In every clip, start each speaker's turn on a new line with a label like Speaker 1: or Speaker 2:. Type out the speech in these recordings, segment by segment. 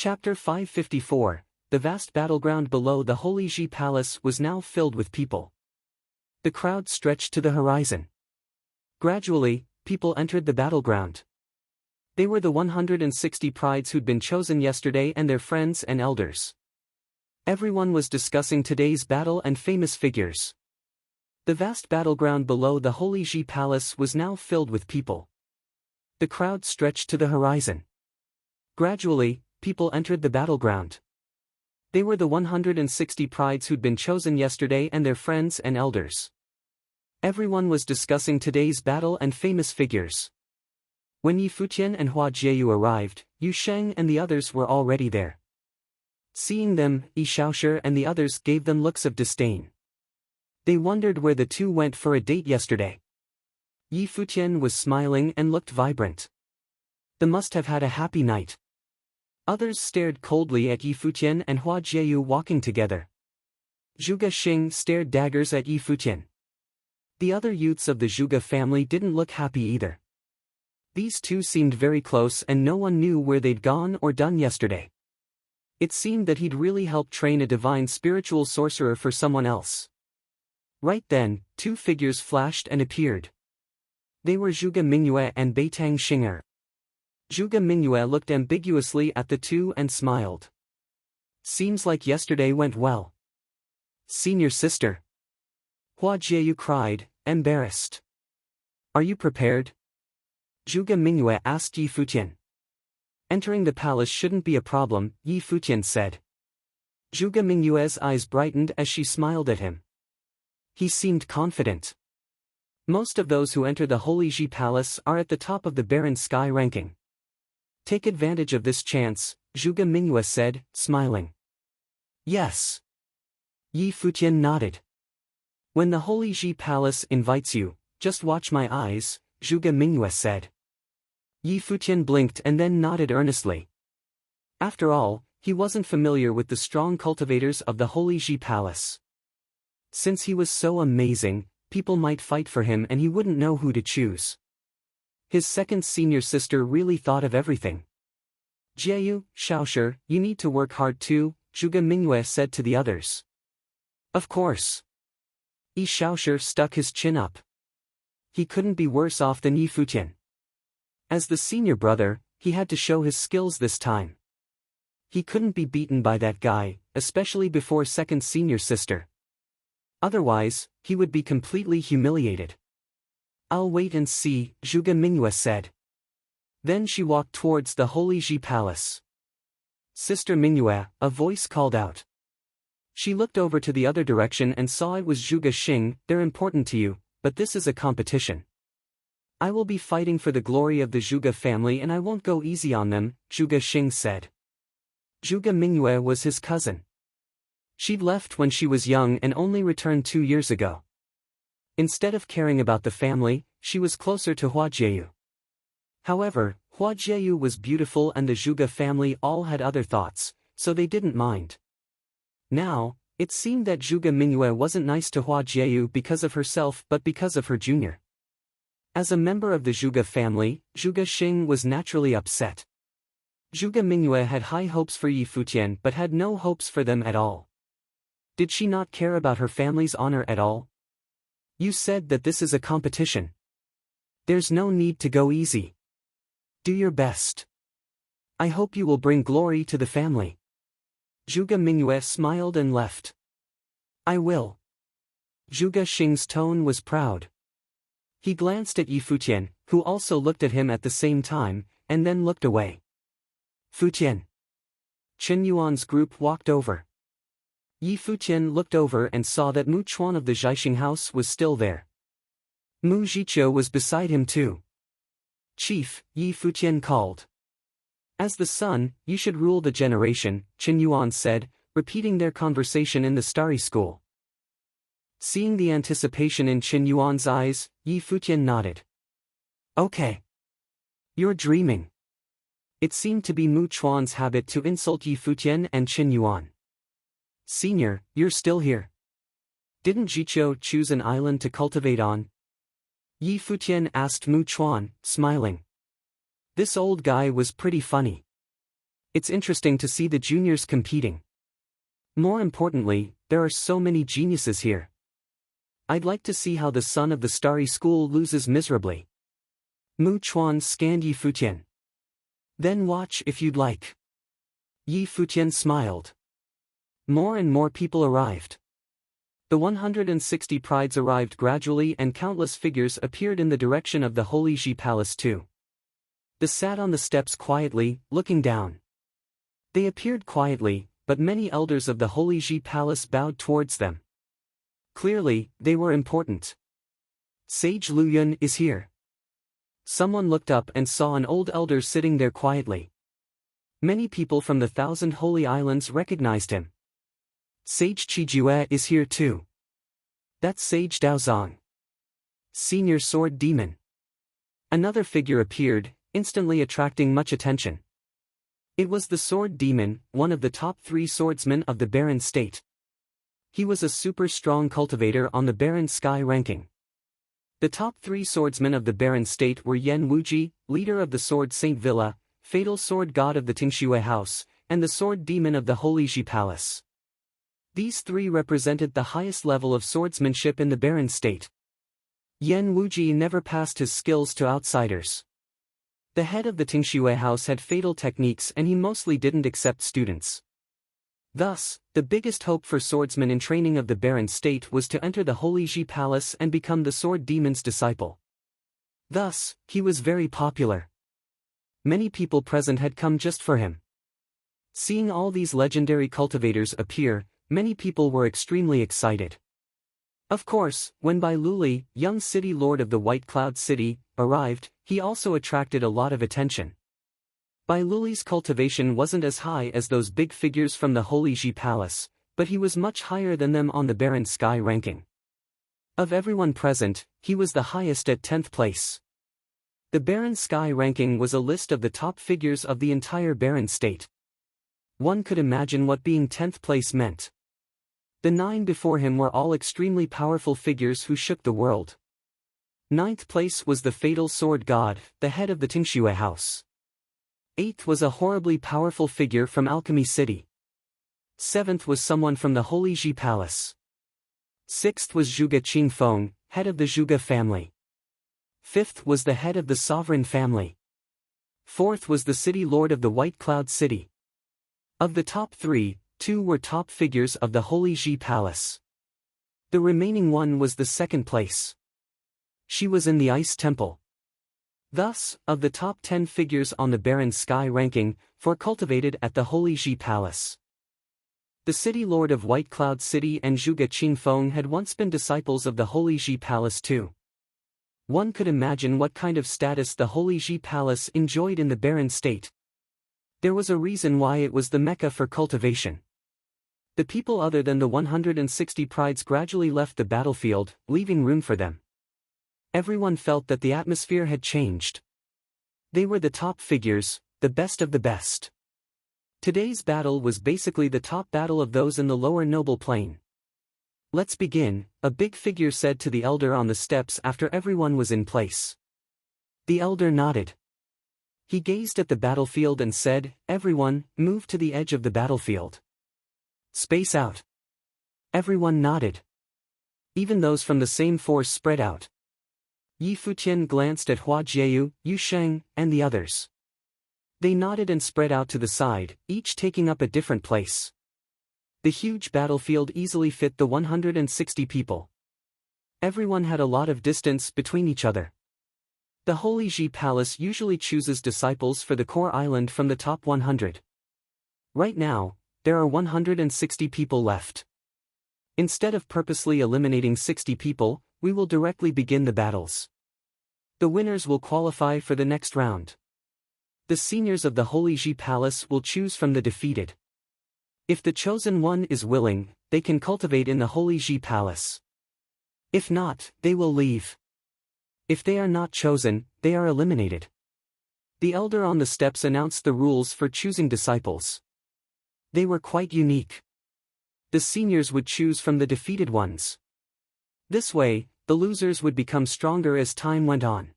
Speaker 1: Chapter 554. The vast battleground below the Holy Ji Palace was now filled with people. The crowd stretched to the horizon. Gradually, people entered the battleground. They were the 160 prides who'd been chosen yesterday and their friends and elders. Everyone was discussing today's battle and famous figures. The vast battleground below the Holy Ji Palace was now filled with people. The crowd stretched to the horizon. Gradually, people entered the battleground. They were the 160 prides who'd been chosen yesterday and their friends and elders. Everyone was discussing today's battle and famous figures. When Yi Futian and Hua Jieyu arrived, Yu Sheng and the others were already there. Seeing them, Yi Shaoshi and the others gave them looks of disdain. They wondered where the two went for a date yesterday. Yi Futian was smiling and looked vibrant. They must have had a happy night. Others stared coldly at Yi Futian and Hua Jieyu walking together. Zhuge Xing stared daggers at Yi Futian. The other youths of the Zhuge family didn't look happy either. These two seemed very close and no one knew where they'd gone or done yesterday. It seemed that he'd really helped train a divine spiritual sorcerer for someone else. Right then, two figures flashed and appeared. They were Zhuge Mingyue and Beitang Xing'er. Zhuge Mingyue looked ambiguously at the two and smiled. Seems like yesterday went well. Senior sister. Hua Jieyu cried, embarrassed. Are you prepared? Zhuge Mingyue asked Yi Futian. Entering the palace shouldn't be a problem, Yi Futian said. Zhuge Mingyue's eyes brightened as she smiled at him. He seemed confident. Most of those who enter the Holy Ji Palace are at the top of the barren sky ranking. Take advantage of this chance, Zhuge Mingyue said, smiling. Yes. Yi Futian nodded. When the Holy Ji Palace invites you, just watch my eyes, Zhuge Mingyue said. Yi Futian blinked and then nodded earnestly. After all, he wasn't familiar with the strong cultivators of the Holy Ji Palace. Since he was so amazing, people might fight for him and he wouldn't know who to choose. His second senior sister really thought of everything. Jieyu, Shaoshi, you need to work hard too, Zhuge Mingyue said to the others. Of course. Yi Shaoshi stuck his chin up. He couldn't be worse off than Yi Futian. As the senior brother, he had to show his skills this time. He couldn't be beaten by that guy, especially before second senior sister. Otherwise, he would be completely humiliated. I'll wait and see, Zhuge Mingyue said. Then she walked towards the Holy Ji Palace. Sister Mingyue, a voice called out. She looked over to the other direction and saw it was Zhuge Xing. They're important to you, but this is a competition. I will be fighting for the glory of the Zhuge family and I won't go easy on them, Zhuge Xing said. Zhuge Mingyue was his cousin. She'd left when she was young and only returned 2 years ago. Instead of caring about the family, she was closer to Hua Jieyu. However, Hua Jieyu was beautiful and the Zhuge family all had other thoughts, so they didn't mind. Now, it seemed that Zhuge Mingyue wasn't nice to Hua Jieyu because of herself but because of her junior. As a member of the Zhuge family, Zhuge Xing was naturally upset. Zhuge Mingyue had high hopes for Yi Futian but had no hopes for them at all. Did she not care about her family's honor at all? You said that this is a competition. There's no need to go easy. Do your best. I hope you will bring glory to the family. Zhuge Mingyue smiled and left. I will. Zhuge Xing's tone was proud. He glanced at Yi Futian, who also looked at him at the same time, and then looked away. Futian. Chen Yuan's group walked over. Yi Futian looked over and saw that Mu Chuan of the Zhaixing house was still there. Mu Zhiqiu was beside him too. Chief, Yi Futian called. As the son, you should rule the generation, Chen Yuan said, repeating their conversation in the starry school. Seeing the anticipation in Chen Yuan's eyes, Yi Futian nodded. Okay. You're dreaming. It seemed to be Mu Chuan's habit to insult Yi Futian and Chen Yuan. Senior, you're still here. Didn't Zhiqiu choose an island to cultivate on? Yi Futian asked Mu Chuan, smiling. This old guy was pretty funny. It's interesting to see the juniors competing. More importantly, there are so many geniuses here. I'd like to see how the son of the starry school loses miserably. Mu Chuan scanned Yi Futian. Then watch if you'd like. Yi Futian smiled. More and more people arrived. The 160 prides arrived gradually and countless figures appeared in the direction of the Holy Ji Palace too. They sat on the steps quietly, looking down. They appeared quietly, but many elders of the Holy Ji Palace bowed towards them. Clearly, they were important. Sage Lu Yun is here. Someone looked up and saw an old elder sitting there quietly. Many people from the 1,000 Holy Islands recognized him. Sage Qi Jue is here too. That's Sage Daozong. Senior Sword Demon. Another figure appeared, instantly attracting much attention. It was the Sword Demon, one of the top 3 swordsmen of the Barren State. He was a super strong cultivator on the Barren Sky ranking. The top 3 swordsmen of the Barren State were Yen Wuji, leader of the Sword Saint Villa, fatal sword god of the Tingxue House, and the Sword Demon of the Holy Ji Palace. These 3 represented the highest level of swordsmanship in the Barren State. Yen Wuji never passed his skills to outsiders. The head of the Tingxue House had fatal techniques and he mostly didn't accept students. Thus, the biggest hope for swordsmen in training of the Barren State was to enter the Holy Ji Palace and become the Sword Demon's disciple. Thus, he was very popular. Many people present had come just for him. Seeing all these legendary cultivators appear, many people were extremely excited. Of course, when Bai Luli, young city lord of the White Cloud City, arrived, he also attracted a lot of attention. Bai Luli's cultivation wasn't as high as those big figures from the Holy Ji Palace, but he was much higher than them on the Barren Sky ranking. Of everyone present, he was the highest at 10th place. The Barren Sky ranking was a list of the top figures of the entire Barren State. One could imagine what being 10th place meant. The 9 before him were all extremely powerful figures who shook the world. 9th place was the fatal sword god, the head of the Tingxue House. 8th was a horribly powerful figure from Alchemy City. 7th was someone from the Holy Ji Palace. 6th was Zhuge Qingfeng, head of the Zhuge family. 5th was the head of the sovereign family. 4th was the city lord of the White Cloud City. Of the top 3, 2 were top figures of the Holy Ji Palace. The remaining one was the 2nd place. She was in the Ice Temple. Thus, of the top 10 figures on the Barren Sky ranking, 4 cultivated at the Holy Ji Palace. The city lord of White Cloud City and Zhuge Qingfeng had once been disciples of the Holy Ji Palace too. One could imagine what kind of status the Holy Ji Palace enjoyed in the Barren State. There was a reason why it was the Mecca for cultivation. The people other than the 160 prides gradually left the battlefield, leaving room for them. Everyone felt that the atmosphere had changed. They were the top figures, the best of the best. Today's battle was basically the top battle of those in the lower noble plane. Let's begin, a big figure said to the elder on the steps after everyone was in place. The elder nodded. He gazed at the battlefield and said, "Everyone, move to the edge of the battlefield. Space out." Everyone nodded. Even those from the same force spread out. Yi Futian glanced at Hua Jiayu, Yu Sheng, and the others. They nodded and spread out to the side, each taking up a different place. The huge battlefield easily fit the 160 people. Everyone had a lot of distance between each other. The Holy Ji Palace usually chooses disciples for the core island from the top 100. Right now, there are 160 people left. Instead of purposely eliminating 60 people, we will directly begin the battles. The winners will qualify for the next round. The seniors of the Holy Ji Palace will choose from the defeated. If the chosen one is willing, they can cultivate in the Holy Ji Palace. If not, they will leave. If they are not chosen, they are eliminated. The elder on the steps announced the rules for choosing disciples. They were quite unique. The seniors would choose from the defeated ones. This way, the losers would become stronger as time went on.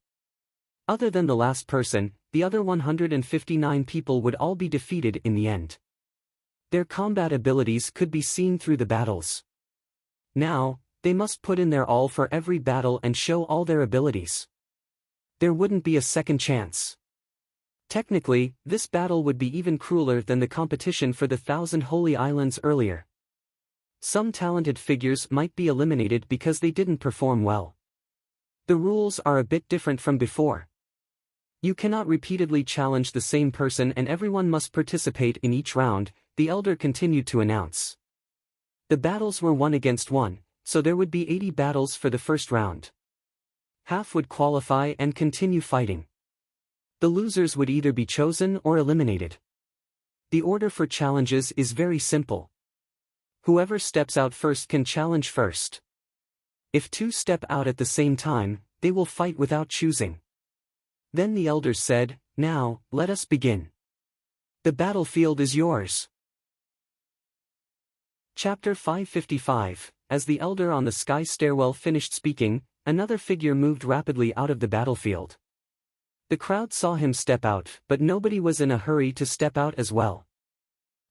Speaker 1: Other than the last person, the other 159 people would all be defeated in the end. Their combat abilities could be seen through the battles. Now, they must put in their all for every battle and show all their abilities. There wouldn't be a second chance. Technically, this battle would be even crueler than the competition for the 1,000 Holy Islands earlier. Some talented figures might be eliminated because they didn't perform well. The rules are a bit different from before. You cannot repeatedly challenge the same person and everyone must participate in each round, the elder continued to announce. The battles were 1 against 1, so there would be 80 battles for the first round. Half would qualify and continue fighting. The losers would either be chosen or eliminated. The order for challenges is very simple. Whoever steps out first can challenge first. If 2 step out at the same time, they will fight without choosing. Then the elders said, "Now, let us begin. The battlefield is yours." Chapter 555. As the elder on the sky stairwell finished speaking, another figure moved rapidly out of the battlefield. The crowd saw him step out, but nobody was in a hurry to step out as well.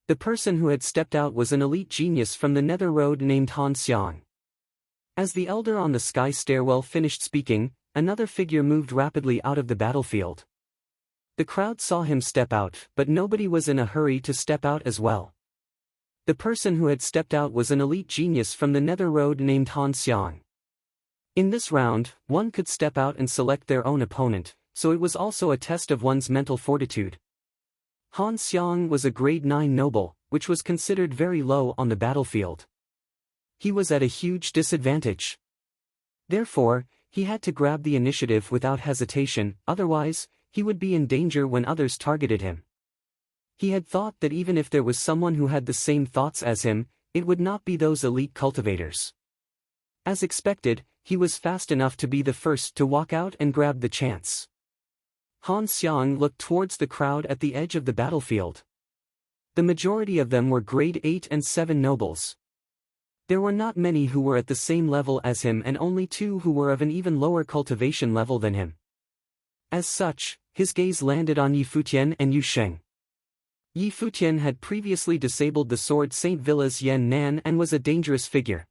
Speaker 1: The person who had stepped out was an elite genius from the Nether Road named Han Xiang. As the elder on the sky stairwell finished speaking, another figure moved rapidly out of the battlefield. The crowd saw him step out, but nobody was in a hurry to step out as well. The person who had stepped out was an elite genius from the Nether Road named Han Xiang. In this round, one could step out and select their own opponent, so it was also a test of one's mental fortitude. Han Xiang was a grade 9 noble, which was considered very low on the battlefield. He was at a huge disadvantage. Therefore, he had to grab the initiative without hesitation, otherwise, he would be in danger when others targeted him. He had thought that even if there was someone who had the same thoughts as him, it would not be those elite cultivators. As expected, he was fast enough to be the first to walk out and grab the chance. Han Xiang looked towards the crowd at the edge of the battlefield. The majority of them were grade 8 and 7 nobles. There were not many who were at the same level as him and only 2 who were of an even lower cultivation level than him. As such, his gaze landed on Yi Futian and Yu Sheng. Yi Futian had previously disabled the sword Saint Villa's Yan Nan and was a dangerous figure.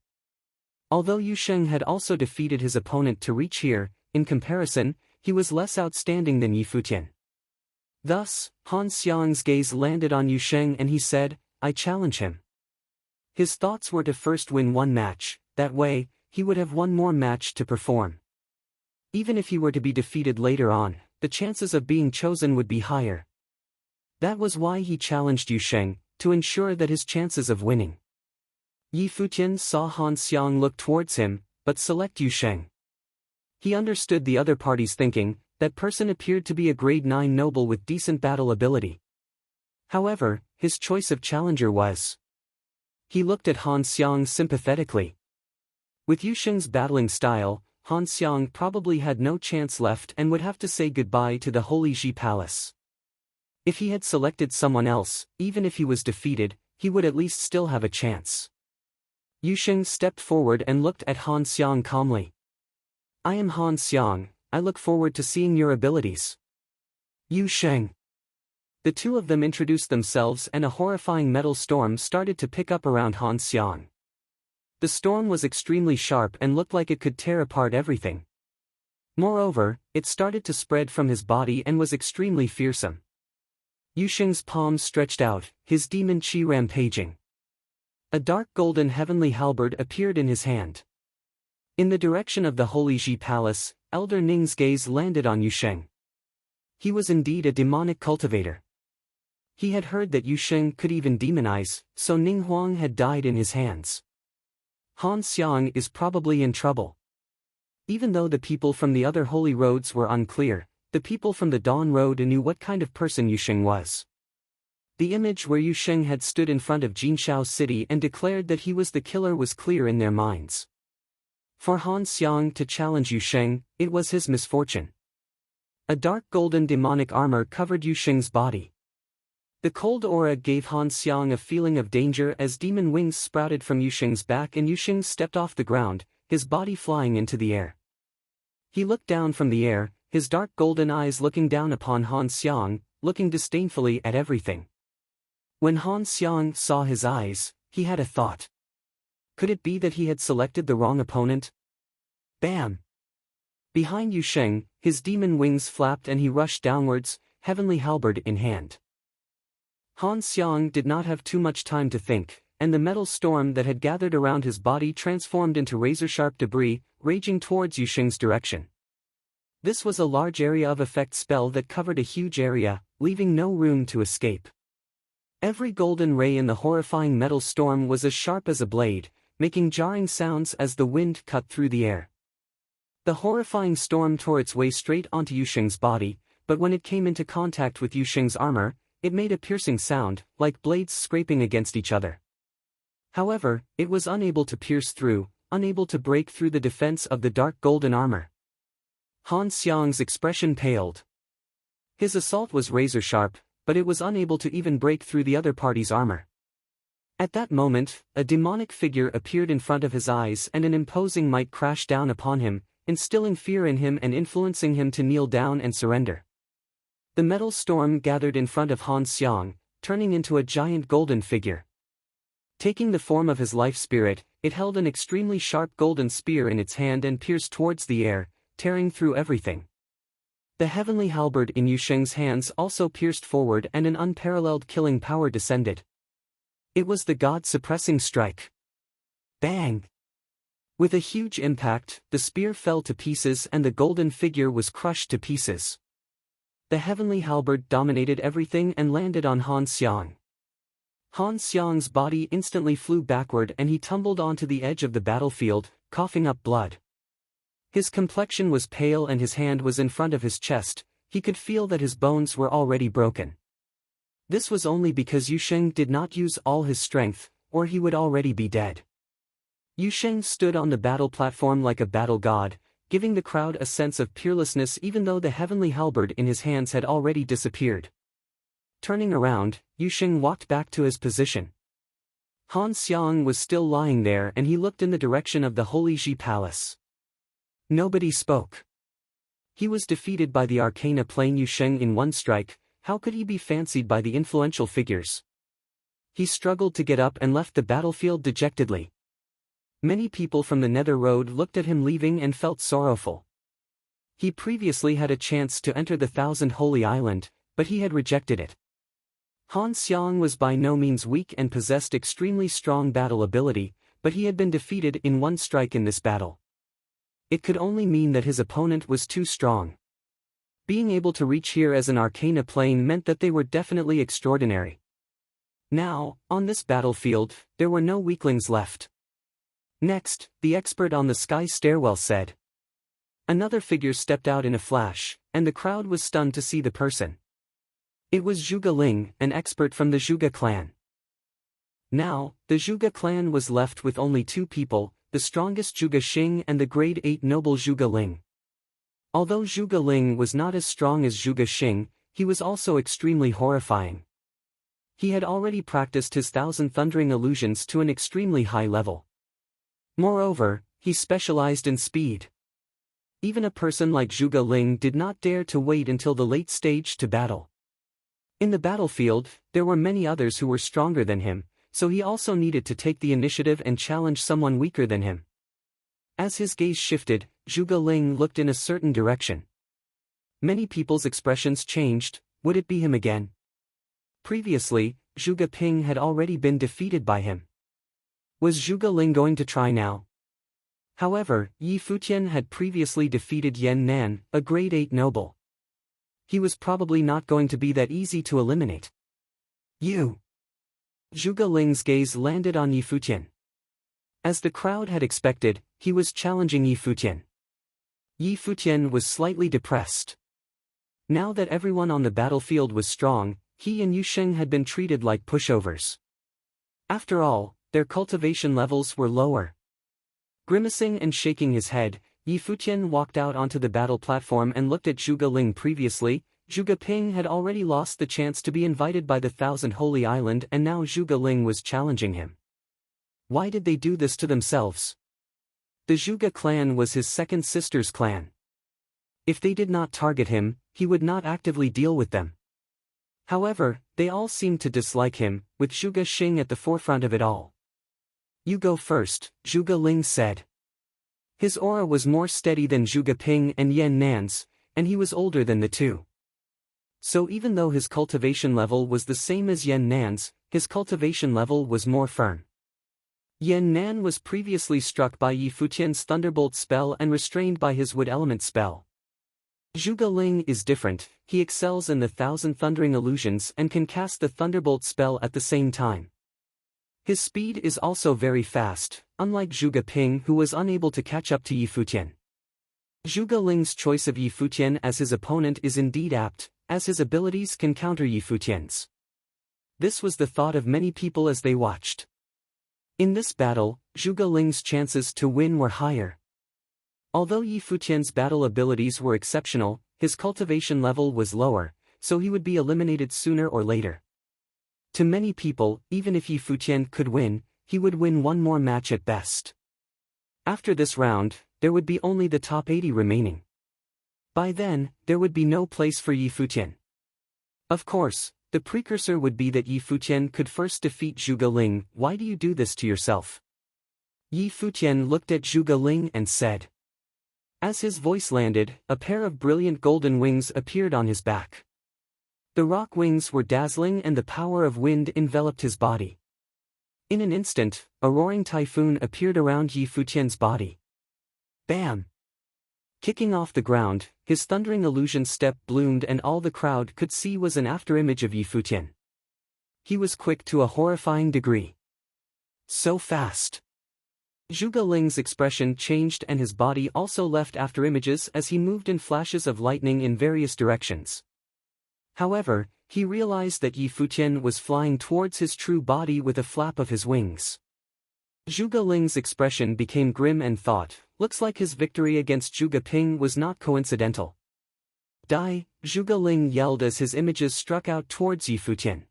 Speaker 1: Although Yu Sheng had also defeated his opponent to reach here, in comparison, he was less outstanding than Yi Futian. Thus, Han Xiang's gaze landed on Yu Sheng and he said, "I challenge him." His thoughts were to first win one match, that way, he would have one more match to perform. Even if he were to be defeated later on, the chances of being chosen would be higher. That was why he challenged Yu Sheng, to ensure that his chances of winning. Yi Futian saw Han Xiang look towards him, but select Yu Sheng. He understood the other party's thinking, that person appeared to be a grade 9 noble with decent battle ability. However, his choice of challenger was. He looked at Han Xiang sympathetically. With Yu Sheng's battling style, Han Xiang probably had no chance left and would have to say goodbye to the Holy Ji Palace. If he had selected someone else, even if he was defeated, he would at least still have a chance. Yu Sheng stepped forward and looked at Han Xiang calmly. "I am Han Xiang, I look forward to seeing your abilities." Yu Sheng. The two of them introduced themselves and a horrifying metal storm started to pick up around Han Xiang. The storm was extremely sharp and looked like it could tear apart everything. Moreover, it started to spread from his body and was extremely fearsome. Yu Sheng's palms stretched out, his demon qi rampaging. A dark golden heavenly halberd appeared in his hand. In the direction of the Holy Ji Palace, Elder Ning's gaze landed on Yu Sheng. He was indeed a demonic cultivator. He had heard that Yu Sheng could even demonize, so Ning Huang had died in his hands. Han Xiang is probably in trouble. Even though the people from the other holy roads were unclear, the people from the Dawn Road knew what kind of person Yu Sheng was. The image where Yu Sheng had stood in front of Jinshao City and declared that he was the killer was clear in their minds. For Han Xiang to challenge Yu Sheng, it was his misfortune. A dark golden demonic armor covered Yu Sheng's body. The cold aura gave Han Xiang a feeling of danger as demon wings sprouted from Yu Sheng's back and Yu Sheng stepped off the ground, his body flying into the air. He looked down from the air, his dark golden eyes looking down upon Han Xiang, looking disdainfully at everything. When Han Xiang saw his eyes, he had a thought. Could it be that he had selected the wrong opponent? Bam! Behind Yu Sheng, his demon wings flapped and he rushed downwards, heavenly halberd in hand. Han Xiang did not have too much time to think, and the metal storm that had gathered around his body transformed into razor-sharp debris, raging towards Yu Sheng's direction. This was a large area of effect spell that covered a huge area, leaving no room to escape. Every golden ray in the horrifying metal storm was as sharp as a blade, making jarring sounds as the wind cut through the air. The horrifying storm tore its way straight onto Yu Sheng's body, but when it came into contact with Yu Sheng's armor, it made a piercing sound, like blades scraping against each other. However, it was unable to pierce through, unable to break through the defense of the dark golden armor. Han Xiang's expression paled. His assault was razor-sharp, but it was unable to even break through the other party's armor. At that moment, a demonic figure appeared in front of his eyes and an imposing might crashed down upon him, instilling fear in him and influencing him to kneel down and surrender. The metal storm gathered in front of Han Xiang, turning into a giant golden figure. Taking the form of his life spirit, it held an extremely sharp golden spear in its hand and pierced towards the air, tearing through everything. The heavenly halberd in Yu Sheng's hands also pierced forward and an unparalleled killing power descended. It was the god-suppressing strike. Bang! With a huge impact, the spear fell to pieces and the golden figure was crushed to pieces. The heavenly halberd dominated everything and landed on Han Xiang. Han Xiang's body instantly flew backward and he tumbled onto the edge of the battlefield, coughing up blood. His complexion was pale and his hand was in front of his chest, he could feel that his bones were already broken. This was only because Yu Sheng did not use all his strength, or he would already be dead. Yu Sheng stood on the battle platform like a battle god, giving the crowd a sense of peerlessness even though the heavenly halberd in his hands had already disappeared. Turning around, Yu Sheng walked back to his position. Han Xiang was still lying there and he looked in the direction of the Holy Ji Palace. Nobody spoke. He was defeated by the Arcana Plane Yu Sheng in one strike, how could he be fancied by the influential figures? He struggled to get up and left the battlefield dejectedly. Many people from the Nether Road looked at him leaving and felt sorrowful. He previously had a chance to enter the Thousand Holy Island, but he had rejected it. Han Xiang was by no means weak and possessed extremely strong battle ability, but he had been defeated in one strike in this battle. It could only mean that his opponent was too strong. Being able to reach here as an Arcana Plane meant that they were definitely extraordinary. Now, on this battlefield, there were no weaklings left. Next, the expert on the sky stairwell said. Another figure stepped out in a flash, and the crowd was stunned to see the person. It was Zhuge Ling, an expert from the Zhuge clan. Now, the Zhuge clan was left with only two people, the strongest Zhuge Xing and the grade 8 noble Zhuge Ling. Although Zhuge Ling was not as strong as Zhuge Xing, he was also extremely horrifying. He had already practiced his 1,000 thundering illusions to an extremely high level. Moreover, he specialized in speed. Even a person like Zhuge Ling did not dare to wait until the late stage to battle. In the battlefield, there were many others who were stronger than him, so he also needed to take the initiative and challenge someone weaker than him. As his gaze shifted, Zhuge Ling looked in a certain direction. Many people's expressions changed. Would it be him again? Previously, Zhuge Ping had already been defeated by him. Was Zhuge Ling going to try now? However, Yi Futian had previously defeated Yan Nan, a grade 8 noble. He was probably not going to be that easy to eliminate. You! Zhuge Ling's gaze landed on Yi Futian. As the crowd had expected, he was challenging Yi Futian. Yi Futian was slightly depressed. Now that everyone on the battlefield was strong, he and Yu Sheng had been treated like pushovers. After all, their cultivation levels were lower. Grimacing and shaking his head, Yi Futian walked out onto the battle platform and looked at Zhuge Ling. Previously, Zhuge Ping had already lost the chance to be invited by the Thousand Holy Island and now Zhuge Ling was challenging him. Why did they do this to themselves? The Zhuge clan was his second sister's clan. If they did not target him, he would not actively deal with them. However, they all seemed to dislike him, with Zhuge Xing at the forefront of it all. "You go first," Zhuge Ling said. His aura was more steady than Zhuge Ping and Yan Nan's, and he was older than the two. So even though his cultivation level was the same as Yan Nan's, his cultivation level was more firm. Yan Nan was previously struck by Yi Futian's Thunderbolt spell and restrained by his Wood Element spell. Zhuge Ling is different, he excels in the Thousand Thundering Illusions and can cast the Thunderbolt spell at the same time. His speed is also very fast, unlike Zhuge Ping who was unable to catch up to Yi Futian. Zhuge Ling's choice of Yi Futian as his opponent is indeed apt, as his abilities can counter Yi Futian's. This was the thought of many people as they watched. In this battle, Zhuge Ling's chances to win were higher. Although Yi Futian's battle abilities were exceptional, his cultivation level was lower, so he would be eliminated sooner or later. To many people, even if Yi Futian could win, he would win one more match at best. After this round, there would be only the top 80 remaining. By then, there would be no place for Yi Futian. Of course, the precursor would be that Yi Futian could first defeat Zhuge Ling. "Why do you do this to yourself?" Yi Futian looked at Zhuge Ling and said. As his voice landed, a pair of brilliant golden wings appeared on his back. The rock wings were dazzling and the power of wind enveloped his body. In an instant, a roaring typhoon appeared around Yi Futian's body. Bam! Kicking off the ground, his thundering illusion step bloomed and all the crowd could see was an afterimage of Yi Futian. He was quick to a horrifying degree. So fast. Zhuge Ling's expression changed and his body also left afterimages as he moved in flashes of lightning in various directions. However, he realized that Yi Futian was flying towards his true body with a flap of his wings. Zhuge Ling's expression became grim and thought, "Looks like his victory against Zhuge Ping was not coincidental." "Die!" Zhuge Ling yelled as his images struck out towards Yi Futian.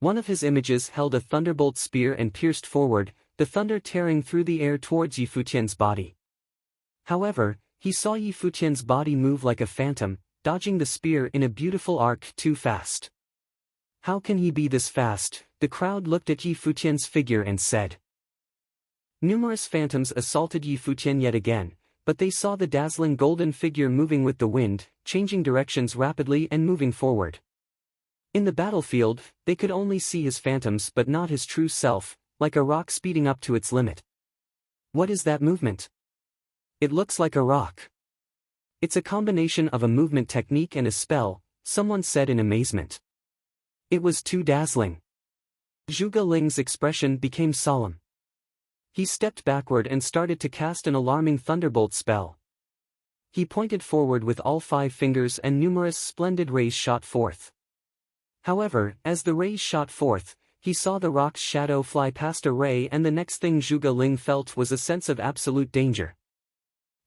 Speaker 1: One of his images held a thunderbolt spear and pierced forward, the thunder tearing through the air towards Yi Futian's body. However, he saw Yi Futian's body move like a phantom, dodging the spear in a beautiful arc too fast. How can he be this fast? The crowd looked at Yi Futian's figure and said. Numerous phantoms assaulted Yi Futian yet again, but they saw the dazzling golden figure moving with the wind, changing directions rapidly and moving forward. In the battlefield, they could only see his phantoms but not his true self, like a rock speeding up to its limit. What is that movement? It looks like a rock. It's a combination of a movement technique and a spell, someone said in amazement. It was too dazzling. Zhuge Ling's expression became solemn. He stepped backward and started to cast an alarming thunderbolt spell. He pointed forward with all 5 fingers and numerous splendid rays shot forth. However, as the rays shot forth, he saw the rock's shadow fly past a ray and the next thing Zhuge Ling felt was a sense of absolute danger.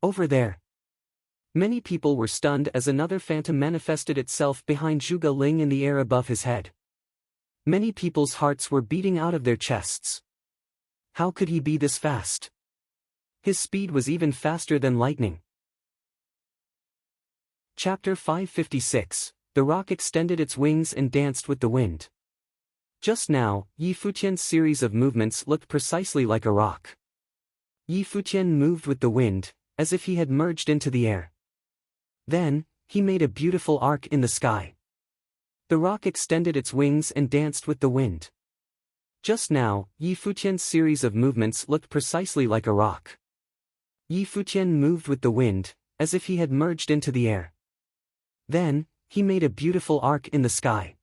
Speaker 1: Over there. Many people were stunned as another phantom manifested itself behind Zhuge Ling in the air above his head. Many people's hearts were beating out of their chests. How could he be this fast? His speed was even faster than lightning. Chapter 556. The rock extended its wings and danced with the wind. Just now, Yi Futian's series of movements looked precisely like a rock. Yi Futian moved with the wind, as if he had merged into the air. Then, he made a beautiful arc in the sky. The rock extended its wings and danced with the wind. Just now, Yi Futian's series of movements looked precisely like a rock. Yi Futian moved with the wind, as if he had merged into the air. Then, he made a beautiful arc in the sky.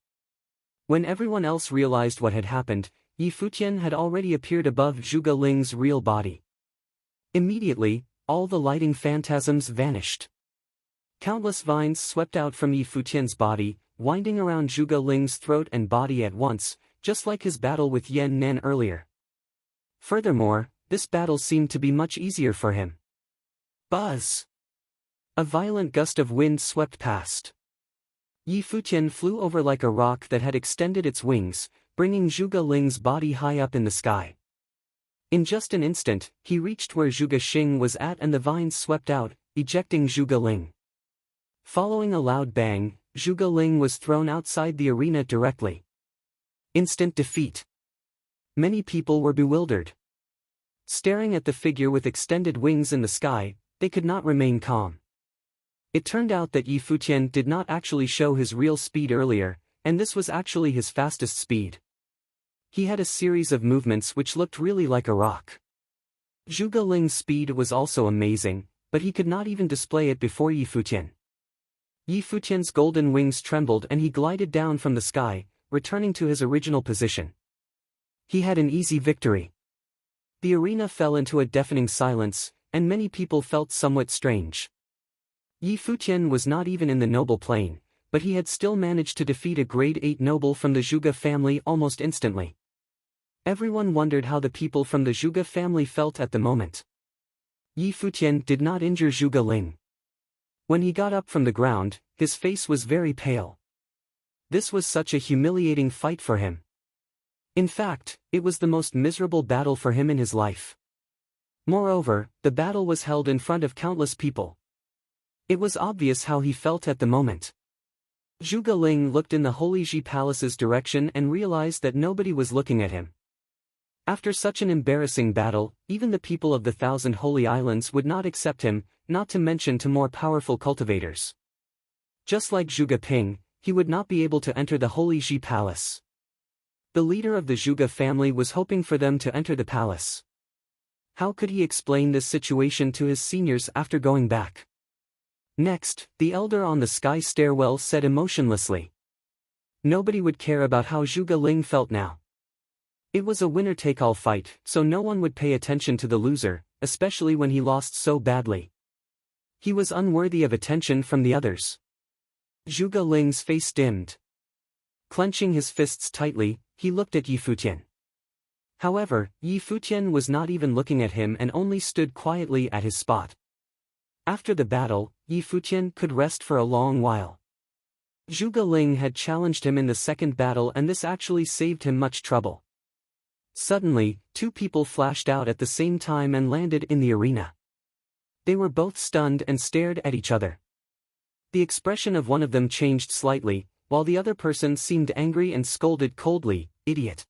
Speaker 1: When everyone else realized what had happened, Yi Futian had already appeared above Zhuge Ling's real body. Immediately, all the lighting phantasms vanished. Countless vines swept out from Yi Futian's body, winding around Zhuge Ling's throat and body at once, just like his battle with Yan Nan earlier. Furthermore, this battle seemed to be much easier for him. Buzz! A violent gust of wind swept past. Yi Futian flew over like a rock that had extended its wings, bringing Zhuge Ling's body high up in the sky. In just an instant, he reached where Zhuge Xing was at and the vines swept out, ejecting Zhuge Ling. Following a loud bang, Zhuge Ling was thrown outside the arena directly. Instant defeat. Many people were bewildered. Staring at the figure with extended wings in the sky, they could not remain calm. It turned out that Yi Futian did not actually show his real speed earlier, and this was actually his fastest speed. He had a series of movements which looked really like a rock. Zhuge Ling's speed was also amazing, but he could not even display it before Yi Futian. Yi Futian's golden wings trembled and he glided down from the sky, returning to his original position. He had an easy victory. The arena fell into a deafening silence, and many people felt somewhat strange. Yi Futian was not even in the noble plane, but he had still managed to defeat a grade 8 noble from the Zhuge family almost instantly. Everyone wondered how the people from the Zhuge family felt at the moment. Yi Futian did not injure Zhuge Ling. When he got up from the ground, his face was very pale. This was such a humiliating fight for him. In fact, it was the most miserable battle for him in his life. Moreover, the battle was held in front of countless people. It was obvious how he felt at the moment. Zhuge Ling looked in the Holy Ji Palace's direction and realized that nobody was looking at him. After such an embarrassing battle, even the people of the Thousand Holy Islands would not accept him, not to mention to more powerful cultivators. Just like Zhuge Ping, he would not be able to enter the Holy Ji Palace. The leader of the Zhuge family was hoping for them to enter the palace. How could he explain this situation to his seniors after going back? Next, the elder on the sky stairwell said emotionlessly. Nobody would care about how Zhuge Ling felt now. It was a winner-take-all fight, so no one would pay attention to the loser, especially when he lost so badly. He was unworthy of attention from the others. Zhuge Ling's face dimmed. Clenching his fists tightly, he looked at Yi Futian. However, Yi Futian was not even looking at him and only stood quietly at his spot. After the battle, Yi Futian could rest for a long while. Zhuge Ling had challenged him in the second battle and this actually saved him much trouble. Suddenly, two people flashed out at the same time and landed in the arena. They were both stunned and stared at each other. The expression of one of them changed slightly, while the other person seemed angry and scolded coldly, "Idiot."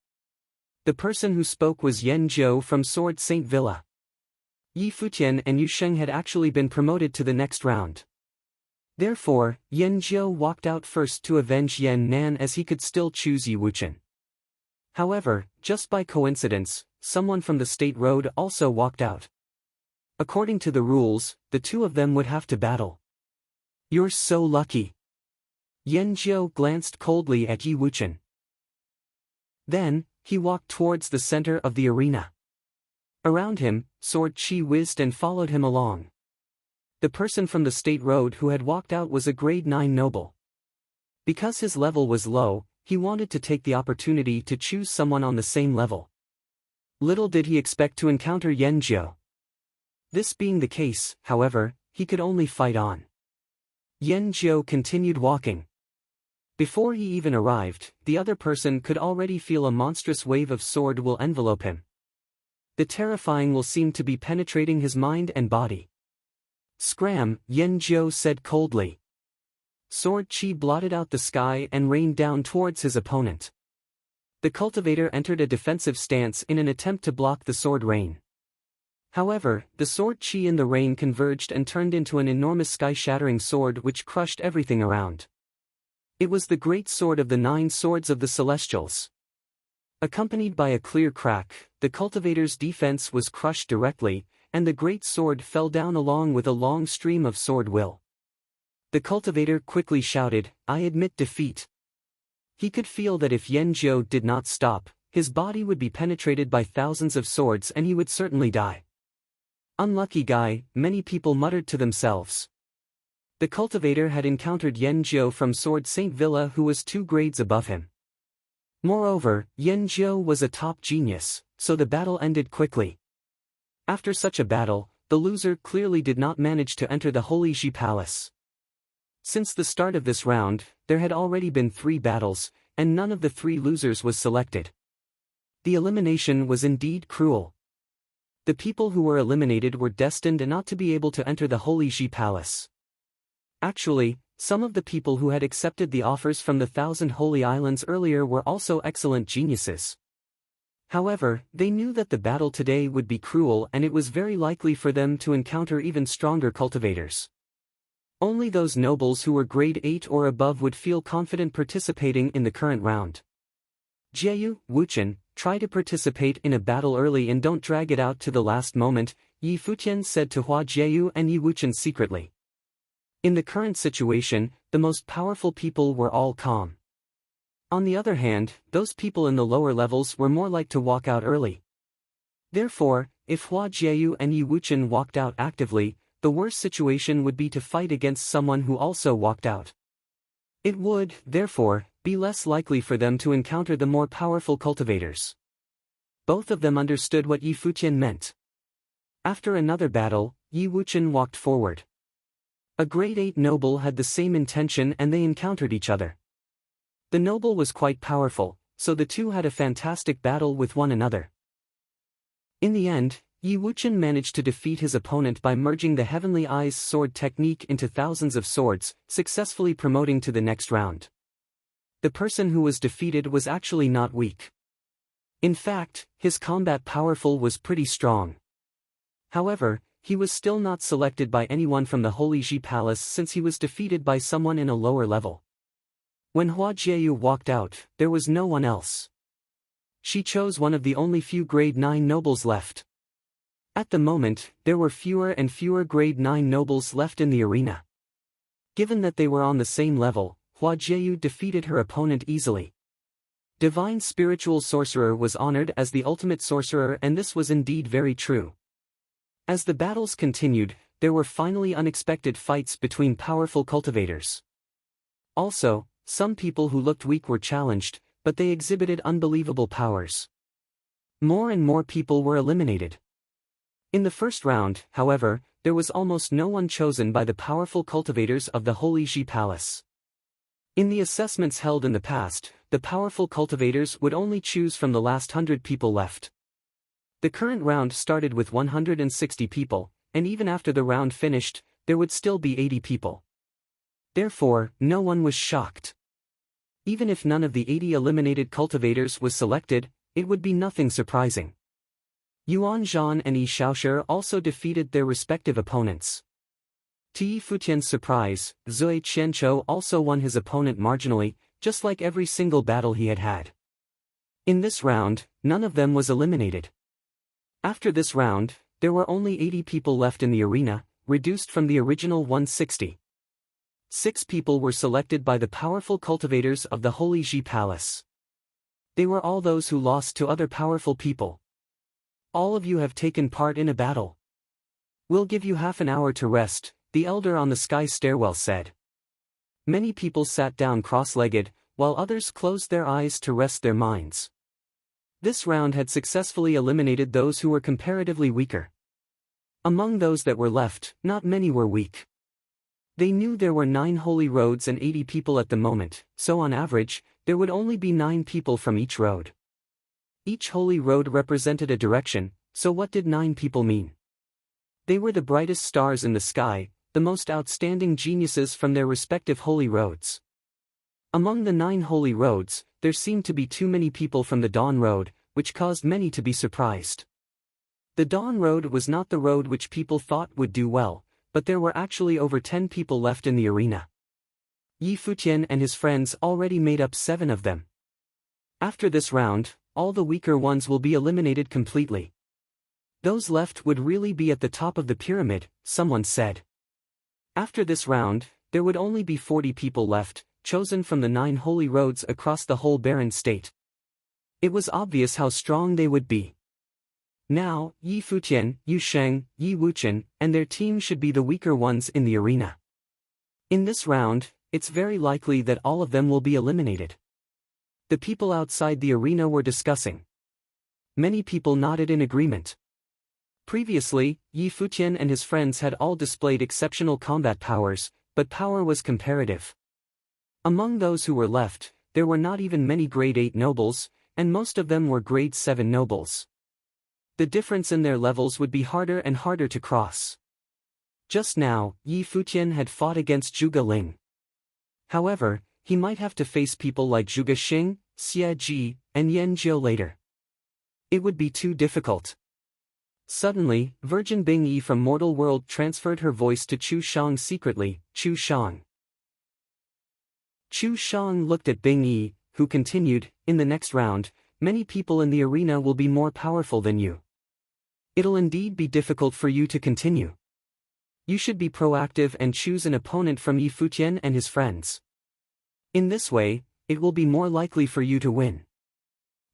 Speaker 1: The person who spoke was Yan Zhou from Sword Saint Villa. Yi Futian and Yu Sheng had actually been promoted to the next round. Therefore, Yan Zhou walked out first to avenge Yan Nan as he could still choose Yi Wuchen. However, just by coincidence, someone from the State Road also walked out. According to the rules, the two of them would have to battle. "You're so lucky." Yan Zhou glanced coldly at Yi Wuchen. Then, he walked towards the center of the arena. Around him, sword chi whizzed and followed him along. The person from the State Road who had walked out was a grade 9 noble. Because his level was low, he wanted to take the opportunity to choose someone on the same level. Little did he expect to encounter Yan Zhou. This being the case, however, he could only fight on. Yan Zhou continued walking. Before he even arrived, the other person could already feel a monstrous wave of sword will envelope him. The terrifying will seemed to be penetrating his mind and body. "Scram," Yan Zhou said coldly. Sword chi blotted out the sky and rained down towards his opponent. The cultivator entered a defensive stance in an attempt to block the sword rain. However, the sword chi in the rain converged and turned into an enormous sky-shattering sword which crushed everything around. It was the great sword of the 9 swords of the Celestials. Accompanied by a clear crack, the cultivator's defense was crushed directly, and the great sword fell down along with a long stream of sword will. The cultivator quickly shouted, "I admit defeat." He could feel that if Yan Zhou did not stop, his body would be penetrated by thousands of swords and he would certainly die. "Unlucky guy," many people muttered to themselves. The cultivator had encountered Yan Zhou from Sword Saint Villa who was 2 grades above him. Moreover, Yan Zhou was a top genius, so the battle ended quickly. After such a battle, the loser clearly did not manage to enter the Holy Ji Palace. Since the start of this round, there had already been 3 battles, and none of the 3 losers was selected. The elimination was indeed cruel. The people who were eliminated were destined not to be able to enter the Holy Ji Palace. Actually, Some of the people who had accepted the offers from the 1,000 Holy Islands earlier were also excellent geniuses. However, they knew that the battle today would be cruel and it was very likely for them to encounter even stronger cultivators. Only those nobles who were grade 8 or above would feel confident participating in the current round. Jieyu, Wuchen, try to participate in a battle early and don't drag it out to the last moment, Yi Futian said to Hua Jieyu and Yi Wuchen secretly. In the current situation, the most powerful people were all calm. On the other hand, those people in the lower levels were more like to walk out early. Therefore, if Hua Jieyu and Yi Wuchen walked out actively, the worst situation would be to fight against someone who also walked out. It would, therefore, be less likely for them to encounter the more powerful cultivators. Both of them understood what Yi Futian meant. After another battle, Yi Wuchen walked forward. A grade 8 noble had the same intention and they encountered each other. The noble was quite powerful, so the two had a fantastic battle with one another. In the end, Yi Wuchen managed to defeat his opponent by merging the Heavenly Eyes sword technique into thousands of swords, successfully promoting to the next round. The person who was defeated was actually not weak. In fact, his combat powerful was pretty strong. However, he was still not selected by anyone from the Holy Ji Palace since he was defeated by someone in a lower level. When Hua Jieyu walked out, there was no one else. She chose one of the only few grade 9 nobles left. At the moment, there were fewer and fewer grade 9 nobles left in the arena. Given that they were on the same level, Hua Jieyu defeated her opponent easily. Divine Spiritual Sorcerer was honored as the ultimate sorcerer, and this was indeed very true. As the battles continued, there were finally unexpected fights between powerful cultivators. Also, some people who looked weak were challenged, but they exhibited unbelievable powers. More and more people were eliminated. In the first round, however, there was almost no one chosen by the powerful cultivators of the Holy Ji Palace. In the assessments held in the past, the powerful cultivators would only choose from the last 100 people left. The current round started with 160 people, and even after the round finished, there would still be 80 people. Therefore, no one was shocked. Even if none of the 80 eliminated cultivators was selected, it would be nothing surprising. Yuan Zhan and Yi Shaoshi also defeated their respective opponents. To Yi Futian's surprise, Zui Qianqiu also won his opponent marginally, just like every single battle he had had. In this round, none of them was eliminated. After this round, there were only 80 people left in the arena, reduced from the original 160. 6 people were selected by the powerful cultivators of the Holy Ji Palace. They were all those who lost to other powerful people. All of you have taken part in a battle. We'll give you half an hour to rest, the elder on the sky stairwell said. Many people sat down cross-legged, while others closed their eyes to rest their minds. This round had successfully eliminated those who were comparatively weaker. Among those that were left, not many were weak. They knew there were 9 holy roads and 80 people at the moment, so on average, there would only be 9 people from each road. Each holy road represented a direction, so what did 9 people mean? They were the brightest stars in the sky, the most outstanding geniuses from their respective holy roads. Among the 9 holy roads, there seemed to be too many people from the Dawn Road, which caused many to be surprised. The Dawn Road was not the road which people thought would do well, but there were actually over 10 people left in the arena. Yi Futian and his friends already made up 7 of them. After this round, all the weaker ones will be eliminated completely. Those left would really be at the top of the pyramid, someone said. After this round, there would only be 40 people left, chosen from the 9 holy roads across the whole barren state. It was obvious how strong they would be. Now, Yi Futian, Yu Sheng, Yi Wuchen, and their team should be the weaker ones in the arena. In this round, it's very likely that all of them will be eliminated. The people outside the arena were discussing. Many people nodded in agreement. Previously, Yi Futian and his friends had all displayed exceptional combat powers, but power was comparative. Among those who were left, there were not even many grade 8 nobles, and most of them were grade 7 nobles. The difference in their levels would be harder and harder to cross. Just now, Yi Futian had fought against Zhuge Ling. However, he might have to face people like Zhuge Xing, Xie Ji, and Yan Jiu later. It would be too difficult. Suddenly, Virgin Bing Yi from Mortal World transferred her voice to Chu Shang secretly. Chu Shang. Chu Shang looked at Bing Yi, who continued, in the next round, many people in the arena will be more powerful than you. It'll indeed be difficult for you to continue. You should be proactive and choose an opponent from Yi Futian and his friends. In this way, it will be more likely for you to win.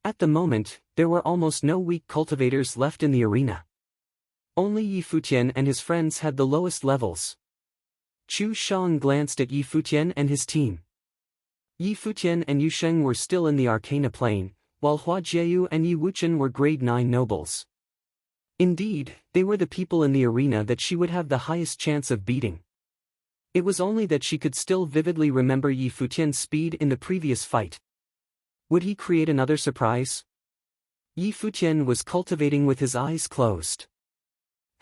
Speaker 1: At the moment, there were almost no weak cultivators left in the arena. Only Yi Futian and his friends had the lowest levels. Chu Shang glanced at Yi Futian and his team. Yi Futian and Yu Sheng were still in the Arcana plane, while Hua Jieyu and Yi Wuchen were grade 9 nobles. Indeed, they were the people in the arena that she would have the highest chance of beating. It was only that she could still vividly remember Yi Futian's speed in the previous fight. Would he create another surprise? Yi Futian was cultivating with his eyes closed.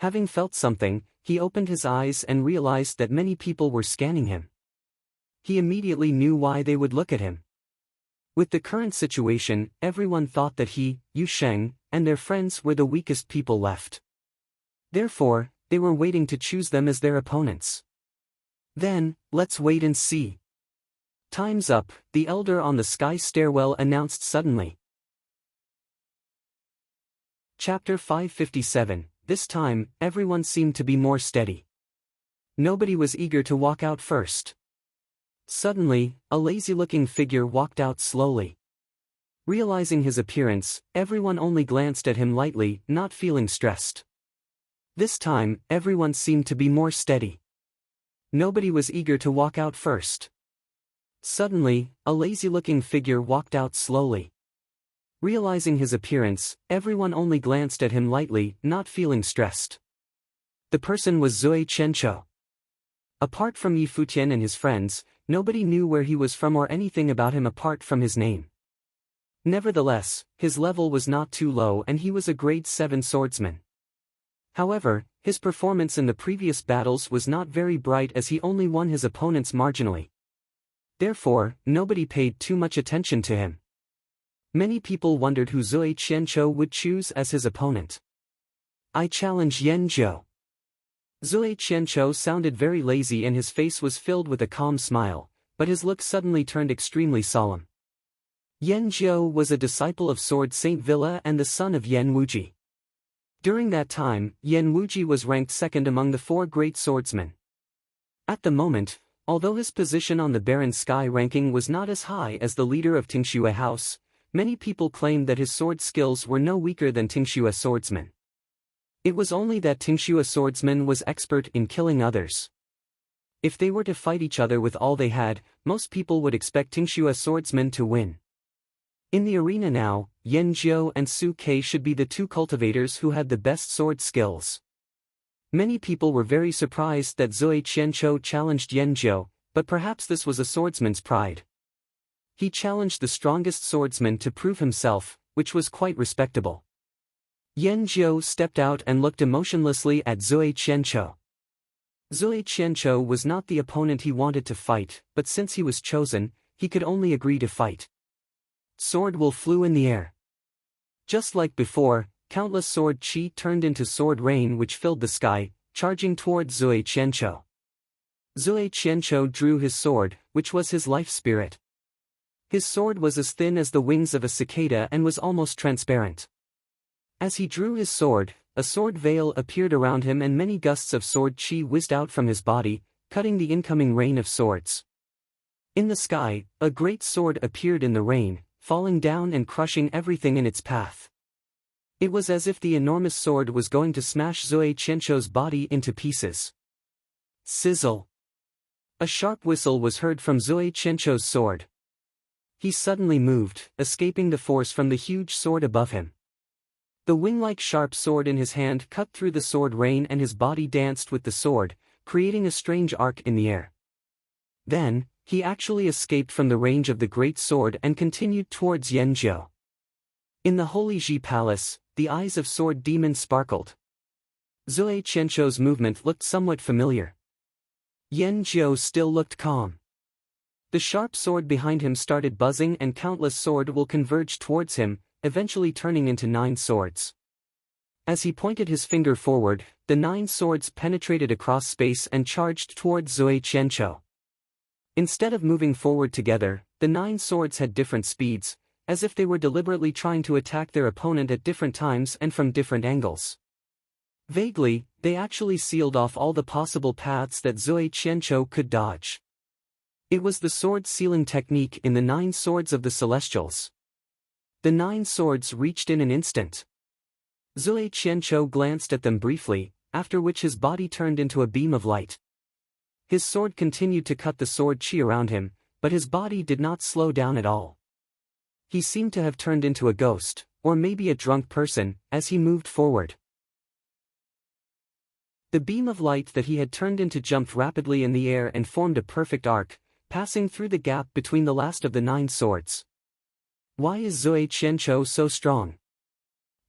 Speaker 1: Having felt something, he opened his eyes and realized that many people were scanning him. He immediately knew why they would look at him. With the current situation, everyone thought that he, Yu Sheng, and their friends were the weakest people left. Therefore, they were waiting to choose them as their opponents. Then, let's wait and see. Time's up, the elder on the sky stairwell announced suddenly. Chapter 557. This time, everyone seemed to be more steady. Nobody was eager to walk out first. Suddenly, a lazy-looking figure walked out slowly. Realizing his appearance, everyone only glanced at him lightly, not feeling stressed. This time, everyone seemed to be more steady. Nobody was eager to walk out first. Suddenly, a lazy-looking figure walked out slowly. Realizing his appearance, everyone only glanced at him lightly, not feeling stressed. The person was Zui Chencho. Apart from Yi Futian and his friends, nobody knew where he was from or anything about him apart from his name. Nevertheless, his level was not too low and he was a grade 7 swordsman. However, his performance in the previous battles was not very bright as he only won his opponents marginally. Therefore, nobody paid too much attention to him. Many people wondered who Zui Qianzhou would choose as his opponent. I challenge Yan Zhou. Zui Qianzhou sounded very lazy and his face was filled with a calm smile, but his look suddenly turned extremely solemn. Yan Zhou was a disciple of Sword Saint Villa and the son of Yan Wuji. During that time, Yan Wuji was ranked second among the 4 great swordsmen. At the moment, although his position on the Baron Sky ranking was not as high as the leader of Tingxue House, many people claimed that his sword skills were no weaker than Tingxue swordsmen. It was only that Tingxue swordsman was expert in killing others. If they were to fight each other with all they had, most people would expect Tingxue swordsmen to win. In the arena now, Yan Zhou and Su Kei should be the 2 cultivators who had the best sword skills. Many people were very surprised that Zui Qianzhou challenged Yan Zhou, but perhaps this was a swordsman's pride. He challenged the strongest swordsman to prove himself, which was quite respectable. Yan Zhou stepped out and looked emotionlessly at Zui Qianzhou. Zui Qianzhou was not the opponent he wanted to fight, but since he was chosen, he could only agree to fight. Sword will flew in the air. Just like before, countless sword chi turned into sword rain which filled the sky, charging toward Zui Qianzhou. Zui Qianzhou drew his sword, which was his life spirit. His sword was as thin as the wings of a cicada and was almost transparent. As he drew his sword, a sword veil appeared around him and many gusts of sword chi whizzed out from his body, cutting the incoming rain of swords. In the sky, a great sword appeared in the rain, falling down and crushing everything in its path. It was as if the enormous sword was going to smash Zui Qianzhou's body into pieces. Sizzle! A sharp whistle was heard from Zui Qianzhou's sword. He suddenly moved, escaping the force from the huge sword above him. The wing-like sharp sword in his hand cut through the sword rain and his body danced with the sword, creating a strange arc in the air. Then, he actually escaped from the range of the great sword and continued towards Yan Zhou. In the Holy Ji Palace, the eyes of Sword Demon sparkled. Zui Qianzhou's movement looked somewhat familiar. Yan Zhou still looked calm. The sharp sword behind him started buzzing and countless swords will converge towards him, eventually turning into 9 swords. As he pointed his finger forward, the 9 swords penetrated across space and charged towards Zui Qianqiu. Instead of moving forward together, the 9 swords had different speeds, as if they were deliberately trying to attack their opponent at different times and from different angles. Vaguely, they actually sealed off all the possible paths that Zui Qianqiu could dodge. It was the sword sealing technique in the 9 swords of the Celestials. The 9 swords reached in an instant. Zui Qianqiu glanced at them briefly, after which his body turned into a beam of light. His sword continued to cut the sword chi around him, but his body did not slow down at all. He seemed to have turned into a ghost, or maybe a drunk person, as he moved forward. The beam of light that he had turned into jumped rapidly in the air and formed a perfect arc, passing through the gap between the last of the 9 swords. Why is Zui Qianqiu so strong?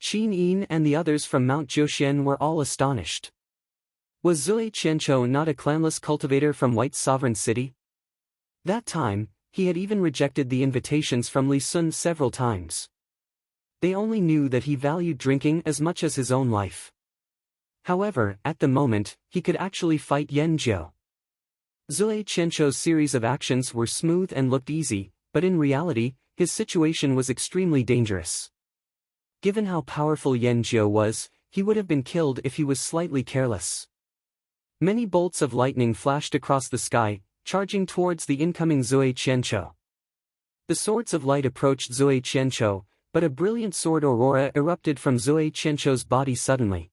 Speaker 1: Qin Yin and the others from Mount Jiuxian were all astonished. Was Zui Qianqiu not a clanless cultivator from White's sovereign city? That time, he had even rejected the invitations from Li Sun several times. They only knew that he valued drinking as much as his own life. However, at the moment, he could actually fight Yan Jiu. Zui Qianqiu's series of actions were smooth and looked easy, but in reality, his situation was extremely dangerous. Given how powerful Yan Jiu was, he would have been killed if he was slightly careless. Many bolts of lightning flashed across the sky, charging towards the incoming Zui Qianqiu. The swords of light approached Zui Qianqiu, but a brilliant sword aurora erupted from Zui Qianqiu's body suddenly.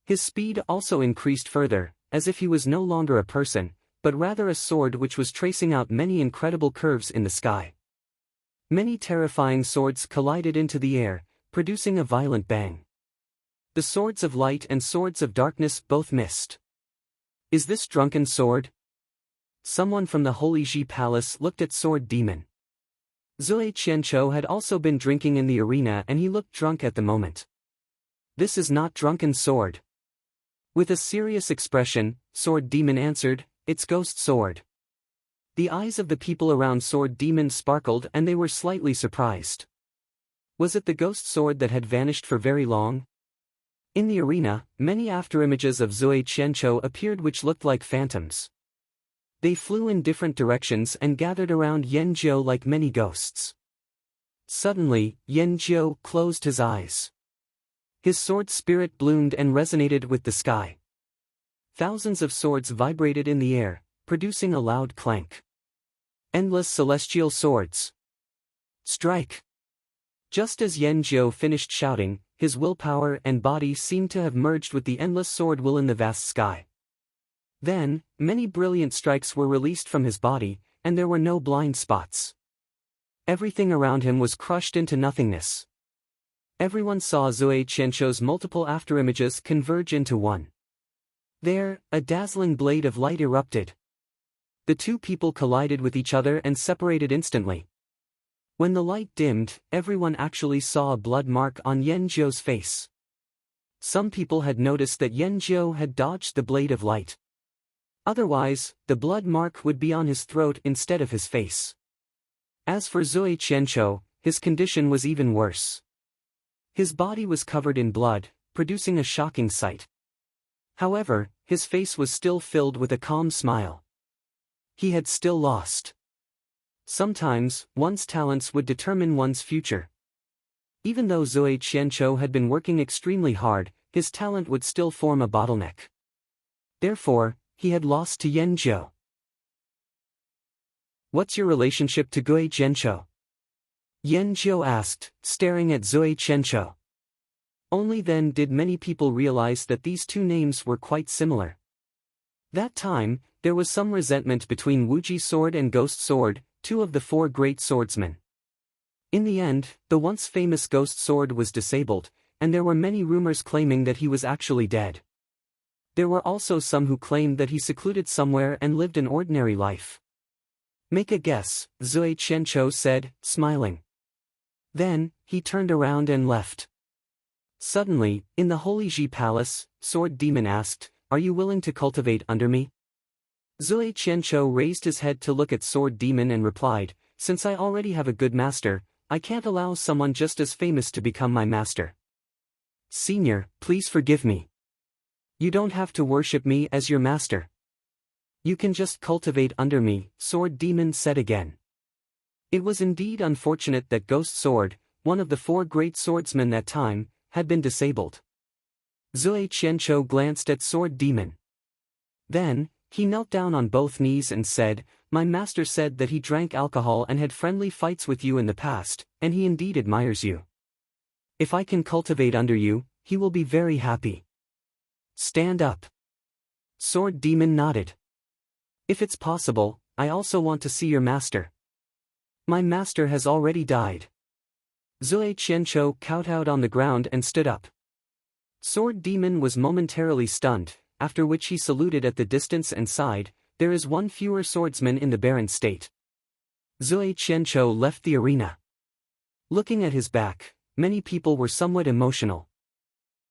Speaker 1: His speed also increased further, as if he was no longer a person, but rather a sword which was tracing out many incredible curves in the sky. Many terrifying swords collided into the air, producing a violent bang. The swords of light and swords of darkness both missed. Is this drunken sword? Someone from the Holy Ji Palace looked at Sword Demon. Zui Qianqiu had also been drinking in the arena and he looked drunk at the moment. This is not drunken sword. With a serious expression, Sword Demon answered, "It's Ghost Sword." The eyes of the people around Sword Demon sparkled and they were slightly surprised. Was it the ghost sword that had vanished for very long? In the arena, many afterimages of Zui Qianqiu appeared which looked like phantoms. They flew in different directions and gathered around Yan Jiu like many ghosts. Suddenly, Yan Jiu closed his eyes. His sword spirit bloomed and resonated with the sky. Thousands of swords vibrated in the air, producing a loud clank. Endless celestial swords. Strike! Just as Yan Jiu finished shouting, his willpower and body seemed to have merged with the endless sword will in the vast sky. Then, many brilliant strikes were released from his body, and there were no blind spots. Everything around him was crushed into nothingness. Everyone saw Zui Qianqiu's multiple afterimages converge into one. There, a dazzling blade of light erupted. The two people collided with each other and separated instantly. When the light dimmed, everyone actually saw a blood mark on Yan Jiu's face. Some people had noticed that Yan Jiu had dodged the blade of light. Otherwise, the blood mark would be on his throat instead of his face. As for Zui Qianqiu, his condition was even worse. His body was covered in blood, producing a shocking sight. However, his face was still filled with a calm smile. He had still lost. Sometimes, one's talents would determine one's future. Even though Zui Qianqiu had been working extremely hard, his talent would still form a bottleneck. Therefore, he had lost to Yan Jiu. What's your relationship to Gui Zhenqiu? Yan Jiu asked, staring at Zui Qianqiu. Only then did many people realize that these two names were quite similar. That time, there was some resentment between Wuji Sword and Ghost Sword, two of the 4 great swordsmen. In the end, the once famous Ghost Sword was disabled, and there were many rumors claiming that he was actually dead. There were also some who claimed that he secluded somewhere and lived an ordinary life. Make a guess, Zui Qianqiu said, smiling. Then, he turned around and left. Suddenly, in the Holy Ji Palace, Sword Demon asked, "Are you willing to cultivate under me?" Zui Qianqiu raised his head to look at Sword Demon and replied, "Since I already have a good master, I can't allow someone just as famous to become my master. Senior, please forgive me. You don't have to worship me as your master. You can just cultivate under me," Sword Demon said again. It was indeed unfortunate that Ghost Sword, one of the 4 great swordsmen that time, had been disabled. Zui Qianqiu glanced at Sword Demon. Then, he knelt down on both knees and said, "My master said that he drank alcohol and had friendly fights with you in the past, and he indeed admires you. If I can cultivate under you, he will be very happy. Stand up." Sword Demon nodded. "If it's possible, I also want to see your master. My master has already died." Zui Qianqiu kowtowed on the ground and stood up. Sword Demon was momentarily stunned, after which he saluted at the distance and sighed, "There is one fewer swordsman in the barren state." Zui Qianqiu left the arena. Looking at his back, many people were somewhat emotional.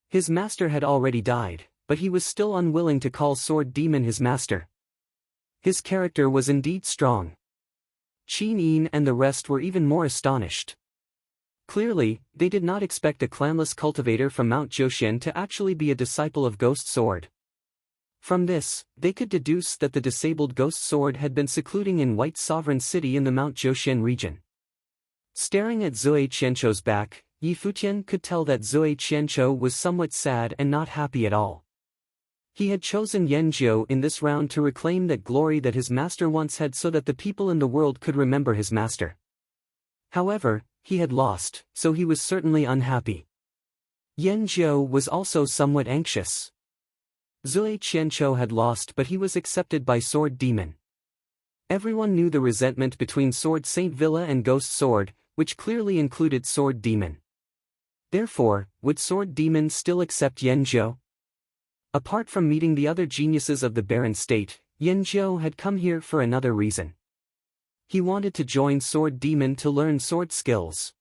Speaker 1: His master had already died, but he was still unwilling to call Sword Demon his master. His character was indeed strong. Qin Yin and the rest were even more astonished. Clearly, they did not expect a clanless cultivator from Mount Jiuxian to actually be a disciple of Ghost Sword. From this, they could deduce that the disabled Ghost Sword had been secluding in White Sovereign City in the Mount Jiuxian region. Staring at Zui Qianqiu's back, Yi Futian could tell that Zui Qianqiu was somewhat sad and not happy at all. He had chosen Yan Jiu in this round to reclaim that glory that his master once had so that the people in the world could remember his master. However, he had lost, so he was certainly unhappy. Yan Jiu was also somewhat anxious. Zui Qianqiu had lost, but he was accepted by Sword Demon. Everyone knew the resentment between Sword Saint Villa and Ghost Sword, which clearly included Sword Demon. Therefore, would Sword Demon still accept Yan Jiu? Apart from meeting the other geniuses of the barren state, Yan Jiu had come here for another reason. He wanted to join Sword Demon to learn sword skills.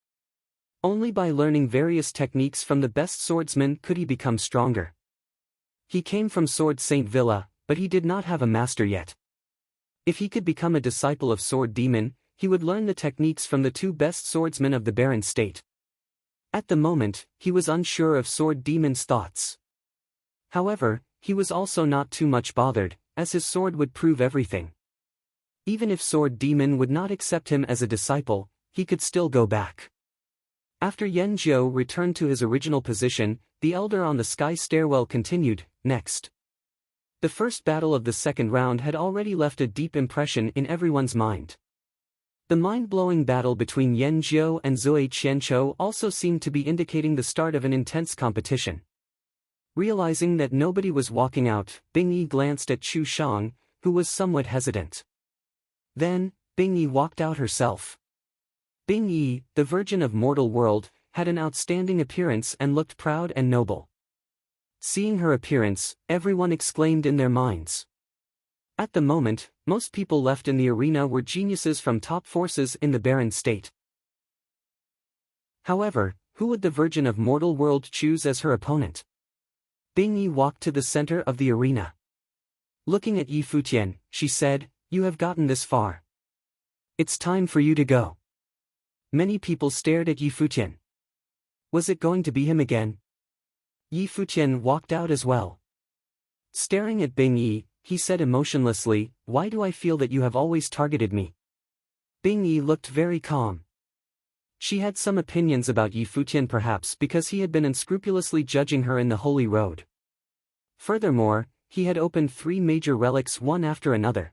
Speaker 1: Only by learning various techniques from the best swordsmen could he become stronger. He came from Sword Saint Villa, but he did not have a master yet. If he could become a disciple of Sword Demon, he would learn the techniques from the 2 best swordsmen of the barren state. At the moment, he was unsure of Sword Demon's thoughts. However, he was also not too much bothered, as his sword would prove everything. Even if Sword Demon would not accept him as a disciple, he could still go back. After Yan Jiu returned to his original position, the elder on the sky stairwell continued, "Next." The first battle of the second round had already left a deep impression in everyone's mind. The mind-blowing battle between Yan Jiu and Zui Qianqiu also seemed to be indicating the start of an intense competition. Realizing that nobody was walking out, Bing Yi glanced at Chu Shang, who was somewhat hesitant. Then, Bing Yi walked out herself. Bing Yi, the virgin of mortal world, had an outstanding appearance and looked proud and noble. Seeing her appearance, everyone exclaimed in their minds. At the moment, most people left in the arena were geniuses from top forces in the barren state. However, who would the virgin of mortal world choose as her opponent? Bing Yi walked to the center of the arena. Looking at Yi Futian, she said, "You have gotten this far. It's time for you to go." Many people stared at Yi Futian. Was it going to be him again? Yi Futian walked out as well. Staring at Bing Yi, he said emotionlessly, "Why do I feel that you have always targeted me?" Bing Yi looked very calm. She had some opinions about Yi Futian, perhaps because he had been unscrupulously judging her in the Holy Road. Furthermore, he had opened 3 major relics one after another.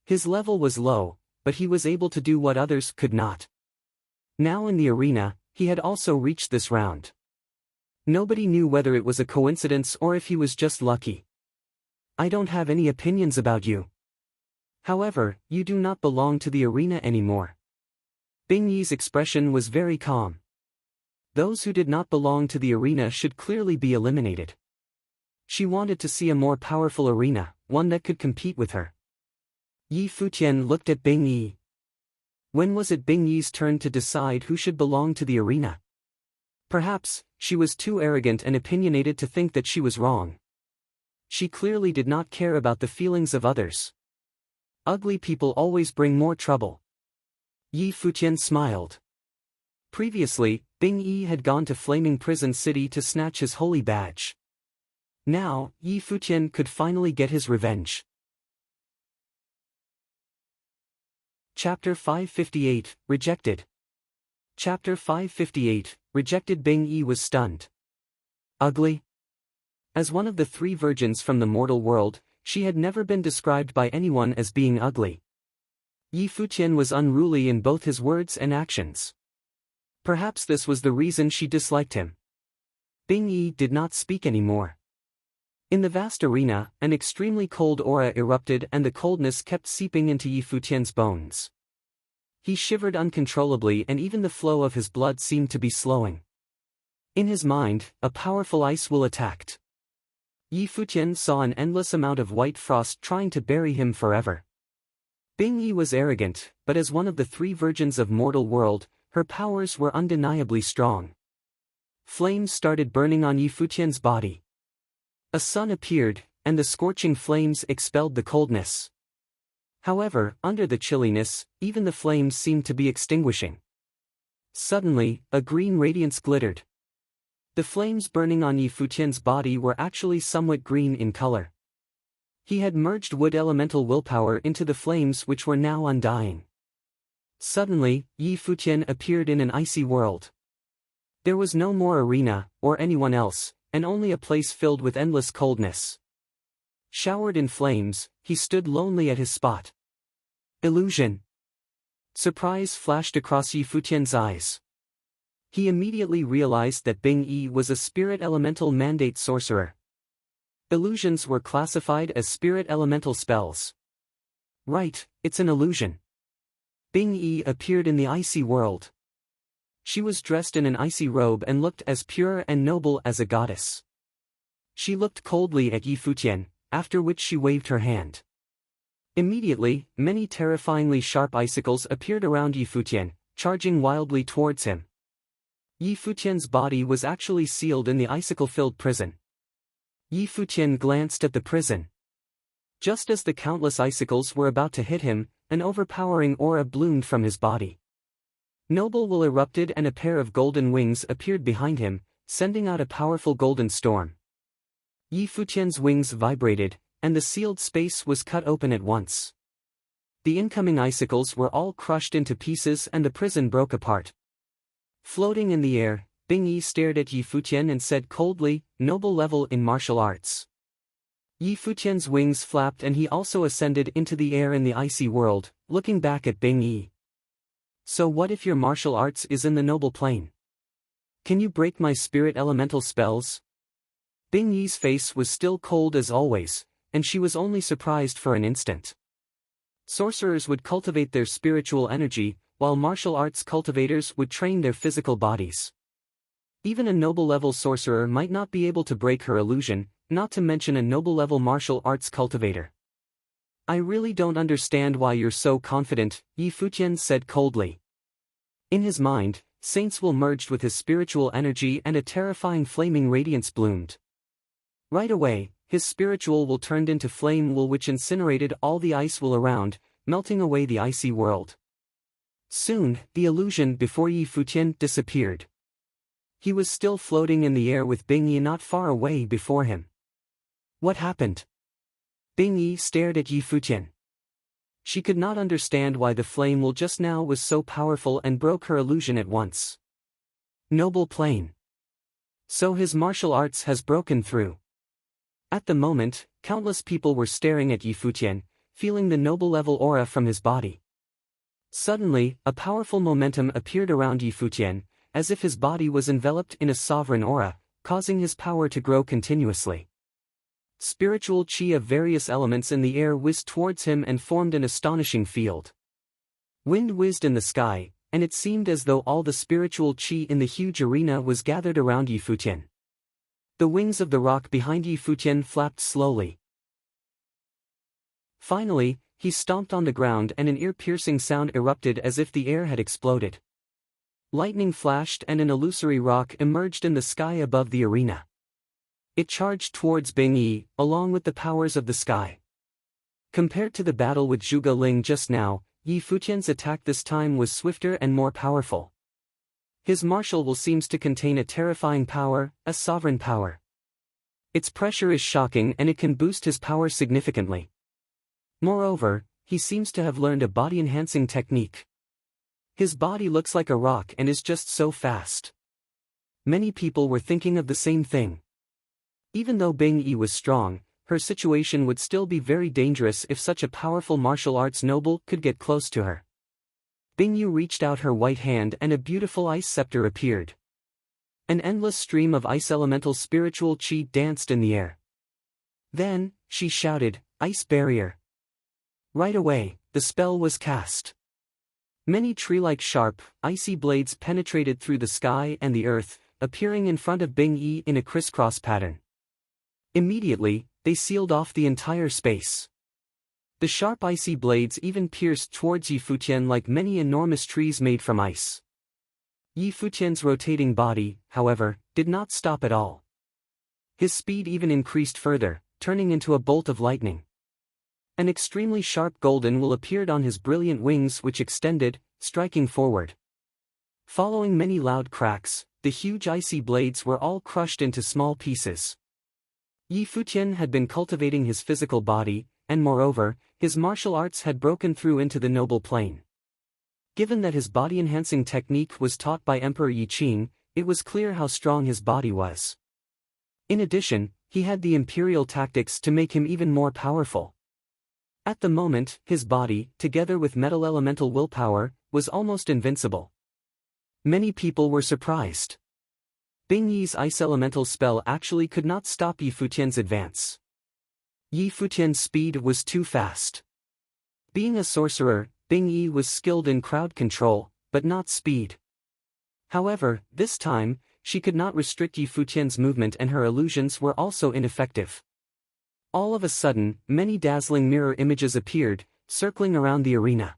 Speaker 1: His level was low, but he was able to do what others could not. Now in the arena, he had also reached this round. Nobody knew whether it was a coincidence or if he was just lucky. "I don't have any opinions about you. However, you do not belong to the arena anymore." Bing Yi's expression was very calm. Those who did not belong to the arena should clearly be eliminated. She wanted to see a more powerful arena, one that could compete with her. Yi Futian looked at Bing Yi. When was it Bing Yi's turn to decide who should belong to the arena? Perhaps, she was too arrogant and opinionated to think that she was wrong. She clearly did not care about the feelings of others. Ugly people always bring more trouble. Yi Futian smiled. Previously, Bing Yi had gone to Flaming Prison City to snatch his holy badge. Now, Yi Futian could finally get his revenge. Chapter 558, Rejected. Chapter 558, Rejected. Bing Yi was stunned. Ugly? As one of the three virgins from the mortal world, she had never been described by anyone as being ugly. Yi Futian was unruly in both his words and actions. Perhaps this was the reason she disliked him. Bing Yi did not speak anymore. In the vast arena, an extremely cold aura erupted and the coldness kept seeping into Yi Futian's bones. He shivered uncontrollably and even the flow of his blood seemed to be slowing. In his mind, a powerful ice will attacked. Yi Futian saw an endless amount of white frost trying to bury him forever. Bing Yi was arrogant, but as one of the three virgins of mortal world, her powers were undeniably strong. Flames started burning on Yi Futian's body. A sun appeared, and the scorching flames expelled the coldness. However, under the chilliness, even the flames seemed to be extinguishing. Suddenly, a green radiance glittered. The flames burning on Yi Futian's body were actually somewhat green in color. He had merged wood elemental willpower into the flames which were now undying. Suddenly, Yi Futian appeared in an icy world. There was no more arena, or anyone else, and only a place filled with endless coldness. Showered in flames, he stood lonely at his spot. Illusion. Surprise flashed across Yi Futian's eyes. He immediately realized that Bing Yi was a spirit elemental mandate sorcerer. Illusions were classified as spirit elemental spells. Right, it's an illusion. Bing Yi appeared in the icy world. She was dressed in an icy robe and looked as pure and noble as a goddess. She looked coldly at Yi Futian, after which she waved her hand. Immediately, many terrifyingly sharp icicles appeared around Yi Futian, charging wildly towards him. Yi Futian's body was actually sealed in the icicle-filled prison. Yi Futian glanced at the prison. Just as the countless icicles were about to hit him, an overpowering aura bloomed from his body. Noble will erupted and a pair of golden wings appeared behind him, sending out a powerful golden storm. Yi Futian's wings vibrated, and the sealed space was cut open at once. The incoming icicles were all crushed into pieces and the prison broke apart. Floating in the air, Bing Yi stared at Yi Futian and said coldly, "Noble level in martial arts." Yi Futian's wings flapped and he also ascended into the air in the icy world, looking back at Bing Yi. "So what if your martial arts is in the noble plane? Can you break my spirit elemental spells?" Bing Yi's face was still cold as always, and she was only surprised for an instant. Sorcerers would cultivate their spiritual energy, while martial arts cultivators would train their physical bodies. Even a noble-level sorcerer might not be able to break her illusion, not to mention a noble-level martial arts cultivator. "I really don't understand why you're so confident," Yi Futian said coldly. In his mind, Saint's will merged with his spiritual energy and a terrifying flaming radiance bloomed. Right away, his spiritual will turned into flame will which incinerated all the ice will around, melting away the icy world. Soon, the illusion before Yi Futian disappeared. He was still floating in the air with Bing Yi not far away before him. What happened? Bing Yi stared at Yi Futian. She could not understand why the flame will just now was so powerful and broke her illusion at once. Noble plane. So his martial arts has broken through. At the moment, countless people were staring at Yi Futian, feeling the noble level aura from his body. Suddenly, a powerful momentum appeared around Yi Futian, as if his body was enveloped in a sovereign aura, causing his power to grow continuously. Spiritual chi of various elements in the air whizzed towards him and formed an astonishing field. Wind whizzed in the sky, and it seemed as though all the spiritual chi in the huge arena was gathered around Yi Futian. The wings of the rock behind Yi Futian flapped slowly. Finally, he stomped on the ground and an ear-piercing sound erupted as if the air had exploded. Lightning flashed and an illusory rock emerged in the sky above the arena. It charged towards Bing Yi, along with the powers of the sky. Compared to the battle with Zhuge Ling just now, Yi Futian's attack this time was swifter and more powerful. His martial will seems to contain a terrifying power, a sovereign power. Its pressure is shocking and it can boost his power significantly. Moreover, he seems to have learned a body-enhancing technique. His body looks like a rock and is just so fast. Many people were thinking of the same thing. Even though Bing Yi was strong, her situation would still be very dangerous if such a powerful martial arts noble could get close to her. Bing Yi reached out her white hand and a beautiful ice scepter appeared. An endless stream of ice elemental spiritual chi danced in the air. Then, she shouted, "Ice barrier." Right away, the spell was cast. Many tree-like sharp, icy blades penetrated through the sky and the earth, appearing in front of Bing Yi in a crisscross pattern. Immediately, they sealed off the entire space. The sharp icy blades even pierced towards Yi Futian like many enormous trees made from ice. Yi Futian's rotating body, however, did not stop at all. His speed even increased further, turning into a bolt of lightning. An extremely sharp golden will appeared on his brilliant wings which extended, striking forward. Following many loud cracks, the huge icy blades were all crushed into small pieces. Yi Futian had been cultivating his physical body, and moreover, his martial arts had broken through into the noble plane. Given that his body-enhancing technique was taught by Emperor Yi Qing, it was clear how strong his body was. In addition, he had the imperial tactics to make him even more powerful. At the moment, his body, together with metal elemental willpower, was almost invincible. Many people were surprised. Bing Yi's ice elemental spell actually could not stop Yi Futian's advance. Yi Futian's speed was too fast. Being a sorcerer, Bing Yi was skilled in crowd control, but not speed. However, this time, she could not restrict Yi Futian's movement and her illusions were also ineffective. All of a sudden, many dazzling mirror images appeared, circling around the arena.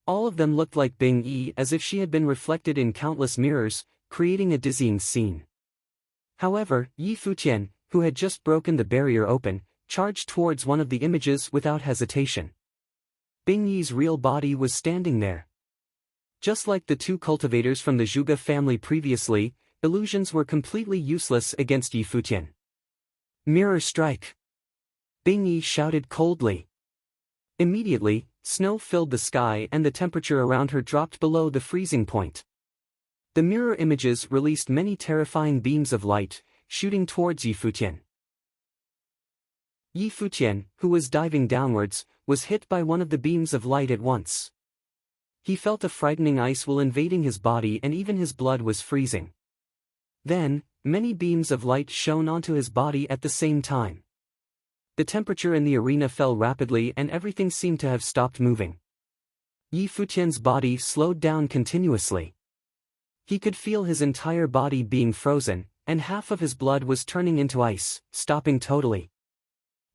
Speaker 1: All of them looked like Bing Yi as if she had been reflected in countless mirrors, creating a dizzying scene. However, Yi Futian, who had just broken the barrier open, charged towards one of the images without hesitation. Bing Yi's real body was standing there. Just like the two cultivators from the Zhuge family previously, illusions were completely useless against Yi Futian. Mirror strike! Bing Yi shouted coldly. Immediately, snow filled the sky and the temperature around her dropped below the freezing point. The mirror images released many terrifying beams of light, shooting towards Yi Futian. Yi Futian, who was diving downwards, was hit by one of the beams of light at once. He felt a frightening ice will invading his body and even his blood was freezing. Then, many beams of light shone onto his body at the same time. The temperature in the arena fell rapidly and everything seemed to have stopped moving. Yi Futian's body slowed down continuously. He could feel his entire body being frozen, and half of his blood was turning into ice, stopping totally.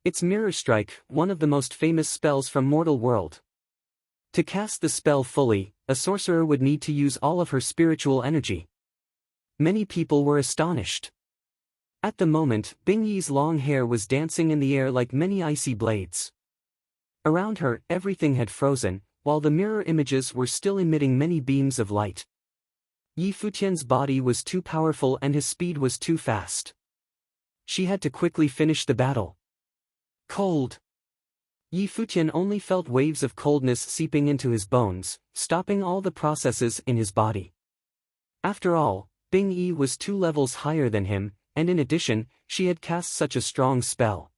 Speaker 1: It's Mirror Strike, one of the most famous spells from mortal world. To cast the spell fully, a sorcerer would need to use all of her spiritual energy. Many people were astonished. At the moment, Bing Yi's long hair was dancing in the air like many icy blades. Around her, everything had frozen, while the mirror images were still emitting many beams of light. Yi Futian's body was too powerful and his speed was too fast. She had to quickly finish the battle. Cold. Yi Futian only felt waves of coldness seeping into his bones, stopping all the processes in his body. After all, Bing Yi was 2 levels higher than him, and in addition, she had cast such a strong spell.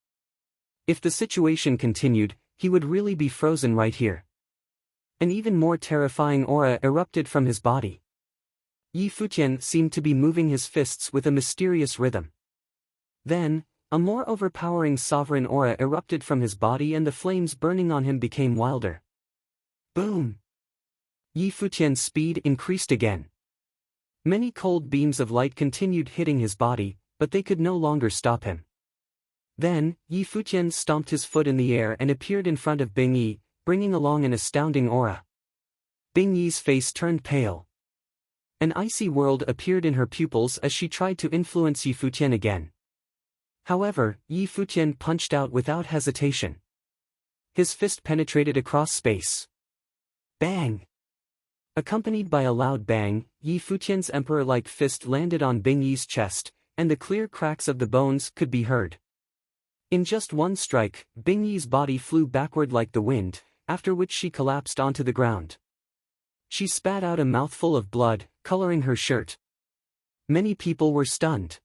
Speaker 1: If the situation continued, he would really be frozen right here. An even more terrifying aura erupted from his body. Yi Futian seemed to be moving his fists with a mysterious rhythm. Then, a more overpowering sovereign aura erupted from his body and the flames burning on him became wilder. Boom! Yi Futian's speed increased again. Many cold beams of light continued hitting his body, but they could no longer stop him. Then, Yi Futian stomped his foot in the air and appeared in front of Bing Yi, bringing along an astounding aura. Bing Yi's face turned pale. An icy world appeared in her pupils as she tried to influence Yi Futian again. However, Yi Futian punched out without hesitation. His fist penetrated across space. Bang! Accompanied by a loud bang, Yi Futian's emperor-like fist landed on Bing Yi's chest, and the clear cracks of the bones could be heard. In just one strike, Bing Yi's body flew backward like the wind, after which she collapsed onto the ground. She spat out a mouthful of blood, coloring her shirt. Many people were stunned.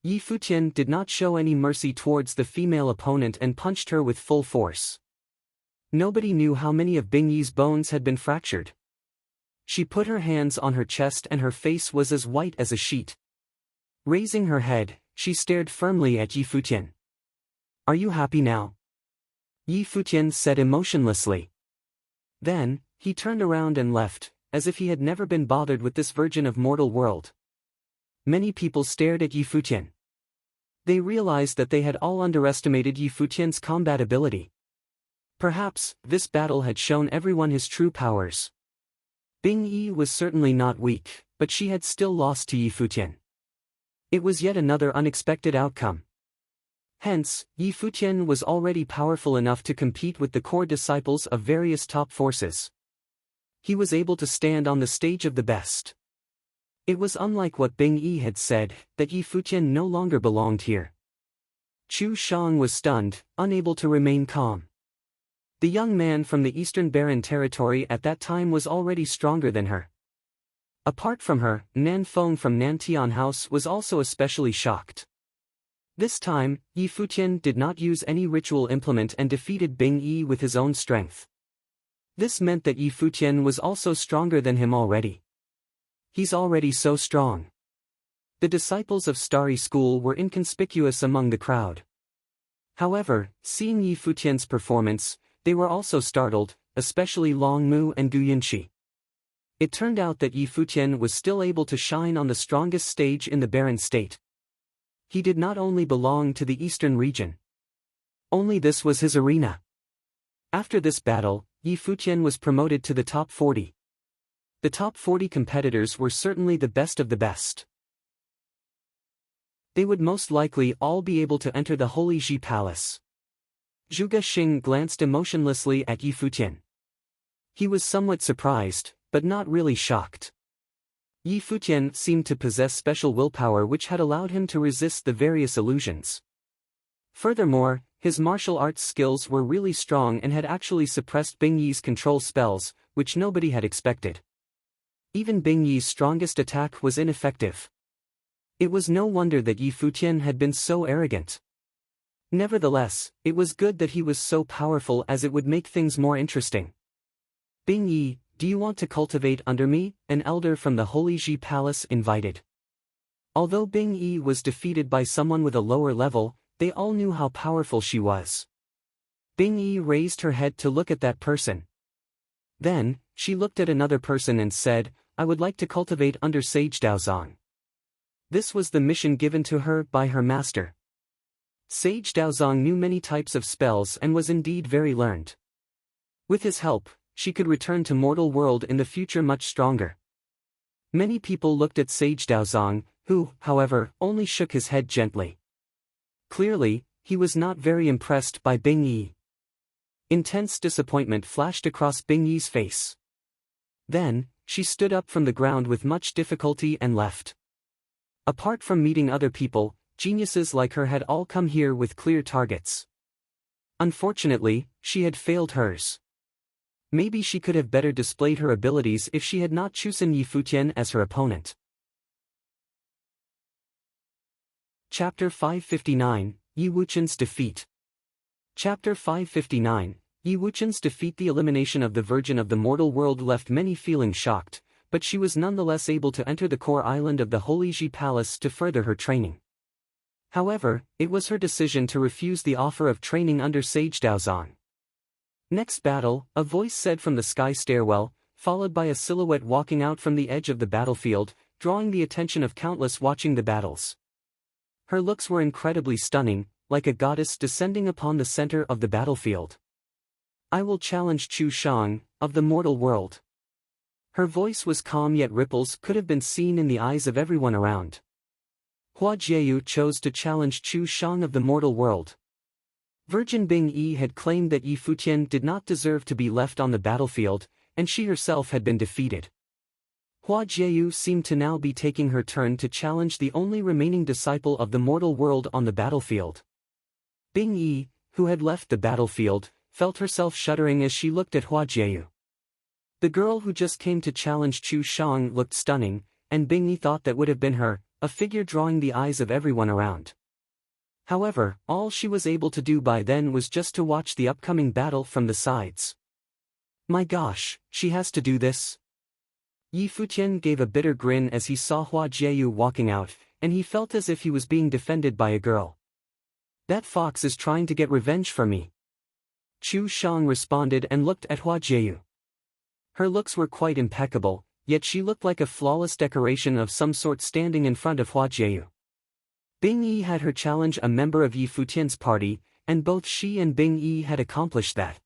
Speaker 1: Yi Futian did not show any mercy towards the female opponent and punched her with full force. Nobody knew how many of Bing Yi's bones had been fractured. She put her hands on her chest and her face was as white as a sheet. Raising her head, she stared firmly at Yi Futian. "Are you happy now?" Yi Futian said emotionlessly. Then, he turned around and left, as if he had never been bothered with this virgin of mortal world. Many people stared at Yi Futian. They realized that they had all underestimated Yi Futian's combat ability. Perhaps, this battle had shown everyone his true powers. Bing Yi was certainly not weak, but she had still lost to Yi Futian. It was yet another unexpected outcome. Hence, Yi Futian was already powerful enough to compete with the core disciples of various top forces. He was able to stand on the stage of the best. It was unlike what Bing Yi had said, that Yi Futian no longer belonged here. Chu Shang was stunned, unable to remain calm. The young man from the Eastern Barren territory at that time was already stronger than her. Apart from her, Nan Feng from Nantian House was also especially shocked. This time, Yi Futian did not use any ritual implement and defeated Bing Yi with his own strength. This meant that Yi Futian was also stronger than him already. He's already so strong. The disciples of Starry School were inconspicuous among the crowd. However, seeing Yi Futian's performance, they were also startled, especially Long Mu and Gu Yinshi. It turned out that Yi Futian was still able to shine on the strongest stage in the barren state. He did not only belong to the eastern region. Only this was his arena. After this battle, Yi Futian was promoted to the top 40. The top 40 competitors were certainly the best of the best. They would most likely all be able to enter the Holy Ji Palace. Zhuge Xing glanced emotionlessly at Yi Futian. He was somewhat surprised, but not really shocked. Yi Futian seemed to possess special willpower which had allowed him to resist the various illusions. Furthermore, his martial arts skills were really strong and had actually suppressed Bing Yi's control spells, which nobody had expected. Even Bing Yi's strongest attack was ineffective. It was no wonder that Yi Futian had been so arrogant. Nevertheless, it was good that he was so powerful as it would make things more interesting. "Bing Yi, do you want to cultivate under me?" an elder from the Holy Ji Palace invited. Although Bing Yi was defeated by someone with a lower level, they all knew how powerful she was. Bing Yi raised her head to look at that person. Then, she looked at another person and said, "I would like to cultivate under Sage Daozong." This was the mission given to her by her master. Sage Daozong knew many types of spells and was indeed very learned. With his help, she could return to mortal world in the future much stronger. Many people looked at Sage Daozong, who, however, only shook his head gently. Clearly, he was not very impressed by Bing Yi. Intense disappointment flashed across Bing Yi's face. Then, she stood up from the ground with much difficulty and left. Apart from meeting other people, geniuses like her had all come here with clear targets. Unfortunately, she had failed hers. Maybe she could have better displayed her abilities if she had not chosen Yi Futian as her opponent. Chapter 559, Yi Wuchen's Defeat. Chapter 559, Yi Wuchen's defeat. The elimination of the Virgin of the mortal world left many feeling shocked, but she was nonetheless able to enter the core island of the Holy Ji Palace to further her training. However, it was her decision to refuse the offer of training under Sage Daozong. "Next battle," a voice said from the sky stairwell, followed by a silhouette walking out from the edge of the battlefield, drawing the attention of countless watching the battles. Her looks were incredibly stunning, like a goddess descending upon the center of the battlefield. "I will challenge Chu Shang, of the mortal world." Her voice was calm yet ripples could have been seen in the eyes of everyone around. Hua Jieyu chose to challenge Chu Shang of the mortal world. Virgin Bing Yi had claimed that Yi Futian did not deserve to be left on the battlefield, and she herself had been defeated. Hua Jieyu seemed to now be taking her turn to challenge the only remaining disciple of the mortal world on the battlefield. Bing Yi, who had left the battlefield, felt herself shuddering as she looked at Hua Jieyu. The girl who just came to challenge Chu Shang looked stunning, and Bing Yi thought that would have been her, a figure drawing the eyes of everyone around. However, all she was able to do by then was just to watch the upcoming battle from the sides. My gosh, she has to do this? Yi Futian gave a bitter grin as he saw Hua Jieyu walking out, and he felt as if he was being defended by a girl. That fox is trying to get revenge for me. Chu Shang responded and looked at Hua Jieyu. Her looks were quite impeccable, yet she looked like a flawless decoration of some sort standing in front of Hua Jieyu. Bing Yi had her challenge a member of Yi Futian's party, and both she and Bing Yi had accomplished that.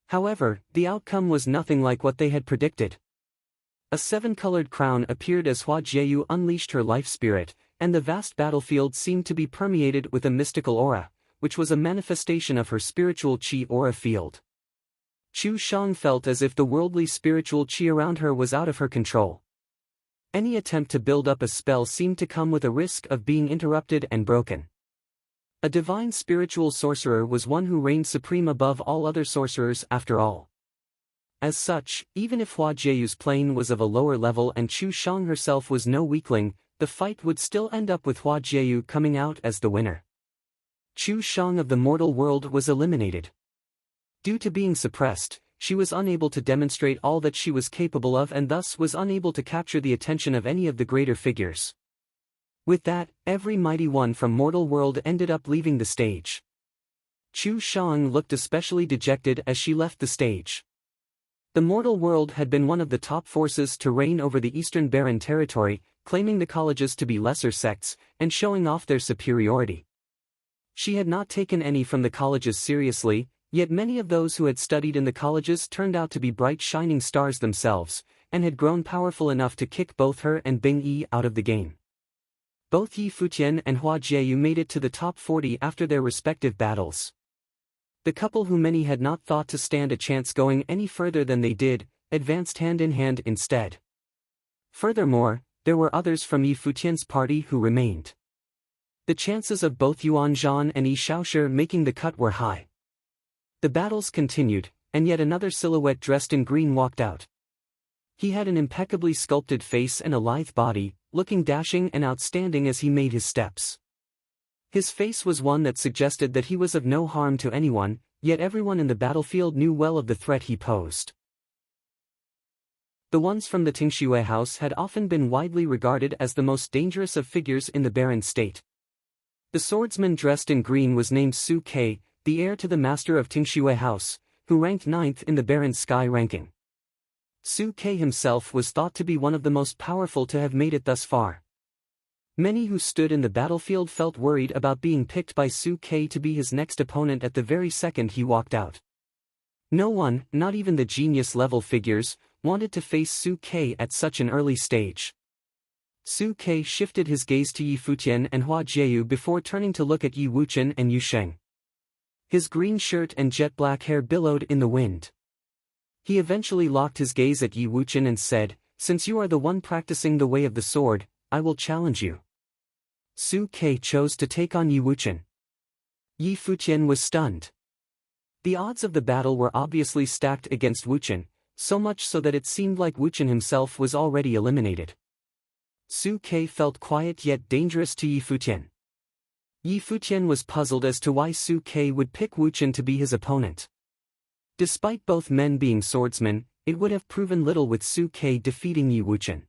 Speaker 1: However, the outcome was nothing like what they had predicted. A seven-colored crown appeared as Hua Jieyu unleashed her life spirit, and the vast battlefield seemed to be permeated with a mystical aura, which was a manifestation of her spiritual qi aura field. Chu Shang felt as if the worldly spiritual qi around her was out of her control. Any attempt to build up a spell seemed to come with a risk of being interrupted and broken. A divine spiritual sorcerer was one who reigned supreme above all other sorcerers after all. As such, even if Hua Jieyu's plane was of a lower level and Chu Shang herself was no weakling, the fight would still end up with Hua Jieyu coming out as the winner. Chu Shang of the mortal world was eliminated. Due to being suppressed, she was unable to demonstrate all that she was capable of and thus was unable to capture the attention of any of the greater figures. With that, every mighty one from mortal world ended up leaving the stage. Chu Shang looked especially dejected as she left the stage. The mortal world had been one of the top forces to reign over the Eastern Barren territory, claiming the colleges to be lesser sects, and showing off their superiority. She had not taken any from the colleges seriously, yet many of those who had studied in the colleges turned out to be bright shining stars themselves, and had grown powerful enough to kick both her and Bing Yi out of the game. Both Yi Futian and Hua Jieyu made it to the top 40 after their respective battles. The couple who many had not thought to stand a chance going any further than they did, advanced hand in hand instead. Furthermore, there were others from Yi Futian's party who remained. The chances of both Yuan Zhan and Yi Shaoshi making the cut were high. The battles continued, and yet another silhouette dressed in green walked out. He had an impeccably sculpted face and a lithe body, looking dashing and outstanding as he made his steps. His face was one that suggested that he was of no harm to anyone, yet everyone in the battlefield knew well of the threat he posed. The ones from the Tingxue house had often been widely regarded as the most dangerous of figures in the barren state. The swordsman dressed in green was named Su Kei, the heir to the master of Tingxue house, who ranked 9th in the barren sky ranking. Su Kei himself was thought to be one of the most powerful to have made it thus far. Many who stood in the battlefield felt worried about being picked by Su Kei to be his next opponent at the very second he walked out. No one, not even the genius-level figures, wanted to face Su Kei at such an early stage. Su Kei shifted his gaze to Yi Futian and Hua Jieyu before turning to look at Yi Wuchen and Yu Sheng. His green shirt and jet-black hair billowed in the wind. He eventually locked his gaze at Yi Wuchen and said, "Since you are the one practicing the way of the sword, I will challenge you." Su Kei chose to take on Yi Wuchen. Yi Futian was stunned. The odds of the battle were obviously stacked against Wuchen, so much so that it seemed like Wuchen himself was already eliminated. Su Kei felt quiet yet dangerous to Yi Futian. Yi Futian was puzzled as to why Su Kei would pick Wuchen to be his opponent. Despite both men being swordsmen, it would have proven little with Su Kei defeating Yi Wuchen.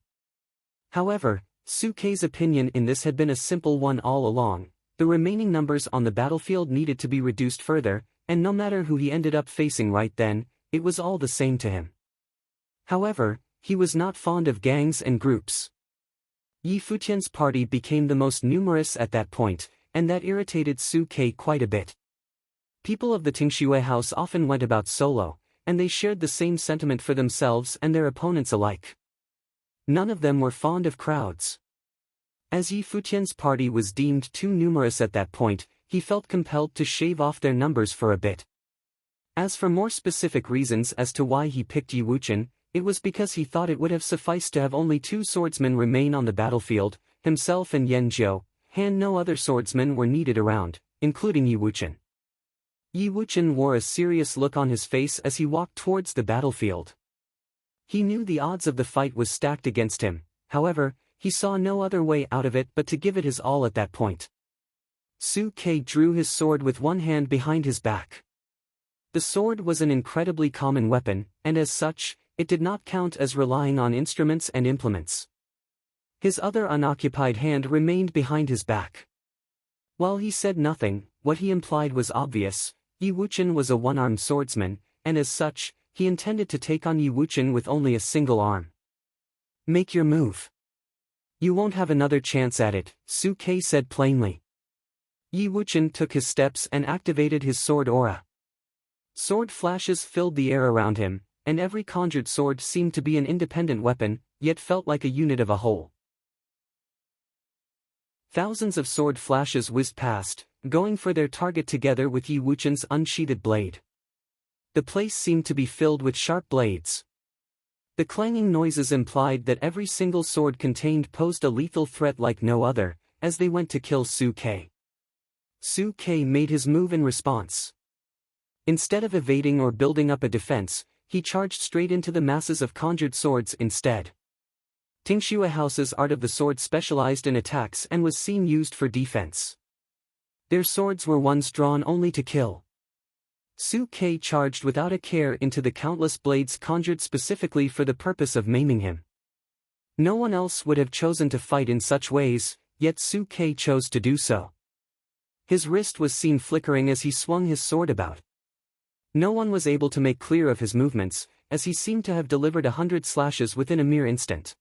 Speaker 1: However, Su Kei's opinion in this had been a simple one all along: the remaining numbers on the battlefield needed to be reduced further, and no matter who he ended up facing right then, it was all the same to him. However, he was not fond of gangs and groups. Yi Futian's party became the most numerous at that point, and that irritated Su Kei quite a bit. People of the Tingxue house often went about solo, and they shared the same sentiment for themselves and their opponents alike. None of them were fond of crowds. As Yi Futian's party was deemed too numerous at that point, he felt compelled to shave off their numbers for a bit. As for more specific reasons as to why he picked Yi Wuchen, it was because he thought it would have sufficed to have only 2 swordsmen remain on the battlefield, himself and Yan Jiu, and no other swordsmen were needed around, including Yi Wuchen. Yi Wuchen wore a serious look on his face as he walked towards the battlefield. He knew the odds of the fight was stacked against him, however, he saw no other way out of it but to give it his all at that point. Su Ke drew his sword with one hand behind his back. The sword was an incredibly common weapon, and as such, it did not count as relying on instruments and implements. His other unoccupied hand remained behind his back. While he said nothing, what he implied was obvious. Yi Wuchen was a one-armed swordsman, and as such, he intended to take on Yi Wuchen with only a single arm. "Make your move. You won't have another chance at it," Su Ke said plainly. Yi Wuchen took his steps and activated his sword aura. Sword flashes filled the air around him, and every conjured sword seemed to be an independent weapon, yet felt like a unit of a whole. Thousands of sword flashes whizzed past, going for their target together with Yi Wuchen's unsheathed blade. The place seemed to be filled with sharp blades. The clanging noises implied that every single sword contained posed a lethal threat like no other, as they went to kill Su Ke. Su Ke made his move in response. Instead of evading or building up a defense, he charged straight into the masses of conjured swords instead. Tingxue House's art of the sword specialized in attacks and was seen used for defense. Their swords were ones drawn only to kill. Su Ke charged without a care into the countless blades conjured specifically for the purpose of maiming him. No one else would have chosen to fight in such ways, yet Su Ke chose to do so. His wrist was seen flickering as he swung his sword about. No one was able to make clear of his movements, as he seemed to have delivered 100 slashes within a mere instant.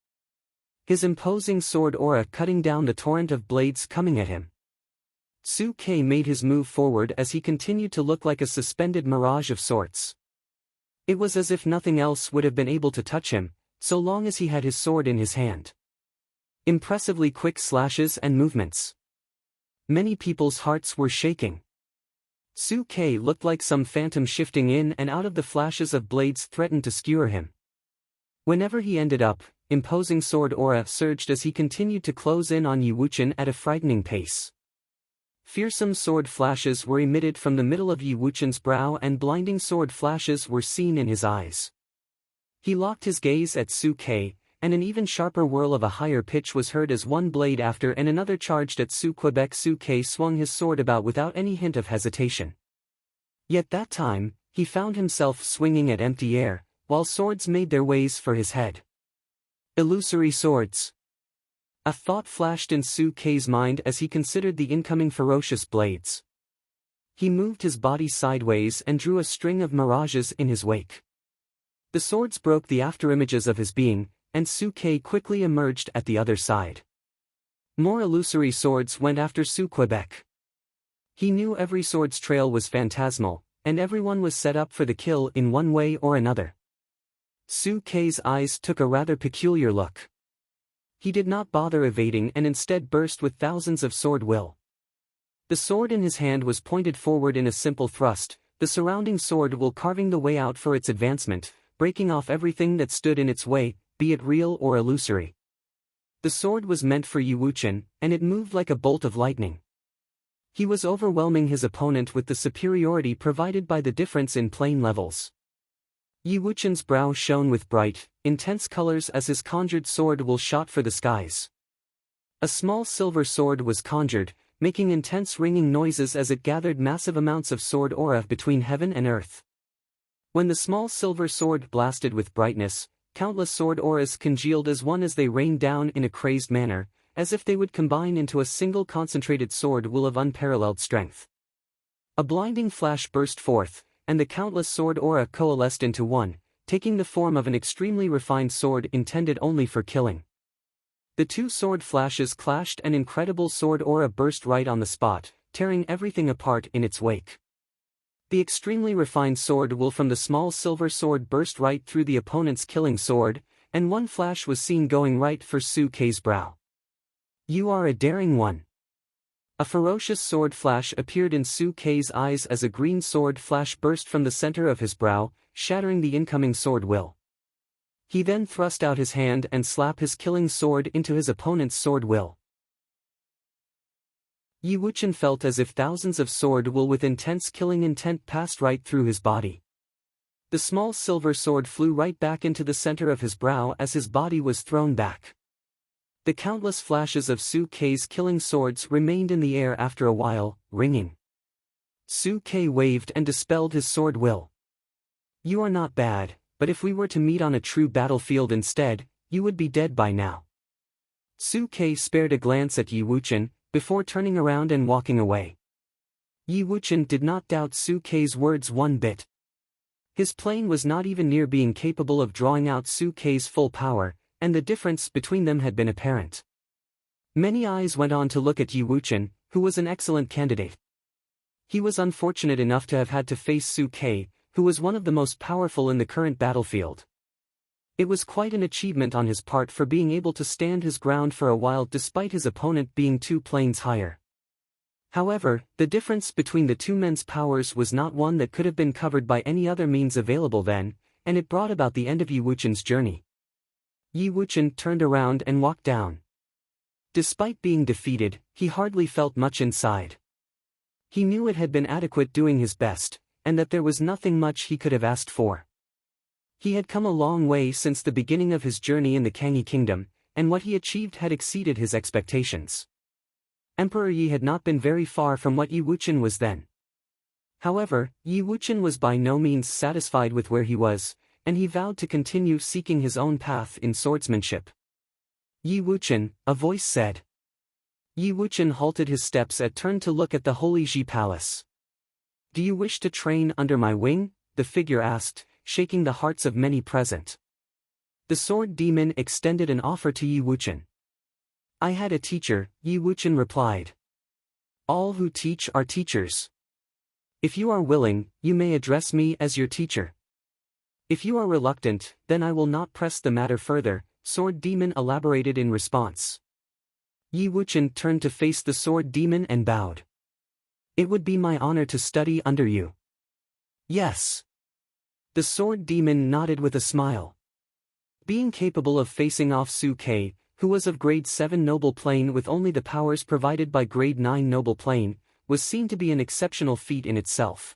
Speaker 1: His imposing sword aura cutting down the torrent of blades coming at him. Su Ke made his move forward as he continued to look like a suspended mirage of sorts. It was as if nothing else would have been able to touch him, so long as he had his sword in his hand. Impressively quick slashes and movements. Many people's hearts were shaking. Su Ke looked like some phantom shifting in and out of the flashes of blades threatened to skewer him. Whenever he ended up, imposing sword aura surged as he continued to close in on Yi Wuchen at a frightening pace. Fearsome sword flashes were emitted from the middle of Yi Wuchen's brow and blinding sword flashes were seen in his eyes. He locked his gaze at Su Ke, and an even sharper whirl of a higher pitch was heard as one blade after and another charged at Su Quebec. Su Ke swung his sword about without any hint of hesitation. Yet that time, he found himself swinging at empty air, while swords made their ways for his head. Illusory swords. A thought flashed in Su Ke's mind as he considered the incoming ferocious blades. He moved his body sideways and drew a string of mirages in his wake. The swords broke the afterimages of his being, and Su Ke quickly emerged at the other side. More illusory swords went after Su Quebec. He knew every sword's trail was phantasmal, and everyone was set up for the kill in one way or another. Su Ke's eyes took a rather peculiar look. He did not bother evading and instead burst with thousands of sword will. The sword in his hand was pointed forward in a simple thrust, the surrounding sword will carving the way out for its advancement, breaking off everything that stood in its way, be it real or illusory. The sword was meant for Yi Wuchen, and it moved like a bolt of lightning. He was overwhelming his opponent with the superiority provided by the difference in plane levels. Yi Wuchen's brow shone with bright, intense colors as his conjured sword will shot for the skies. A small silver sword was conjured, making intense ringing noises as it gathered massive amounts of sword aura between heaven and earth. When the small silver sword blasted with brightness, countless sword auras congealed as one as they rained down in a crazed manner, as if they would combine into a single concentrated sword will of unparalleled strength. A blinding flash burst forth, and the countless sword aura coalesced into one, taking the form of an extremely refined sword intended only for killing. The two sword flashes clashed and incredible sword aura burst right on the spot, tearing everything apart in its wake. The extremely refined sword will from the small silver sword burst right through the opponent's killing sword, and one flash was seen going right for Su Ke's brow. You are a daring one. A ferocious sword flash appeared in Su Kei's eyes as a green sword flash burst from the center of his brow, shattering the incoming sword will. He then thrust out his hand and slapped his killing sword into his opponent's sword will. Yi Wuchen felt as if thousands of sword will with intense killing intent passed right through his body. The small silver sword flew right back into the center of his brow as his body was thrown back. The countless flashes of Su Kei's killing swords remained in the air after a while, ringing. Su Kei waved and dispelled his sword will. You are not bad, but if we were to meet on a true battlefield instead, you would be dead by now. Su Kei spared a glance at Yi Wuchen, before turning around and walking away. Yi Wuchen did not doubt Su Kei's words one bit. His plane was not even near being capable of drawing out Su Kei's full power, and the difference between them had been apparent. Many eyes went on to look at Yi Wuchen, who was an excellent candidate. He was unfortunate enough to have had to face Su Kei, who was one of the most powerful in the current battlefield. It was quite an achievement on his part for being able to stand his ground for a while despite his opponent being 2 planes higher. However, the difference between the two men's powers was not one that could have been covered by any other means available then, and it brought about the end of Yi Wuchen's journey. Yi Wuchen turned around and walked down. Despite being defeated, he hardly felt much inside. He knew it had been adequate doing his best, and that there was nothing much he could have asked for. He had come a long way since the beginning of his journey in the Kangi Kingdom, and what he achieved had exceeded his expectations. Emperor Yi had not been very far from what Yi Wuchen was then. However, Yi Wuchen was by no means satisfied with where he was, and he vowed to continue seeking his own path in swordsmanship. Yi Wuchen, a voice said. Yi Wuchen halted his steps and turned to look at the Holy Ji Palace. Do you wish to train under my wing? The figure asked, shaking the hearts of many present. The sword demon extended an offer to Yi Wuchen. I had a teacher, Yi Wuchen replied. All who teach are teachers. If you are willing, you may address me as your teacher. If you are reluctant, then I will not press the matter further, sword demon elaborated in response. Yi Wuchen turned to face the sword demon and bowed. It would be my honor to study under you. Yes. The sword demon nodded with a smile. Being capable of facing off Su Kei, who was of grade 7 noble plane with only the powers provided by grade 9 noble plane, was seen to be an exceptional feat in itself.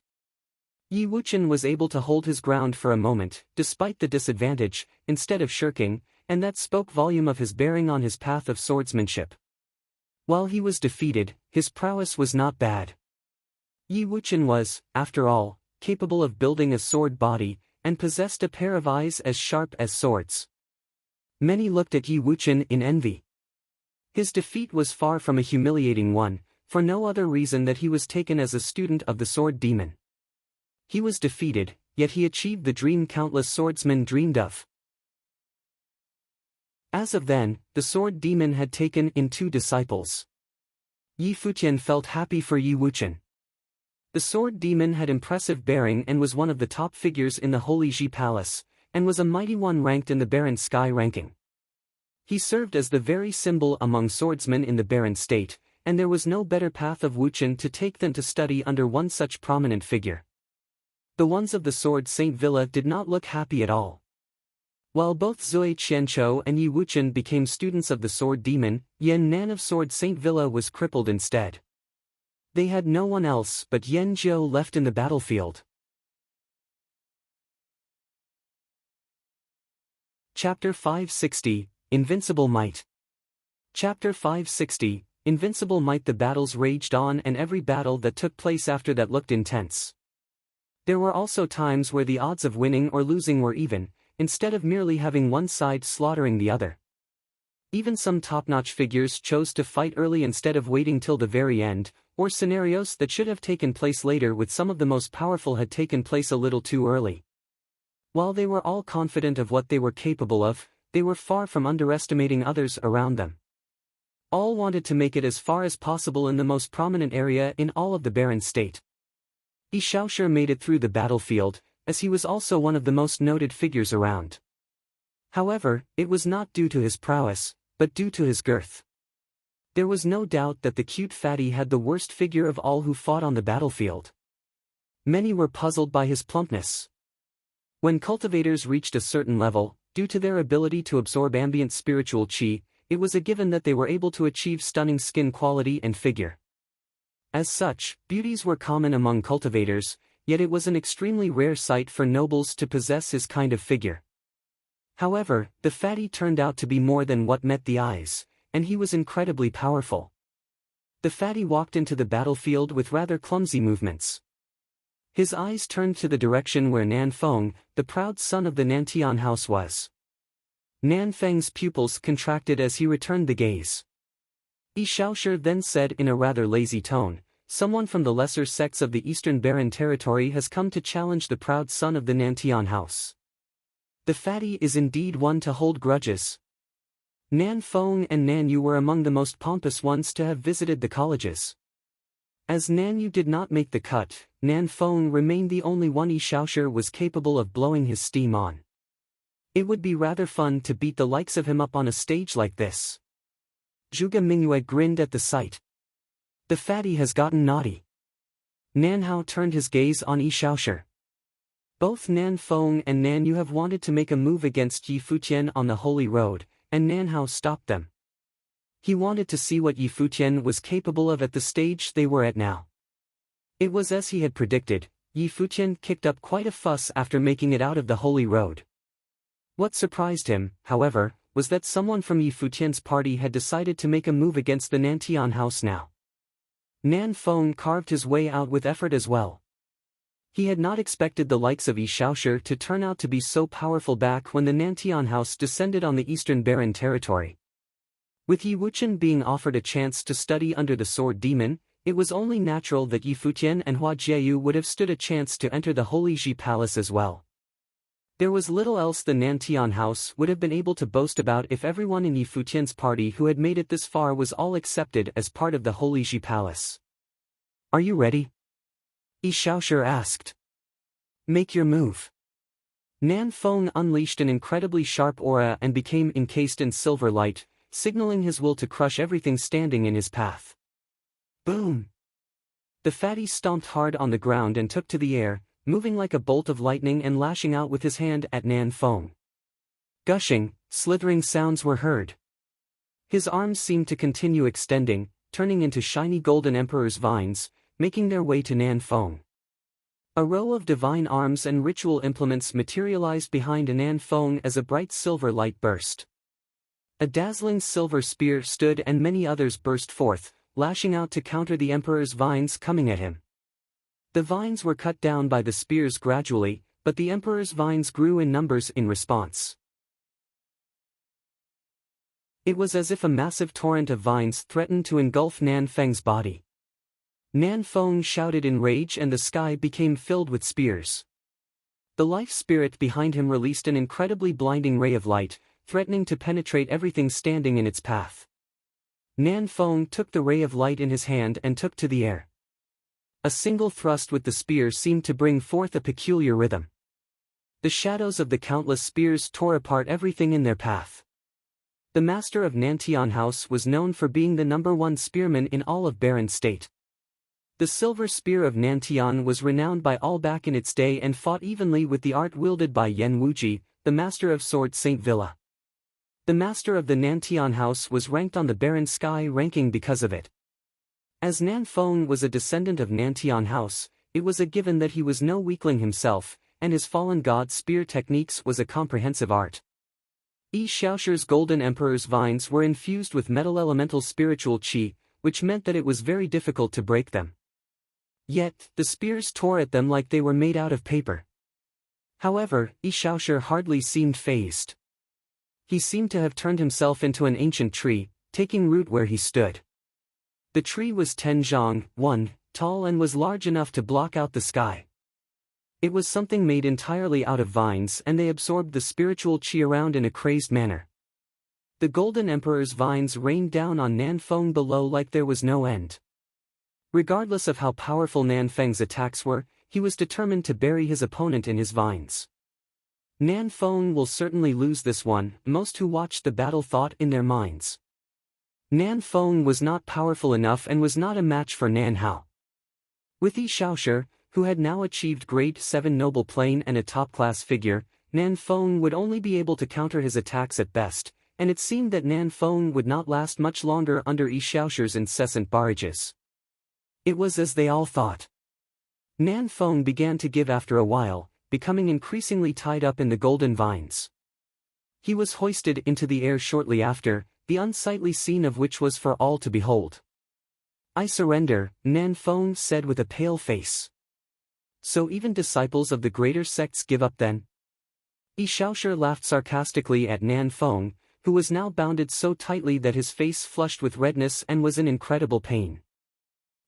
Speaker 1: Yi Wuchen was able to hold his ground for a moment, despite the disadvantage, instead of shirking, and that spoke volume of his bearing on his path of swordsmanship. While he was defeated, his prowess was not bad. Yi Wuchen was, after all, capable of building a sword body, and possessed a pair of eyes as sharp as swords. Many looked at Yi Wuchen in envy. His defeat was far from a humiliating one, for no other reason that he was taken as a student of the sword demon. He was defeated, yet he achieved the dream countless swordsmen dreamed of. As of then, the sword demon had taken in 2 disciples. Yi Futian felt happy for Yi Wuchen. The sword demon had impressive bearing and was one of the top figures in the Holy Ji Palace, and was a mighty one ranked in the Baron Sky ranking. He served as the very symbol among swordsmen in the Baron state, and there was no better path of Wuchen to take than to study under one such prominent figure. The ones of the Sword Saint Villa did not look happy at all. While both Zui Qianqiu and Yi Wuchen became students of the sword demon, Yan Nan of Sword Saint Villa was crippled instead. They had no one else but Yan Zhou left in the battlefield. Chapter 560, Invincible Might. Chapter 560, Invincible Might. The battles raged on, and every battle that took place after that looked intense. There were also times where the odds of winning or losing were even, instead of merely having one side slaughtering the other. Even some top-notch figures chose to fight early instead of waiting till the very end, or scenarios that should have taken place later with some of the most powerful had taken place a little too early. While they were all confident of what they were capable of, they were far from underestimating others around them. All wanted to make it as far as possible in the most prominent area in all of the Baron state. Yi Shaoshi made it through the battlefield, as he was also one of the most noted figures around. However, it was not due to his prowess, but due to his girth. There was no doubt that the cute fatty had the worst figure of all who fought on the battlefield. Many were puzzled by his plumpness. When cultivators reached a certain level, due to their ability to absorb ambient spiritual chi, it was a given that they were able to achieve stunning skin quality and figure. As such, beauties were common among cultivators, yet it was an extremely rare sight for nobles to possess his kind of figure. However, the fatty turned out to be more than what met the eyes, and he was incredibly powerful. The fatty walked into the battlefield with rather clumsy movements. His eyes turned to the direction where Nan Feng, the proud son of the Nantian house, was. Nan Feng's pupils contracted as he returned the gaze. Yi Shaoshi then said in a rather lazy tone, "Someone from the lesser sects of the Eastern Barren Territory has come to challenge the proud son of the Nantian house. The fatty is indeed one to hold grudges." Nan Feng and Nan Yu were among the most pompous ones to have visited the colleges. As Nan Yu did not make the cut, Nan Feng remained the only one Yi Shaoshi was capable of blowing his steam on. It would be rather fun to beat the likes of him up on a stage like this. Zhuge Mingyue grinned at the sight. The fatty has gotten naughty. Nan Hao turned his gaze on Yi Shaoshi. Both Nan Feng and Nan Yu have wanted to make a move against Yi Futian on the Holy Road, and Nan Hao stopped them. He wanted to see what Yi Futian was capable of at the stage they were at now. It was as he had predicted, Yi Futian kicked up quite a fuss after making it out of the Holy Road. What surprised him, however, was that someone from Yi Futian's party had decided to make a move against the Nantian house now. Nan Feng carved his way out with effort as well. He had not expected the likes of Yi Shaoshi to turn out to be so powerful back when the Nantian house descended on the Eastern Barren Territory. With Yi Wuchen being offered a chance to study under the Sword Demon, it was only natural that Yi Futian and Hua Jieyu would have stood a chance to enter the Holy Ji Palace as well. There was little else the Nantian house would have been able to boast about if everyone in Yi Futian's party who had made it this far was all accepted as part of the Holy Ji Palace. "Are you ready?" Yi Shaoshi asked. "Make your move." Nan Feng unleashed an incredibly sharp aura and became encased in silver light, signaling his will to crush everything standing in his path. Boom! The fatty stomped hard on the ground and took to the air, moving like a bolt of lightning and lashing out with his hand at Nan Feng. Gushing, slithering sounds were heard. His arms seemed to continue extending, turning into shiny golden emperor's vines, making their way to Nan Feng. A row of divine arms and ritual implements materialized behind Nan Feng as a bright silver light burst. A dazzling silver spear stood and many others burst forth, lashing out to counter the emperor's vines coming at him. The vines were cut down by the spears gradually, but the emperor's vines grew in numbers in response. It was as if a massive torrent of vines threatened to engulf Nan Feng's body. Nan Feng shouted in rage and the sky became filled with spears. The life spirit behind him released an incredibly blinding ray of light, threatening to penetrate everything standing in its path. Nan Feng took the ray of light in his hand and took to the air. A single thrust with the spear seemed to bring forth a peculiar rhythm. The shadows of the countless spears tore apart everything in their path. The master of Nantian House was known for being the #1 spearman in all of Barren State. The silver spear of Nantian was renowned by all back in its day and fought evenly with the art wielded by Yen Wuji, the master of Sword Saint Villa. The master of the Nantian House was ranked on the Barren Sky ranking because of it. As Nan Feng was a descendant of Nantian House, it was a given that he was no weakling himself, and his fallen god spear techniques was a comprehensive art. Yi Shaoshi's golden emperor's vines were infused with metal elemental spiritual qi, which meant that it was very difficult to break them. Yet, the spears tore at them like they were made out of paper. However, Yi Shaoshi hardly seemed fazed. He seemed to have turned himself into an ancient tree, taking root where he stood. The tree was 10 zhang, 1, tall and was large enough to block out the sky. It was something made entirely out of vines and they absorbed the spiritual qi around in a crazed manner. The golden emperor's vines rained down on Nan Feng below like there was no end. Regardless of how powerful Nan Feng's attacks were, he was determined to bury his opponent in his vines. Nan Feng will certainly lose this one, most who watched the battle thought in their minds. Nan Feng was not powerful enough and was not a match for Nan Hao. With Yi Shaoshi, who had now achieved grade 7 noble plane and a top-class figure, Nan Feng would only be able to counter his attacks at best, and it seemed that Nan Feng would not last much longer under Yi Shaoshi's incessant barrages. It was as they all thought. Nan Feng began to give after a while, becoming increasingly tied up in the golden vines. He was hoisted into the air shortly after, the unsightly scene of which was for all to behold. "I surrender," Nan Feng said with a pale face. "So even disciples of the greater sects give up then?" Yi Shaoshi laughed sarcastically at Nan Feng, who was now bounded so tightly that his face flushed with redness and was in incredible pain.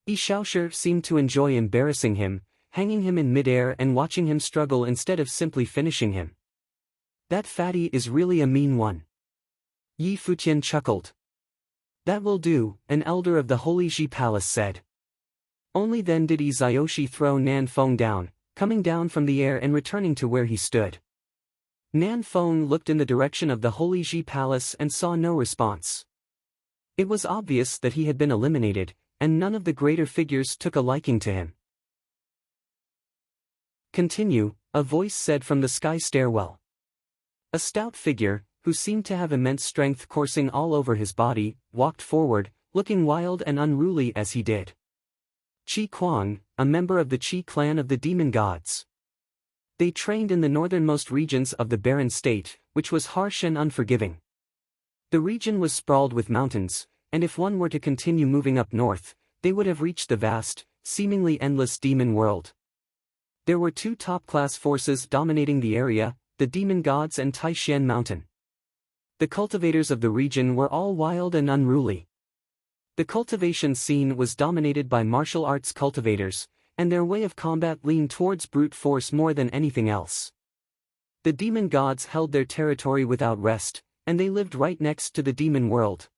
Speaker 1: Yi Shaoshi seemed to enjoy embarrassing him, hanging him in midair and watching him struggle instead of simply finishing him. "That fatty is really a mean one." Yi Futian chuckled. "That will do," an elder of the Holy Ji Palace said. Only then did Yi Zhaoshi throw Nan Feng down, coming down from the air and returning to where he stood. Nan Feng looked in the direction of the Holy Ji Palace and saw no response. It was obvious that he had been eliminated, and none of the greater figures took a liking to him. "Continue," a voice said from the sky stairwell. A stout figure, who seemed to have immense strength coursing all over his body, walked forward, looking wild and unruly as he did. Qi Kuang, a member of the Qi clan of the demon gods. They trained in the northernmost regions of the barren state, which was harsh and unforgiving. The region was sprawled with mountains, and if one were to continue moving up north, they would have reached the vast, seemingly endless demon world. There were two top-class forces dominating the area, the demon gods and Taishan Mountain. The cultivators of the region were all wild and unruly. The cultivation scene was dominated by martial arts cultivators, and their way of combat leaned towards brute force more than anything else. The demon gods held their territory without rest, and they lived right next to the demon world.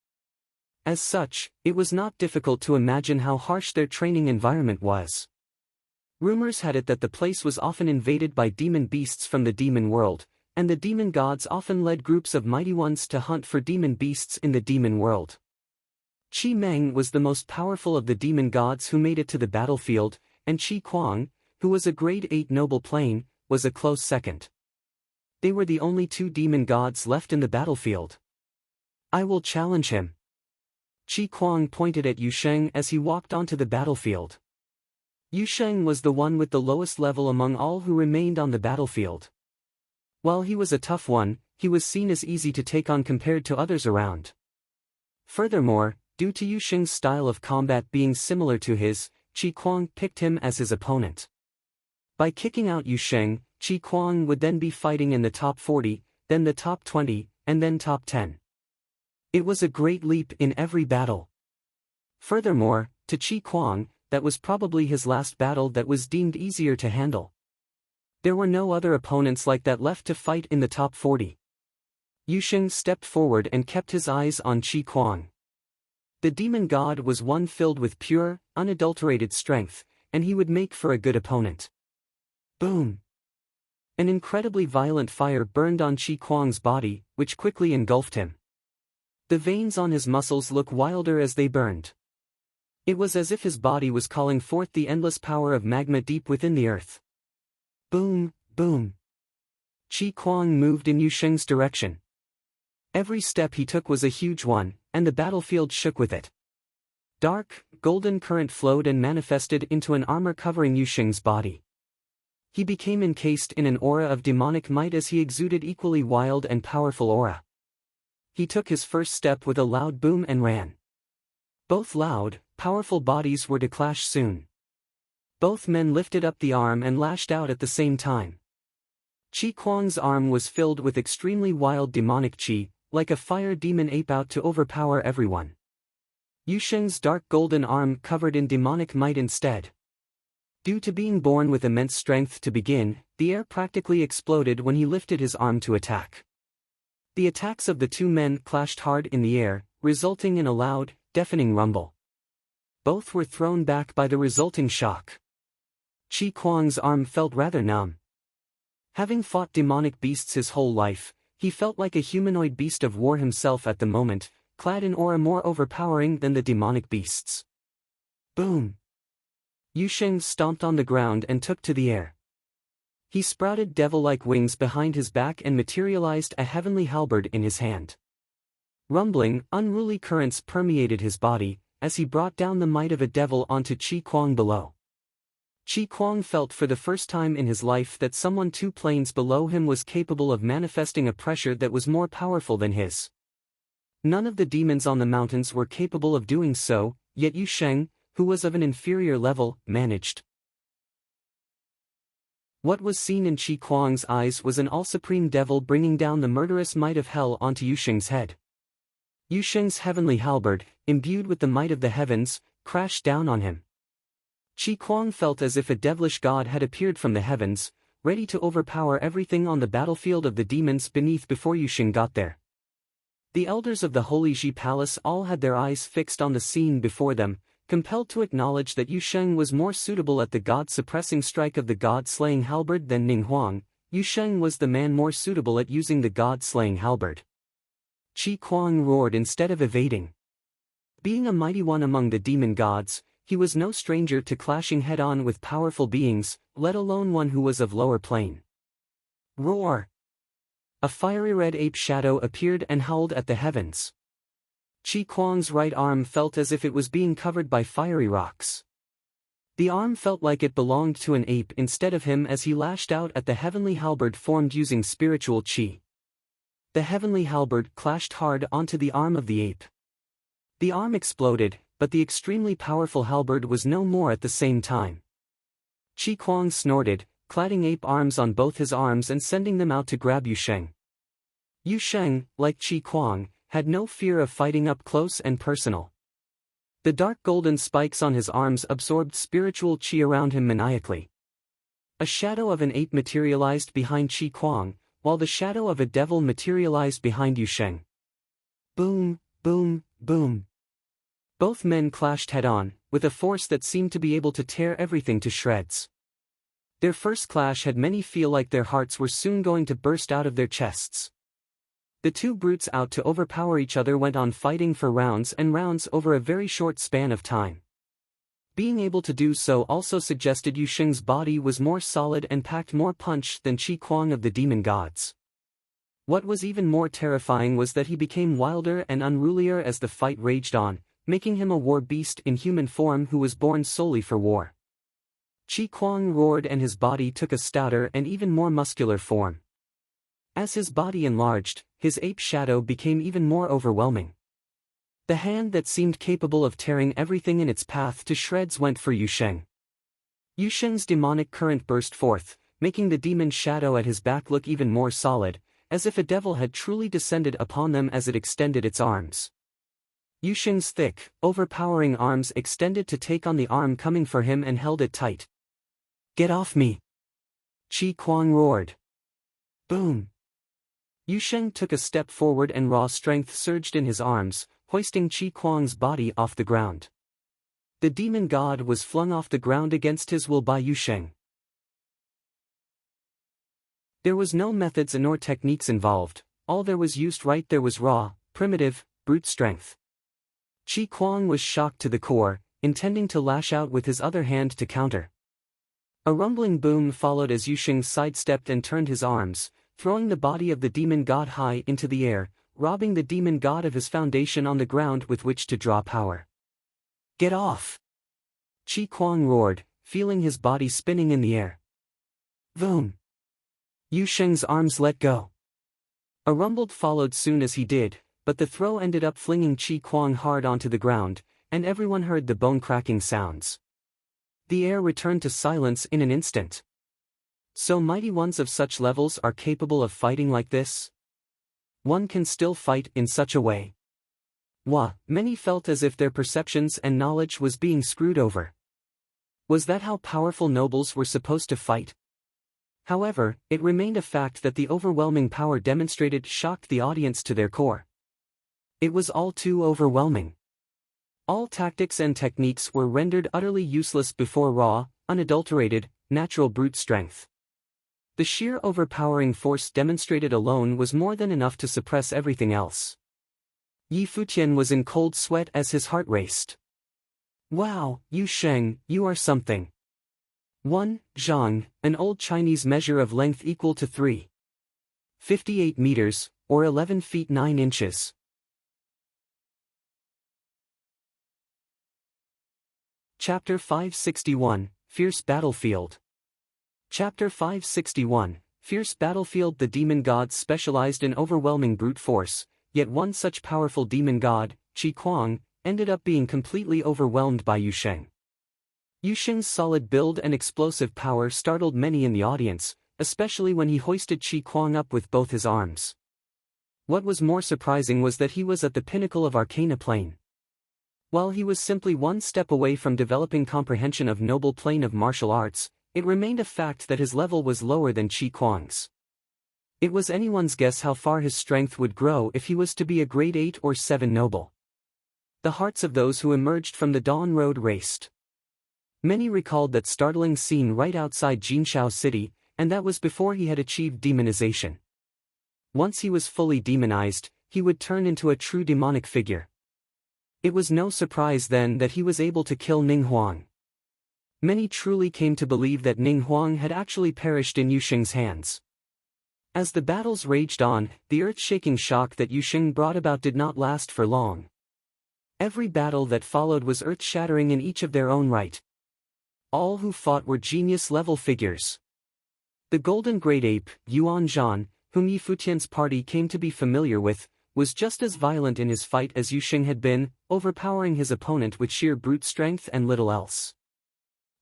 Speaker 1: As such, it was not difficult to imagine how harsh their training environment was. Rumors had it that the place was often invaded by demon beasts from the demon world, and the demon gods often led groups of mighty ones to hunt for demon beasts in the demon world. Qi Meng was the most powerful of the demon gods who made it to the battlefield, and Qi Kuang, who was a grade 8 noble plane, was a close second. They were the only two demon gods left in the battlefield. "I will challenge him." Qi Kuang pointed at Yu Sheng as he walked onto the battlefield. Yu Sheng was the one with the lowest level among all who remained on the battlefield. While he was a tough one, he was seen as easy to take on compared to others around. Furthermore, due to Yu Sheng's style of combat being similar to his, Qi Kuang picked him as his opponent. By kicking out Yu Sheng, Qi Kuang would then be fighting in the top 40, then the top 20, and then top 10. It was a great leap in every battle. Furthermore, to Qi Kuang, that was probably his last battle that was deemed easier to handle. There were no other opponents like that left to fight in the top 40. Yu Sheng stepped forward and kept his eyes on Qi Kuang. The demon god was one filled with pure, unadulterated strength, and he would make for a good opponent. Boom! An incredibly violent fire burned on Qi Kuang's body, which quickly engulfed him. The veins on his muscles looked wilder as they burned. It was as if his body was calling forth the endless power of magma deep within the earth. Boom, boom. Qi Kuang moved in Yu Sheng's direction. Every step he took was a huge one, and the battlefield shook with it. Dark, golden current flowed and manifested into an armor covering Yu Sheng's body. He became encased in an aura of demonic might as he exuded equally wild and powerful aura. He took his first step with a loud boom and ran. Both loud, powerful bodies were to clash soon. Both men lifted up the arm and lashed out at the same time. Qi Kuang's arm was filled with extremely wild demonic qi, like a fire demon ape out to overpower everyone. Yu Sheng's dark golden arm covered in demonic might instead. Due to being born with immense strength to begin, the air practically exploded when he lifted his arm to attack. The attacks of the two men clashed hard in the air, resulting in a loud, deafening rumble. Both were thrown back by the resulting shock. Qi Kuang's arm felt rather numb. Having fought demonic beasts his whole life, he felt like a humanoid beast of war himself at the moment, clad in aura more overpowering than the demonic beasts. Boom! Yusheng stomped on the ground and took to the air. He sprouted devil-like wings behind his back and materialized a heavenly halberd in his hand. Rumbling, unruly currents permeated his body, as he brought down the might of a devil onto Qi Kuang below. Qi Kuang felt for the first time in his life that someone 2 planes below him was capable of manifesting a pressure that was more powerful than his. None of the demons on the mountains were capable of doing so, yet Yusheng, who was of an inferior level, managed. What was seen in Qi Kuang's eyes was an all-supreme devil bringing down the murderous might of hell onto Yusheng's head. Yusheng's heavenly halberd, imbued with the might of the heavens, crashed down on him. Qi Kuang felt as if a devilish god had appeared from the heavens, ready to overpower everything on the battlefield of the demons beneath before Yusheng got there. The elders of the Holy Ji Palace all had their eyes fixed on the scene before them, compelled to acknowledge that Yusheng was more suitable at the god-suppressing strike of the god-slaying halberd than Ning Huang. Yusheng was the man more suitable at using the god-slaying halberd. Qi Kuang roared instead of evading. Being a mighty one among the demon gods, he was no stranger to clashing head-on with powerful beings, let alone one who was of lower plane. Roar! A fiery red ape shadow appeared and howled at the heavens. Qi Kuang's right arm felt as if it was being covered by fiery rocks. The arm felt like it belonged to an ape instead of him as he lashed out at the heavenly halberd formed using spiritual qi. The heavenly halberd clashed hard onto the arm of the ape. The arm exploded, but the extremely powerful halberd was no more at the same time. Qi Kuang snorted, cladding ape arms on both his arms and sending them out to grab Yusheng. Yusheng, like Qi Kuang, had no fear of fighting up close and personal. The dark golden spikes on his arms absorbed spiritual qi around him maniacally. A shadow of an ape materialized behind Qi Kuang, while the shadow of a devil materialized behind Yusheng. Boom, boom, boom. Both men clashed head-on, with a force that seemed to be able to tear everything to shreds. Their first clash had many feel like their hearts were soon going to burst out of their chests. The two brutes out to overpower each other went on fighting for rounds and rounds over a very short span of time. Being able to do so also suggested Yusheng's body was more solid and packed more punch than Qi Kuang of the demon gods. What was even more terrifying was that he became wilder and unrulier as the fight raged on, making him a war beast in human form who was born solely for war. Qi Kuang roared and his body took a stouter and even more muscular form. As his body enlarged, his ape shadow became even more overwhelming. The hand that seemed capable of tearing everything in its path to shreds went for Yusheng. Yusheng's demonic current burst forth, making the demon shadow at his back look even more solid, as if a devil had truly descended upon them as it extended its arms. Yusheng's thick, overpowering arms extended to take on the arm coming for him and held it tight. "Get off me!" Qi Kuang roared. Boom! Yusheng took a step forward and raw strength surged in his arms, hoisting Qi Kuang's body off the ground. The demon god was flung off the ground against his will by Yusheng. There was no methods nor techniques involved, all there was used right there was raw, primitive, brute strength. Qi Kuang was shocked to the core, intending to lash out with his other hand to counter. A rumbling boom followed as Yusheng sidestepped and turned his arms, throwing the body of the demon god high into the air, robbing the demon god of his foundation on the ground with which to draw power. "Get off!" Qi Kuang roared, feeling his body spinning in the air. Boom! Yusheng's arms let go. A rumble followed soon as he did, but the throw ended up flinging Qi Kuang hard onto the ground, and everyone heard the bone-cracking sounds. The air returned to silence in an instant. So mighty ones of such levels are capable of fighting like this? One can still fight in such a way. Many felt as if their perceptions and knowledge was being screwed over. Was that how powerful nobles were supposed to fight? However, it remained a fact that the overwhelming power demonstrated shocked the audience to their core. It was all too overwhelming. All tactics and techniques were rendered utterly useless before raw, unadulterated, natural brute strength. The sheer overpowering force demonstrated alone was more than enough to suppress everything else. Yi Futian was in cold sweat as his heart raced. Wow, Yu Sheng, you are something. 1. Zhang, an old Chinese measure of length equal to 3.58 meters, or 11 feet 9 inches. Chapter 561, Fierce Battlefield. Chapter 561, Fierce Battlefield. The demon gods specialized in overwhelming brute force, yet one such powerful demon god, Qi Kuang, ended up being completely overwhelmed by Yu Sheng. Yu Sheng's solid build and explosive power startled many in the audience, especially when he hoisted Qi Kuang up with both his arms. What was more surprising was that he was at the pinnacle of Arcana Plane. While he was simply one step away from developing comprehension of noble plane of martial arts, it remained a fact that his level was lower than Qi Kuang's. It was anyone's guess how far his strength would grow if he was to be a grade 8 or 7 noble. The hearts of those who emerged from the Dawn Road raced. Many recalled that startling scene right outside Jinshao City, and that was before he had achieved demonization. Once he was fully demonized, he would turn into a true demonic figure. It was no surprise then that he was able to kill Ning Huang. Many truly came to believe that Ning Huang had actually perished in Yu Sheng's hands. As the battles raged on, the earth-shaking shock that Yu Sheng brought about did not last for long. Every battle that followed was earth-shattering in each of their own right. All who fought were genius-level figures. The Golden Great Ape, Yuan Zhan, whom Yi Futian's party came to be familiar with, was just as violent in his fight as Yu Sheng had been, overpowering his opponent with sheer brute strength and little else.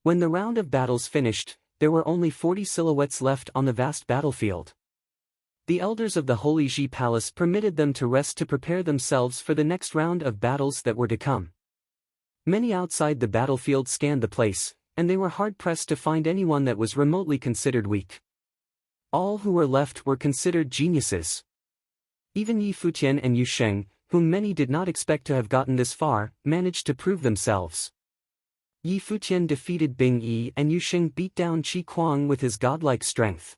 Speaker 1: When the round of battles finished, there were only 40 silhouettes left on the vast battlefield. The elders of the Holy Ji Palace permitted them to rest to prepare themselves for the next round of battles that were to come. Many outside the battlefield scanned the place, and they were hard-pressed to find anyone that was remotely considered weak. All who were left were considered geniuses. Even Yi Futian and Yu Sheng, whom many did not expect to have gotten this far, managed to prove themselves. Yi Futian defeated Bing Yi and Yu Sheng beat down Qi Kuang with his godlike strength.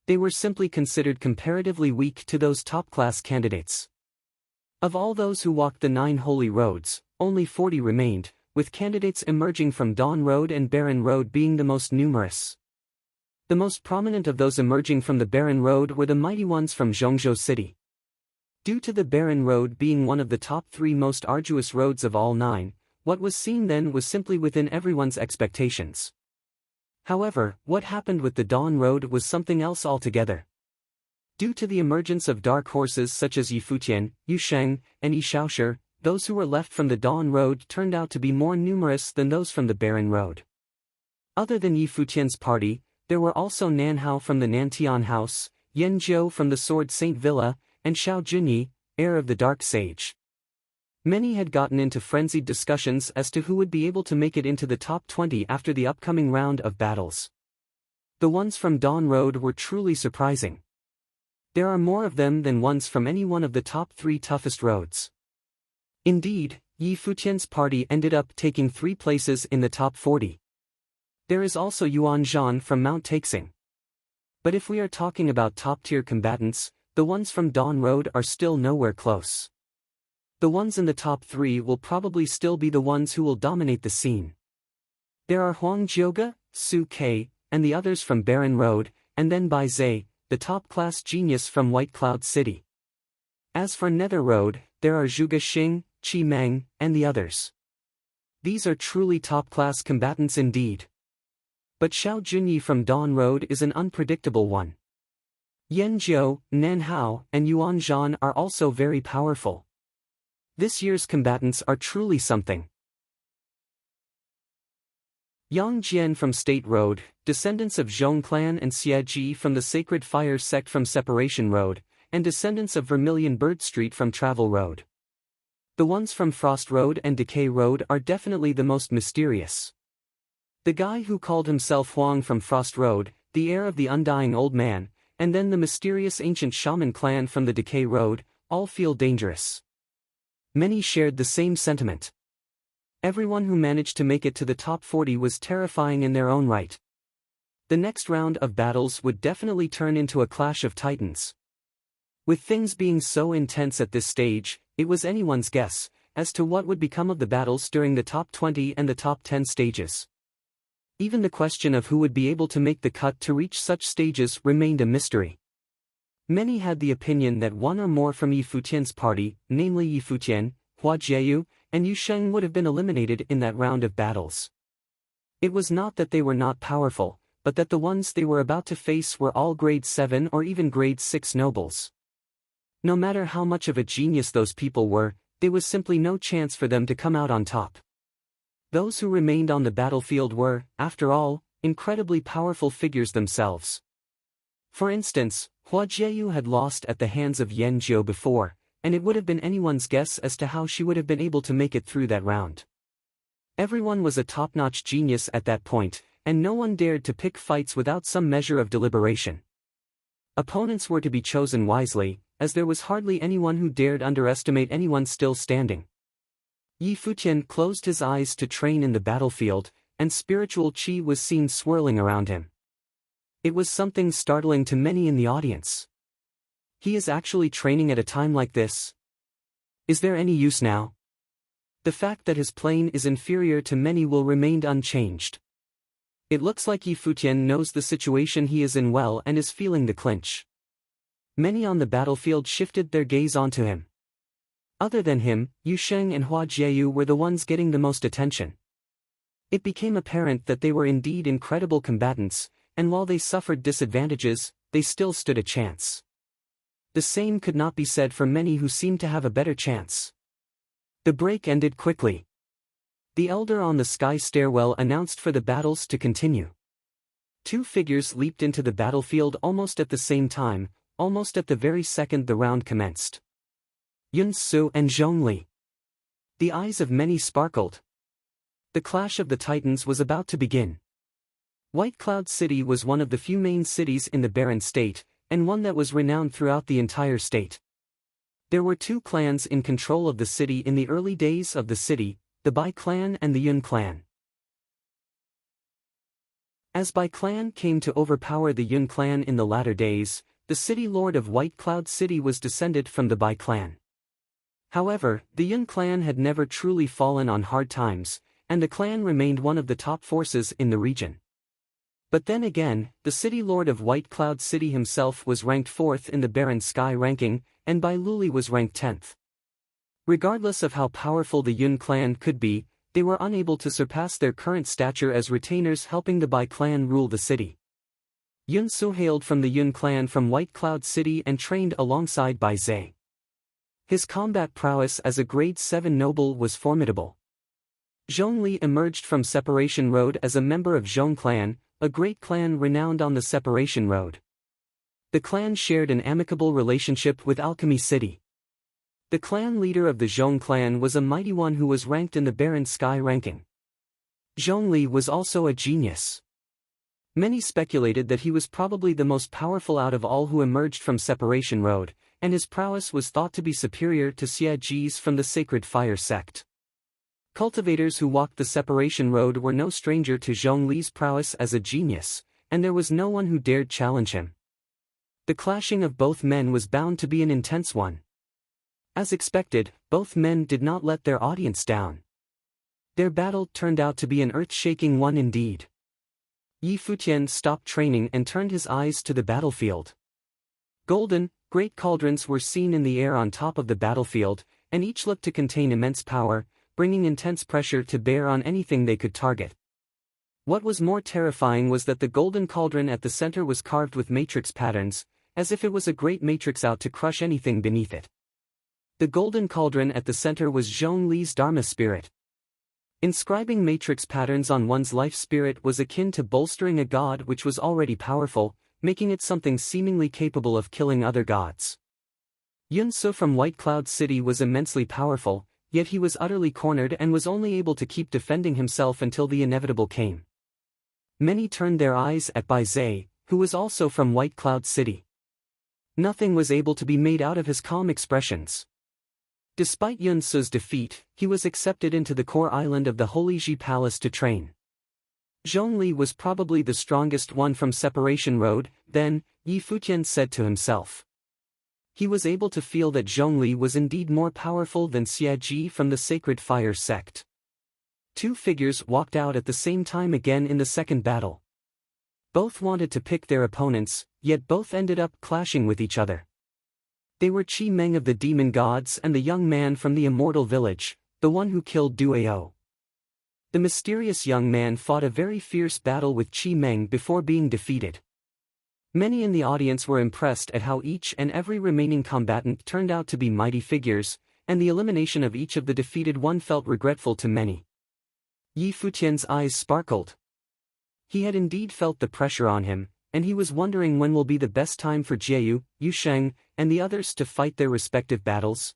Speaker 1: They were simply considered comparatively weak to those top-class candidates. Of all those who walked the 9 holy roads, only 40 remained, with candidates emerging from Dawn Road and Barren Road being the most numerous. The most prominent of those emerging from the Barren Road were the mighty ones from Zhongzhou City. Due to the Barren Road being one of the top 3 most arduous roads of all 9, what was seen then was simply within everyone's expectations. However, what happened with the Dawn Road was something else altogether. Due to the emergence of dark horses such as Yi Futian, Yu Sheng, and Yi Shaoshi, those who were left from the Dawn Road turned out to be more numerous than those from the Barren Road. Other than Yi Futian's party, there were also Nanhao from the Nantian House, Yan Jiu from the Sword Saint Villa, and Xiao Junyi, heir of the Dark Sage. Many had gotten into frenzied discussions as to who would be able to make it into the top 20 after the upcoming round of battles. The ones from Dawn Road were truly surprising. There are more of them than ones from any one of the top 3 toughest roads. Indeed, Yi Futian's party ended up taking 3 places in the top 40. There is also Yuan Zhan from Mount Taixing. But if we are talking about top-tier combatants, the ones from Dawn Road are still nowhere close. The ones in the top 3 will probably still be the ones who will dominate the scene. There are Huang Jiuge, Su Ke, and the others from Barren Road, and then Bai Zhe, the top-class genius from White Cloud City. As for Nether Road, there are Zhuge Xing, Qi Meng, and the others. These are truly top-class combatants indeed. But Xiao Junyi from Dawn Road is an unpredictable one. Yan Jiu, Nanhao, and Yuan Zhan are also very powerful. This year's combatants are truly something. Yang Jian from State Road, descendants of Zhong Clan, and Xie Ji from the Sacred Fire sect from Separation Road, and descendants of Vermilion Bird Street from Travel Road. The ones from Frost Road and Decay Road are definitely the most mysterious. The guy who called himself Huang from Frost Road, the heir of the undying old man, and then the mysterious ancient shaman clan from the Decay Road, all feel dangerous. Many shared the same sentiment. Everyone who managed to make it to the top 40 was terrifying in their own right. The next round of battles would definitely turn into a clash of titans. With things being so intense at this stage, it was anyone's guess as to what would become of the battles during the top 20 and the top 10 stages. Even the question of who would be able to make the cut to reach such stages remained a mystery. Many had the opinion that one or more from Yi Futian's party, namely Yi Futian, Hua Jieyu, and Yu Sheng would have been eliminated in that round of battles. It was not that they were not powerful, but that the ones they were about to face were all grade 7 or even grade 6 nobles. No matter how much of a genius those people were, there was simply no chance for them to come out on top. Those who remained on the battlefield were, after all, incredibly powerful figures themselves. For instance, Hua Jieyu had lost at the hands of Yan Jiu before, and it would have been anyone's guess as to how she would have been able to make it through that round. Everyone was a top-notch genius at that point, and no one dared to pick fights without some measure of deliberation. Opponents were to be chosen wisely, as there was hardly anyone who dared underestimate anyone still standing. Yi Futian closed his eyes to train in the battlefield, and spiritual qi was seen swirling around him. It was something startling to many in the audience. He is actually training at a time like this? Is there any use now? The fact that his plane is inferior to many will remain unchanged. It looks like Yi Futian knows the situation he is in well and is feeling the clinch. Many on the battlefield shifted their gaze onto him. Other than him, Yu Sheng and Hua Jieyu were the ones getting the most attention. It became apparent that they were indeed incredible combatants, and while they suffered disadvantages, they still stood a chance. The same could not be said for many who seemed to have a better chance. The break ended quickly. The elder on the sky stairwell announced for the battles to continue. Two figures leaped into the battlefield almost at the same time, almost at the very second the round commenced. Yun Su and Zhongli. The eyes of many sparkled. The clash of the titans was about to begin. White Cloud City was one of the few main cities in the Barren State, and one that was renowned throughout the entire state. There were two clans in control of the city in the early days of the city, the Bai clan and the Yun clan. As Bai clan came to overpower the Yun clan in the latter days, the city lord of White Cloud City was descended from the Bai clan. However, the Yun clan had never truly fallen on hard times, and the clan remained one of the top forces in the region. But then again, the city lord of White Cloud City himself was ranked 4th in the Barren Sky ranking, and Bai Luli was ranked 10th. Regardless of how powerful the Yun clan could be, they were unable to surpass their current stature as retainers helping the Bai clan rule the city. Yun Su hailed from the Yun clan from White Cloud City and trained alongside Bai Zhe. His combat prowess as a grade 7 noble was formidable. Zhongli emerged from Separation Road as a member of Zhong clan, a great clan renowned on the Separation Road. The clan shared an amicable relationship with Alchemy City. The clan leader of the Zhong clan was a mighty one who was ranked in the Barren Sky ranking. Zhongli was also a genius. Many speculated that he was probably the most powerful out of all who emerged from Separation Road, and his prowess was thought to be superior to Xia Ji's from the Sacred Fire sect. Cultivators who walked the Separation Road were no stranger to Zhongli's prowess as a genius, and there was no one who dared challenge him. The clashing of both men was bound to be an intense one. As expected, both men did not let their audience down. Their battle turned out to be an earth-shaking one indeed. Yi Futian stopped training and turned his eyes to the battlefield. Golden, great cauldrons were seen in the air on top of the battlefield, and each looked to contain immense power, bringing intense pressure to bear on anything they could target. What was more terrifying was that the golden cauldron at the center was carved with matrix patterns, as if it was a great matrix out to crush anything beneath it. The golden cauldron at the center was Zhongli's Dharma spirit. Inscribing matrix patterns on one's life spirit was akin to bolstering a god which was already powerful, making it something seemingly capable of killing other gods. Yun Su from White Cloud City was immensely powerful, yet he was utterly cornered and was only able to keep defending himself until the inevitable came. Many turned their eyes at Bai Zhe, who was also from White Cloud City. Nothing was able to be made out of his calm expressions. Despite Yun Su's defeat, he was accepted into the core island of the Holy Ji Palace to train. Zhongli was probably the strongest one from Separation Road, then, Yi Futian said to himself. He was able to feel that Zhongli was indeed more powerful than Xia Ji from the Sacred Fire sect. Two figures walked out at the same time again in the second battle. Both wanted to pick their opponents, yet both ended up clashing with each other. They were Qi Meng of the Demon Gods and the young man from the Immortal Village, the one who killed Duao. The mysterious young man fought a very fierce battle with Qi Meng before being defeated. Many in the audience were impressed at how each and every remaining combatant turned out to be mighty figures, and the elimination of each of the defeated one felt regretful to many. Yi Futian's eyes sparkled. He had indeed felt the pressure on him, and he was wondering when will be the best time for Jieyu, Yu Sheng, and the others to fight their respective battles.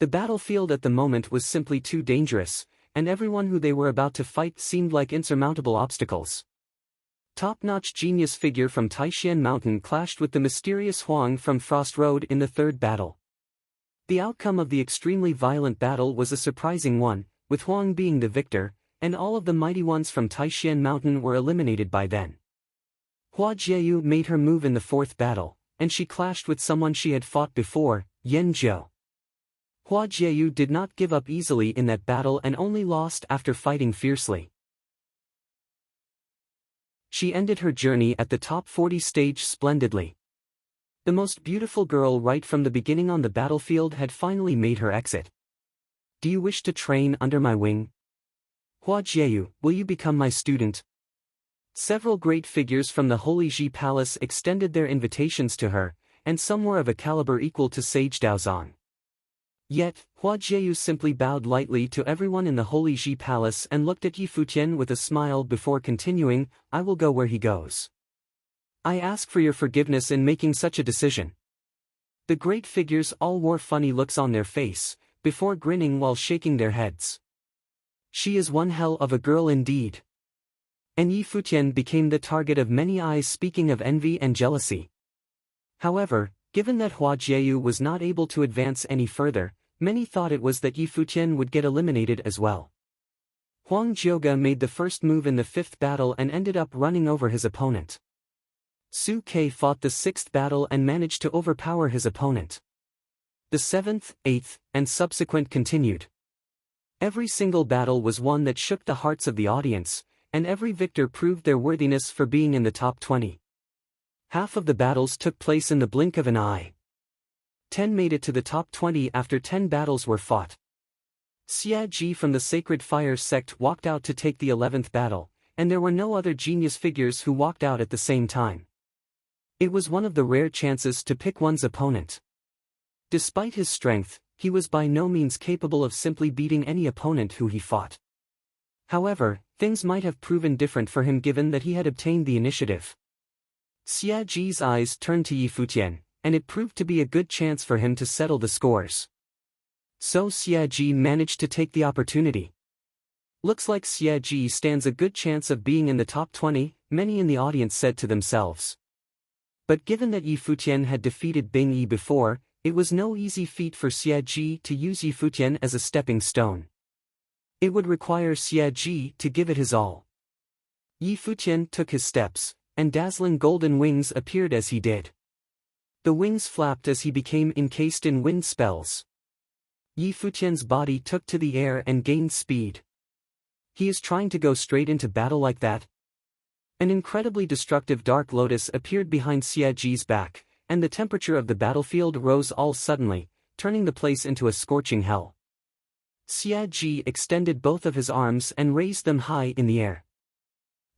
Speaker 1: The battlefield at the moment was simply too dangerous, and everyone who they were about to fight seemed like insurmountable obstacles. Top-notch genius figure from Taishan Mountain clashed with the mysterious Huang from Frost Road in the third battle. The outcome of the extremely violent battle was a surprising one, with Huang being the victor, and all of the mighty ones from Taishan Mountain were eliminated by then. Hua Jieyu made her move in the fourth battle, and she clashed with someone she had fought before, Yan Zhou. Hua Jieyu did not give up easily in that battle and only lost after fighting fiercely. She ended her journey at the top 40 stage splendidly. The most beautiful girl right from the beginning on the battlefield had finally made her exit. Do you wish to train under my wing? Hua Jieyu, will you become my student? Several great figures from the Holy Ji Palace extended their invitations to her, and some were of a caliber equal to Sage Daozan. Yet, Hua Jieyu simply bowed lightly to everyone in the Holy Ji Palace and looked at Yi Futian with a smile before continuing, I will go where he goes. I ask for your forgiveness in making such a decision. The great figures all wore funny looks on their face, before grinning while shaking their heads. She is one hell of a girl indeed. And Yi Futian became the target of many eyes speaking of envy and jealousy. However, given that Hua Jieyu was not able to advance any further, many thought it was that Yi Futian would get eliminated as well. Huang Jiuge made the first move in the fifth battle and ended up running over his opponent. Su Kei fought the sixth battle and managed to overpower his opponent. The seventh, eighth, and subsequent continued. Every single battle was one that shook the hearts of the audience, and every victor proved their worthiness for being in the top 20. Half of the battles took place in the blink of an eye. 10 made it to the top 20 after 10 battles were fought. Xia Ji from the Sacred Fire sect walked out to take the 11th battle, and there were no other genius figures who walked out at the same time. It was one of the rare chances to pick one's opponent. Despite his strength, he was by no means capable of simply beating any opponent who he fought. However, things might have proven different for him given that he had obtained the initiative. Xia Ji's eyes turned to Yi Futian, and it proved to be a good chance for him to settle the scores. So Xia Ji managed to take the opportunity. Looks like Xia Ji stands a good chance of being in the top 20, many in the audience said to themselves. But given that Yi Futian had defeated Bing Yi before, it was no easy feat for Xia Ji to use Yi Futian as a stepping stone. It would require Xia Ji to give it his all. Yi Futian took his steps, and dazzling golden wings appeared as he did. The wings flapped as he became encased in wind spells. Yi Futian's body took to the air and gained speed. He is trying to go straight into battle like that? An incredibly destructive dark lotus appeared behind Xia Ji's back, and the temperature of the battlefield rose all suddenly, turning the place into a scorching hell. Xia Ji extended both of his arms and raised them high in the air.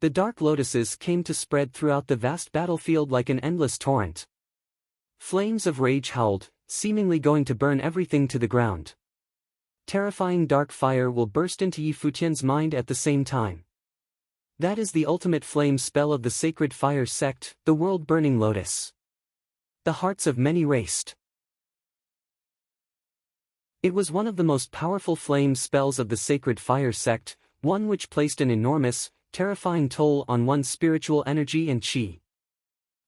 Speaker 1: The dark lotuses came to spread throughout the vast battlefield like an endless torrent. Flames of rage howled, seemingly going to burn everything to the ground. Terrifying dark fire will burst into Yi Futian's mind at the same time. That is the ultimate flame spell of the Sacred Fire sect, the world-burning lotus. The hearts of many raced. It was one of the most powerful flame spells of the Sacred Fire sect, one which placed an enormous, terrifying toll on one's spiritual energy and chi.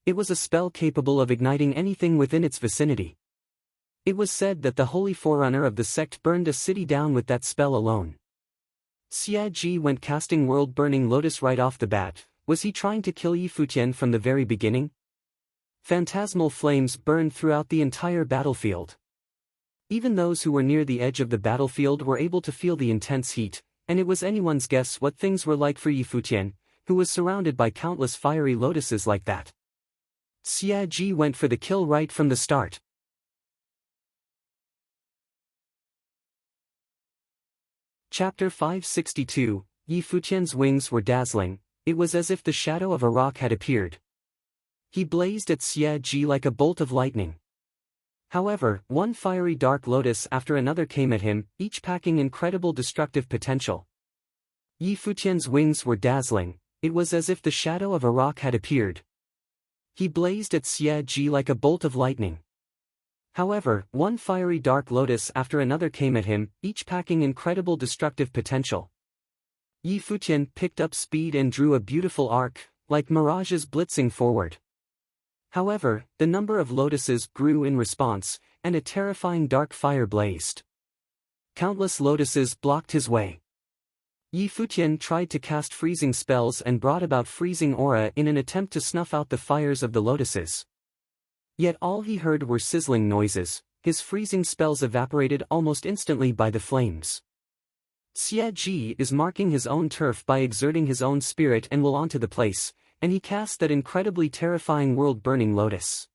Speaker 1: It was a spell capable of igniting anything within its vicinity. It was said that the holy forerunner of the sect burned a city down with that spell alone. Xia Ji went casting world-burning lotus right off the bat. Was he trying to kill Yi Futian from the very beginning? Phantasmal flames burned throughout the entire battlefield. Even those who were near the edge of the battlefield were able to feel the intense heat, and it was anyone's guess what things were like for Yi Futian, who was surrounded by countless fiery lotuses like that. Xia Ji went for the kill right from the start. Chapter 562, Yi Futian's wings were dazzling, it was as if the shadow of a rock had appeared. He blazed at Xia Ji like a bolt of lightning. However, one fiery dark lotus after another came at him, each packing incredible destructive potential. Yi Futian's wings were dazzling, it was as if the shadow of a rock had appeared. He blazed at Xia Ji like a bolt of lightning. However, one fiery dark lotus after another came at him, each packing incredible destructive potential. Yi Futian picked up speed and drew a beautiful arc, like mirages blitzing forward. However, the number of lotuses grew in response, and a terrifying dark fire blazed. Countless lotuses blocked his way. Yi Futian tried to cast freezing spells and brought about freezing aura in an attempt to snuff out the fires of the lotuses. Yet all he heard were sizzling noises, his freezing spells evaporated almost instantly by the flames. Xia Ji is marking his own turf by exerting his own spirit and will onto the place, and he cast that incredibly terrifying world-burning lotus.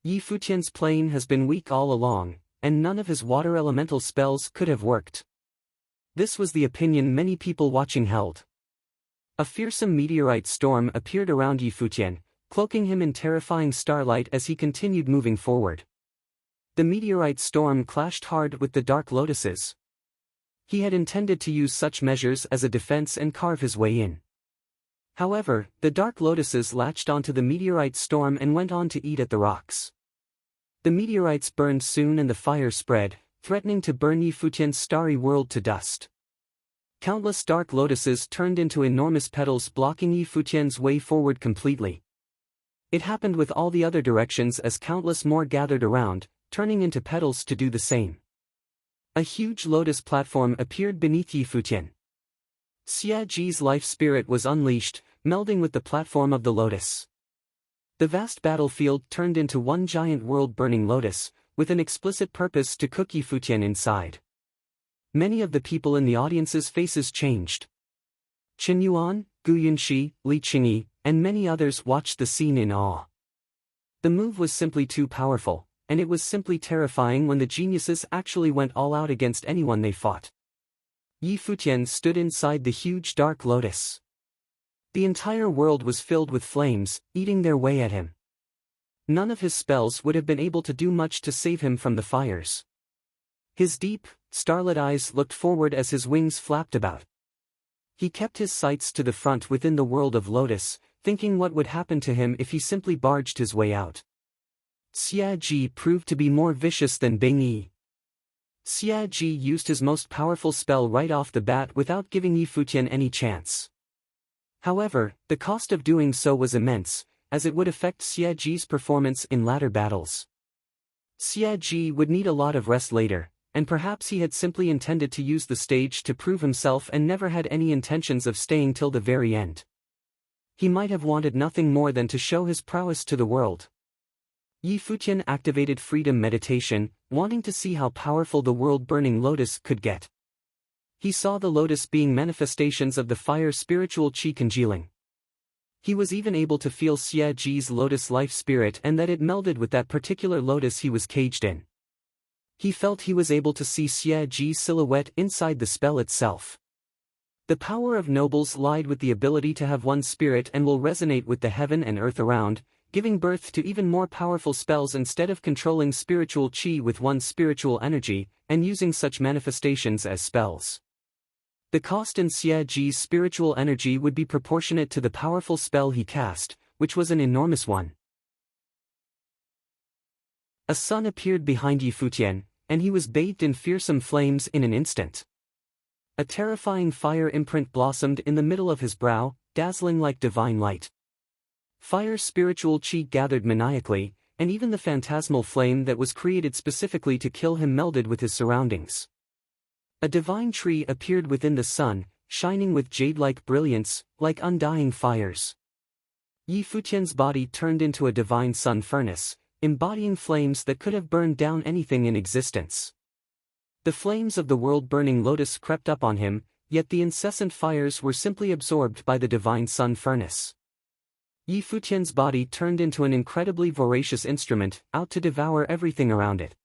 Speaker 1: Yi Futian's plane has been weak all along, and none of his water elemental spells could have worked. This was the opinion many people watching held. A fearsome meteorite storm appeared around Yi Futian, cloaking him in terrifying starlight as he continued moving forward. The meteorite storm clashed hard with the dark lotuses. He had intended to use such measures as a defense and carve his way in. However, the dark lotuses latched onto the meteorite storm and went on to eat at the rocks. The meteorites burned soon and the fire spread, threatening to burn Yi Futian's starry world to dust. Countless dark lotuses turned into enormous petals blocking Yi Futian's way forward completely. It happened with all the other directions as countless more gathered around, turning into petals to do the same. A huge lotus platform appeared beneath Yi Futian. Xia Ji's life spirit was unleashed, melding with the platform of the lotus. The vast battlefield turned into one giant world-burning lotus, with an explicit purpose to cook Yi Futian inside. Many of the people in the audience's faces changed. Chen Yuan, Gu Yunxi, Li Qingyi, and many others watched the scene in awe. The move was simply too powerful, and it was simply terrifying when the geniuses actually went all out against anyone they fought. Yi Futian stood inside the huge dark lotus. The entire world was filled with flames, eating their way at him. None of his spells would have been able to do much to save him from the fires. His deep, starlit eyes looked forward as his wings flapped about. He kept his sights to the front within the world of lotus, thinking what would happen to him if he simply barged his way out. Xia Ji proved to be more vicious than Bing Yi. Xia Ji used his most powerful spell right off the bat without giving Yi Futian any chance. However, the cost of doing so was immense, as it would affect Xia Ji's performance in latter battles. Xia Ji would need a lot of rest later, and perhaps he had simply intended to use the stage to prove himself and never had any intentions of staying till the very end. He might have wanted nothing more than to show his prowess to the world. Yi Futian activated freedom meditation, wanting to see how powerful the world-burning lotus could get. He saw the lotus being manifestations of the fire spiritual qi congealing. He was even able to feel Xia Ji's lotus life spirit and that it melded with that particular lotus he was caged in. He felt he was able to see Xia Ji's silhouette inside the spell itself. The power of nobles lied with the ability to have one spirit and will resonate with the heaven and earth around, giving birth to even more powerful spells instead of controlling spiritual qi with one spiritual energy, and using such manifestations as spells. The cost in Xia Ji's spiritual energy would be proportionate to the powerful spell he cast, which was an enormous one. A sun appeared behind Yi Futian, and he was bathed in fearsome flames in an instant. A terrifying fire imprint blossomed in the middle of his brow, dazzling like divine light. Fire spiritual qi gathered maniacally, and even the phantasmal flame that was created specifically to kill him melded with his surroundings. A divine tree appeared within the sun, shining with jade-like brilliance, like undying fires. Yi Futian's body turned into a divine sun furnace, embodying flames that could have burned down anything in existence. The flames of the world-burning lotus crept up on him, yet the incessant fires were simply absorbed by the divine sun furnace. Yi Futian's body turned into an incredibly voracious instrument, out to devour everything around it.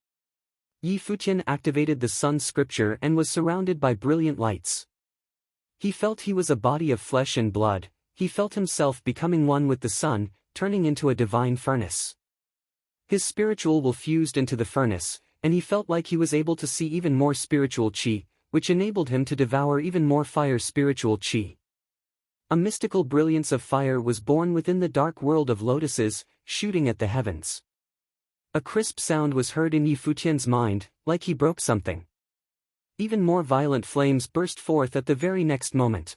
Speaker 1: Yi Futian activated the sun scripture and was surrounded by brilliant lights. He felt he was a body of flesh and blood, he felt himself becoming one with the sun, turning into a divine furnace. His spiritual will fused into the furnace, and he felt like he was able to see even more spiritual qi, which enabled him to devour even more fire spiritual qi. A mystical brilliance of fire was born within the dark world of lotuses, shooting at the heavens. A crisp sound was heard in Yi Futian's mind, like he broke something. Even more violent flames burst forth at the very next moment.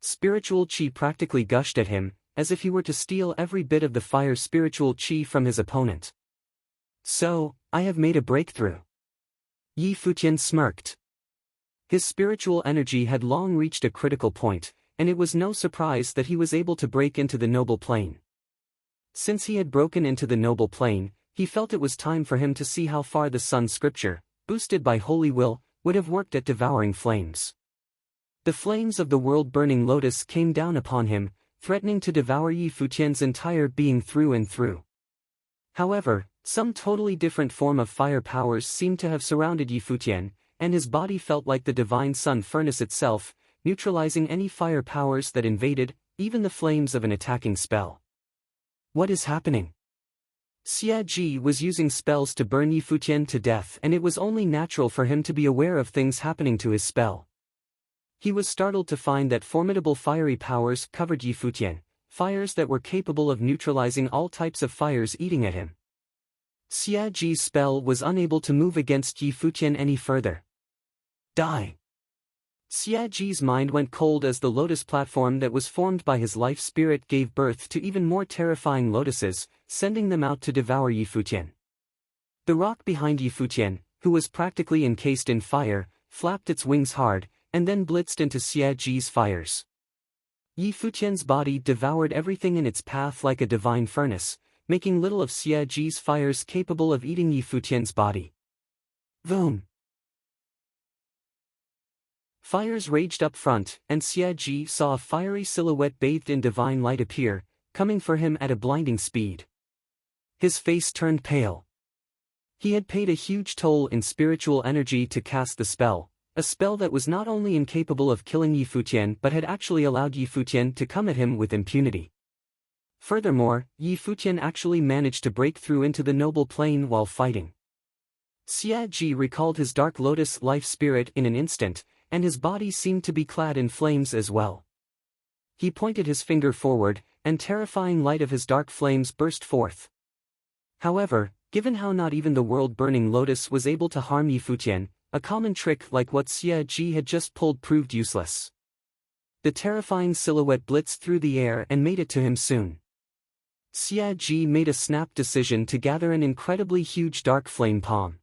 Speaker 1: Spiritual qi practically gushed at him, as if he were to steal every bit of the fire spiritual qi from his opponent. So, I have made a breakthrough. Yi Futian smirked. His spiritual energy had long reached a critical point, and it was no surprise that he was able to break into the noble plane. Since he had broken into the noble plane, he felt it was time for him to see how far the sun scripture, boosted by holy will, would have worked at devouring flames. The flames of the world-burning lotus came down upon him, threatening to devour Yi Futian's entire being through and through. However, some totally different form of fire powers seemed to have surrounded Yi Futian, and his body felt like the divine sun furnace itself, neutralizing any fire powers that invaded, even the flames of an attacking spell. What is happening? Xia Ji was using spells to burn Yi Futian to death, and it was only natural for him to be aware of things happening to his spell. He was startled to find that formidable fiery powers covered Yi Futian, fires that were capable of neutralizing all types of fires eating at him. Xia Ji's spell was unable to move against Yi Futian any further. Die! Xia Ji's mind went cold as the lotus platform that was formed by his life spirit gave birth to even more terrifying lotuses, sending them out to devour Yi Futian. The rock behind Yi Futian, who was practically encased in fire, flapped its wings hard, and then blitzed into Xia Ji's fires. Yi Futian's body devoured everything in its path like a divine furnace, making little of Xia Ji's fires capable of eating Yi Futian's body. Boom! Fires raged up front, and Xia Ji saw a fiery silhouette bathed in divine light appear, coming for him at a blinding speed. His face turned pale. He had paid a huge toll in spiritual energy to cast the spell, a spell that was not only incapable of killing Yi Futian but had actually allowed Yi Futian to come at him with impunity. Furthermore, Yi Futian actually managed to break through into the noble plane while fighting. Xia Ji recalled his dark lotus life spirit in an instant, and his body seemed to be clad in flames as well. He pointed his finger forward, and terrifying light of his dark flames burst forth. However, given how not even the world-burning lotus was able to harm Yi Futian, a common trick like what Xia Ji had just pulled proved useless. The terrifying silhouette blitzed through the air and made it to him soon. Xia Ji made a snap decision to gather an incredibly huge dark flame palm.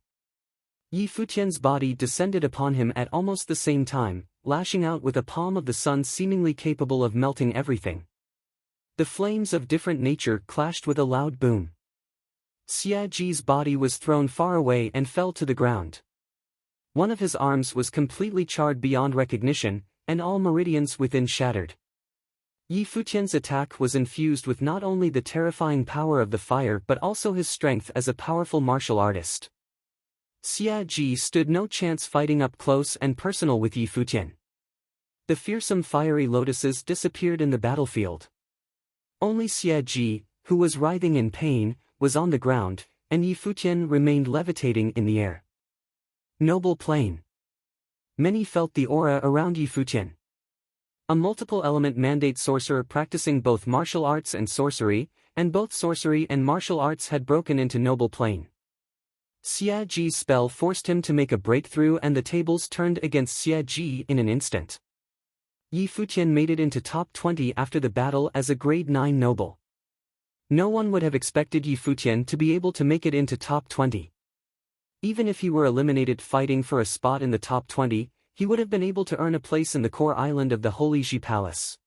Speaker 1: Yi Futian's body descended upon him at almost the same time, lashing out with a palm of the sun seemingly capable of melting everything. The flames of different nature clashed with a loud boom. Xia Ji's body was thrown far away and fell to the ground. One of his arms was completely charred beyond recognition, and all meridians within shattered. Yi Futian's attack was infused with not only the terrifying power of the fire but also his strength as a powerful martial artist. Xia Ji stood no chance fighting up close and personal with Yi Futian. The fearsome fiery lotuses disappeared in the battlefield. Only Xia Ji, who was writhing in pain, was on the ground, and Yi Futian remained levitating in the air. Noble plane. Many felt the aura around Yi Futian. A multiple-element mandate sorcerer practicing both martial arts and sorcery, and both sorcery and martial arts had broken into noble plane. Xia Ji's spell forced him to make a breakthrough and the tables turned against Xia Ji in an instant. Yi Futian made it into top 20 after the battle as a grade 9 noble. No one would have expected Yi Futian to be able to make it into top 20. Even if he were eliminated fighting for a spot in the top 20, he would have been able to earn a place in the core island of the Holy Ji Palace.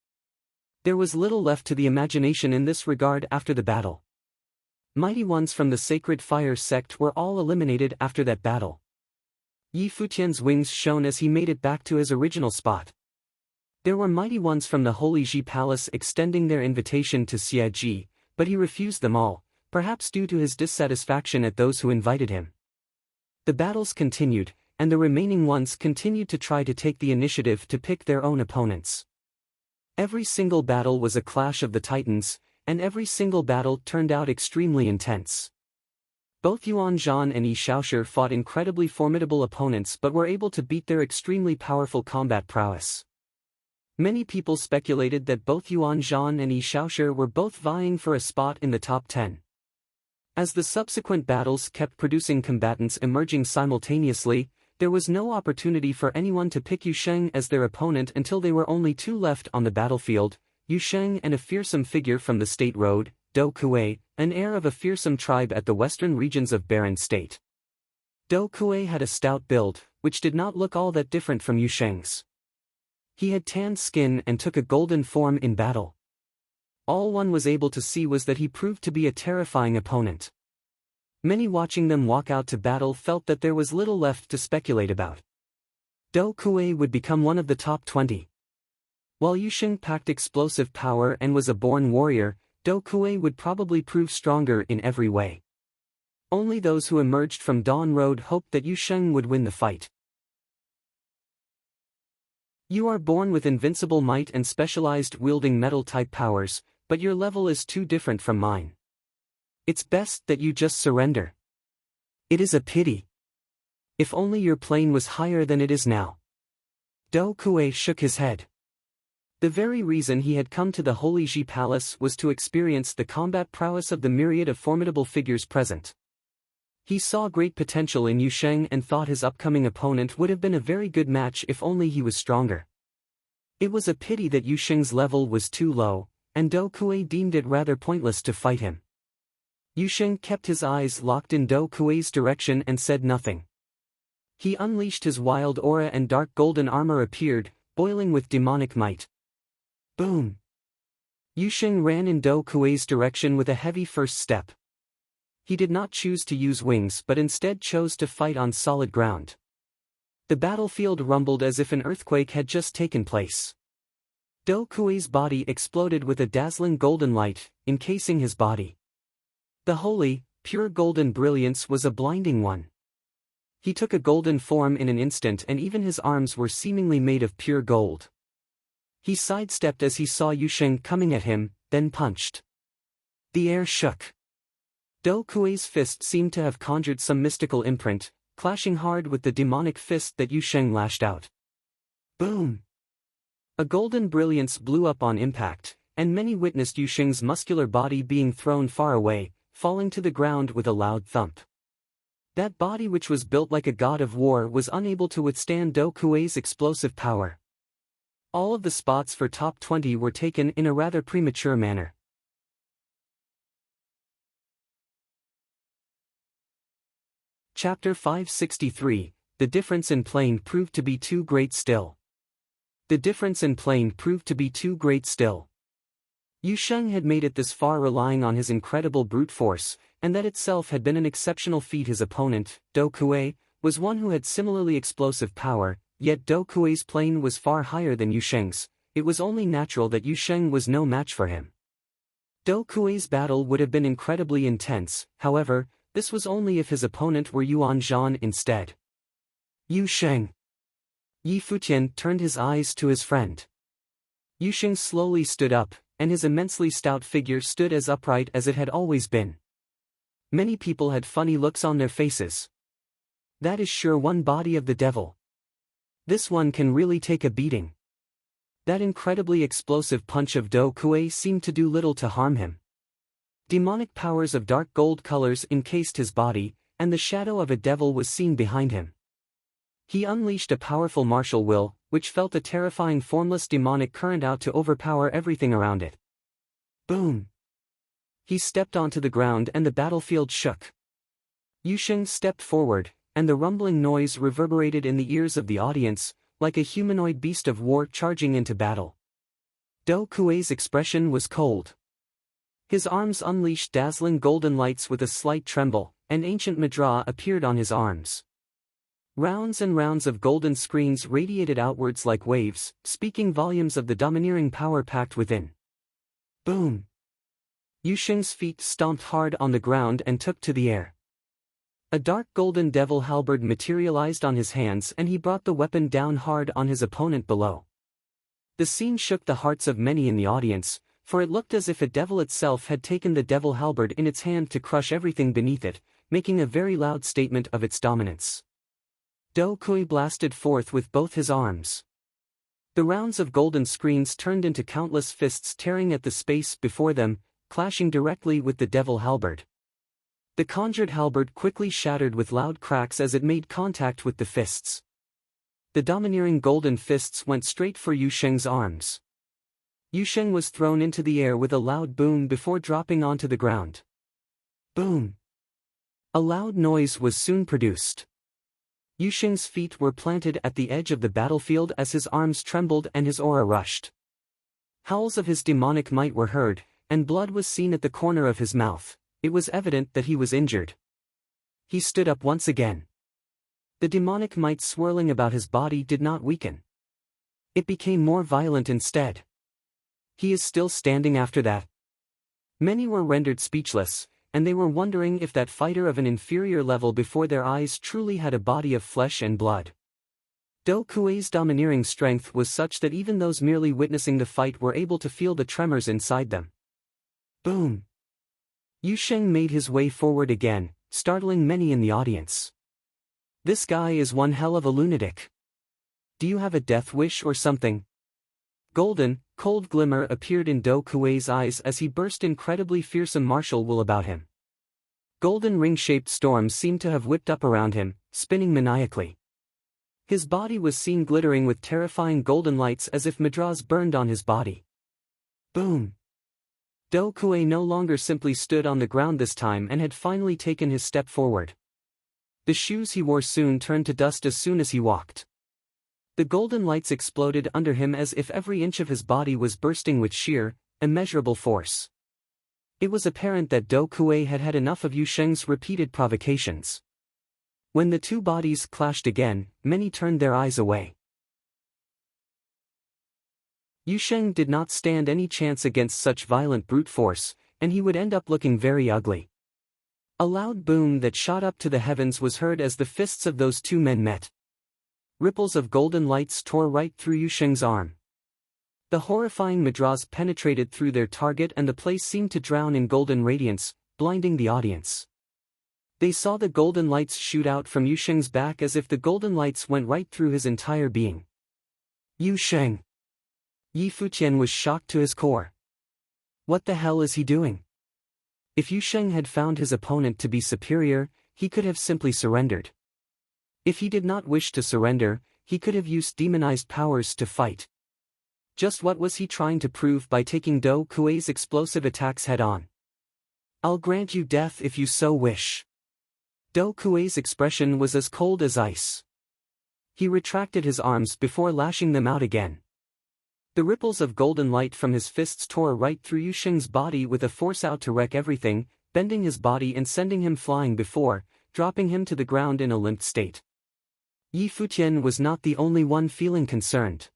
Speaker 1: There was little left to the imagination in this regard after the battle. Mighty ones from the Sacred Fire sect were all eliminated after that battle. Yi Futian's wings shone as he made it back to his original spot. There were mighty ones from the Holy Ji Palace extending their invitation to Xie Ji, but he refused them all, perhaps due to his dissatisfaction at those who invited him. The battles continued, and the remaining ones continued to try to take the initiative to pick their own opponents. Every single battle was a clash of the titans, and every single battle turned out extremely intense. Both Yuan Zhan and Yi Shaoshi fought incredibly formidable opponents but were able to beat their extremely powerful combat prowess. Many people speculated that both Yuan Zhan and Yi Shaoshi were both vying for a spot in the top 10. As the subsequent battles kept producing combatants emerging simultaneously, there was no opportunity for anyone to pick Yu Sheng as their opponent until there were only two left on the battlefield, Yu Sheng and a fearsome figure from the State Road, Do Kuei, an heir of a fearsome tribe at the western regions of Barren State. Do Kuei had a stout build, which did not look all that different from Yu Sheng's. He had tanned skin and took a golden form in battle. All one was able to see was that he proved to be a terrifying opponent. Many watching them walk out to battle felt that there was little left to speculate about. Do Kuei would become one of the top 20. While Yu Sheng packed explosive power and was a born warrior, Do Kuei would probably prove stronger in every way. Only those who emerged from Dawn Road hoped that Yu Sheng would win the fight. You are born with invincible might and specialized wielding metal-type powers, but your level is too different from mine. It's best that you just surrender. It is a pity. If only your plane was higher than it is now. Do Kuei shook his head. The very reason he had come to the Holy Ji Palace was to experience the combat prowess of the myriad of formidable figures present. He saw great potential in Yu Sheng and thought his upcoming opponent would have been a very good match if only he was stronger. It was a pity that Yu Sheng's level was too low, and Do Kuei deemed it rather pointless to fight him. Yu Sheng kept his eyes locked in Do Kuei's direction and said nothing. He unleashed his wild aura and dark golden armor appeared, boiling with demonic might. Boom! Yu Sheng ran in Do Kuei's direction with a heavy first step. He did not choose to use wings but instead chose to fight on solid ground. The battlefield rumbled as if an earthquake had just taken place. Do Kuei's body exploded with a dazzling golden light, encasing his body. The holy, pure golden brilliance was a blinding one. He took a golden form in an instant and even his arms were seemingly made of pure gold. He sidestepped as he saw Yu Sheng coming at him, then punched. The air shook. Do Kuei's fist seemed to have conjured some mystical imprint, clashing hard with the demonic fist that Yu Sheng lashed out. Boom! A golden brilliance blew up on impact, and many witnessed Yu Sheng's muscular body being thrown far away, falling to the ground with a loud thump. That body which was built like a god of war was unable to withstand Do Kuei's explosive power. All of the spots for top 20 were taken in a rather premature manner. Chapter 563, The difference in plane proved to be too great still. The difference in plane proved to be too great still. Yu Sheng had made it this far relying on his incredible brute force, and that itself had been an exceptional feat. His opponent, Do Kuei, was one who had similarly explosive power, yet Do Kuei's plane was far higher than Yu Sheng's. It was only natural that Yu Sheng was no match for him. Do Kuei's battle would have been incredibly intense, however, this was only if his opponent were Yuan Zhan instead. Yu Sheng. Yi Futian turned his eyes to his friend. Yu Sheng slowly stood up, and his immensely stout figure stood as upright as it had always been. Many people had funny looks on their faces. That is sure one body of the devil. This one can really take a beating. That incredibly explosive punch of Do Kuei seemed to do little to harm him. Demonic powers of dark gold colors encased his body, and the shadow of a devil was seen behind him. He unleashed a powerful martial will, which felt a terrifying formless demonic current out to overpower everything around it. Boom! He stepped onto the ground and the battlefield shook. Yu Sheng stepped forward, and the rumbling noise reverberated in the ears of the audience, like a humanoid beast of war charging into battle. Do Kuei's expression was cold. His arms unleashed dazzling golden lights with a slight tremble, and ancient Madra appeared on his arms. Rounds and rounds of golden screens radiated outwards like waves, speaking volumes of the domineering power packed within. Boom! Yusheng's feet stomped hard on the ground and took to the air. A dark golden devil halberd materialized on his hands and he brought the weapon down hard on his opponent below. The scene shook the hearts of many in the audience, for it looked as if a devil itself had taken the devil halberd in its hand to crush everything beneath it, making a very loud statement of its dominance. Do Kuei blasted forth with both his arms. The rounds of golden screens turned into countless fists tearing at the space before them, clashing directly with the devil halberd. The conjured halberd quickly shattered with loud cracks as it made contact with the fists. The domineering golden fists went straight for Yusheng's arms. Yusheng was thrown into the air with a loud boom before dropping onto the ground. Boom! A loud noise was soon produced. Yusheng's feet were planted at the edge of the battlefield as his arms trembled and his aura rushed. Howls of his demonic might were heard, and blood was seen at the corner of his mouth. It was evident that he was injured. He stood up once again. The demonic might swirling about his body did not weaken. It became more violent instead. He is still standing after that. Many were rendered speechless, and they were wondering if that fighter of an inferior level before their eyes truly had a body of flesh and blood. Do Kuei's domineering strength was such that even those merely witnessing the fight were able to feel the tremors inside them. Boom! Yusheng made his way forward again, startling many in the audience. This guy is one hell of a lunatic. Do you have a death wish or something? Golden, cold glimmer appeared in Do Kuei's eyes as he burst incredibly fearsome martial will about him. Golden ring-shaped storms seemed to have whipped up around him, spinning maniacally. His body was seen glittering with terrifying golden lights as if madras burned on his body. Boom! Do Kuei no longer simply stood on the ground this time and had finally taken his step forward. The shoes he wore soon turned to dust as soon as he walked. The golden lights exploded under him as if every inch of his body was bursting with sheer, immeasurable force. It was apparent that Do Kuei had had enough of Yusheng's repeated provocations. When the two bodies clashed again, many turned their eyes away. Yusheng did not stand any chance against such violent brute force, and he would end up looking very ugly. A loud boom that shot up to the heavens was heard as the fists of those two men met. Ripples of golden lights tore right through Yusheng's arm. The horrifying madras penetrated through their target and the place seemed to drown in golden radiance, blinding the audience. They saw the golden lights shoot out from Yusheng's back as if the golden lights went right through his entire being. Yusheng! Futian was shocked to his core. What the hell is he doing? If Yusheng had found his opponent to be superior, he could have simply surrendered. If he did not wish to surrender, he could have used demonized powers to fight. Just what was he trying to prove by taking Do Kuei's explosive attacks head-on? I'll grant you death if you so wish. Do Kuei's expression was as cold as ice. He retracted his arms before lashing them out again. The ripples of golden light from his fists tore right through Yusheng's body with a force out to wreck everything, bending his body and sending him flying before, dropping him to the ground in a limp state. Futian was not the only one feeling concerned.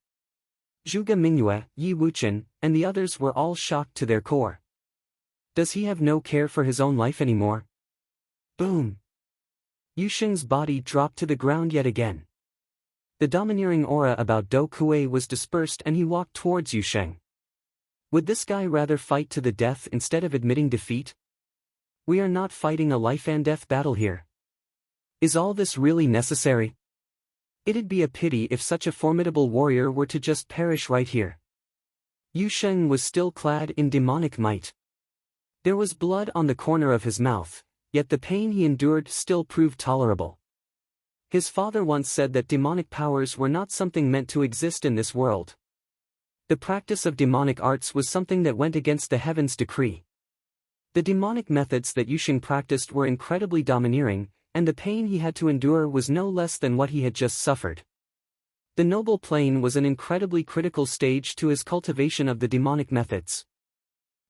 Speaker 1: Zhuge Mingyue, Yi Wuchen, and the others were all shocked to their core. Does he have no care for his own life anymore? Boom! Yusheng's body dropped to the ground yet again. The domineering aura about Do Kuei was dispersed and he walked towards Yusheng. Would this guy rather fight to the death instead of admitting defeat? We are not fighting a life and death battle here. Is all this really necessary? It'd be a pity if such a formidable warrior were to just perish right here. Yusheng was still clad in demonic might. There was blood on the corner of his mouth, yet the pain he endured still proved tolerable. His father once said that demonic powers were not something meant to exist in this world. The practice of demonic arts was something that went against the heavens' decree. The demonic methods that Yusheng practiced were incredibly domineering, and the pain he had to endure was no less than what he had just suffered. The noble plane was an incredibly critical stage to his cultivation of the demonic methods.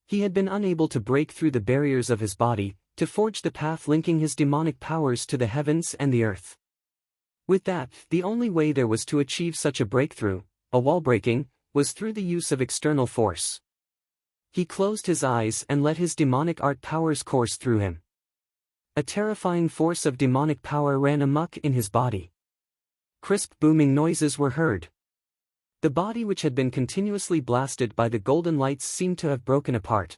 Speaker 1: He had been unable to break through the barriers of his body, to forge the path linking his demonic powers to the heavens and the earth. With that, the only way there was to achieve such a breakthrough, a wall breaking, was through the use of external force. He closed his eyes and let his demonic art powers course through him. A terrifying force of demonic power ran amok in his body. Crisp booming noises were heard. The body which had been continuously blasted by the golden lights seemed to have broken apart.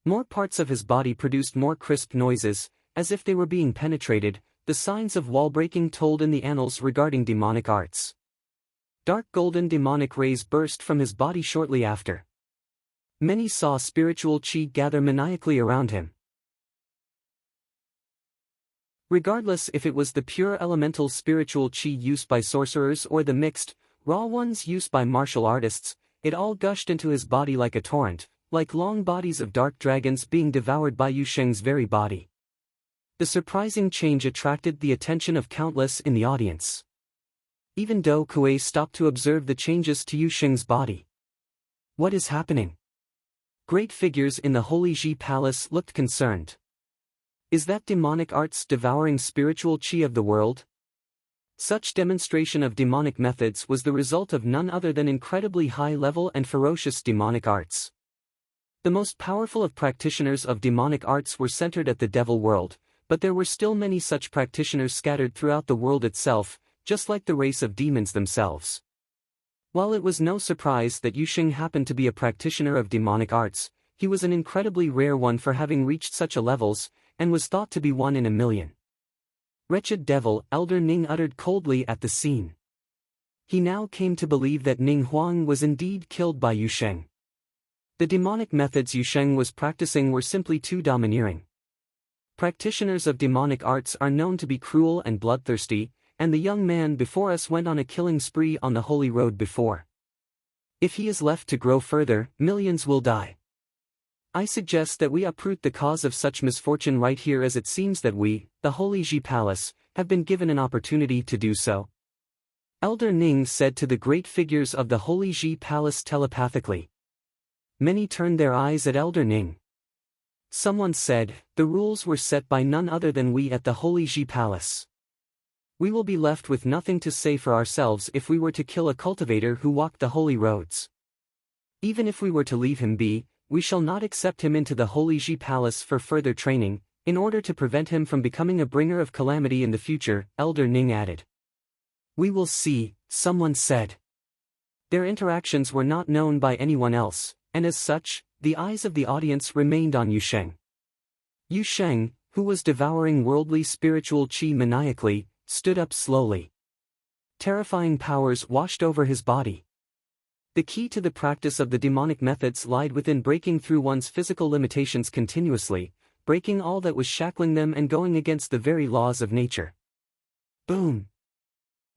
Speaker 1: More parts of his body produced more crisp noises, as if they were being penetrated, the signs of wall breaking told in the annals regarding demonic arts. Dark golden demonic rays burst from his body shortly after. Many saw spiritual chi gather maniacally around him. Regardless if it was the pure elemental spiritual chi used by sorcerers or the mixed, raw ones used by martial artists, it all gushed into his body like a torrent, like long bodies of dark dragons being devoured by Yu Sheng's very body. The surprising change attracted the attention of countless in the audience. Even Do Kuei stopped to observe the changes to Yu Sheng's body. What is happening? Great figures in the Holy Ji Palace looked concerned. Is that demonic arts devouring spiritual chi of the world? Such demonstration of demonic methods was the result of none other than incredibly high-level and ferocious demonic arts. The most powerful of practitioners of demonic arts were centered at the devil world, but there were still many such practitioners scattered throughout the world itself, just like the race of demons themselves. While it was no surprise that Yu Sheng happened to be a practitioner of demonic arts, he was an incredibly rare one for having reached such a levels, and was thought to be one in a million. Wretched devil, Elder Ning uttered coldly at the scene. He now came to believe that Ning Huang was indeed killed by Yu Sheng. The demonic methods Yu Sheng was practicing were simply too domineering. Practitioners of demonic arts are known to be cruel and bloodthirsty, and the young man before us went on a killing spree on the holy road before. If he is left to grow further, millions will die. I suggest that we uproot the cause of such misfortune right here, as it seems that we, the Holy Ji Palace, have been given an opportunity to do so. Elder Ning said to the great figures of the Holy Ji Palace telepathically. Many turned their eyes at Elder Ning. Someone said, the rules were set by none other than we at the Holy Ji Palace. We will be left with nothing to say for ourselves if we were to kill a cultivator who walked the holy roads. Even if we were to leave him be, we shall not accept him into the Holy Ji Palace for further training, in order to prevent him from becoming a bringer of calamity in the future, Elder Ning added. We will see, someone said. Their interactions were not known by anyone else, and as such, the eyes of the audience remained on Yu Sheng. Yu Sheng, who was devouring worldly spiritual chi maniacally, stood up slowly. Terrifying powers washed over his body. The key to the practice of the demonic methods lied within breaking through one's physical limitations continuously, breaking all that was shackling them and going against the very laws of nature. Boom!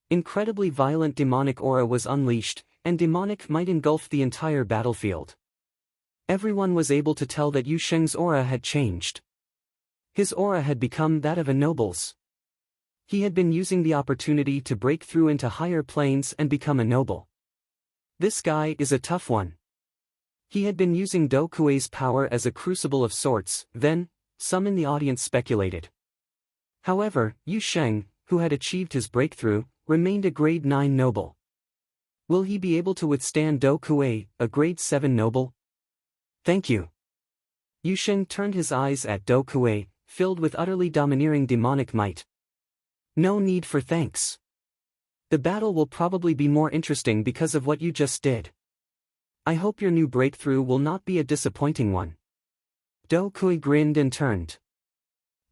Speaker 1: Incredibly violent demonic aura was unleashed, and demonic might engulfed the entire battlefield. Everyone was able to tell that Yu Sheng's aura had changed. His aura had become that of a noble's. He had been using the opportunity to break through into higher planes and become a noble. This guy is a tough one. He had been using Do Kuei's power as a crucible of sorts, then, some in the audience speculated. However, Yu Sheng, who had achieved his breakthrough, remained a grade 9 noble. Will he be able to withstand Do Kuei, a grade 7 noble? Thank you. Yu Sheng turned his eyes at Do Kuei, filled with utterly domineering demonic might. No need for thanks. The battle will probably be more interesting because of what you just did. I hope your new breakthrough will not be a disappointing one. Do Kuei grinned and turned.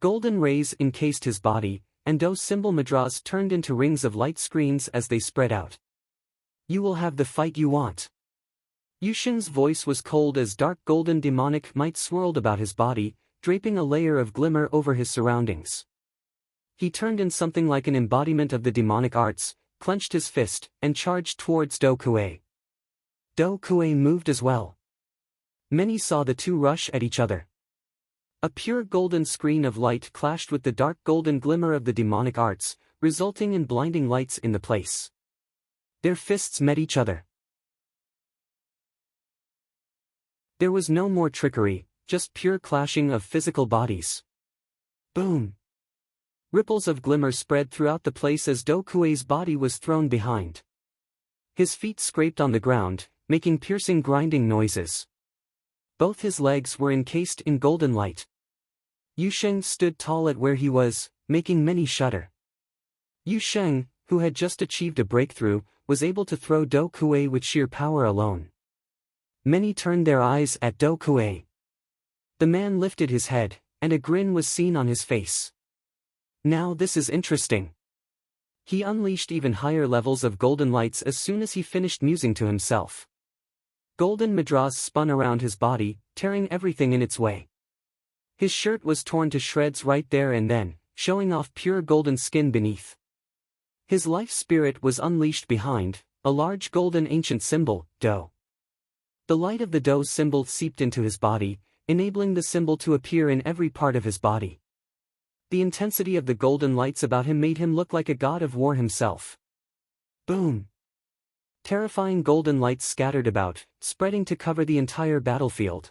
Speaker 1: Golden rays encased his body, and Do's symbol mudras turned into rings of light screens as they spread out. You will have the fight you want. Yu Sheng's voice was cold as dark golden demonic might swirled about his body, draping a layer of glimmer over his surroundings. He turned in something like an embodiment of the demonic arts, clenched his fist, and charged towards Do Kuei. Do Kuei moved as well. Many saw the two rush at each other. A pure golden screen of light clashed with the dark golden glimmer of the demonic arts, resulting in blinding lights in the place. Their fists met each other. There was no more trickery, just pure clashing of physical bodies. Boom! Ripples of glimmer spread throughout the place as Do Kuei's body was thrown behind. His feet scraped on the ground, making piercing grinding noises. Both his legs were encased in golden light. Yu Sheng stood tall at where he was, making many shudder. Yu Sheng, who had just achieved a breakthrough, was able to throw Do Kuei with sheer power alone. Many turned their eyes at Do Kuei. The man lifted his head, and a grin was seen on his face. Now this is interesting. He unleashed even higher levels of golden lights as soon as he finished musing to himself. Golden madras spun around his body, tearing everything in its way. His shirt was torn to shreds right there and then, showing off pure golden skin beneath. His life spirit was unleashed behind, a large golden ancient symbol, Do. The light of the Do symbol seeped into his body, enabling the symbol to appear in every part of his body. The intensity of the golden lights about him made him look like a god of war himself. Boom! Terrifying golden lights scattered about, spreading to cover the entire battlefield.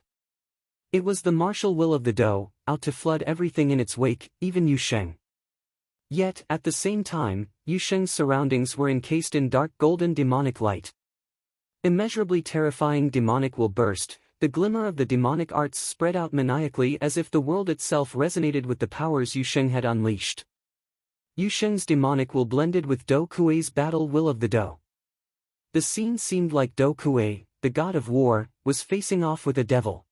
Speaker 1: It was the martial will of the Do, out to flood everything in its wake, even Yu Sheng. Yet, at the same time, Yu Sheng's surroundings were encased in dark golden demonic light. Immeasurably terrifying demonic will burst, the glimmer of the demonic arts spread out maniacally as if the world itself resonated with the powers Yu Sheng had unleashed. Yu Sheng's demonic will blended with Do Kuei's battle will of the Do. The scene seemed like Do Kuei, the god of war, was facing off with a devil.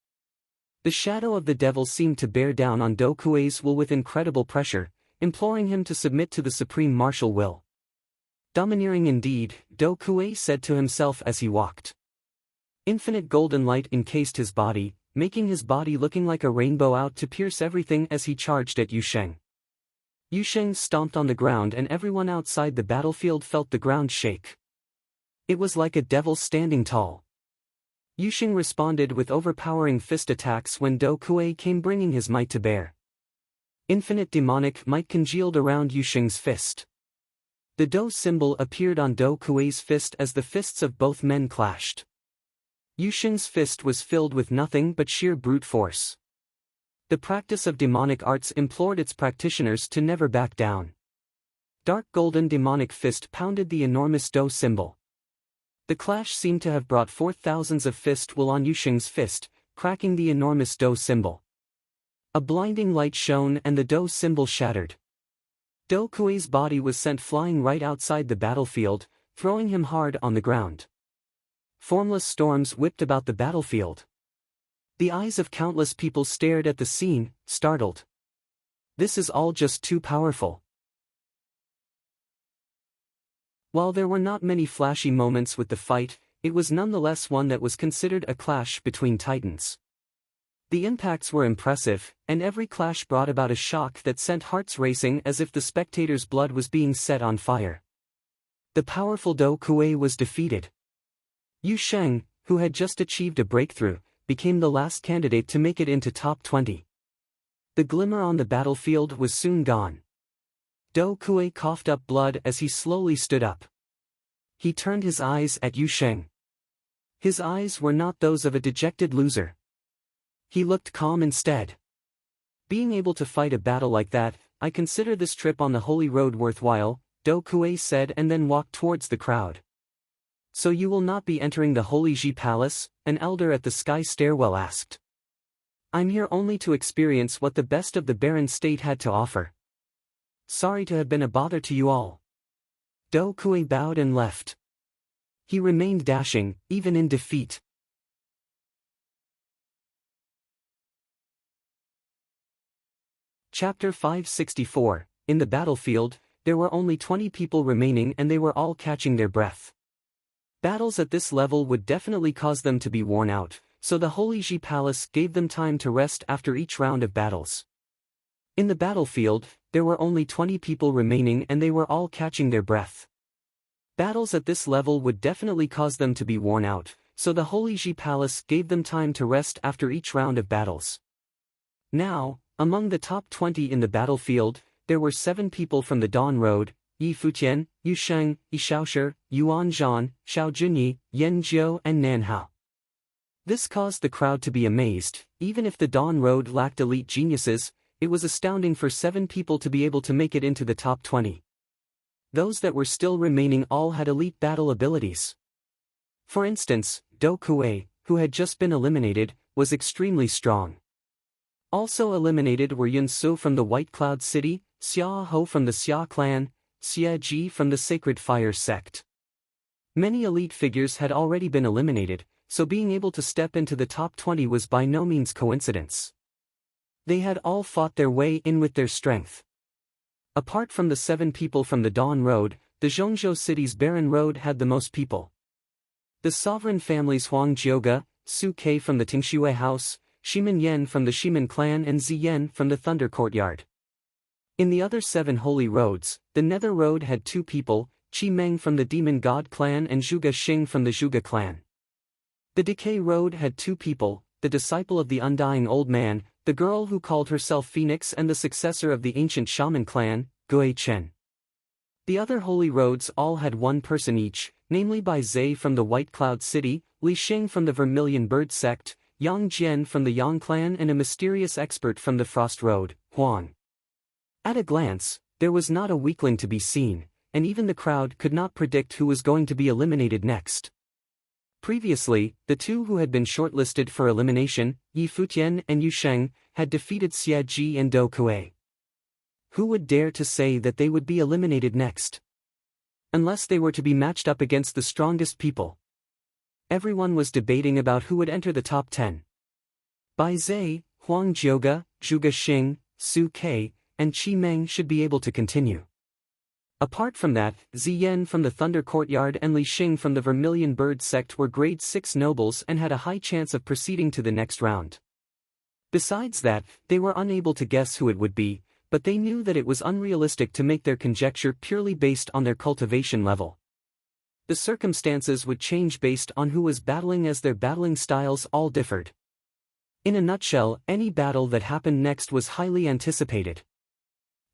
Speaker 1: The shadow of the devil seemed to bear down on Do Kuei's will with incredible pressure, imploring him to submit to the supreme martial will. Domineering indeed, Do Kuei said to himself as he walked. Infinite golden light encased his body, making his body looking like a rainbow out to pierce everything as he charged at Yu Sheng. Yu Sheng stomped on the ground and everyone outside the battlefield felt the ground shake. It was like a devil standing tall. Yu Sheng responded with overpowering fist attacks when Do Kuei came bringing his might to bear. Infinite demonic might congealed around Yu Sheng's fist. The Do symbol appeared on Do Kuei's fist as the fists of both men clashed. Yu Sheng's fist was filled with nothing but sheer brute force. The practice of demonic arts implored its practitioners to never back down. Dark golden demonic fist pounded the enormous Do symbol. The clash seemed to have brought forth thousands of fist will on Yu Sheng's fist, cracking the enormous Do symbol. A blinding light shone and the Do symbol shattered. Do Kuei's body was sent flying right outside the battlefield, throwing him hard on the ground. Formless storms whipped about the battlefield. The eyes of countless people stared at the scene, startled. This is all just too powerful. While there were not many flashy moments with the fight, it was nonetheless one that was considered a clash between titans. The impacts were impressive, and every clash brought about a shock that sent hearts racing as if the spectators' blood was being set on fire. The powerful Do Kuei was defeated. Yu Sheng, who had just achieved a breakthrough, became the last candidate to make it into top 20. The glimmer on the battlefield was soon gone. Do Kuei coughed up blood as he slowly stood up. He turned his eyes at Yu Sheng. His eyes were not those of a dejected loser. He looked calm instead. Being able to fight a battle like that, I consider this trip on the holy road worthwhile, Do Kuei said and then walked towards the crowd. So you will not be entering the Holy Ji Palace? An elder at the sky stairwell asked. I'm here only to experience what the best of the barren state had to offer. Sorry to have been a bother to you all. Do Kuei bowed and left. He remained dashing, even in defeat. Chapter 564, In the battlefield, there were only 20 people remaining and they were all catching their breath. Battles at this level would definitely cause them to be worn out, so the Holy Ji Palace gave them time to rest after each round of battles. In the battlefield, there were only 20 people remaining and they were all catching their breath. Battles at this level would definitely cause them to be worn out, so the Holy Ji Palace gave them time to rest after each round of battles. Now, among the top 20 in the battlefield, there were 7 people from the Dawn Road, Yi Futian, Yu Sheng, Yi Shaoshi, Yuan Zhan, Xiao Junyi, Yan Jiu and Nan Hao. This caused the crowd to be amazed. Even if the Dawn Road lacked elite geniuses, it was astounding for 7 people to be able to make it into the top 20. Those that were still remaining all had elite battle abilities. For instance, Do Kuei, who had just been eliminated, was extremely strong. Also eliminated were Yun Su from the White Cloud City, Xia Ho from the Xia clan, Xia Ji from the Sacred Fire sect. Many elite figures had already been eliminated, so being able to step into the top 20 was by no means coincidence. They had all fought their way in with their strength. Apart from the 7 people from the Dawn Road, the Zhongzhou city's Barren Road had the most people. The sovereign families Huang Jioga, Su Kei from the Tingshui House, Shimin Yen from the Shimin clan and Zi Yen from the Thunder Courtyard. In the other 7 holy roads, the Nether Road had 2 people, Qi Meng from the Demon God clan and Zhuge Xing from the Zhuge clan. The Decay Road had 2 people, the disciple of the Undying Old Man, the girl who called herself Phoenix and the successor of the ancient Shaman clan, Gui Chen. The other holy roads all had 1 person each, namely Bai Zhe from the White Cloud City, Li Xing from the Vermilion Bird sect, Yang Jian from the Yang clan and a mysterious expert from the Frost Road, Huang. At a glance, there was not a weakling to be seen, and even the crowd could not predict who was going to be eliminated next. Previously, the 2 who had been shortlisted for elimination, Yi Futian and Yu Sheng, had defeated Xia Ji and Do Kuei. Who would dare to say that they would be eliminated next? Unless they were to be matched up against the strongest people. Everyone was debating about who would enter the top 10. Bai Zhe, Huang Jioga, Zhuge Xing, Su Kei, and Qi Meng should be able to continue. Apart from that, Zi Yen from the Thunder Courtyard and Li Xing from the Vermilion Bird sect were grade 6 nobles and had a high chance of proceeding to the next round. Besides that, they were unable to guess who it would be, but they knew that it was unrealistic to make their conjecture purely based on their cultivation level. The circumstances would change based on who was battling as their battling styles all differed. In a nutshell, any battle that happened next was highly anticipated.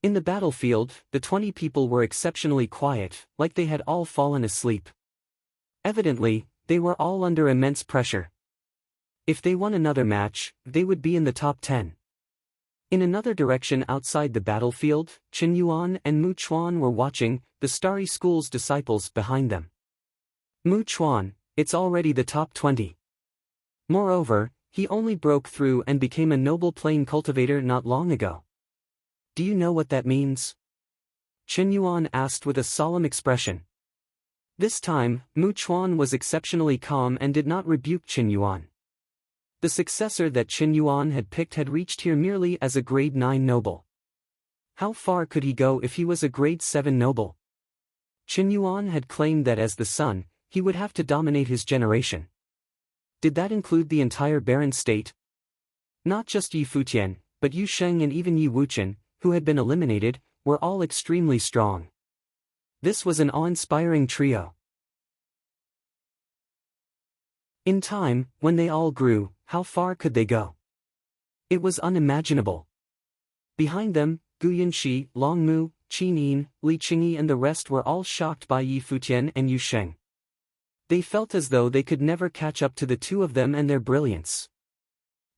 Speaker 1: In the battlefield, the 20 people were exceptionally quiet, like they had all fallen asleep. Evidently, they were all under immense pressure. If they won another match, they would be in the top 10. In another direction outside the battlefield, Chen Yuan and Mu Chuan were watching, the Starry School's disciples behind them. Mu Chuan, it's already the top 20. Moreover, he only broke through and became a noble plain cultivator not long ago. Do you know what that means? Chen Yuan asked with a solemn expression. This time, Mu Chuan was exceptionally calm and did not rebuke Chen Yuan. The successor that Chen Yuan had picked had reached here merely as a grade 9 noble. How far could he go if he was a grade 7 noble? Chen Yuan had claimed that as the son, he would have to dominate his generation. Did that include the entire barren state? Not just Yi Futian, but Yu Sheng and even Yi Wuchen, who had been eliminated, were all extremely strong. This was an awe-inspiring trio. In time, when they all grew, how far could they go? It was unimaginable. Behind them, Gu Yunxi, Long Mu, Qin Yin, Li Qingyi and the rest were all shocked by Yi Futian and Yu Sheng. They felt as though they could never catch up to the 2 of them and their brilliance.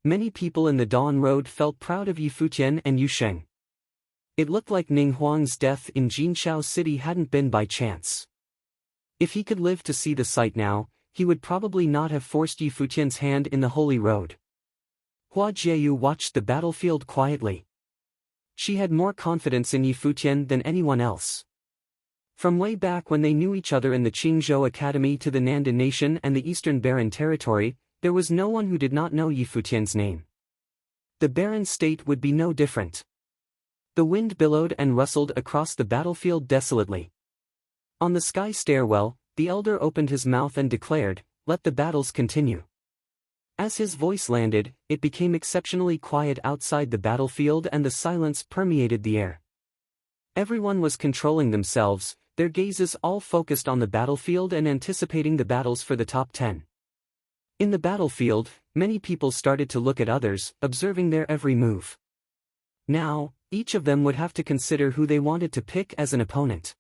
Speaker 1: Many people in the Dawn Road felt proud of Yi Futian and Yu Sheng. It looked like Ning Huang's death in Jinqiao City hadn't been by chance. If he could live to see the sight now, he would probably not have forced Yi Futian's hand in the Holy Road. Hua Jieyu watched the battlefield quietly. She had more confidence in Yi Futian than anyone else. From way back when they knew each other in the Qingzhou Academy to the Nandan Nation and the Eastern Barren Territory, there was no one who did not know Yi Futian's name. The Barren State would be no different. The wind billowed and rustled across the battlefield desolately. On the sky stairwell, the elder opened his mouth and declared, "Let the battles continue." As his voice landed, it became exceptionally quiet outside the battlefield and the silence permeated the air. Everyone was controlling themselves, their gazes all focused on the battlefield and anticipating the battles for the top 10. In the battlefield, many people started to look at others, observing their every move. Now, each of them would have to consider who they wanted to pick as an opponent.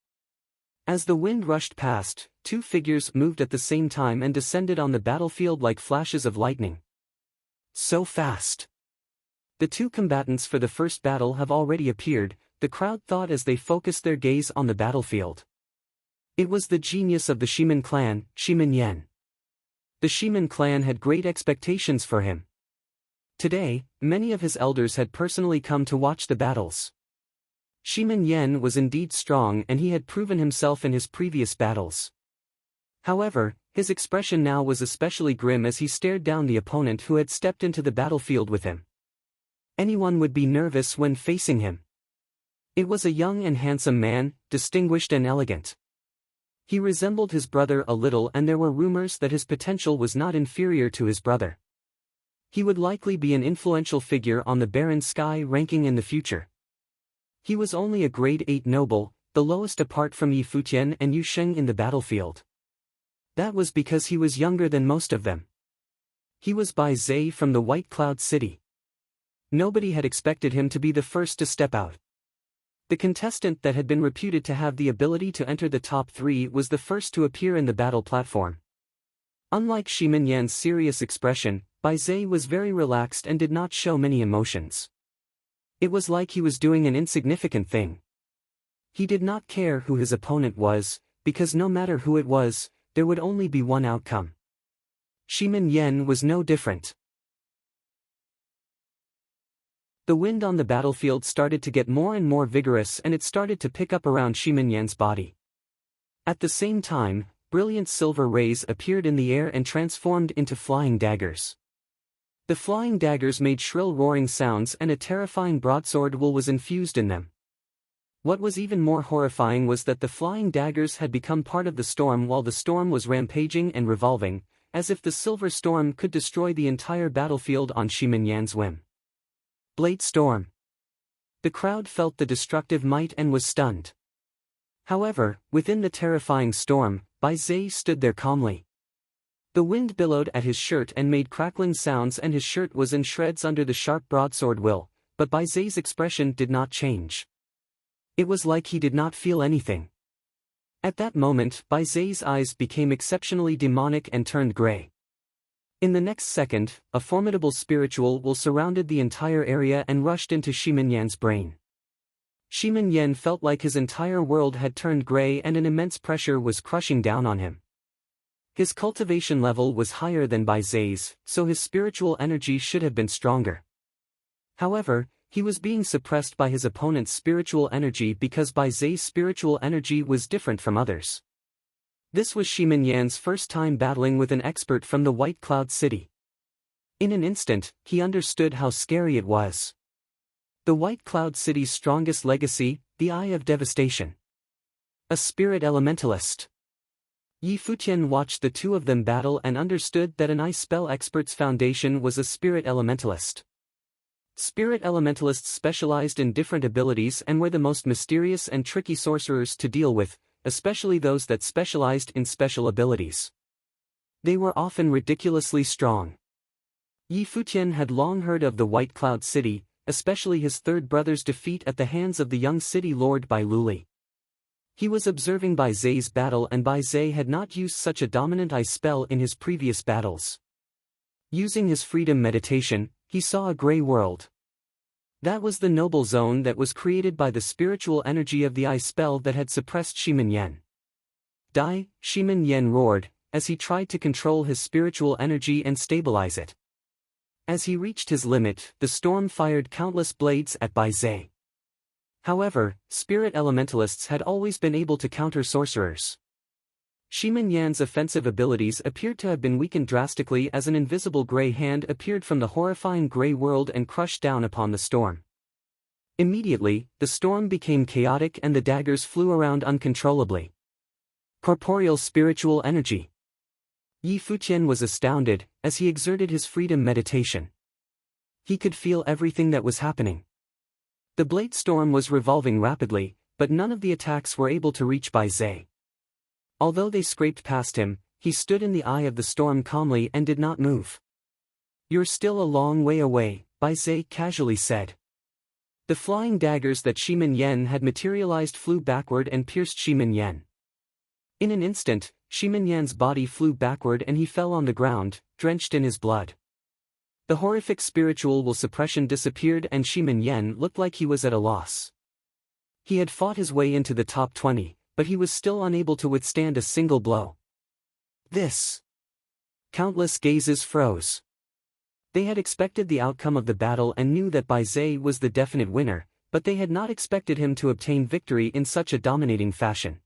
Speaker 1: As the wind rushed past, two figures moved at the same time and descended on the battlefield like flashes of lightning. So fast! The two combatants for the first battle have already appeared, the crowd thought as they focused their gaze on the battlefield. It was the genius of the Shimin clan, Shimin Yen. The Shimin clan had great expectations for him. Today, many of his elders had personally come to watch the battles. Shimin Yen was indeed strong and he had proven himself in his previous battles. However, his expression now was especially grim as he stared down the opponent who had stepped into the battlefield with him. Anyone would be nervous when facing him. It was a young and handsome man, distinguished and elegant. He resembled his brother a little and there were rumors that his potential was not inferior to his brother. He would likely be an influential figure on the Baron Sky ranking in the future. He was only a grade 8 noble, the lowest apart from Yi Futian and Yu Sheng in the battlefield. That was because he was younger than most of them. He was Bai Zhe from the White Cloud City. Nobody had expected him to be the first to step out. The contestant that had been reputed to have the ability to enter the top 3 was the first to appear in the battle platform. Unlike Shimin Yan's serious expression, Bai Zhe was very relaxed and did not show many emotions. It was like he was doing an insignificant thing. He did not care who his opponent was, because no matter who it was, there would only be one outcome. Shimin Yen was no different. The wind on the battlefield started to get more and more vigorous and it started to pick up around Shimin Yan's body. At the same time, brilliant silver rays appeared in the air and transformed into flying daggers. The flying daggers made shrill roaring sounds and a terrifying broadsword wool was infused in them. What was even more horrifying was that the flying daggers had become part of the storm while the storm was rampaging and revolving, as if the silver storm could destroy the entire battlefield on Shimin Yan's whim. Blade storm. The crowd felt the destructive might and was stunned. However, within the terrifying storm, Bai Zhe stood there calmly. The wind billowed at his shirt and made crackling sounds and his shirt was in shreds under the sharp broadsword will, but Bai Zhe's expression did not change. It was like he did not feel anything. At that moment, Bai Zhe's eyes became exceptionally demonic and turned gray. In the next second, a formidable spiritual will surrounded the entire area and rushed into Shimin Yan's brain. Shimin Yan felt like his entire world had turned gray and an immense pressure was crushing down on him. His cultivation level was higher than Bai Zhe's, so his spiritual energy should have been stronger. However, he was being suppressed by his opponent's spiritual energy because Bai Zhe's spiritual energy was different from others. This was Shimin Yan's first time battling with an expert from the White Cloud City. In an instant, he understood how scary it was. The White Cloud City's strongest legacy, the Eye of Devastation. A spirit elementalist. Yi Futian watched the two of them battle and understood that an ice spell expert's foundation was a spirit elementalist. Spirit elementalists specialized in different abilities and were the most mysterious and tricky sorcerers to deal with, especially those that specialized in special abilities. They were often ridiculously strong. Yi Futian had long heard of the White Cloud City, especially his third brother's defeat at the hands of the young city lord Bai Luli. He was observing Bai Zhe's battle and Bai Zhe had not used such a dominant ice spell in his previous battles. Using his freedom meditation, he saw a gray world. That was the noble zone that was created by the spiritual energy of the ice spell that had suppressed Shimin Yan. Die, Shimin Yan roared, as he tried to control his spiritual energy and stabilize it. As he reached his limit, the storm fired countless blades at Bai Zhe. However, spirit elementalists had always been able to counter sorcerers. Shimin Yan's offensive abilities appeared to have been weakened drastically as an invisible gray hand appeared from the horrifying gray world and crushed down upon the storm. Immediately, the storm became chaotic and the daggers flew around uncontrollably. Corporeal spiritual energy. Yi Futian was astounded, as he exerted his freedom meditation. He could feel everything that was happening. The blade storm was revolving rapidly, but none of the attacks were able to reach Bai Zhe. Although they scraped past him, he stood in the eye of the storm calmly and did not move. "You're still a long way away," Bai Zhe casually said. The flying daggers that Shimin Yan had materialized flew backward and pierced Shimin Yan. In an instant, Shimin Yan's body flew backward and he fell on the ground, drenched in his blood. The horrific spiritual will suppression disappeared and Shimin Yan looked like he was at a loss. He had fought his way into the top 20, but he was still unable to withstand a single blow. This. Countless gazes froze. They had expected the outcome of the battle and knew that Bai Zhe was the definite winner, but they had not expected him to obtain victory in such a dominating fashion.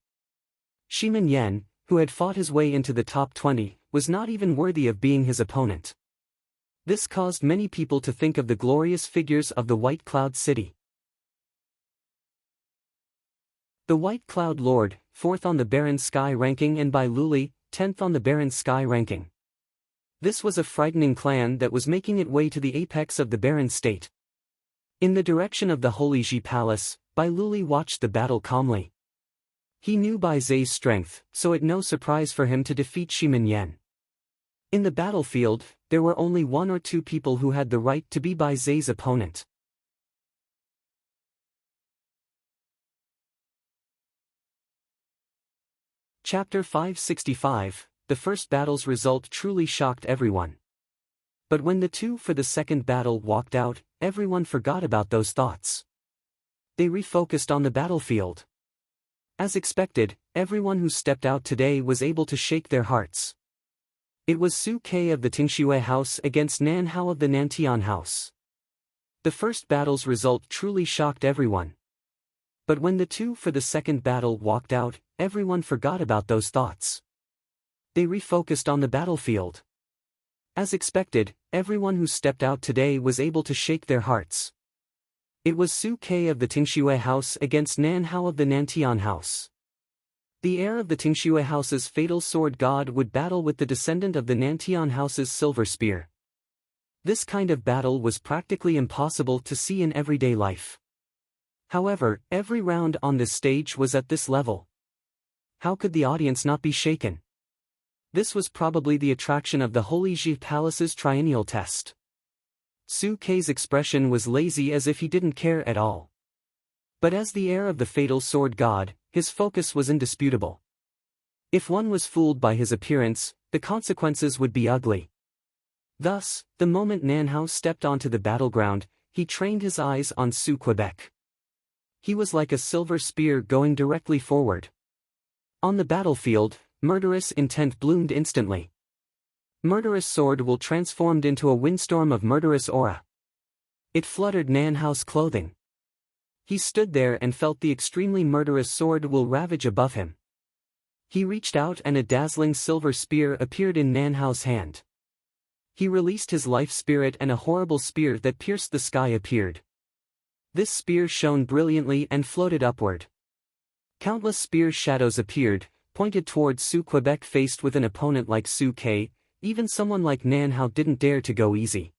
Speaker 1: Shimin Yan, who had fought his way into the top 20, was not even worthy of being his opponent. This caused many people to think of the glorious figures of the White Cloud City. The White Cloud Lord, 4th on the Barren Sky ranking, and Bai Luli, 10th on the Barren Sky ranking. This was a frightening clan that was making its way to the apex of the barren state. In the direction of the Holy Ji Palace, Bai Luli watched the battle calmly. He knew Bai Zhe's strength, so it no surprise for him to defeat Shimin Yan. In the battlefield, there were only 1 or 2 people who had the right to be Bai Zhe's opponent. Chapter 565, The first battle's result truly shocked everyone. But when the 2 for the second battle walked out, everyone forgot about those thoughts. They refocused on the battlefield. As expected, everyone who stepped out today was able to shake their hearts. It was Su Ke of the Tingxue House against Nan Hao of the Nantian House. The first battle's result truly shocked everyone. But when the 2 for the second battle walked out, everyone forgot about those thoughts. They refocused on the battlefield. As expected, everyone who stepped out today was able to shake their hearts. It was Su Ke of the Tingxue House against Nan Hao of the Nantian House. The heir of the Tingxue House's fatal sword god would battle with the descendant of the Nantian House's silver spear. This kind of battle was practically impossible to see in everyday life. However, every round on this stage was at this level. How could the audience not be shaken? This was probably the attraction of the Holy Ji Palace's triennial test. Su Ke's expression was lazy, as if he didn't care at all. But as the heir of the fatal sword god, his focus was indisputable. If one was fooled by his appearance, the consequences would be ugly. Thus, the moment Nan Hao stepped onto the battleground, he trained his eyes on Su Quebec. He was like a silver spear going directly forward. On the battlefield, murderous intent bloomed instantly. Murderous sword will transformed into a windstorm of murderous aura. It fluttered Nan Hao's clothing. He stood there and felt the extremely murderous sword will ravage above him. He reached out and a dazzling silver spear appeared in Nan Hao's hand. He released his life spirit and a horrible spear that pierced the sky appeared. This spear shone brilliantly and floated upward. Countless spear shadows appeared, pointed towards Su Quebec. Faced with an opponent like Su Ke, even someone like Nan Hao didn't dare to go easy.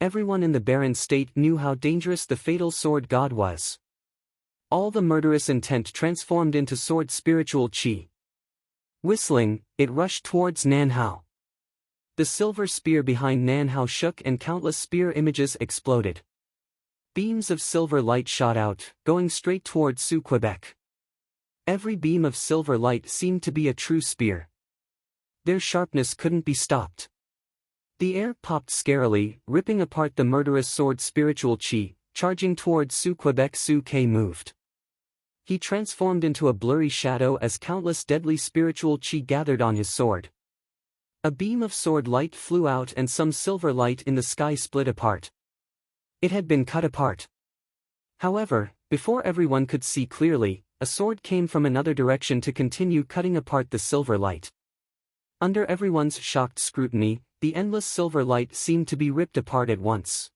Speaker 1: Everyone in the barren state knew how dangerous the fatal sword god was. All the murderous intent transformed into sword spiritual chi. Whistling, it rushed towards Nan Hao. The silver spear behind Nan Hao shook and countless spear images exploded. Beams of silver light shot out, going straight towards Su Quebec. Every beam of silver light seemed to be a true spear. Their sharpness couldn't be stopped. The air popped scarily, ripping apart the murderous sword spiritual chi, charging towards Su Quebec. Su Ke moved. He transformed into a blurry shadow as countless deadly spiritual chi gathered on his sword. A beam of sword light flew out and some silver light in the sky split apart. It had been cut apart. However, before everyone could see clearly, a sword came from another direction to continue cutting apart the silver light. Under everyone's shocked scrutiny, the endless silver light seemed to be ripped apart at once.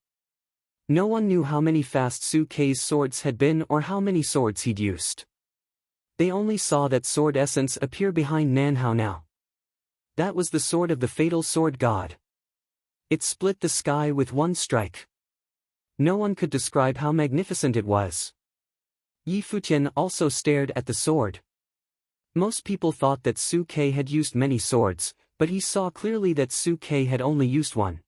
Speaker 1: No one knew how many fast Su Ke's swords had been or how many swords he'd used. They only saw that sword essence appear behind Nan Hao now. That was the sword of the fatal sword god. It split the sky with one strike. No one could describe how magnificent it was. Yi Futian also stared at the sword. Most people thought that Su Ke had used many swords, but he saw clearly that Su Ke had only used one.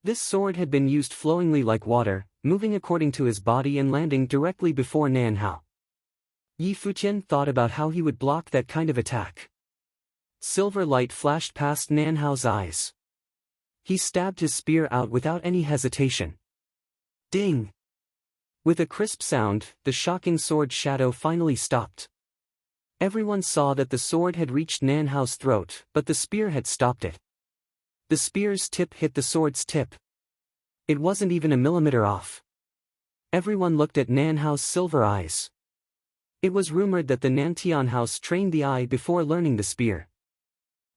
Speaker 1: This sword had been used flowingly like water, moving according to his body and landing directly before Nan Hao. Futian thought about how he would block that kind of attack. Silver light flashed past Nan Hao's eyes. He stabbed his spear out without any hesitation. Ding! With a crisp sound, the shocking sword shadow finally stopped. Everyone saw that the sword had reached Nan Hao's throat, but the spear had stopped it. The spear's tip hit the sword's tip. It wasn't even a millimeter off. Everyone looked at Nan Hao's silver eyes. It was rumored that the Nantian house trained the eye before learning the spear.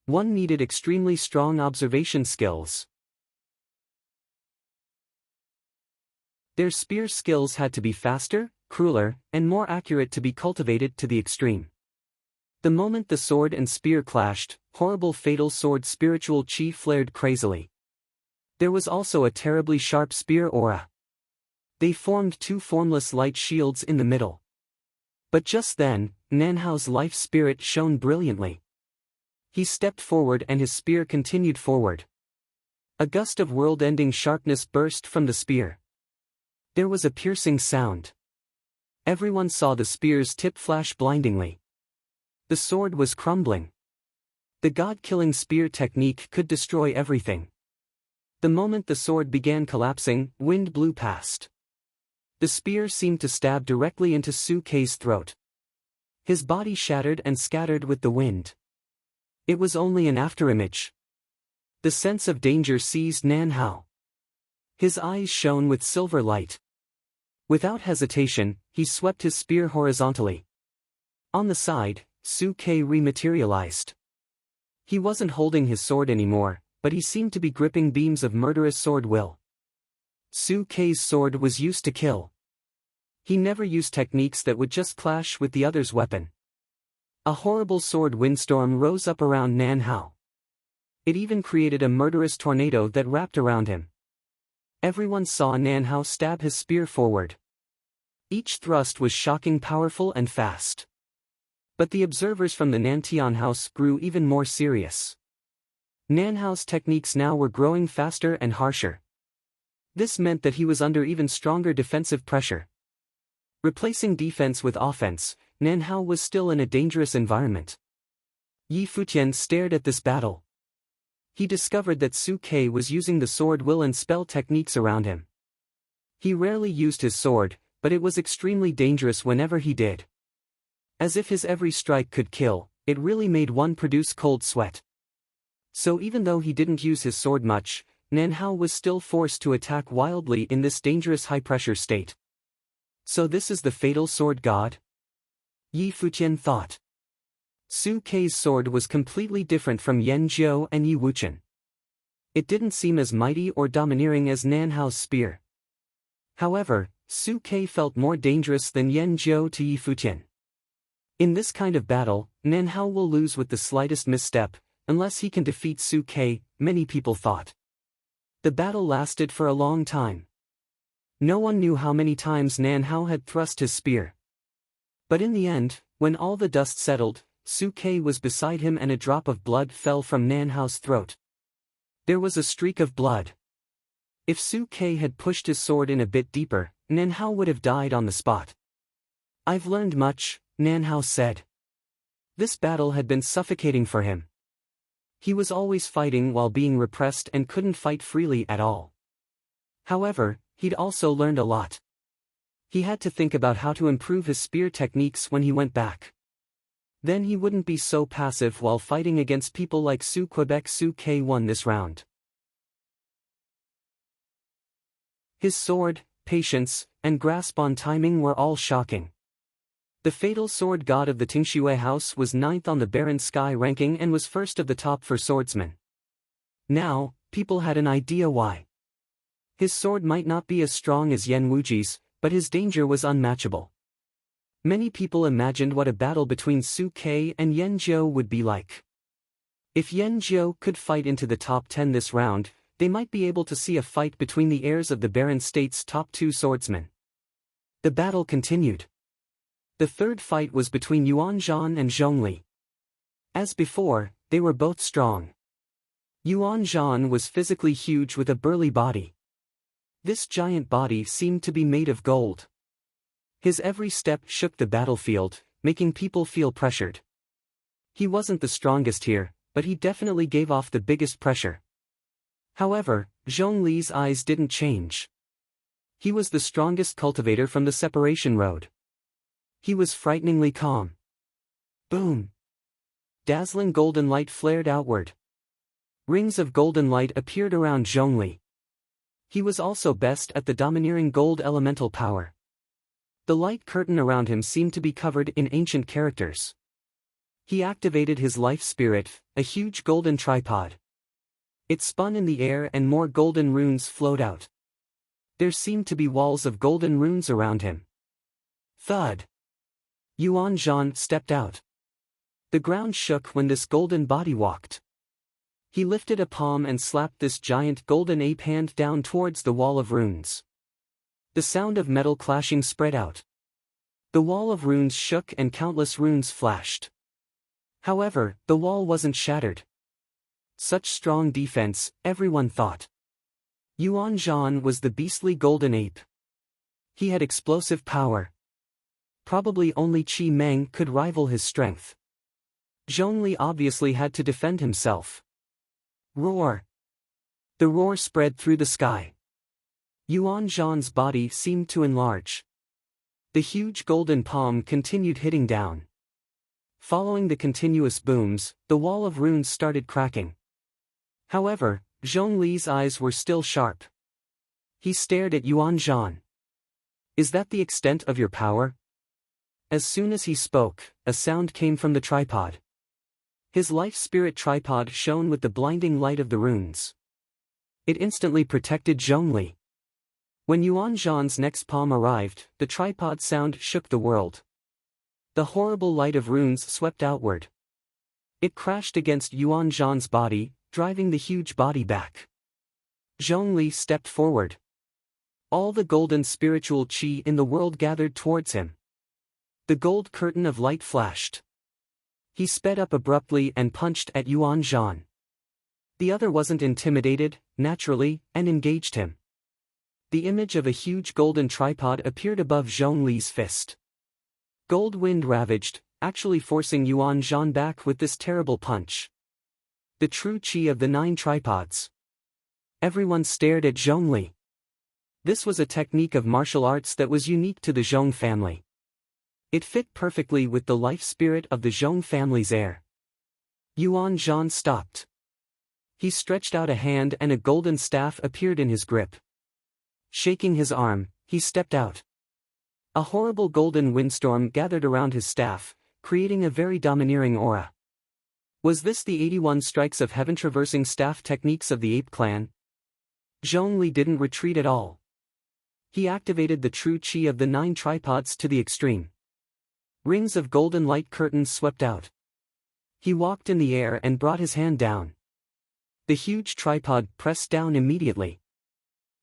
Speaker 1: One needed extremely strong observation skills. Their spear skills had to be faster, crueler, and more accurate to be cultivated to the extreme. The moment the sword and spear clashed, horrible fatal sword spiritual chi flared crazily. There was also a terribly sharp spear aura. They formed two formless light shields in the middle. But just then, Nan Hao's life spirit shone brilliantly. He stepped forward and his spear continued forward. A gust of world-ending sharpness burst from the spear. There was a piercing sound. Everyone saw the spear's tip flash blindingly. The sword was crumbling. The god-killing spear technique could destroy everything. The moment the sword began collapsing, wind blew past. The spear seemed to stab directly into Su Kei's throat. His body shattered and scattered with the wind. It was only an afterimage. The sense of danger seized Nan Hao. His eyes shone with silver light. Without hesitation, he swept his spear horizontally. On the side, Su Kei rematerialized. He wasn't holding his sword anymore, but he seemed to be gripping beams of murderous sword will. Su Kei's sword was used to kill. He never used techniques that would just clash with the other's weapon. A horrible sword windstorm rose up around Nan Hao. It even created a murderous tornado that wrapped around him. Everyone saw Nan Hao stab his spear forward. Each thrust was shocking, powerful and fast. But the observers from the Nantian house grew even more serious. Nan Hao's techniques now were growing faster and harsher. This meant that he was under even stronger defensive pressure. Replacing defense with offense, Nan Hao was still in a dangerous environment. Futian stared at this battle. He discovered that Su Kei was using the sword will and spell techniques around him. He rarely used his sword, but it was extremely dangerous whenever he did. As if his every strike could kill, it really made one produce cold sweat. So even though he didn't use his sword much, Nan Hao was still forced to attack wildly in this dangerous high-pressure state. So this is the fatal sword god? Futian thought. Su Kei's sword was completely different from Yan Jiu and Yi Wuchen. It didn't seem as mighty or domineering as Nan Hao's spear. However, Su Kei felt more dangerous than Yan Jiu to Futian. In this kind of battle, Nan Hao will lose with the slightest misstep, unless he can defeat Su Kei, many people thought. The battle lasted for a long time. No one knew how many times Nan Hao had thrust his spear. But in the end, when all the dust settled, Su Kei was beside him and a drop of blood fell from Nan Hao's throat. There was a streak of blood. If Su Kei had pushed his sword in a bit deeper, Nan Hao would have died on the spot. "I've learned much," Nan Hao said. This battle had been suffocating for him. He was always fighting while being repressed and couldn't fight freely at all. However, he'd also learned a lot. He had to think about how to improve his spear techniques when he went back. Then he wouldn't be so passive while fighting against people like Su Quebec. Su Kei won this round. His sword, patience, and grasp on timing were all shocking. The fatal sword god of the Tingxue house was 9th on the Baron Sky ranking and was first of the top for swordsmen. Now, people had an idea why. His sword might not be as strong as Yan Wuji's, but his danger was unmatchable. Many people imagined what a battle between Su Kei and Yan Jiu would be like. If Yan Jiu could fight into the top 10 this round, they might be able to see a fight between the heirs of the Baron State's top 2 swordsmen. The battle continued. The third fight was between Yuan Zhan and Zhongli. As before, they were both strong. Yuan Zhan was physically huge with a burly body. This giant body seemed to be made of gold. His every step shook the battlefield, making people feel pressured. He wasn't the strongest here, but he definitely gave off the biggest pressure. However, Zhongli's eyes didn't change. He was the strongest cultivator from the separation road. He was frighteningly calm. Boom! Dazzling golden light flared outward. Rings of golden light appeared around Zhongli. He was also best at the domineering gold elemental power. The light curtain around him seemed to be covered in ancient characters. He activated his life spirit, a huge golden tripod. It spun in the air and more golden runes flowed out. There seemed to be walls of golden runes around him. Thud! Yuan Zhan stepped out. The ground shook when this golden body walked. He lifted a palm and slapped this giant golden ape hand down towards the wall of runes. The sound of metal clashing spread out. The wall of runes shook and countless runes flashed. However, the wall wasn't shattered. Such strong defense, everyone thought. Yuan Zhan was the beastly golden ape. He had explosive power. Probably only Qi Meng could rival his strength. Zhongli obviously had to defend himself. Roar! The roar spread through the sky. Yuan Zhan's body seemed to enlarge. The huge golden palm continued hitting down. Following the continuous booms, the wall of runes started cracking. However, Zhongli's eyes were still sharp. He stared at Yuan Zhan. Is that the extent of your power? As soon as he spoke, a sound came from the tripod. His life spirit tripod shone with the blinding light of the runes. It instantly protected Zhongli. When Yuan Zhan's next palm arrived, the tripod sound shook the world. The horrible light of runes swept outward. It crashed against Yuan Zhan's body, driving the huge body back. Zhongli stepped forward. All the golden spiritual qi in the world gathered towards him. The gold curtain of light flashed. He sped up abruptly and punched at Yuan Zhan. The other wasn't intimidated, naturally, and engaged him. The image of a huge golden tripod appeared above Zhongli's fist. Gold wind ravaged, actually forcing Yuan Zhan back with this terrible punch. The true qi of the 9 tripods. Everyone stared at Zhongli. This was a technique of martial arts that was unique to the Zhong family. It fit perfectly with the life spirit of the Zhong family's heir. Yuan Zhan stopped. He stretched out a hand and a golden staff appeared in his grip. Shaking his arm, he stepped out. A horrible golden windstorm gathered around his staff, creating a very domineering aura. Was this the 81 strikes of heaven traversing staff techniques of the ape clan? Zhongli didn't retreat at all. He activated the true qi of the 9 tripods to the extreme. Rings of golden light curtains swept out. He walked in the air and brought his hand down. The huge tripod pressed down immediately.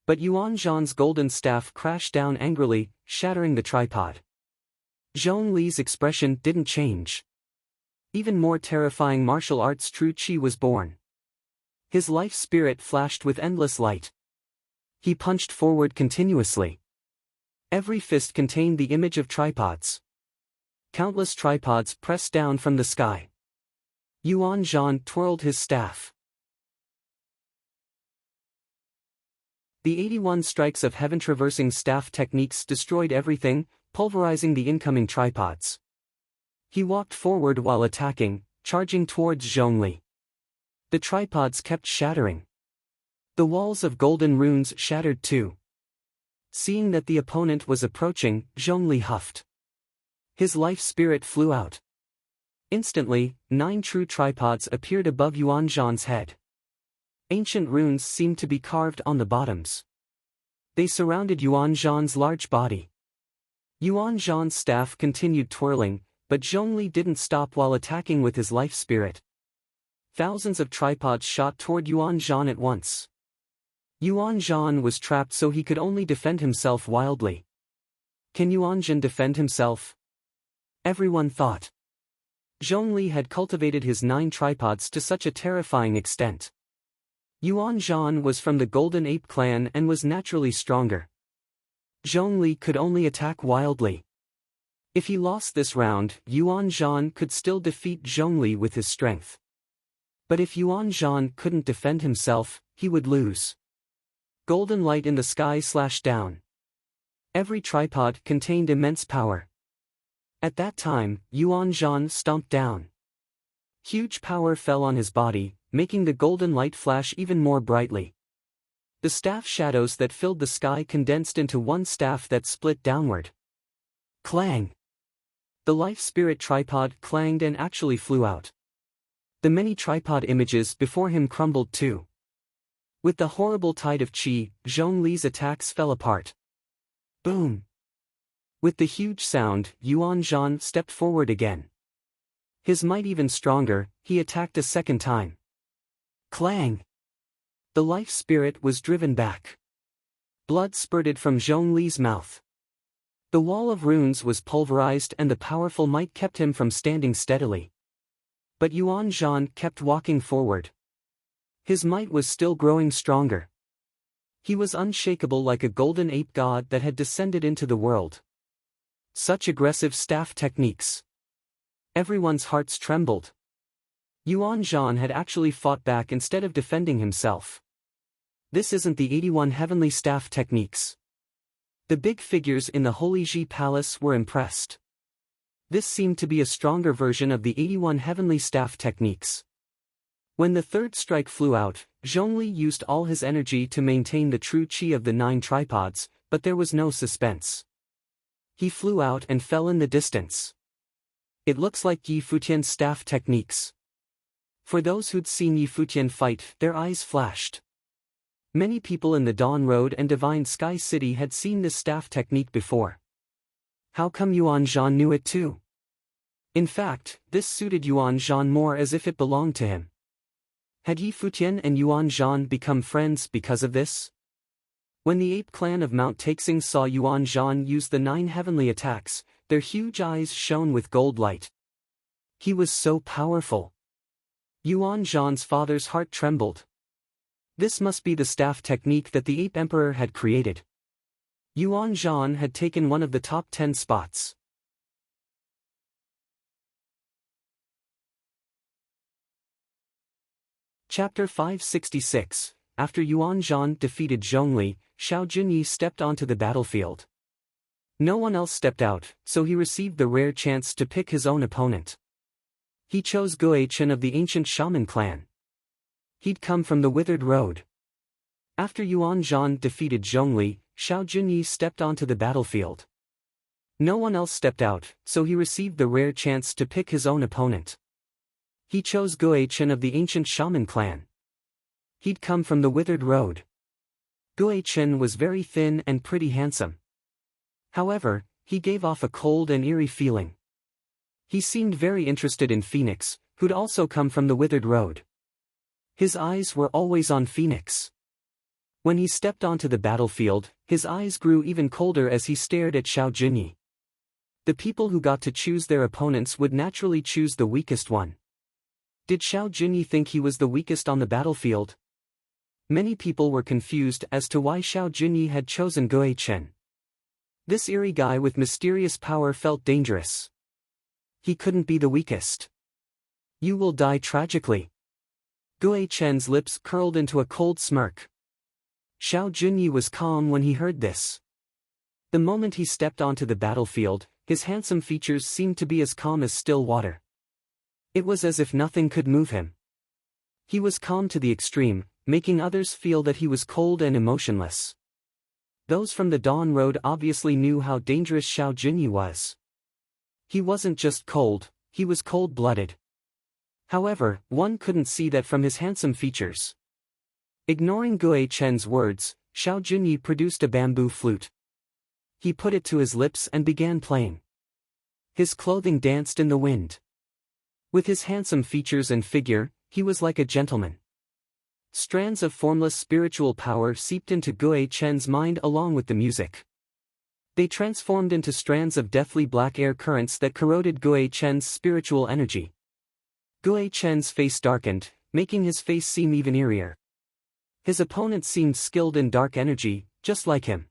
Speaker 1: But Yuan Zhan's golden staff crashed down angrily, shattering the tripod. Zhongli's expression didn't change. Even more terrifying martial arts true qi was born. His life spirit flashed with endless light. He punched forward continuously. Every fist contained the image of tripods. Countless tripods pressed down from the sky. Yuan Zhan twirled his staff. The 81 strikes of heaven traversing staff techniques destroyed everything, pulverizing the incoming tripods. He walked forward while attacking, charging towards Zhongli. The tripods kept shattering. The walls of golden runes shattered too. Seeing that the opponent was approaching, Zhongli huffed. His life spirit flew out. Instantly, 9 true tripods appeared above Yuan Zhan's head. Ancient runes seemed to be carved on the bottoms. They surrounded Yuan Zhan's large body. Yuan Zhan's staff continued twirling, but Zhongli didn't stop while attacking with his life spirit. Thousands of tripods shot toward Yuan Zhan at once. Yuan Zhan was trapped, so he could only defend himself wildly. Can Yuan Zhan defend himself? Everyone thought. Zhongli had cultivated his 9 tripods to such a terrifying extent. Yuan Zhan was from the Golden Ape clan and was naturally stronger. Zhongli could only attack wildly. If he lost this round, Yuan Zhan could still defeat Zhongli with his strength. But if Yuan Zhan couldn't defend himself, he would lose. Golden light in the sky slashed down. Every tripod contained immense power. At that time, Yuan Zhan stomped down. Huge power fell on his body, making the golden light flash even more brightly. The staff shadows that filled the sky condensed into one staff that split downward. Clang! The life spirit tripod clanged and actually flew out. The many tripod images before him crumbled too. With the horrible tide of qi, Zhongli's attacks fell apart. Boom! With the huge sound, Yuan Zhan stepped forward again. His might even stronger, he attacked a second time. Clang! The life spirit was driven back. Blood spurted from Zhongli's mouth. The wall of runes was pulverized and the powerful might kept him from standing steadily. But Yuan Zhan kept walking forward. His might was still growing stronger. He was unshakable like a golden ape god that had descended into the world. Such aggressive staff techniques. Everyone's hearts trembled. Yuan Zhan had actually fought back instead of defending himself. This isn't the 81 heavenly staff techniques. The big figures in the Holy Ji Palace were impressed. This seemed to be a stronger version of the 81 heavenly staff techniques. When the third strike flew out, Zhongli used all his energy to maintain the true qi of the 9 tripods, but there was no suspense. He flew out and fell in the distance. It looks like Yi Futian's staff techniques. For those who'd seen Yi Futian fight, their eyes flashed. Many people in the Dawn Road and Divine Sky City had seen this staff technique before. How come Yuan Zhan knew it too? In fact, this suited Yuan Zhan more as if it belonged to him. Had Yi Futian and Yuan Zhan become friends because of this? When the ape clan of Mount Taixing saw Yuan Zhan use the 9 heavenly attacks, their huge eyes shone with gold light. He was so powerful. Yuan Zhan's father's heart trembled. This must be the staff technique that the ape emperor had created. Yuan Zhan had taken one of the top 10 spots. Chapter 566. After Yuan Zhan defeated Zhongli, Xiao Junyi stepped onto the battlefield. No one else stepped out, so he received the rare chance to pick his own opponent. He chose Guo Chen of the ancient shaman clan. He'd come from the withered road. After Yuan Zhan defeated Zhongli, Xiao Junyi stepped onto the battlefield. No one else stepped out, so he received the rare chance to pick his own opponent. He chose Guo Chen of the ancient shaman clan. He'd come from the withered road. Guo Chen was very thin and pretty handsome. However, he gave off a cold and eerie feeling. He seemed very interested in Phoenix, who'd also come from the withered road. His eyes were always on Phoenix. When he stepped onto the battlefield, his eyes grew even colder as he stared at Xiao Junyi. The people who got to choose their opponents would naturally choose the weakest one. Did Xiao Junyi think he was the weakest on the battlefield? Many people were confused as to why Xiao Junyi had chosen Guo Chen. This eerie guy with mysterious power felt dangerous. He couldn't be the weakest. You will die tragically. Guo Chen's lips curled into a cold smirk. Xiao Junyi was calm when he heard this. The moment he stepped onto the battlefield, his handsome features seemed to be as calm as still water. It was as if nothing could move him. He was calm to the extreme, making others feel that he was cold and emotionless. Those from the Dawn Road obviously knew how dangerous Xiao Junyi was. He wasn't just cold, he was cold-blooded. However, one couldn't see that from his handsome features. Ignoring Guo Chen's words, Xiao Junyi produced a bamboo flute. He put it to his lips and began playing. His clothing danced in the wind. With his handsome features and figure, he was like a gentleman. Strands of formless spiritual power seeped into Guo Chen's mind along with the music. They transformed into strands of deathly black air currents that corroded Guo Chen's spiritual energy. Guo Chen's face darkened, making his face seem even eerier. His opponent seemed skilled in dark energy, just like him.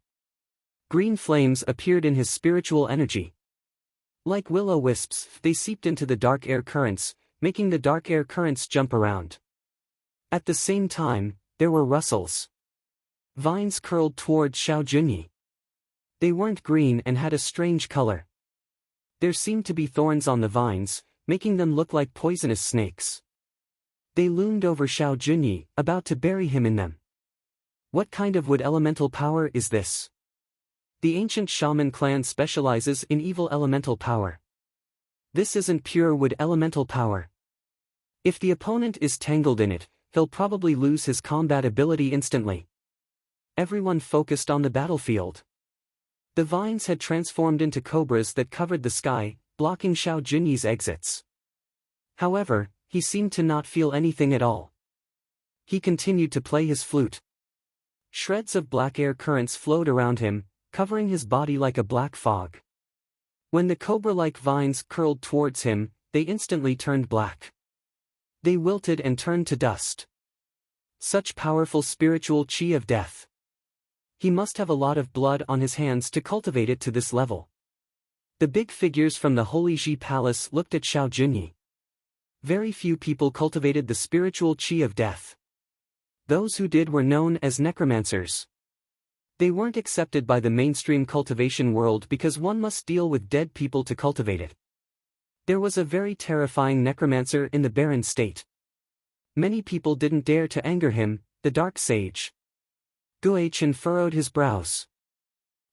Speaker 1: Green flames appeared in his spiritual energy. Like will-o-wisps, they seeped into the dark air currents, making the dark air currents jump around. At the same time, there were rustles. Vines curled toward Xiao Junyi. They weren't green and had a strange color. There seemed to be thorns on the vines, making them look like poisonous snakes. They loomed over Xiao Junyi, about to bury him in them. What kind of wood elemental power is this? The ancient shaman clan specializes in evil elemental power. This isn't pure wood elemental power. If the opponent is tangled in it, he'll probably lose his combat ability instantly. Everyone focused on the battlefield. The vines had transformed into cobras that covered the sky, blocking Xiao Junyi's exits. However, he seemed to not feel anything at all. He continued to play his flute. Shreds of black air currents flowed around him, covering his body like a black fog. When the cobra-like vines curled towards him, they instantly turned black. They wilted and turned to dust. Such powerful spiritual chi of death. He must have a lot of blood on his hands to cultivate it to this level. The big figures from the Holy Ji Palace looked at Xiao Junyi. Very few people cultivated the spiritual chi of death. Those who did were known as necromancers. They weren't accepted by the mainstream cultivation world because one must deal with dead people to cultivate it. There was a very terrifying necromancer in the barren state. Many people didn't dare to anger him, the dark sage. Guichen furrowed his brows.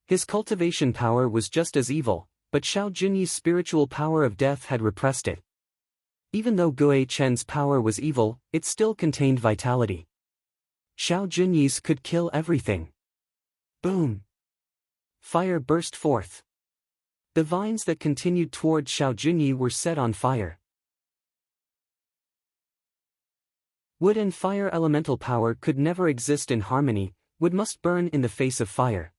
Speaker 1: His cultivation power was just as evil, but Xiao Junyi's spiritual power of death had repressed it. Even though Guichen's power was evil, it still contained vitality. Xiao Junyi's could kill everything. Boom! Fire burst forth. The vines that continued toward Xiao Junyi were set on fire. Wood and fire elemental power could never exist in harmony, wood must burn in the face of fire.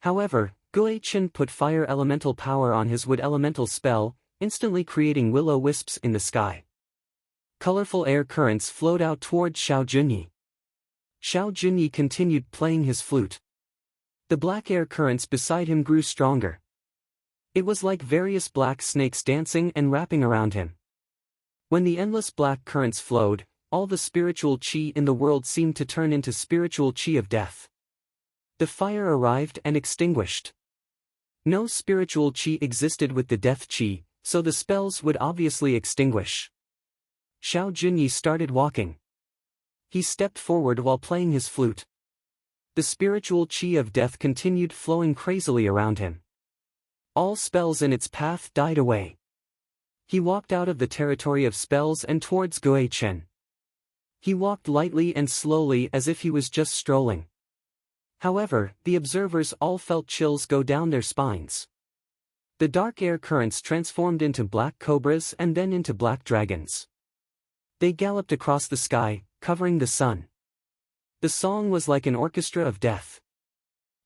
Speaker 1: However, Guichen put fire elemental power on his wood elemental spell, instantly creating will-o-wisps in the sky. Colorful air currents flowed out toward Xiao Junyi. Xiao Junyi continued playing his flute. The black air currents beside him grew stronger. It was like various black snakes dancing and wrapping around him. When the endless black currents flowed, all the spiritual chi in the world seemed to turn into spiritual chi of death. The fire arrived and extinguished. No spiritual chi existed with the death chi, so the spells would obviously extinguish. Xiao Junyi started walking. He stepped forward while playing his flute. The spiritual chi of death continued flowing crazily around him. All spells in its path died away. He walked out of the territory of spells and towards Guichen. He walked lightly and slowly as if he was just strolling. However, the observers all felt chills go down their spines. The dark air currents transformed into black cobras and then into black dragons. They galloped across the sky, covering the sun. The song was like an orchestra of death.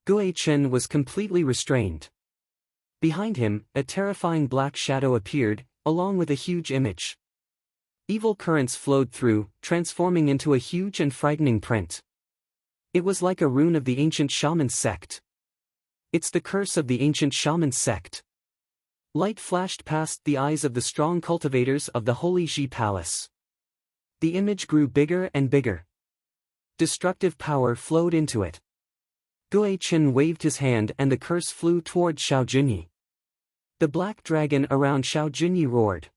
Speaker 1: Guichen was completely restrained. Behind him, a terrifying black shadow appeared, along with a huge image. Evil currents flowed through, transforming into a huge and frightening print. It was like a rune of the ancient shaman sect. It's the curse of the ancient shaman sect. Light flashed past the eyes of the strong cultivators of the Holy Ji Palace. The image grew bigger and bigger. Destructive power flowed into it. Guichen waved his hand and the curse flew toward Xiao Junyi. The black dragon around Xiao Junyi roared.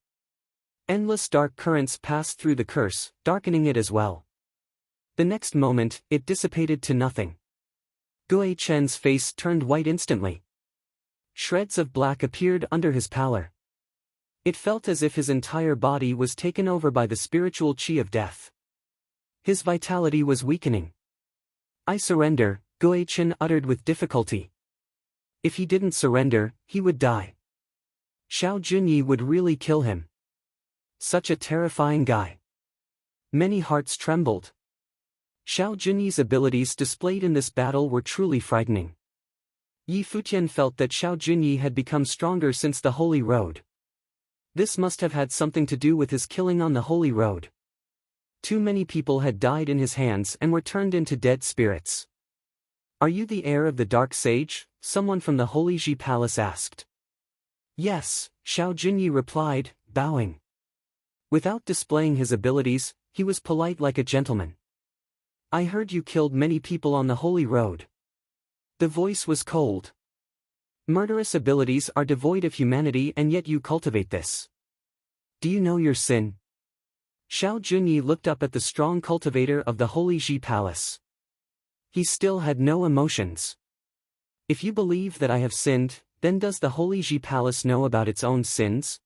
Speaker 1: Endless dark currents passed through the curse, darkening it as well. The next moment, it dissipated to nothing. Guichen's face turned white instantly. Shreds of black appeared under his pallor. It felt as if his entire body was taken over by the spiritual chi of death. His vitality was weakening. "I surrender," Guichen uttered with difficulty. If he didn't surrender, he would die. Xiao Junyi would really kill him. Such a terrifying guy. Many hearts trembled. Xiao Junyi's abilities displayed in this battle were truly frightening. Futian felt that Xiao Junyi had become stronger since the Holy Road. This must have had something to do with his killing on the Holy Road. Too many people had died in his hands and were turned into dead spirits. "Are you the heir of the Dark Sage?" someone from the Holy Ji Palace asked. Yes, Xiao Junyi replied, bowing. Without displaying his abilities, he was polite like a gentleman. I heard you killed many people on the Holy Road. The voice was cold. Murderous abilities are devoid of humanity and yet you cultivate this. Do you know your sin? Xiao Junyi looked up at the strong cultivator of the Holy Ji Palace. He still had no emotions. If you believe that I have sinned, then does the Holy Ji Palace know about its own sins?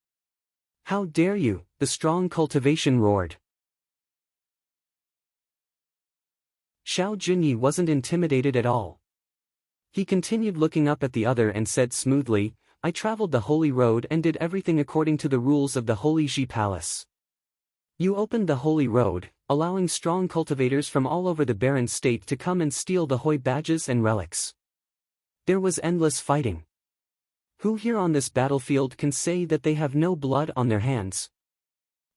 Speaker 1: How dare you, the strong cultivation roared. Xiao Junyi wasn't intimidated at all. He continued looking up at the other and said smoothly, I traveled the Holy Road and did everything according to the rules of the Holy Ji Palace. You opened the Holy Road, allowing strong cultivators from all over the barren state to come and steal the Hoi badges and relics. There was endless fighting. Who here on this battlefield can say that they have no blood on their hands?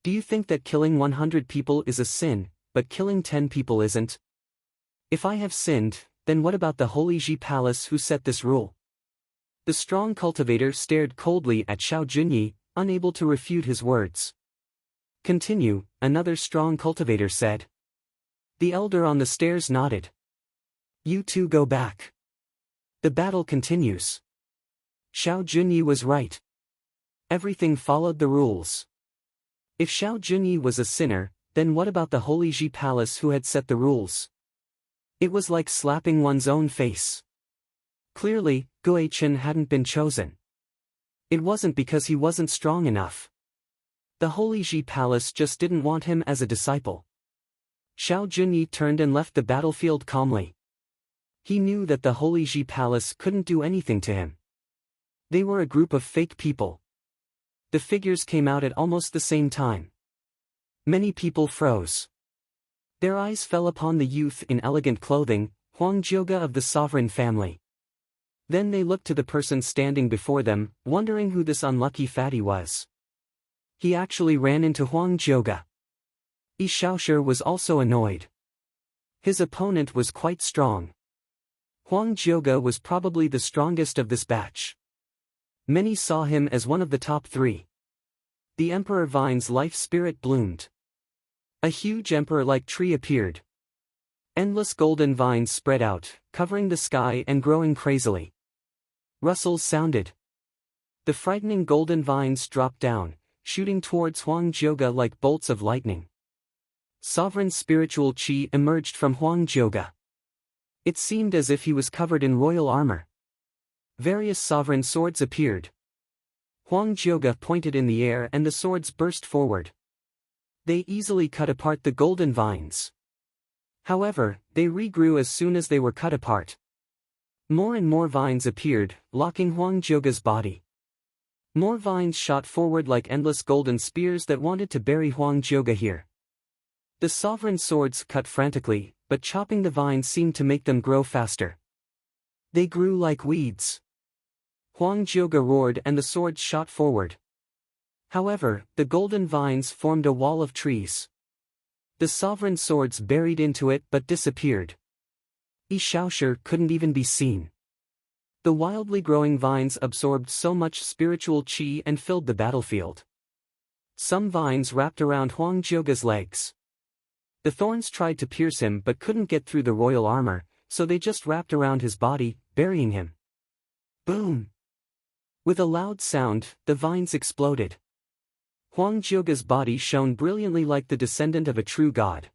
Speaker 1: Do you think that killing 100 people is a sin, but killing 10 people isn't? If I have sinned, then what about the Holy Ji Palace who set this rule? The strong cultivator stared coldly at Xiao Junyi, unable to refute his words. Continue, another strong cultivator said. The elder on the stairs nodded. You two go back. The battle continues. Xiao Junyi was right. Everything followed the rules. If Xiao Junyi was a sinner, then what about the Holy Ji Palace who had set the rules? It was like slapping one's own face. Clearly, Gui Chen hadn't been chosen. It wasn't because he wasn't strong enough. The Holy Ji Palace just didn't want him as a disciple. Xiao Junyi turned and left the battlefield calmly. He knew that the Holy Ji Palace couldn't do anything to him. They were a group of fake people. The figures came out at almost the same time. Many people froze. Their eyes fell upon the youth in elegant clothing, Huang Jioga of the sovereign family. Then they looked to the person standing before them, wondering who this unlucky fatty was. He actually ran into Huang Jioga. Yi Shaoshi was also annoyed. His opponent was quite strong. Huang Jioga was probably the strongest of this batch. Many saw him as one of the top 3. The Emperor Vine's life spirit bloomed. A huge emperor-like tree appeared. Endless golden vines spread out, covering the sky and growing crazily. Rustles sounded. The frightening golden vines dropped down, shooting towards Huang Jioga like bolts of lightning. Sovereign spiritual qi emerged from Huang Jioga. It seemed as if he was covered in royal armor. Various sovereign swords appeared. Huang Jioga pointed in the air and the swords burst forward. They easily cut apart the golden vines. However, they regrew as soon as they were cut apart. More and more vines appeared, locking Huang Jioga's body. More vines shot forward like endless golden spears that wanted to bury Huang Jioga here. The sovereign swords cut frantically, but chopping the vines seemed to make them grow faster. They grew like weeds. Huang Jioga roared and the swords shot forward. However, the golden vines formed a wall of trees. The sovereign swords buried into it but disappeared. Yi Shaoshi couldn't even be seen. The wildly growing vines absorbed so much spiritual qi and filled the battlefield. Some vines wrapped around Huang Jioga's legs. The thorns tried to pierce him but couldn't get through the royal armor, so they just wrapped around his body, burying him. Boom! With a loud sound, the vines exploded. Huang Jioga's body shone brilliantly like the descendant of a true god.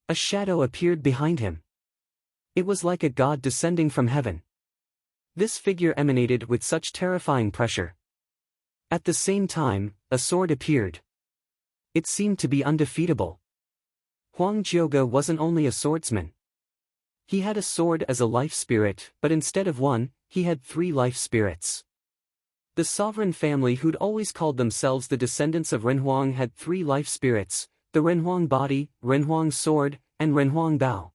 Speaker 1: A shadow appeared behind him. It was like a god descending from heaven. This figure emanated with such terrifying pressure. At the same time, a sword appeared. It seemed to be undefeatable. Huang Jioga wasn't only a swordsman. He had a sword as a life spirit, but instead of one, he had 3 life spirits. The sovereign family who'd always called themselves the descendants of Renhuang had 3 life spirits, the Renhuang body, Renhuang sword, and Renhuang Bao.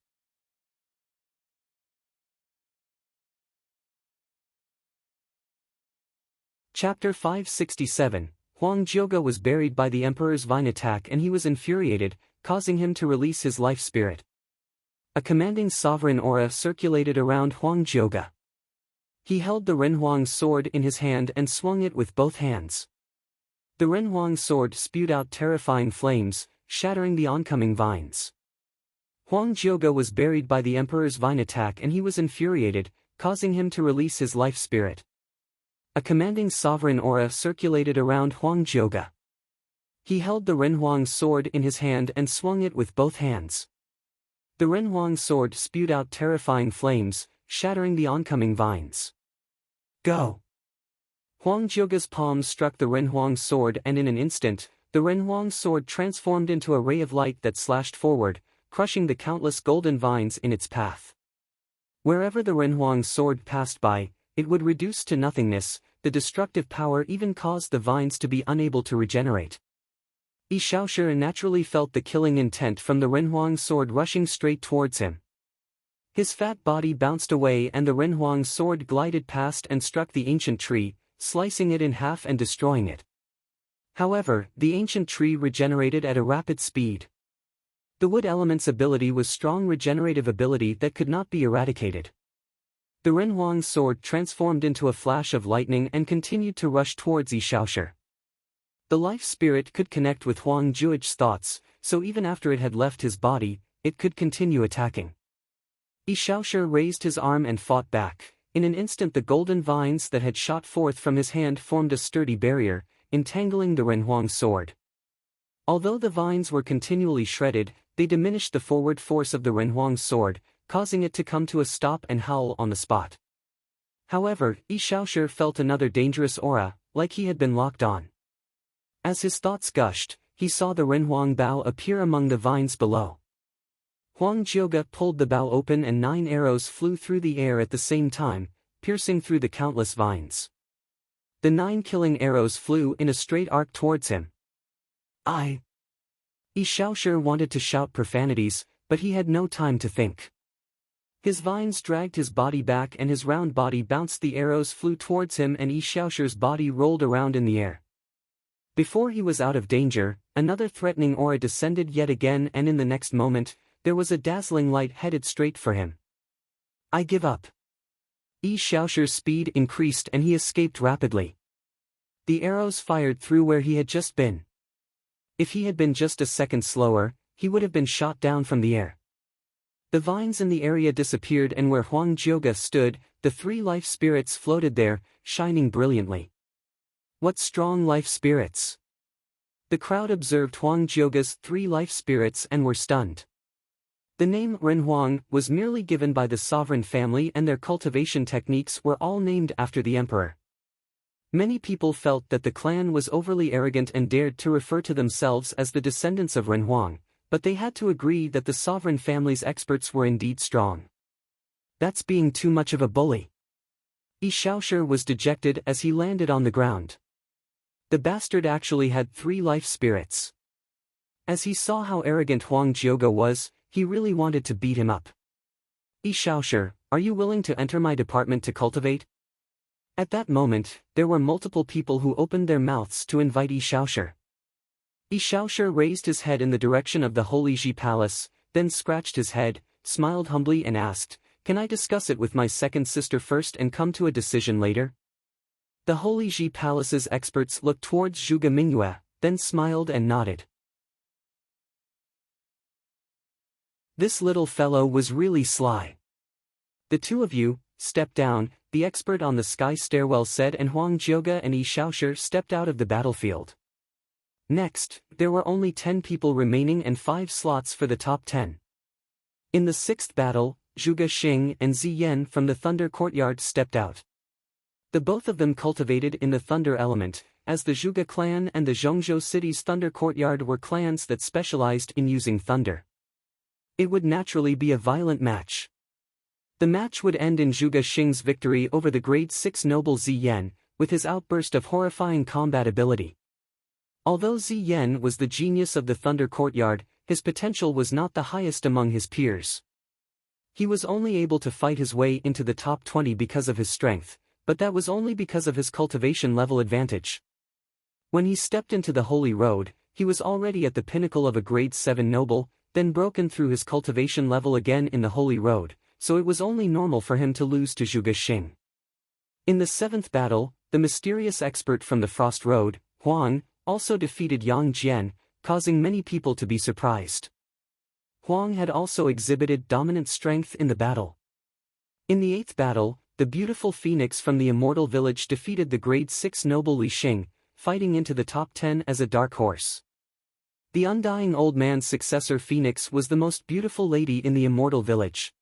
Speaker 1: Chapter 567, Huang Jioga was buried by the Emperor's vine attack and he was infuriated, causing him to release his life spirit. A commanding sovereign aura circulated around Huang Jioga. He held the Renhuang sword in his hand and swung it with both hands. The Renhuang sword spewed out terrifying flames, shattering the oncoming vines. Huang Jiuge was buried by the emperor's vine attack and he was infuriated, causing him to release his life spirit. A commanding sovereign aura circulated around Huang Jiuge. He held the Renhuang sword in his hand and swung it with both hands. The Renhuang sword spewed out terrifying flames, shattering the oncoming vines. Go! Huang Jiuge's palm struck the Renhuang sword and in an instant, the Renhuang sword transformed into a ray of light that slashed forward, crushing the countless golden vines in its path. Wherever the Renhuang sword passed by, it would reduce to nothingness. The destructive power even caused the vines to be unable to regenerate. Yi Shaoshi naturally felt the killing intent from the Renhuang sword rushing straight towards him. His fat body bounced away and the Renhuang sword glided past and struck the ancient tree, slicing it in half and destroying it. However, the ancient tree regenerated at a rapid speed. The wood element's ability was strong regenerative ability that could not be eradicated. The Renhuang sword transformed into a flash of lightning and continued to rush towards Yi Shaoshi. The life spirit could connect with Huang Jiuge's thoughts, so even after it had left his body, it could continue attacking. Yi Shaoshi raised his arm and fought back. In an instant the golden vines that had shot forth from his hand formed a sturdy barrier, entangling the Renhuang sword. Although the vines were continually shredded, they diminished the forward force of the Renhuang sword, causing it to come to a stop and howl on the spot. However, Yi Shaoshi felt another dangerous aura, like he had been locked on. As his thoughts gushed, he saw the Renhuang bough appear among the vines below. Huang Jiuge pulled the bough open and 9 arrows flew through the air at the same time, piercing through the countless vines. The 9 killing arrows flew in a straight arc towards him. Yi Shaoshi wanted to shout profanities, but he had no time to think. His vines dragged his body back and his round body bounced. The arrows flew towards him and Yi Shaoshi's body rolled around in the air. Before he was out of danger, another threatening aura descended yet again and in the next moment, there was a dazzling light headed straight for him. I give up. Yi Shaoshi's speed increased and he escaped rapidly. The arrows fired through where he had just been. If he had been just a second slower, he would have been shot down from the air. The vines in the area disappeared and where Huang Jiuge stood, the 3 life spirits floated there, shining brilliantly. What strong life spirits! The crowd observed Huang Jiuge's 3 life spirits and were stunned. The name Renhuang was merely given by the sovereign family and their cultivation techniques were all named after the emperor. Many people felt that the clan was overly arrogant and dared to refer to themselves as the descendants of Renhuang, but they had to agree that the sovereign family's experts were indeed strong. That's being too much of a bully. Yi Shaoshi was dejected as he landed on the ground. The bastard actually had 3 life spirits. As he saw how arrogant Huang Jiuge was, he really wanted to beat him up. Yi Shaoshi, are you willing to enter my department to cultivate? At that moment, there were multiple people who opened their mouths to invite Yi Shaoshi. Yi Shaoshi raised his head in the direction of the Holy Ji Palace, then scratched his head, smiled humbly and asked, "Can I discuss it with my second sister first and come to a decision later?" The Holy Ji Palace's experts looked towards Zhuge Mingyue, then smiled and nodded. This little fellow was really sly. The 2 of you, step down, the expert on the sky stairwell said and Huang Jiuge and Yi Shaoshi stepped out of the battlefield. Next, there were only 10 people remaining and 5 slots for the top 10. In the 6th battle, Zhuge Xing and Ziyan from the Thunder Courtyard stepped out. The both of them cultivated in the Thunder element, as the Zhuge clan and the Zhongzhou city's Thunder Courtyard were clans that specialized in using thunder. It would naturally be a violent match. The match would end in Zhuge Xing's victory over the grade 6 noble Ziyan, with his outburst of horrifying combat ability. Although Ziyan was the genius of the Thunder Courtyard, his potential was not the highest among his peers. He was only able to fight his way into the top 20 because of his strength, but that was only because of his cultivation level advantage. When he stepped into the Holy Road, he was already at the pinnacle of a grade 7 noble, then broken through his cultivation level again in the Holy Road, so it was only normal for him to lose to Zhuge Xing. In the seventh battle, the mysterious expert from the Frost Road, Huang, also defeated Yang Jian, causing many people to be surprised. Huang had also exhibited dominant strength in the battle. In the eighth battle, the beautiful phoenix from the immortal village defeated the grade 6 noble Li Xing, fighting into the top 10 as a dark horse. The undying old man's successor Phoenix was the most beautiful lady in the immortal village.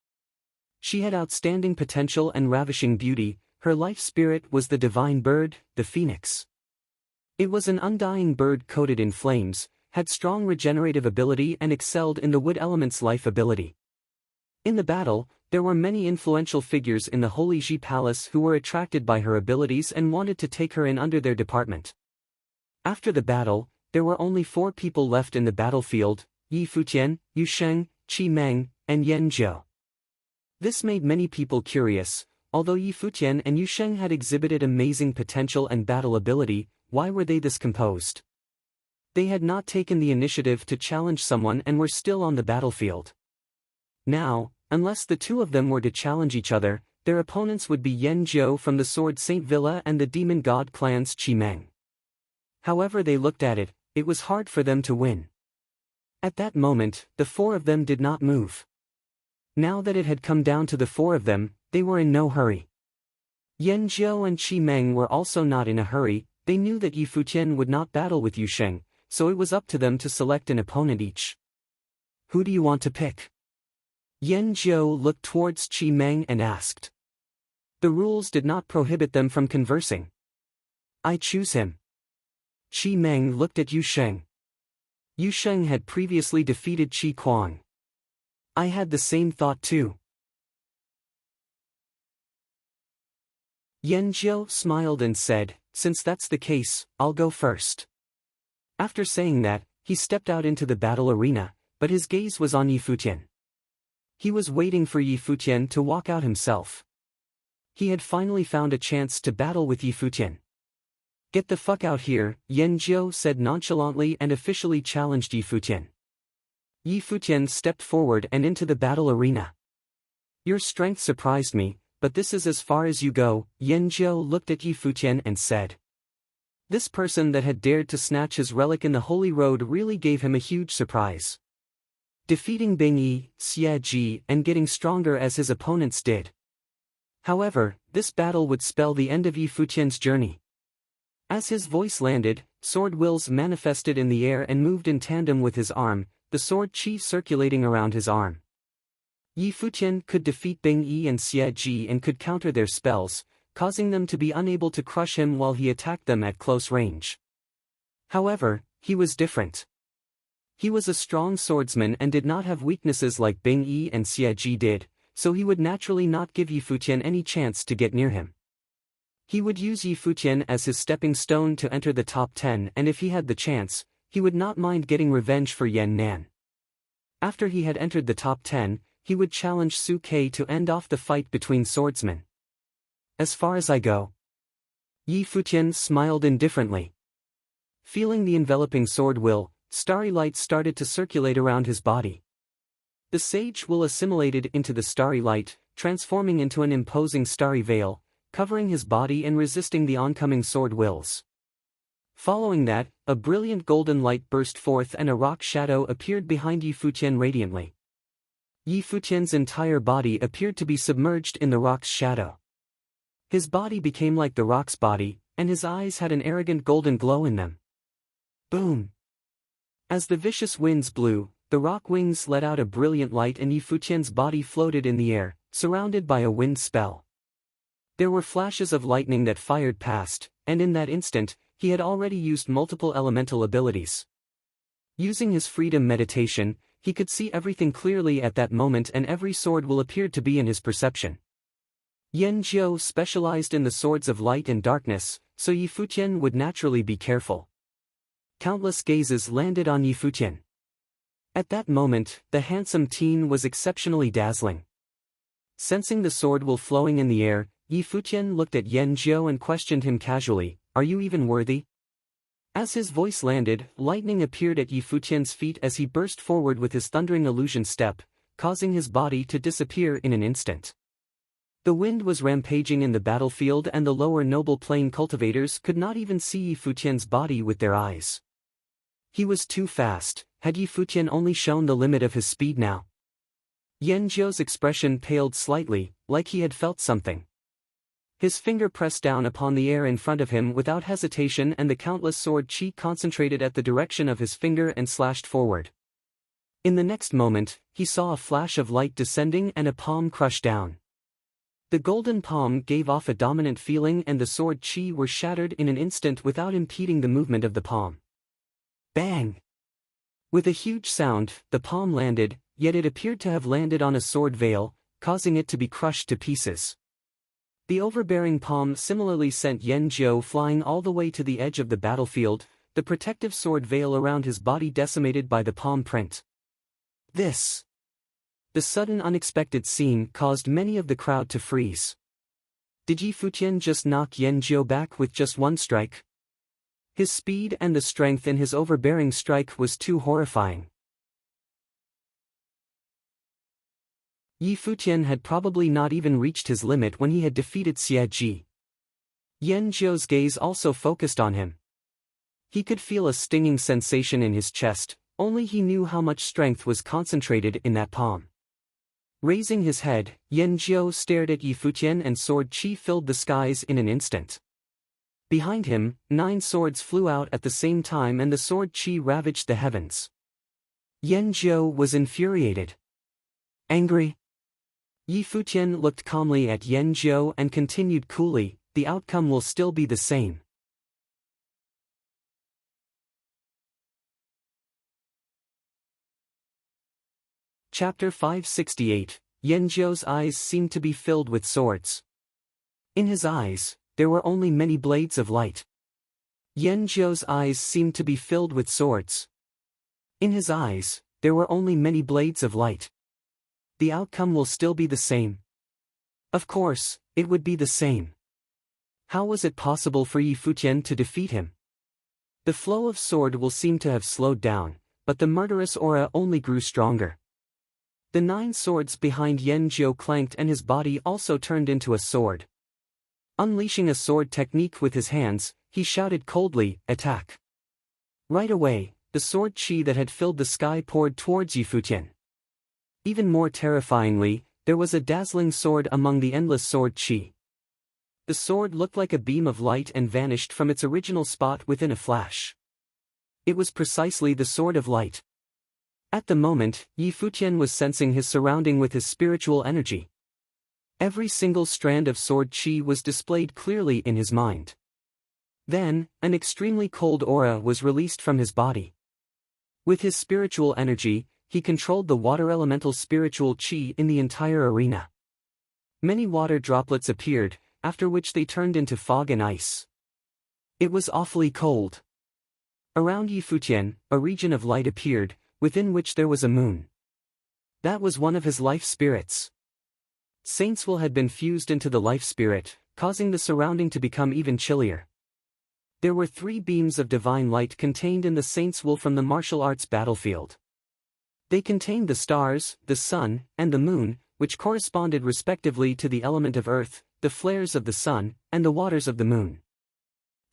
Speaker 1: She had outstanding potential and ravishing beauty. Her life spirit was the divine bird, the phoenix. It was an undying bird coated in flames, had strong regenerative ability and excelled in the wood element's life ability. In the battle, there were many influential figures in the Holy Ji Palace who were attracted by her abilities and wanted to take her in under their department. After the battle, there were only 4 people left in the battlefield: Yi Futian, Yu Sheng, Qi Meng, and Yan Zhou. This made many people curious. Although Yi Futian and Yu Sheng had exhibited amazing potential and battle ability, why were they this composed? They had not taken the initiative to challenge someone and were still on the battlefield. Now, unless the two of them were to challenge each other, their opponents would be Yan Zhou from the Sword Saint Villa and the Demon God clan's Qi Meng. However they looked at it, it was hard for them to win. At that moment, the 4 of them did not move. Now that it had come down to the 4 of them, they were in no hurry. Yan Zhou and Qi Meng were also not in a hurry. They knew that Yi Futian would not battle with Yu Sheng, so it was up to them to select an opponent each. Who do you want to pick? Yan Zhou looked towards Qi Meng and asked. The rules did not prohibit them from conversing. I choose him. Qi Meng looked at Yu Sheng. Yu Sheng had previously defeated Qi Kuang. I had the same thought too. Yan Zhou smiled and said, since that's the case, I'll go first. After saying that, he stepped out into the battle arena, but his gaze was on Yi Futian. He was waiting for Yi Futian to walk out himself. He had finally found a chance to battle with Yi Futian. Get the fuck out here, Yan Zhou said nonchalantly and officially challenged Yi Futian. Yi Futian stepped forward and into the battle arena. Your strength surprised me, but this is as far as you go. Yan Zhou looked at Yi Futian and said. This person that had dared to snatch his relic in the Holy Road really gave him a huge surprise. Defeating Bing Yi, Xie Ji and getting stronger as his opponents did. However, this battle would spell the end of Yi Futian's journey. As his voice landed, sword wills manifested in the air and moved in tandem with his arm, the sword qi circulating around his arm. Yi Futian could defeat Bing Yi and Xie Ji and could counter their spells, causing them to be unable to crush him while he attacked them at close range. However, he was different. He was a strong swordsman and did not have weaknesses like Bing Yi and Xie Ji did, so he would naturally not give Yi Futian any chance to get near him. He would use Yi Futian as his stepping stone to enter the top 10, and if he had the chance, he would not mind getting revenge for Yan Nan. After he had entered the top 10, he would challenge Su Kei to end off the fight between swordsmen. As far as I go. Yi Futian smiled indifferently. Feeling the enveloping sword will, starry light started to circulate around his body. The sage will assimilated into the starry light, transforming into an imposing starry veil, covering his body and resisting the oncoming sword wills. Following that, a brilliant golden light burst forth and a rock shadow appeared behind Yi Futian radiantly. Yi Futian's entire body appeared to be submerged in the rock's shadow. His body became like the rock's body, and his eyes had an arrogant golden glow in them. Boom! As the vicious winds blew, the rock wings let out a brilliant light and Yi Futian's body floated in the air, surrounded by a wind spell. There were flashes of lightning that fired past, and in that instant, he had already used multiple elemental abilities. Using his freedom meditation, he could see everything clearly at that moment and every sword will appeared to be in his perception. Yan Zhou specialized in the swords of light and darkness, so Yi Futian would naturally be careful. Countless gazes landed on Yi Futian. At that moment, the handsome teen was exceptionally dazzling. Sensing the sword will flowing in the air, Yi Futian looked at Yan Zhou and questioned him casually, "Are you even worthy?" As his voice landed, lightning appeared at Yi Futian's feet as he burst forward with his thundering illusion step, causing his body to disappear in an instant. The wind was rampaging in the battlefield and the lower noble plane cultivators could not even see Yi Futian's body with their eyes. He was too fast. Had Yi Futian only shown the limit of his speed now? Yan Zhou's expression paled slightly, like he had felt something. His finger pressed down upon the air in front of him without hesitation, and the countless sword chi concentrated at the direction of his finger and slashed forward. In the next moment, he saw a flash of light descending and a palm crush down. The golden palm gave off a dominant feeling and the sword chi were shattered in an instant without impeding the movement of the palm. Bang! With a huge sound, the palm landed, yet it appeared to have landed on a sword veil, causing it to be crushed to pieces. The overbearing palm similarly sent Yan Zhou flying all the way to the edge of the battlefield, the protective sword veil around his body decimated by the palm print. The sudden unexpected scene caused many of the crowd to freeze. Did Yi Futian just knock Yan Zhou back with just one strike? His speed and the strength in his overbearing strike was too horrifying. Yi Futian had probably not even reached his limit when he had defeated Xie Ji. Yan Zhou's gaze also focused on him. He could feel a stinging sensation in his chest, only he knew how much strength was concentrated in that palm. Raising his head, Yan Zhou stared at Yi Futian and sword chi filled the skies in an instant. Behind him, 9 swords flew out at the same time and the sword chi ravaged the heavens. Yan Zhou was infuriated. Angry? Yi Futian looked calmly at Yan Zhou and continued coolly, the outcome will still be the same. Chapter 568, Yan Zhou's eyes seemed to be filled with swords. In his eyes, there were only many blades of light. Yan Zhou's eyes seemed to be filled with swords. In his eyes, there were only many blades of light. The outcome will still be the same. Of course, it would be the same. How was it possible for Yi Futian to defeat him? The flow of sword will seem to have slowed down, but the murderous aura only grew stronger. The 9 swords behind Yan Zhou clanked and his body also turned into a sword. Unleashing a sword technique with his hands, he shouted coldly, "Attack!" Right away, the sword chi that had filled the sky poured towards Yi Futian. Even more terrifyingly, there was a dazzling sword among the endless sword chi. The sword looked like a beam of light and vanished from its original spot within a flash. It was precisely the sword of light. At the moment, Yi Futian was sensing his surrounding with his spiritual energy. Every single strand of sword chi was displayed clearly in his mind. Then, an extremely cold aura was released from his body. With his spiritual energy, he controlled the water elemental spiritual chi in the entire arena. Many water droplets appeared, after which they turned into fog and ice. It was awfully cold. Around Yi Futian, a region of light appeared, within which there was a moon. That was one of his life spirits. Saint's will had been fused into the life spirit, causing the surrounding to become even chillier. There were 3 beams of divine light contained in the Saint's will from the martial arts battlefield. They contained the stars, the sun, and the moon, which corresponded respectively to the element of earth, the flares of the sun, and the waters of the moon.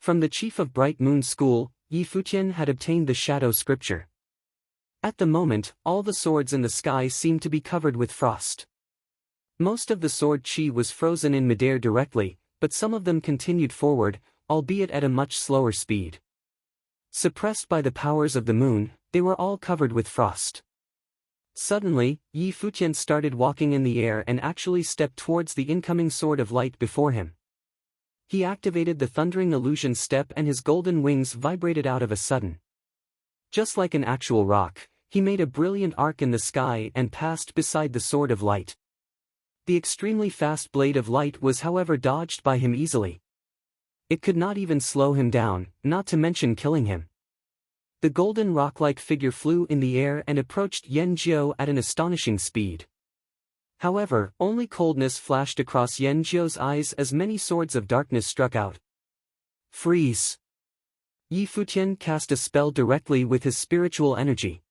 Speaker 1: From the chief of Bright Moon School, Yi Futian had obtained the shadow scripture. At the moment, all the swords in the sky seemed to be covered with frost. Most of the sword chi was frozen in midair directly, but some of them continued forward, albeit at a much slower speed. Suppressed by the powers of the moon, they were all covered with frost. Suddenly, Yi Futian started walking in the air and actually stepped towards the incoming sword of light before him. He activated the thundering illusion step and his golden wings vibrated out of a sudden. Just like an actual rock, he made a brilliant arc in the sky and passed beside the sword of light. The extremely fast blade of light was however dodged by him easily. It could not even slow him down, not to mention killing him. The golden rock-like figure flew in the air and approached Yan Zhou at an astonishing speed. However, only coldness flashed across Yan Zhou's eyes as many swords of darkness struck out. Freeze! Yi Futian cast a spell directly with his spiritual energy.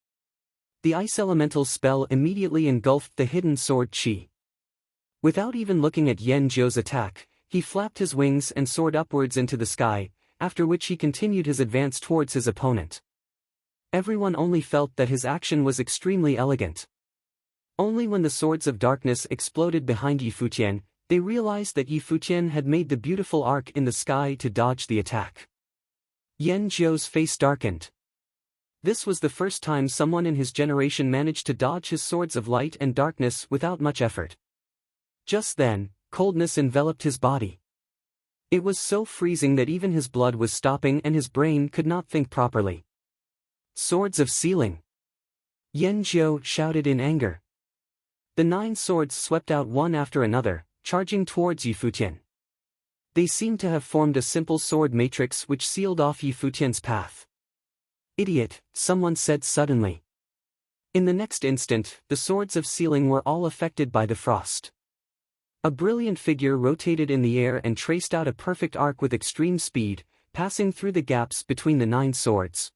Speaker 1: The ice elemental spell immediately engulfed the hidden sword chi. Without even looking at Yan Zhou's attack, he flapped his wings and soared upwards into the sky, after which he continued his advance towards his opponent. Everyone only felt that his action was extremely elegant. Only when the swords of darkness exploded behind Yi Futian, they realized that Yi Futian had made the beautiful arc in the sky to dodge the attack. Yan Zhou's face darkened. This was the first time someone in his generation managed to dodge his swords of light and darkness without much effort. Just then, coldness enveloped his body. It was so freezing that even his blood was stopping and his brain could not think properly. Swords of sealing! Yan Zhou shouted in anger. The 9 swords swept out one after another, charging towards Yi Futian. They seemed to have formed a simple sword matrix which sealed off Yi Futian's path. Idiot, someone said suddenly. In the next instant, the swords of sealing were all affected by the frost. A brilliant figure rotated in the air and traced out a perfect arc with extreme speed, passing through the gaps between the 9 swords.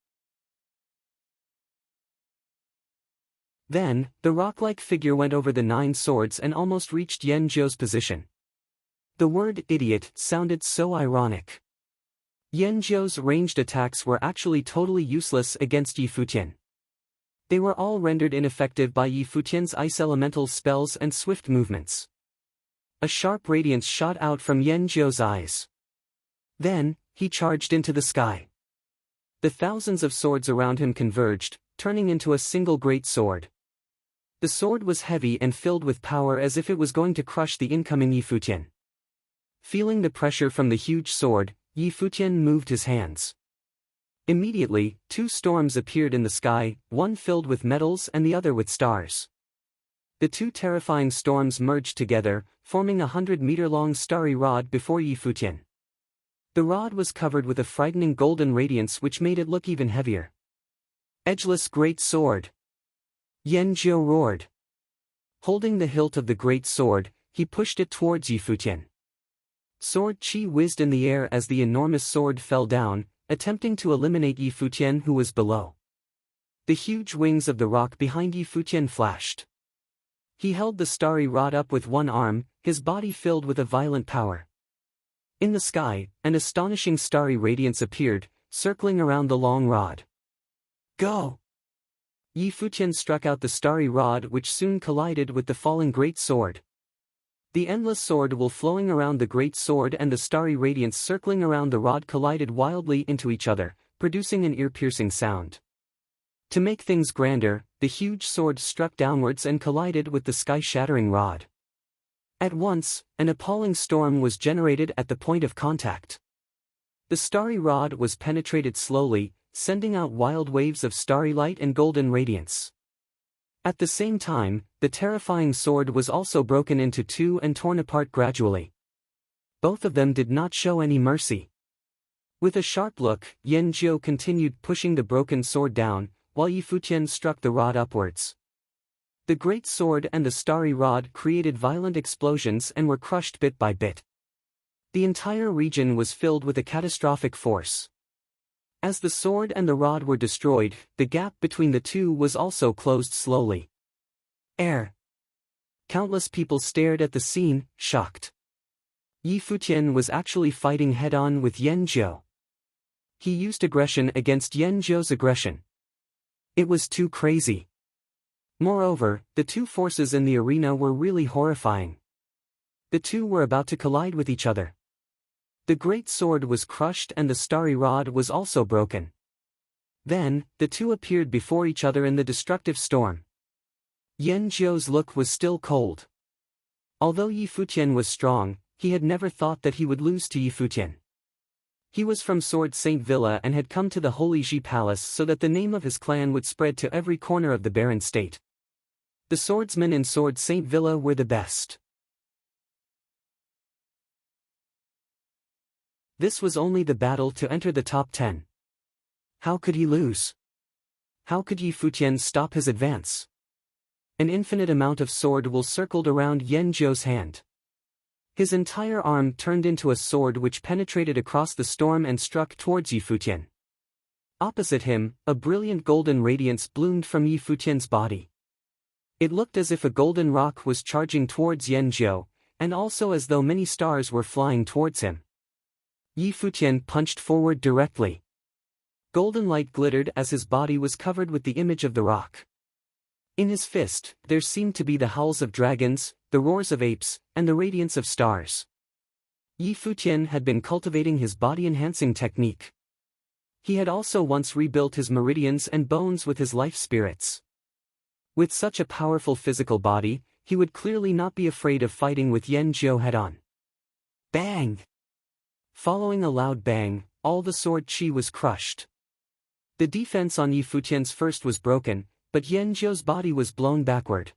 Speaker 1: Then, the rock-like figure went over the 9 swords and almost reached Yan Zhou's position. The word idiot sounded so ironic. Yan Zhou's ranged attacks were actually totally useless against Yi Futian. They were all rendered ineffective by Yi Futian's ice elemental spells and swift movements. A sharp radiance shot out from Yan Zhou's eyes. Then, he charged into the sky. The thousands of swords around him converged, turning into a single great sword. The sword was heavy and filled with power as if it was going to crush the incoming Yi Futian. Feeling the pressure from the huge sword, Yi Futian moved his hands. Immediately, 2 storms appeared in the sky, one filled with metals and the other with stars. The 2 terrifying storms merged together, forming a 100-meter-long starry rod before Yi Futian. The rod was covered with a frightening golden radiance which made it look even heavier. Edgeless great sword! Yan Zhou roared. Holding the hilt of the great sword, he pushed it towards Yi Futian. Sword chi whizzed in the air as the enormous sword fell down, attempting to eliminate Yi Futian who was below. The huge wings of the rock behind Yi Futian flashed. He held the starry rod up with one arm, his body filled with a violent power. In the sky, an astonishing starry radiance appeared, circling around the long rod. Go! Yi Futian struck out the starry rod which soon collided with the falling great sword. The endless sword will flowing around the great sword and the starry radiance circling around the rod collided wildly into each other, producing an ear-piercing sound. To make things grander, the huge sword struck downwards and collided with the sky-shattering rod. At once, an appalling storm was generated at the point of contact. The starry rod was penetrated slowly, sending out wild waves of starry light and golden radiance. At the same time, the terrifying sword was also broken into 2 and torn apart gradually. Both of them did not show any mercy. With a sharp look, Yan Zhou continued pushing the broken sword down, while Yi Futian struck the rod upwards. The great sword and the starry rod created violent explosions and were crushed bit by bit. The entire region was filled with a catastrophic force. As the sword and the rod were destroyed, the gap between the 2 was also closed slowly. Air! Countless people stared at the scene, shocked. Yi Futian was actually fighting head-on with Yan Zhou. He used aggression against Yan Zhou's aggression. It was too crazy. Moreover, the 2 forces in the arena were really horrifying. The 2 were about to collide with each other. The great sword was crushed and the starry rod was also broken. Then, the 2 appeared before each other in the destructive storm. Yan Zhou's look was still cold. Although Yi Futian was strong, he had never thought that he would lose to Yi Futian. He was from Sword Saint Villa and had come to the Holy Ji Palace so that the name of his clan would spread to every corner of the barren state. The swordsmen in Sword Saint Villa were the best. This was only the battle to enter the top 10. How could he lose? How could Yi Futian stop his advance? An infinite amount of sword will circled around Yan Zhou's hand. His entire arm turned into a sword which penetrated across the storm and struck towards Yi Futian. Opposite him, a brilliant golden radiance bloomed from Yi Futian's body. It looked as if a golden rock was charging towards Yan Zhou, and also as though many stars were flying towards him. Yi Futian punched forward directly. Golden light glittered as his body was covered with the image of the rock. In his fist, there seemed to be the howls of dragons, the roars of apes, and the radiance of stars. Yi Futian had been cultivating his body-enhancing technique. He had also once rebuilt his meridians and bones with his life spirits. With such a powerful physical body, he would clearly not be afraid of fighting with Yan Jiao head-on. Bang! Following a loud bang, all the sword chi was crushed. The defense on Yi Futian's first was broken, but Yan Jiao's body was blown backward.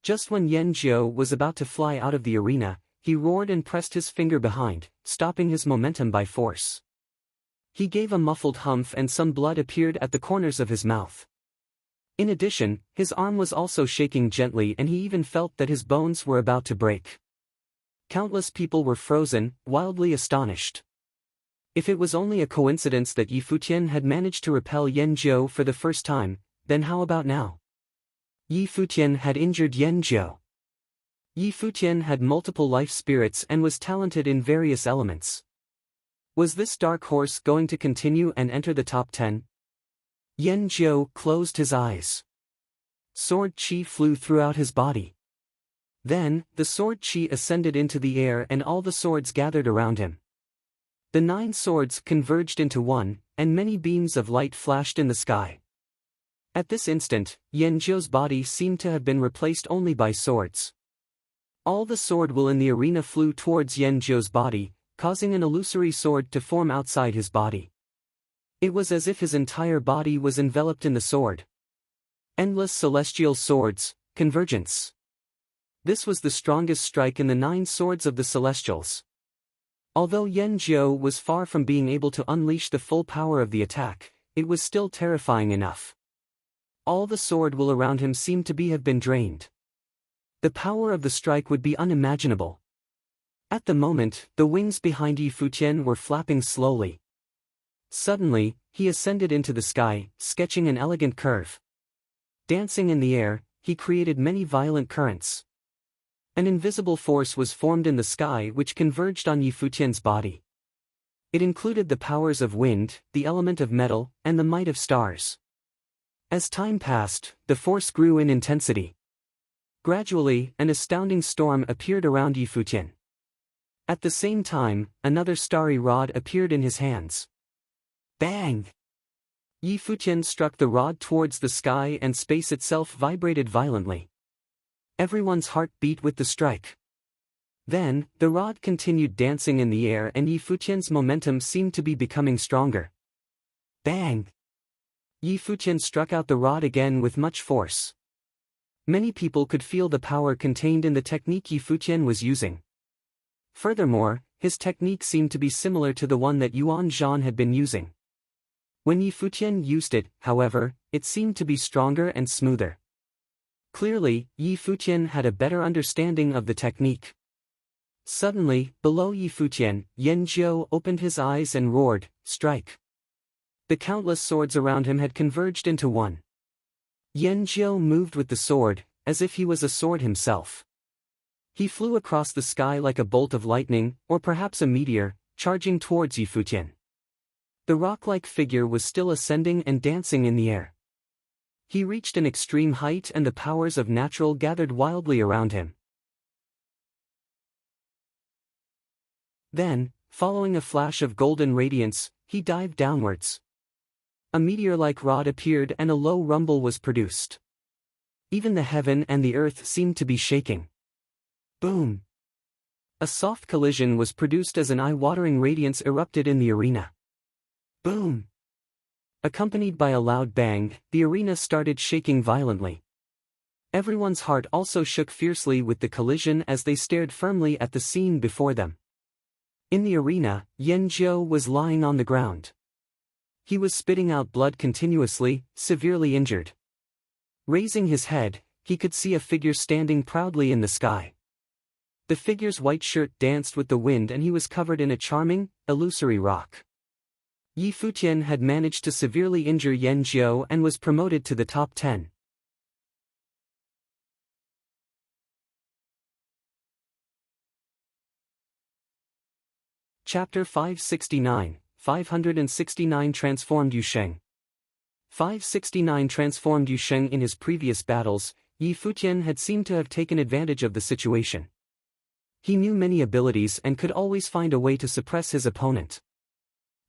Speaker 1: Just when Yan Jiao was about to fly out of the arena, he roared and pressed his finger behind, stopping his momentum by force. He gave a muffled humph and some blood appeared at the corners of his mouth. In addition, his arm was also shaking gently and he even felt that his bones were about to break. Countless people were frozen, wildly astonished. If it was only a coincidence that Yi Futian had managed to repel Yan Jiao for the first time, then how about now? Yi Futian had injured Yan Jiao. Yi Futian had multiple life spirits and was talented in various elements. Was this dark horse going to continue and enter the top 10? Yan Jiao closed his eyes. Sword chi flew throughout his body. Then, the sword chi ascended into the air and all the swords gathered around him. The 9 swords converged into one, and many beams of light flashed in the sky. At this instant, Yan Jiao's body seemed to have been replaced only by swords. All the sword will in the arena flew towards Yan Jiao's body, causing an illusory sword to form outside his body. It was as if his entire body was enveloped in the sword. Endless celestial swords, convergence. This was the strongest strike in the 9 swords of the celestials. Although Yan Jiao was far from being able to unleash the full power of the attack, it was still terrifying enough. All the sword will around him seemed to have been drained. The power of the strike would be unimaginable. At the moment, the wings behind Yi Futian were flapping slowly. Suddenly, he ascended into the sky, sketching an elegant curve. Dancing in the air, he created many violent currents. An invisible force was formed in the sky which converged on Yi Futian's body. It included the powers of wind, the element of metal, and the might of stars. As time passed, the force grew in intensity. Gradually, an astounding storm appeared around Yi Futian. At the same time, another starry rod appeared in his hands. Bang! Yi Futian struck the rod towards the sky and space itself vibrated violently. Everyone's heart beat with the strike. Then, the rod continued dancing in the air and Yi Futian's momentum seemed to be becoming stronger. Bang! Yi Futian struck out the rod again with much force. Many people could feel the power contained in the technique Yi Futian was using. Furthermore, his technique seemed to be similar to the one that Yuan Zhan had been using. When Yi Futian used it, however, it seemed to be stronger and smoother. Clearly, Yi Futian had a better understanding of the technique. Suddenly, below Yi Futian, Yan Jiao opened his eyes and roared, "Strike!" The countless swords around him had converged into one. Yan Jiao moved with the sword, as if he was a sword himself. He flew across the sky like a bolt of lightning, or perhaps a meteor, charging towards Yi Futian. The rock-like figure was still ascending and dancing in the air. He reached an extreme height and the powers of natural gathered wildly around him. Then, following a flash of golden radiance, he dived downwards. A meteor-like rod appeared and a low rumble was produced. Even the heaven and the earth seemed to be shaking. Boom! A soft collision was produced as an eye-watering radiance erupted in the arena. Boom! Accompanied by a loud bang, the arena started shaking violently. Everyone's heart also shook fiercely with the collision as they stared firmly at the scene before them. In the arena, Yan Jiao was lying on the ground. He was spitting out blood continuously, severely injured. Raising his head, he could see a figure standing proudly in the sky. The figure's white shirt danced with the wind and he was covered in a charming, illusory rock. Yi Futian had managed to severely injure Yan Jiao and was promoted to the top 10. Chapter 569, 569 Transformed Yusheng. 569 transformed Yusheng. In his previous battles, Yi Futian had seemed to have taken advantage of the situation. He knew many abilities and could always find a way to suppress his opponent.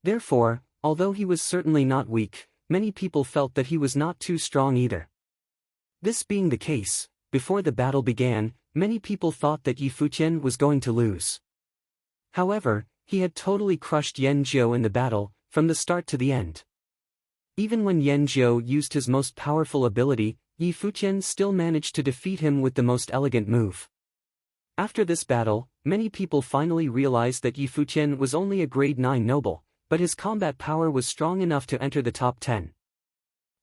Speaker 1: Therefore, although he was certainly not weak, many people felt that he was not too strong either. This being the case, before the battle began, many people thought that Yi Futian was going to lose. However, he had totally crushed Yan Jiao in the battle, from the start to the end. Even when Yan Jiao used his most powerful ability, Yi Futian still managed to defeat him with the most elegant move. After this battle, many people finally realized that Yi Futian was only a grade 9 noble, but his combat power was strong enough to enter the top 10.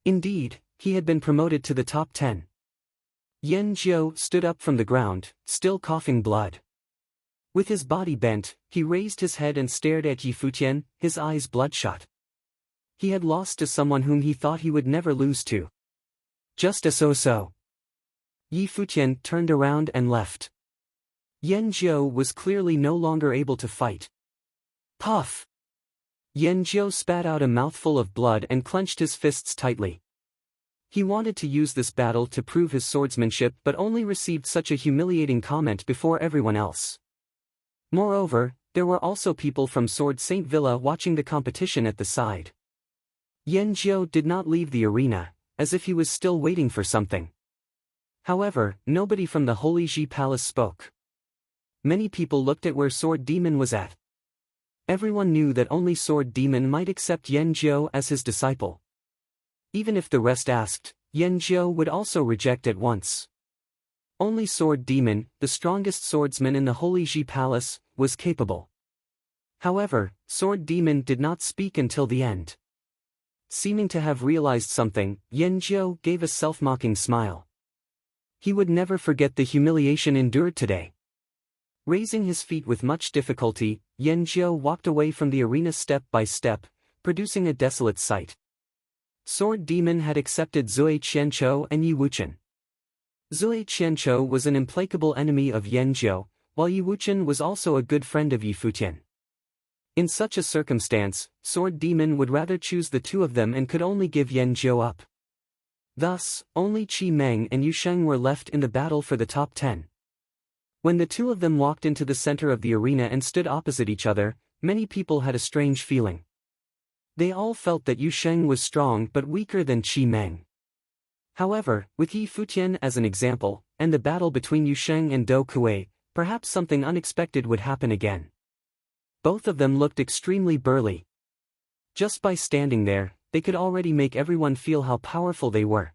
Speaker 1: Indeed, he had been promoted to the top 10. Yan Jiao stood up from the ground, still coughing blood. With his body bent, he raised his head and stared at Yi Futian, his eyes bloodshot. He had lost to someone whom he thought he would never lose to. Just a so-so. Yi Futian turned around and left. Yan Jiao was clearly no longer able to fight. Puff! Yan Jiao spat out a mouthful of blood and clenched his fists tightly. He wanted to use this battle to prove his swordsmanship but only received such a humiliating comment before everyone else. Moreover, there were also people from Sword Saint Villa watching the competition at the side. Yan Jiao did not leave the arena, as if he was still waiting for something. However, nobody from the Holy Ji Palace spoke. Many people looked at where Sword Demon was at. Everyone knew that only Sword Demon might accept Yan Jiao as his disciple. Even if the rest asked, Yan Jiao would also reject at once. Only Sword Demon, the strongest swordsman in the Holy Ji Palace, was capable. However, Sword Demon did not speak until the end. Seeming to have realized something, Yan Jiao gave a self-mocking smile. He would never forget the humiliation endured today. Raising his feet with much difficulty, Yan Jiao walked away from the arena step by step, producing a desolate sight. Sword Demon had accepted Zui Qianqiu and Yi Wuchen. Zui Qianqiu was an implacable enemy of Yan Jiao, while Yi Wuchen was also a good friend of Yi Futian. In such a circumstance, Sword Demon would rather choose the two of them and could only give Yan Jiao up. Thus, only Qi Meng and Yusheng were left in the battle for the top 10. When the two of them walked into the center of the arena and stood opposite each other, many people had a strange feeling. They all felt that Yusheng was strong but weaker than Qi Meng. However, with Yi Futian as an example, and the battle between Yusheng and Dou Kuei, perhaps something unexpected would happen again. Both of them looked extremely burly. Just by standing there, they could already make everyone feel how powerful they were.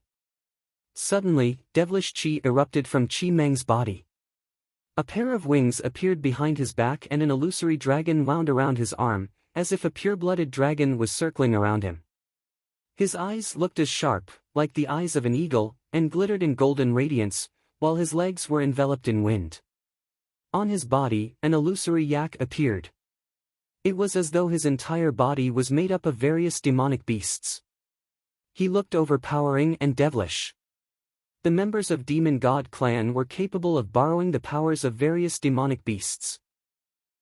Speaker 1: Suddenly, devilish qi erupted from Qi Meng's body. A pair of wings appeared behind his back and an illusory dragon wound around his arm, as if a pure-blooded dragon was circling around him. His eyes looked as sharp, like the eyes of an eagle, and glittered in golden radiance, while his legs were enveloped in wind. On his body, an illusory yak appeared. It was as though his entire body was made up of various demonic beasts. He looked overpowering and devilish. The members of Demon God Clan were capable of borrowing the powers of various demonic beasts.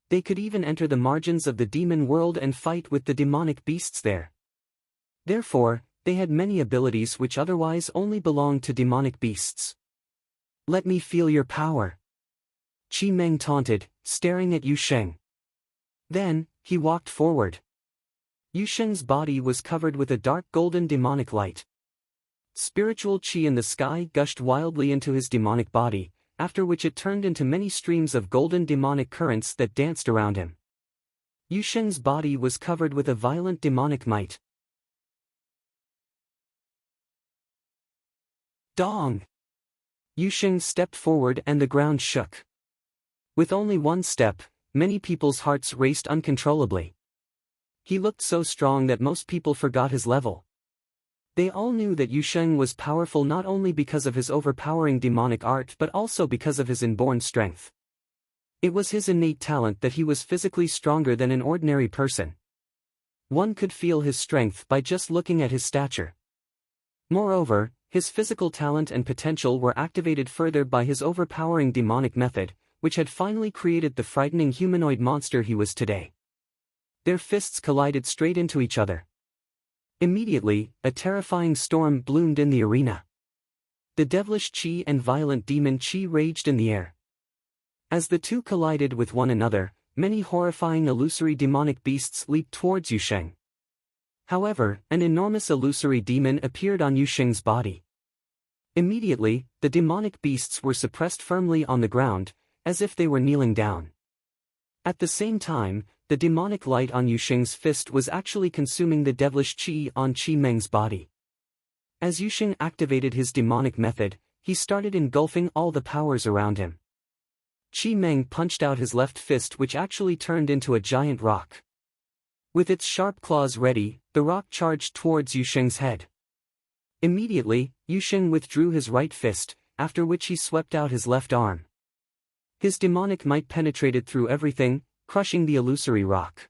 Speaker 1: They could even enter the margins of the demon world and fight with the demonic beasts there. Therefore, they had many abilities which otherwise only belonged to demonic beasts. "Let me feel your power," Qi Meng taunted, staring at Yusheng. Then, he walked forward. Yusheng's body was covered with a dark golden demonic light. Spiritual qi in the sky gushed wildly into his demonic body, after which it turned into many streams of golden demonic currents that danced around him. Yusheng's body was covered with a violent demonic might. Dong! Yusheng stepped forward and the ground shook. With only one step, many people's hearts raced uncontrollably. He looked so strong that most people forgot his level. They all knew that Yusheng was powerful not only because of his overpowering demonic art but also because of his inborn strength. It was his innate talent that he was physically stronger than an ordinary person. One could feel his strength by just looking at his stature. Moreover, his physical talent and potential were activated further by his overpowering demonic method, which had finally created the frightening humanoid monster he was today. Their fists collided straight into each other. Immediately, a terrifying storm bloomed in the arena. The devilish chi and violent demon chi raged in the air. As the two collided with one another, many horrifying illusory demonic beasts leaped towards Yusheng. However, an enormous illusory demon appeared on Yusheng's body. Immediately, the demonic beasts were suppressed firmly on the ground, as if they were kneeling down. At the same time, the demonic light on Yusheng's fist was actually consuming the devilish chi on Qi Meng's body. As Yusheng activated his demonic method, he started engulfing all the powers around him. Qi Meng punched out his left fist, which actually turned into a giant rock. With its sharp claws ready, the rock charged towards Yusheng's head. Immediately, Yusheng withdrew his right fist, after which he swept out his left arm. His demonic might penetrated through everything, crushing the illusory rock.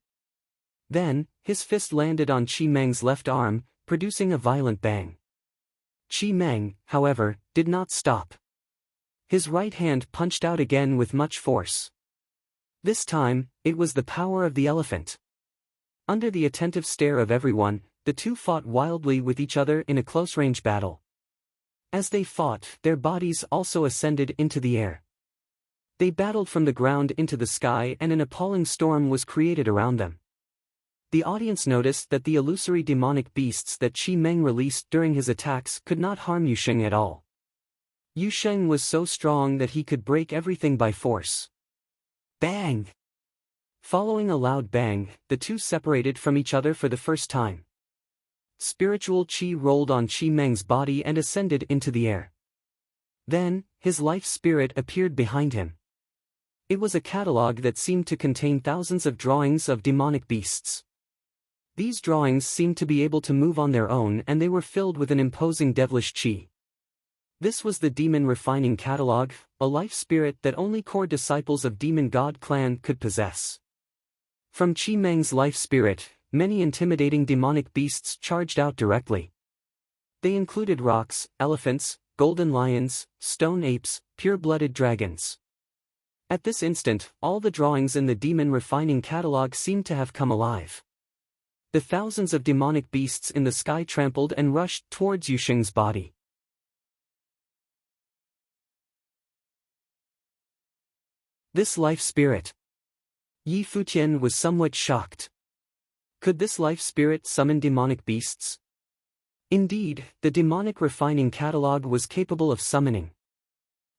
Speaker 1: Then, his fist landed on Qi Meng's left arm, producing a violent bang. Qi Meng, however, did not stop. His right hand punched out again with much force. This time, it was the power of the elephant. Under the attentive stare of everyone, the two fought wildly with each other in a close-range battle. As they fought, their bodies also ascended into the air. They battled from the ground into the sky, and an appalling storm was created around them. The audience noticed that the illusory demonic beasts that Qi Meng released during his attacks could not harm Yusheng at all. Yusheng was so strong that he could break everything by force. Bang! Following a loud bang, the two separated from each other for the first time. Spiritual Qi rolled on Qi Meng's body and ascended into the air. Then, his life spirit appeared behind him. It was a catalogue that seemed to contain thousands of drawings of demonic beasts. These drawings seemed to be able to move on their own, and they were filled with an imposing devilish Qi. This was the Demon Refining Catalogue, a life spirit that only core disciples of Demon God Clan could possess. From Qi Meng's life spirit, many intimidating demonic beasts charged out directly. They included rocks, elephants, golden lions, stone apes, pure-blooded dragons. At this instant, all the drawings in the Demon Refining Catalogue seemed to have come alive. The thousands of demonic beasts in the sky trampled and rushed towards Yusheng's body. This life spirit. Yi Futian was somewhat shocked. Could this life spirit summon demonic beasts? Indeed, the Demonic Refining Catalogue was capable of summoning.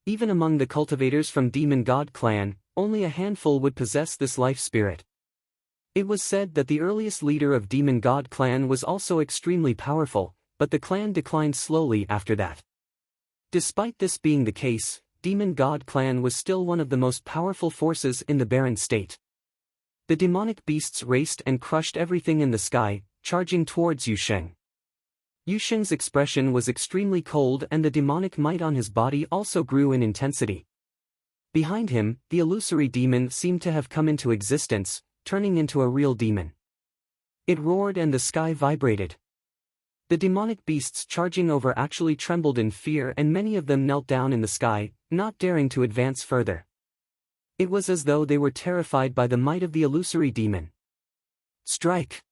Speaker 1: Even among the cultivators from Demon God Clan, only a handful would possess this life spirit. It was said that the earliest leader of Demon God Clan was also extremely powerful, but the clan declined slowly after that. Despite this being the case, Demon God Clan was still one of the most powerful forces in the barren state. The demonic beasts raced and crushed everything in the sky, charging towards Yusheng. Yusheng's expression was extremely cold, and the demonic might on his body also grew in intensity. Behind him, the illusory demon seemed to have come into existence, turning into a real demon. It roared and the sky vibrated. The demonic beasts charging over actually trembled in fear, and many of them knelt down in the sky, not daring to advance further. It was as though they were terrified by the might of the illusory demon. Strike!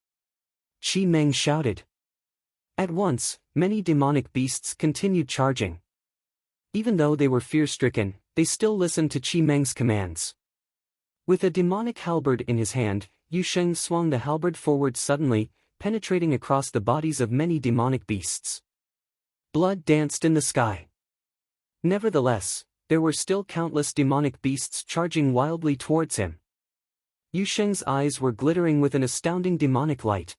Speaker 1: Qi Meng shouted. At once, many demonic beasts continued charging. Even though they were fear-stricken, they still listened to Qi Meng's commands. With a demonic halberd in his hand, Yusheng swung the halberd forward suddenly, penetrating across the bodies of many demonic beasts. Blood danced in the sky. Nevertheless, there were still countless demonic beasts charging wildly towards him. Yusheng's eyes were glittering with an astounding demonic light.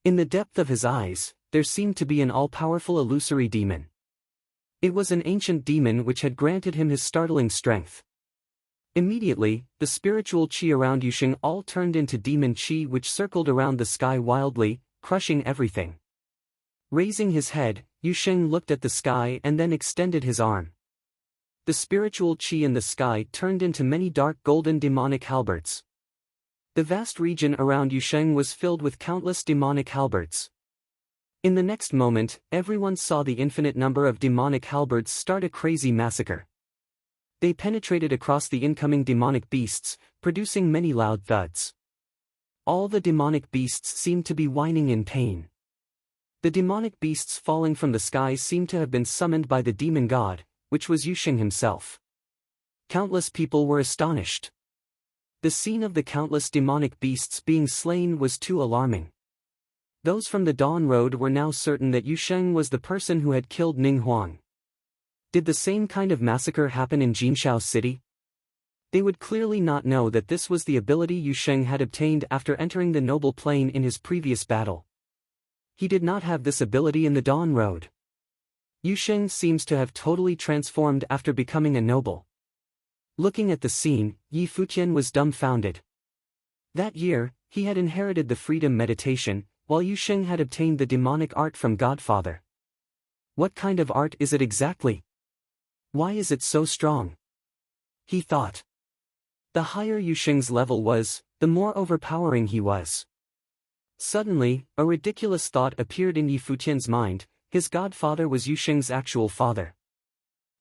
Speaker 1: In the depth of his eyes, there seemed to be an all-powerful illusory demon. It was an ancient demon which had granted him his startling strength. Immediately, the spiritual Qi around Yusheng all turned into demon Qi, which circled around the sky wildly, crushing everything. Raising his head, Yusheng looked at the sky and then extended his arm. The spiritual Qi in the sky turned into many dark golden demonic halberds. The vast region around Yusheng was filled with countless demonic halberds. In the next moment, everyone saw the infinite number of demonic halberds start a crazy massacre. They penetrated across the incoming demonic beasts, producing many loud thuds. all the demonic beasts seemed to be whining in pain. The demonic beasts falling from the sky seemed to have been summoned by the demon god, which was Yusheng himself. Countless people were astonished. The scene of the countless demonic beasts being slain was too alarming. Those from the Dawn Road were now certain that Yusheng was the person who had killed Ning Huang. Did the same kind of massacre happen in Jinshao City? They would clearly not know that this was the ability Yusheng had obtained after entering the noble plane in his previous battle. He did not have this ability in the Dawn Road. Yusheng seems to have totally transformed after becoming a noble. Looking at the scene, Yi Futian was dumbfounded. That year, he had inherited the freedom meditation, while Yusheng had obtained the demonic art from Godfather. What kind of art is it exactly? Why is it so strong? He thought. The higher Yusheng's level was, the more overpowering he was. Suddenly, a ridiculous thought appeared in Yi Futian's mind: his godfather was Yusheng's actual father.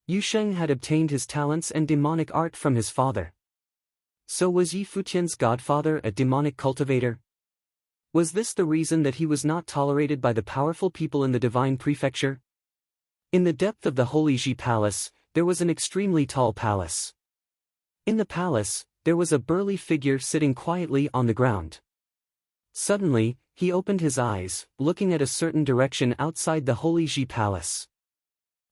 Speaker 1: Yusheng had obtained his talents and demonic art from his father. So was Yi Futian's godfather a demonic cultivator? Was this the reason that he was not tolerated by the powerful people in the divine prefecture? In the depth of the Holy Ji Palace, there was an extremely tall palace. In the palace, there was a burly figure sitting quietly on the ground. Suddenly, he opened his eyes, looking at a certain direction outside the Holy Ji Palace.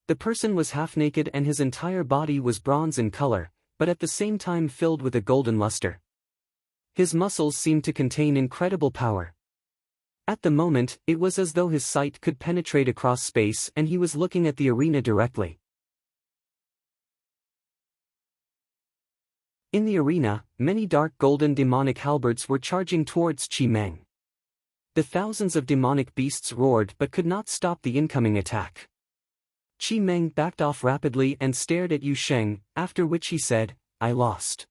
Speaker 1: The person was half naked and his entire body was bronze in color, but at the same time filled with a golden luster. His muscles seemed to contain incredible power. At the moment, it was as though his sight could penetrate across space and he was looking at the arena directly. In the arena, many dark golden demonic halberds were charging towards Qi Meng. The thousands of demonic beasts roared but could not stop the incoming attack. Qi Meng backed off rapidly and stared at Yusheng, after which he said, "I lost."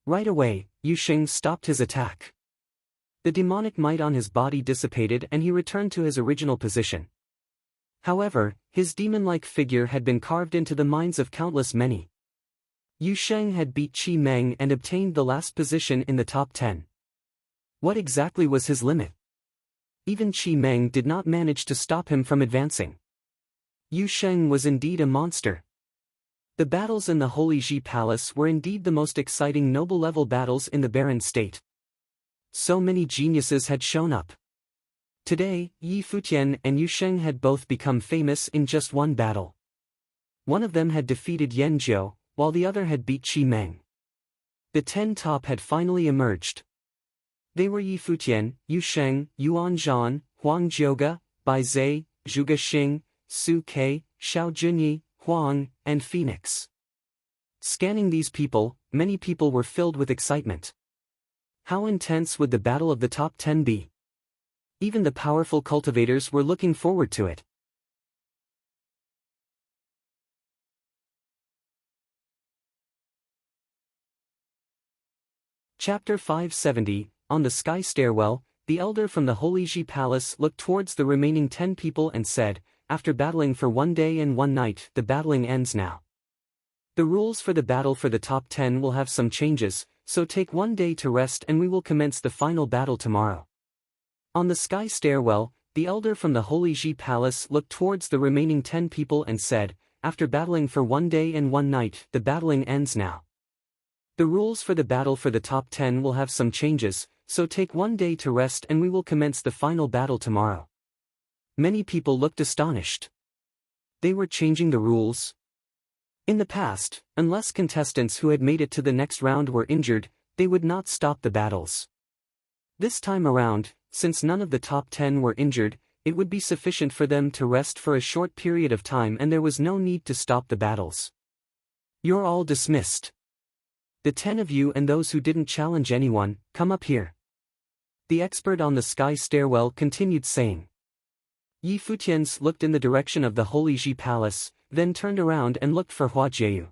Speaker 1: Right away, Yusheng stopped his attack. The demonic might on his body dissipated and he returned to his original position. However, his demon-like figure had been carved into the minds of countless many. Yusheng had beat Qi Meng and obtained the last position in the top 10. What exactly was his limit? Even Qi Meng did not manage to stop him from advancing. Yusheng was indeed a monster. The battles in the Holy Ji Palace were indeed the most exciting noble-level battles in the barren state. So many geniuses had shown up. Today, Yi Futian and Yusheng had both become famous in just one battle. One of them had defeated Yan Jiu, while the other had beat Qi Meng. The 10 top had finally emerged. They were Yi Futian, Yusheng, Yuan Zhan, Huang Jioge, Bai Zhe, Zhuge Xing, Su Ke, Xiao Junyi, Huang, and Phoenix. Scanning these people, many people were filled with excitement. How intense would the battle of the top 10 be? Even the powerful cultivators were looking forward to it. Chapter 570, On the Sky Stairwell, the elder from the Holy Ji Palace looked towards the remaining 10 people and said, "After battling for 1 day and 1 night, the battling ends now. The rules for the battle for the top 10 will have some changes, so take 1 day to rest and we will commence the final battle tomorrow." On the sky stairwell, the elder from the Holy Ji Palace looked towards the remaining 10 people and said, "After battling for 1 day and 1 night, the battling ends now. The rules for the battle for the top 10 will have some changes, so take 1 day to rest and we will commence the final battle tomorrow." Many people looked astonished. They were changing the rules. In the past, unless contestants who had made it to the next round were injured, they would not stop the battles. This time around, since none of the top 10 were injured, it would be sufficient for them to rest for a short period of time and there was no need to stop the battles. "You're all dismissed. The 10 of you and those who didn't challenge anyone, come up here." The expert on the sky stairwell continued saying. Yi Futian looked in the direction of the Holy Ji Palace, then turned around and looked for Hua Jieyu.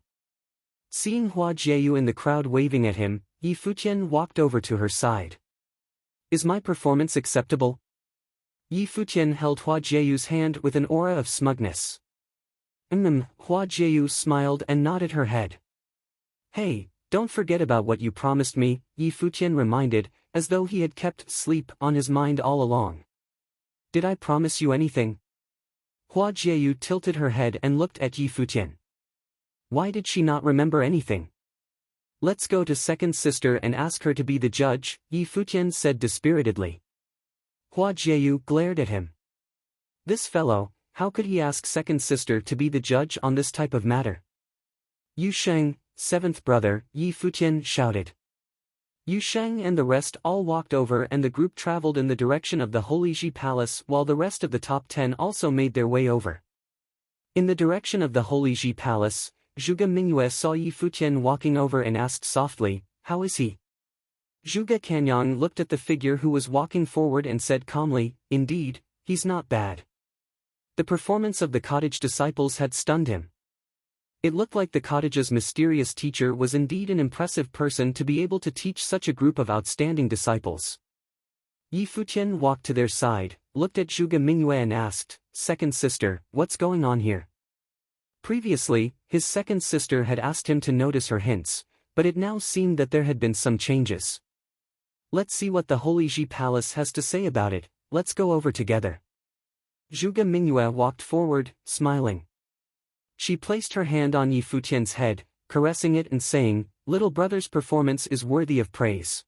Speaker 1: Seeing Hua Jieyu in the crowd waving at him, Yi Futian walked over to her side. "Is my performance acceptable?" Yi Futian held Hua Jieyu's hand with an aura of smugness. Hua Jieyu smiled and nodded her head. "Hey, Don't forget about what you promised me, Yi Futian reminded, as though he had kept sleep on his mind all along. Did I promise you anything? Hua Jieyu tilted her head and looked at Yi Futian. Why did she not remember anything? Let's go to second sister and ask her to be the judge, Yi Futian said dispiritedly. Hua Jieyu glared at him. This fellow, how could he ask second sister to be the judge on this type of matter? Yu Sheng, seventh brother, Yi Futian shouted. Yu Sheng and the rest all walked over and the group traveled in the direction of the Holy Ji Palace while the rest of the top 10 also made their way over. In the direction of the Holy Ji Palace, Zhuge Mingyue saw Yi Futian walking over and asked softly, "How is he?" Zhuge Kanyang looked at the figure who was walking forward and said calmly, "Indeed, he's not bad." The performance of the cottage disciples had stunned him. It looked like the cottage's mysterious teacher was indeed an impressive person to be able to teach such a group of outstanding disciples. Yi Futian walked to their side, looked at Zhuge Mingyue and asked, "Second sister, what's going on here?" Previously, his second sister had asked him to notice her hints, but it now seemed that there had been some changes. Let's see what the Holy Ji Palace has to say about it, let's go over together. Zhuge Mingyue walked forward, smiling. She placed her hand on Yi Futian's head, caressing it and saying, "Little brother's performance is worthy of praise."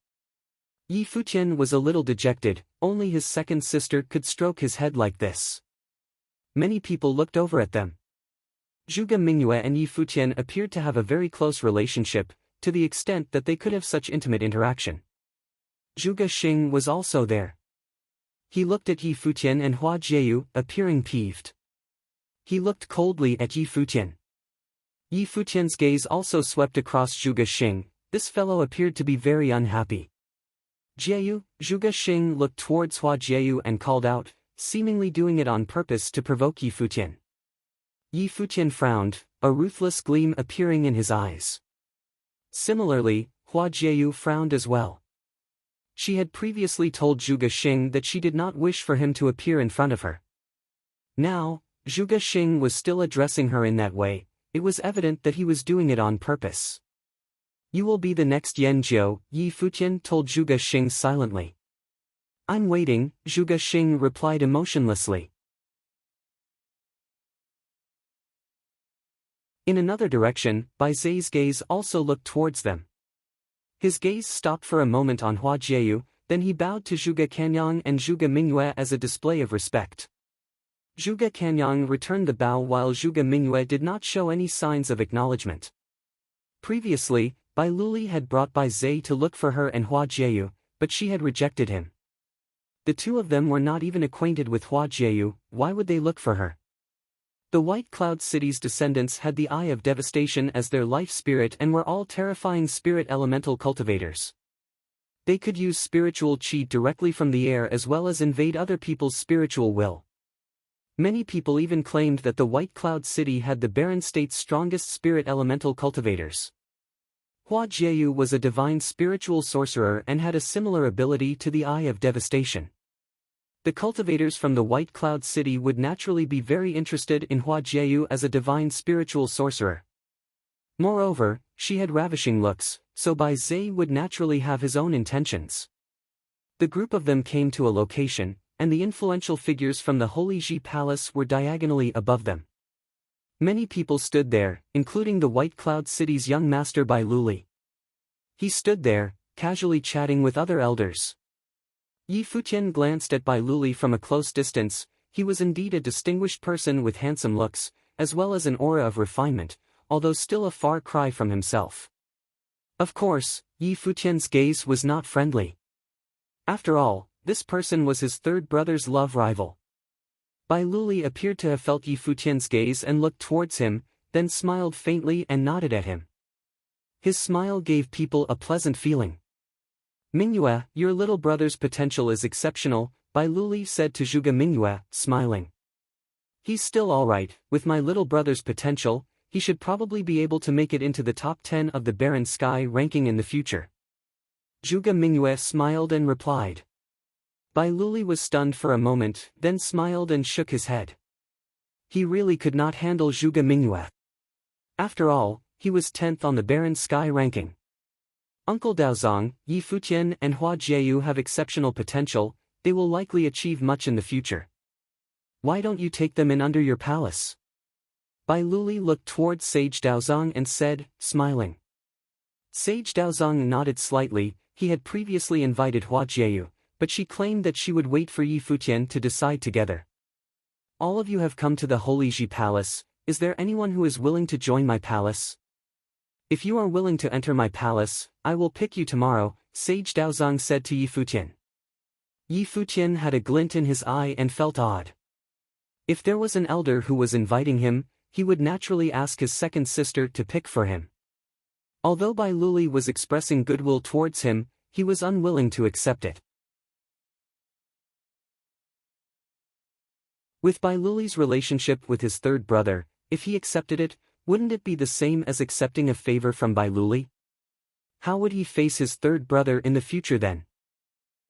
Speaker 1: Yi Futian was a little dejected, only his second sister could stroke his head like this. Many people looked over at them. Zhuge Mingyue and Yi Futian appeared to have a very close relationship, to the extent that they could have such intimate interaction. Zhuge Xing was also there. He looked at Yi Futian and Hua Jieyu, appearing peeved. He looked coldly at Yi Futian. Yi Futian's gaze also swept across Zhuge Xing. This fellow appeared to be very unhappy. "Jieyu," Zhuge Xing looked towards Hua Jieyu and called out, seemingly doing it on purpose to provoke Yi Futian. Yi Futian frowned, a ruthless gleam appearing in his eyes. Similarly, Hua Jieyu frowned as well. She had previously told Zhuge Xing that she did not wish for him to appear in front of her. Now, Zhuge Xing was still addressing her in that way. It was evident that he was doing it on purpose. "You will be the next Yanjiu," Yi Futian told Zhuge Xing silently. "I'm waiting," Zhuge Xing replied emotionlessly. In another direction, Bai Zai's gaze also looked towards them. His gaze stopped for a moment on Hua Jieyu, then he bowed to Zhuge Kanyang and Zhuge Mingyue as a display of respect. Zhuge Kanyang returned the bow while Zhuge Mingyue did not show any signs of acknowledgement. Previously, Bai Luli had brought Bai Zai to look for her and Hua Jieyu, but she had rejected him. The two of them were not even acquainted with Hua Jieyu, why would they look for her? The White Cloud City's descendants had the Eye of Devastation as their life spirit and were all terrifying spirit elemental cultivators. They could use spiritual chi directly from the air as well as invade other people's spiritual will. Many people even claimed that the White Cloud City had the barren state's strongest spirit elemental cultivators. Hua Jieyu was a divine spiritual sorcerer and had a similar ability to the Eye of Devastation. The cultivators from the White Cloud City would naturally be very interested in Hua Jieyu as a divine spiritual sorcerer. Moreover, she had ravishing looks, so Bai Zai would naturally have his own intentions. The group of them came to a location, and the influential figures from the Holy Ji Palace were diagonally above them. Many people stood there, including the White Cloud City's young master Bai Luli. He stood there, casually chatting with other elders. Yi Futian glanced at Bai Luli from a close distance. He was indeed a distinguished person with handsome looks, as well as an aura of refinement, although still a far cry from himself. Of course, Yi Futian's gaze was not friendly. After all, this person was his third brother's love rival. Bai Luli appeared to have felt Yi Futian's gaze and looked towards him, then smiled faintly and nodded at him. His smile gave people a pleasant feeling. "Mingyue, your little brother's potential is exceptional," Bai Luli said to Zhuge Mingyue, smiling. "He's still alright, with my little brother's potential, he should probably be able to make it into the top 10 of the Barren Sky ranking in the future." Zhuge Mingyue smiled and replied. Bai Luli was stunned for a moment, then smiled and shook his head. He really could not handle Zhuge Mingyue. After all, he was 10th on the Barren Sky ranking. Uncle Daozong, Yi Futian and Hua Jieyu have exceptional potential, they will likely achieve much in the future. Why don't you take them in under your palace? Bai Luli looked towards Sage Daozong and said, smiling. Sage Daozong nodded slightly. He had previously invited Hua Jieyu, but she claimed that she would wait for Yi Futian to decide together. All of you have come to the Holy Ji Palace, is there anyone who is willing to join my palace? If you are willing to enter my palace, I will pick you tomorrow, Sage Daozong said to Yi Futian. Yi Futian had a glint in his eye and felt odd. If there was an elder who was inviting him, he would naturally ask his second sister to pick for him. Although Bai Luli was expressing goodwill towards him, he was unwilling to accept it. With Bai Luli's relationship with his third brother, if he accepted it, wouldn't it be the same as accepting a favor from Bai Luli? How would he face his third brother in the future then?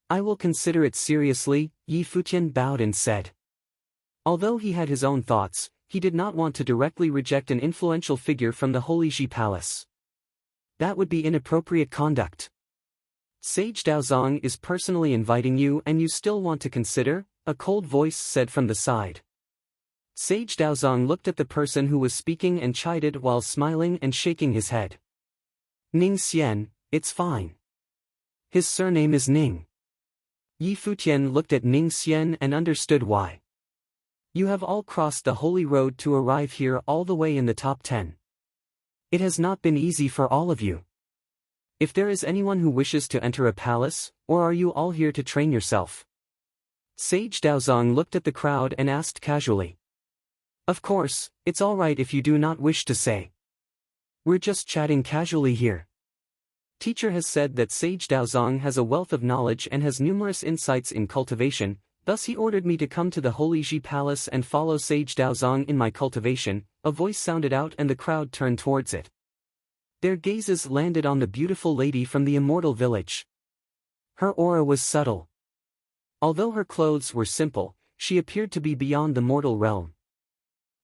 Speaker 1: I will consider it seriously, Yi Futian bowed and said. Although he had his own thoughts, he did not want to directly reject an influential figure from the Holy Ji Palace. That would be inappropriate conduct. Sage Daozong is personally inviting you and you still want to consider? A cold voice said from the side. Sage Daozong looked at the person who was speaking and chided while smiling and shaking his head. Ning Xian, it's fine. His surname is Ning. Yi Futian looked at Ning Xian and understood why. You have all crossed the holy road to arrive here all the way in the top 10. It has not been easy for all of you. If there is anyone who wishes to enter a palace, or are you all here to train yourself? Sage Daozong looked at the crowd and asked casually. Of course, it's alright if you do not wish to say. We're just chatting casually here. Teacher has said that Sage Daozong has a wealth of knowledge and has numerous insights in cultivation, thus he ordered me to come to the Holy Ji Palace and follow Sage Daozong in my cultivation. A voice sounded out and the crowd turned towards it. Their gazes landed on the beautiful lady from the immortal village. Her aura was subtle. Although her clothes were simple, she appeared to be beyond the mortal realm.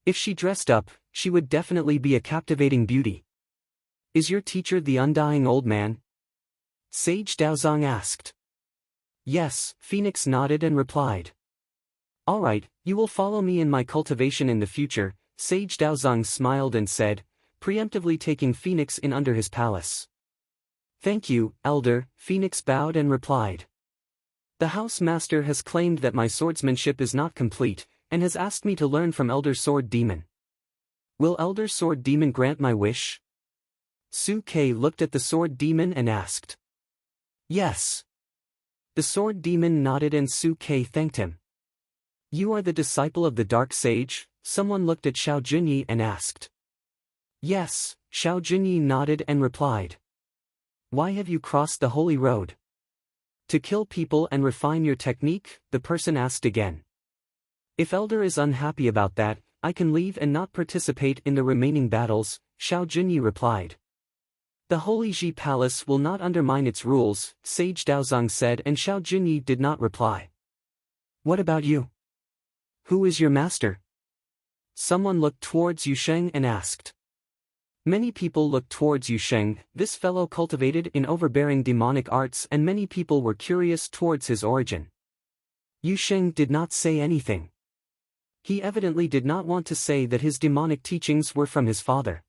Speaker 1: If she dressed up, she would definitely be a captivating beauty. Is your teacher the undying old man? Sage Daozong asked. Yes, Phoenix nodded and replied. Alright, you will follow me in my cultivation in the future, Sage Daozong smiled and said, preemptively taking Phoenix in under his palace. Thank you, Elder, Phoenix bowed and replied. The house master has claimed that my swordsmanship is not complete, and has asked me to learn from Elder Sword Demon. Will Elder Sword Demon grant my wish? Su Kei looked at the Sword Demon and asked. Yes. The Sword Demon nodded and Su Kei thanked him. You are the disciple of the Dark Sage? Someone looked at Xiao Junyi and asked. Yes, Xiao Junyi nodded and replied. Why have you crossed the holy road? To kill people and refine your technique? The person asked again. If Elder is unhappy about that, I can leave and not participate in the remaining battles, Xiao Junyi replied. The Holy Ji Palace will not undermine its rules, Sage Daozong said, and Xiao Junyi did not reply. What about you? Who is your master? Someone looked towards Yusheng and asked. Many people looked towards Yusheng. This fellow cultivated in overbearing demonic arts and many people were curious towards his origin. Yusheng did not say anything. He evidently did not want to say that his demonic teachings were from his father.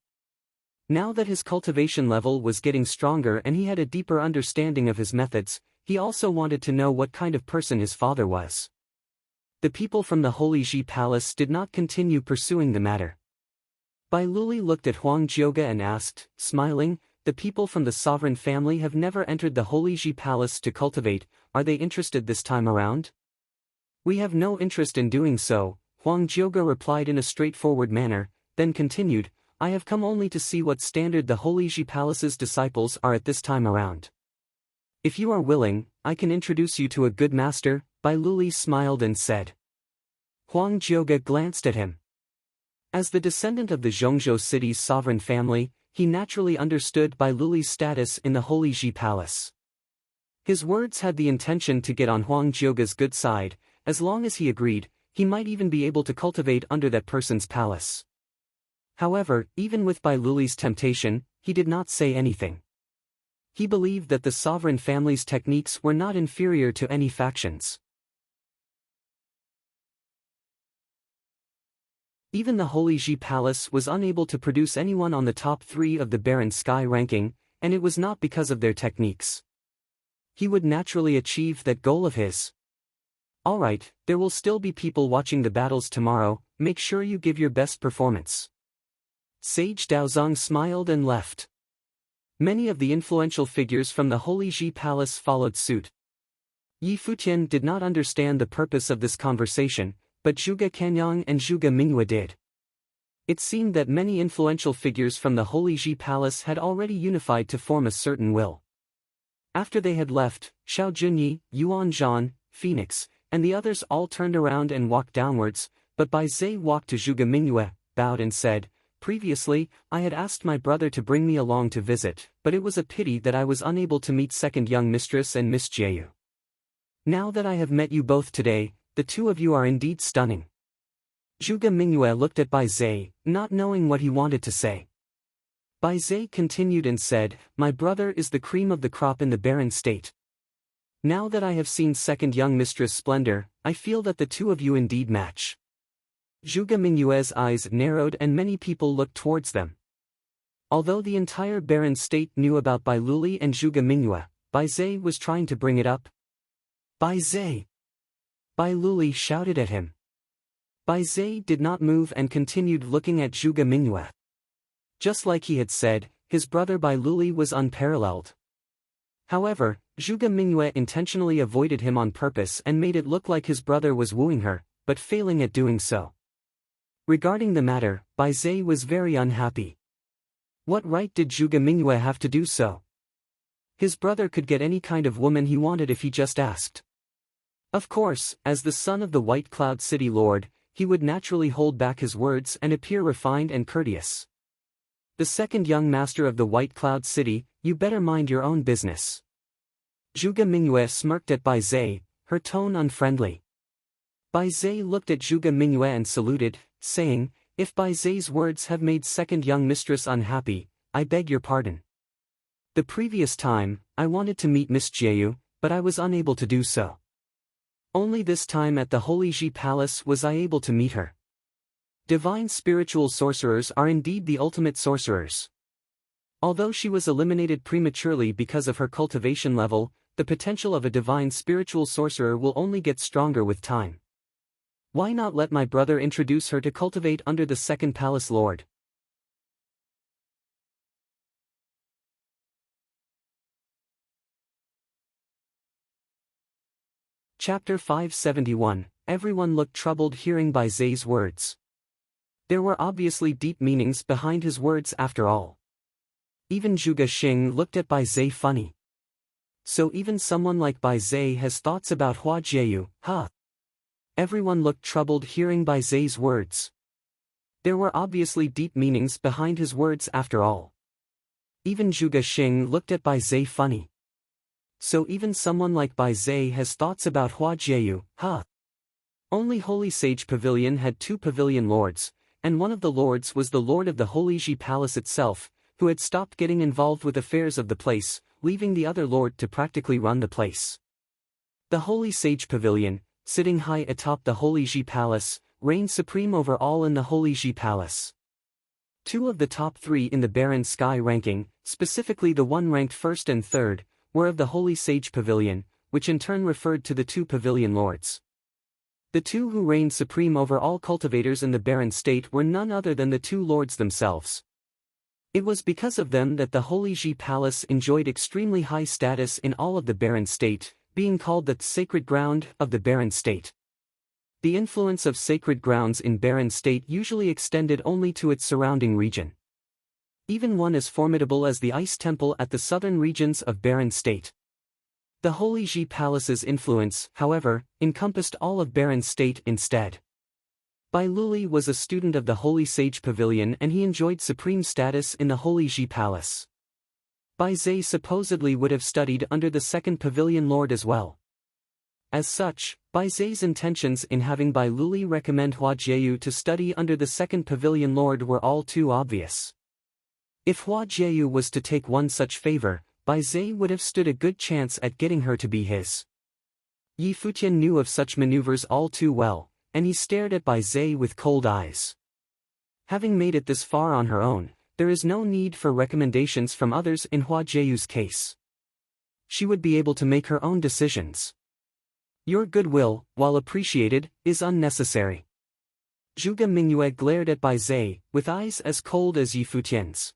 Speaker 1: Now that his cultivation level was getting stronger and he had a deeper understanding of his methods, he also wanted to know what kind of person his father was. The people from the Holy Ji Palace did not continue pursuing the matter. Bai Luli looked at Huang Jioga and asked, smiling, the people from the sovereign family have never entered the Holy Ji Palace to cultivate, are they interested this time around? We have no interest in doing so, Huang Jioga replied in a straightforward manner, then continued, I have come only to see what standard the Holy Ji Palace's disciples are at this time around. If you are willing, I can introduce you to a good master, Bai Luli smiled and said. Huang Jioga glanced at him. As the descendant of the Zhongzhou city's sovereign family, he naturally understood Bai Luli's status in the Holy Ji Palace. His words had the intention to get on Huang Jioga's good side. As long as he agreed, he might even be able to cultivate under that person's palace. However, even with Bai Luli's temptation, he did not say anything. He believed that the sovereign family's techniques were not inferior to any factions. Even the Holy Ji Palace was unable to produce anyone on the top 3 of the Barren Sky ranking, and it was not because of their techniques. He would naturally achieve that goal of his. Alright, there will still be people watching the battles tomorrow, make sure you give your best performance. Sage Daozong smiled and left. Many of the influential figures from the Holy Ji Palace followed suit. Yi Futian did not understand the purpose of this conversation, but Zhuge Canyang and Zhuge Mingyue did. It seemed that many influential figures from the Holy Ji Palace had already unified to form a certain will. After they had left, Xiao Junyi, Yuan Zhan, Phoenix, and the others all turned around and walked downwards, but Bai Zhe walked to Zhuge Mingyue, bowed and said, "Previously, I had asked my brother to bring me along to visit, but it was a pity that I was unable to meet second young mistress and Miss Jieyu. Now that I have met you both today, the two of you are indeed stunning." Zhuge Mingyue looked at Bai Zhe, not knowing what he wanted to say. Bai Zhe continued and said, "My brother is the cream of the crop in the barren state. Now that I have seen second young mistress splendor, I feel that the two of you indeed match." Zhuge Mingyue's eyes narrowed and many people looked towards them. Although the entire barren state knew about Bai Luli and Zhuge Mingyue, Bai Zhe was trying to bring it up. "Bai Zhe!" Bai Luli shouted at him. Bai Zhe did not move and continued looking at Zhuge Mingyue. Just like he had said, his brother Bai Luli was unparalleled. However, Zhuge Mingyue intentionally avoided him on purpose and made it look like his brother was wooing her, but failing at doing so. Regarding the matter, Bai Zhe was very unhappy. What right did Zhuge Mingyue have to do so? His brother could get any kind of woman he wanted if he just asked. Of course, as the son of the White Cloud City Lord, he would naturally hold back his words and appear refined and courteous. "The second young master of the White Cloud City, you better mind your own business." Zhuge Mingyue smirked at Bai Zhe, her tone unfriendly. Bai Zhe looked at Zhuge Mingyue and saluted, saying, "If Bai Zhe's words have made second young mistress unhappy, I beg your pardon. The previous time, I wanted to meet Miss Jieyu, but I was unable to do so. Only this time at the Holy Ji Palace was I able to meet her. Divine spiritual sorcerers are indeed the ultimate sorcerers. Although she was eliminated prematurely because of her cultivation level, the potential of a divine spiritual sorcerer will only get stronger with time. Why not let my brother introduce her to cultivate under the second palace lord?" Chapter 571. Everyone looked troubled hearing Bai Zhe's words. There were obviously deep meanings behind his words after all. Even Zhuge Xing looked at Bai Zhe funny. So even someone like Bai Zhe has thoughts about Hua Jieyu, huh? Everyone looked troubled hearing Bai Zhe's words. There were obviously deep meanings behind his words after all. Even Zhuge Xing looked at Bai Zhe funny. So even someone like Bai Zhe has thoughts about Hua Jieyu, huh? Only Holy Sage Pavilion had 2 pavilion lords, and one of the lords was the lord of the Holy Ji Palace itself, who had stopped getting involved with affairs of the place, leaving the other lord to practically run the place. The Holy Sage Pavilion, sitting high atop the Holy Ji Palace, reigned supreme over all in the Holy Ji Palace. 2 of the top 3 in the Barren Sky ranking, specifically the one ranked first and third, were of the Holy Sage Pavilion, which in turn referred to the 2 pavilion lords. The 2 who reigned supreme over all cultivators in the barren state were none other than the 2 lords themselves. It was because of them that the Holy Ji Palace enjoyed extremely high status in all of the barren state, being called the sacred ground of the barren state. The influence of sacred grounds in barren state usually extended only to its surrounding region. Even one as formidable as the Ice Temple at the southern regions of barren state. The Holy Ji Palace's influence, however, encompassed all of barren state instead. Bai Luli was a student of the Holy Sage Pavilion and he enjoyed supreme status in the Holy Ji Palace. Bai Zhe supposedly would have studied under the second pavilion lord as well. As such, Bai Zhe's intentions in having Bai Luli recommend Hua Jieyu to study under the second pavilion lord were all too obvious. If Hua Jieyu was to take one such favor, Bai Zhe would have stood a good chance at getting her to be his. Yi Futian knew of such maneuvers all too well, and he stared at Bai Zhe with cold eyes. Having made it this far on her own, there is no need for recommendations from others in Hua Jieyu's case. She would be able to make her own decisions. Your goodwill, while appreciated, is unnecessary. Zhuge Mingyue glared at Bai Zhe, with eyes as cold as Yi Futian's.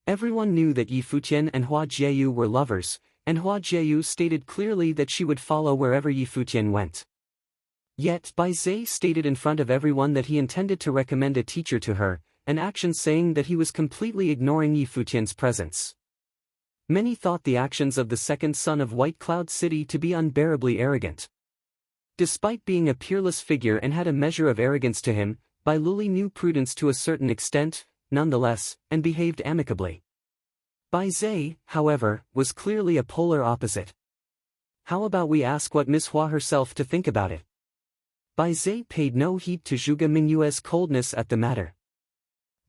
Speaker 1: Everyone knew that Yi Futian and Hua Jieyu were lovers, and Hua Jieyu stated clearly that she would follow wherever Yi Futian went. Yet Bai Zhe stated in front of everyone that he intended to recommend a teacher to her, an action saying that he was completely ignoring Yi Futian's presence. Many thought the actions of the second son of White Cloud City to be unbearably arrogant. Despite being a peerless figure and had a measure of arrogance to him, Bai Luli knew prudence to a certain extent, nonetheless, and behaved amicably. Bai Zhe, however, was clearly a polar opposite. How about we ask what Miss Hua herself to think about it? Bai Zhe paid no heed to Zhuge Mingyue's coldness at the matter.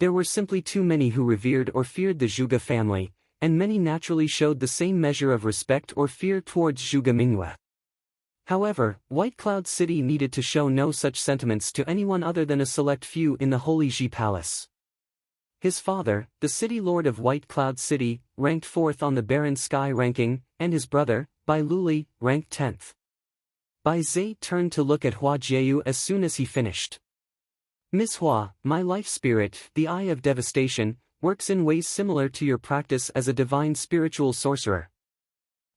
Speaker 1: There were simply too many who revered or feared the Zhuge family, and many naturally showed the same measure of respect or fear towards Zhuge Mingyue. However, White Cloud City needed to show no such sentiments to anyone other than a select few in the Holy Ji Palace. His father, the city lord of White Cloud City, ranked 4th on the Barren Sky ranking, and his brother, Bai Luli, ranked 10th. Bai Zhe turned to look at Hua Jieyu as soon as he finished. Miss Hua, my life spirit, the Eye of Devastation, works in ways similar to your practice as a divine spiritual sorcerer.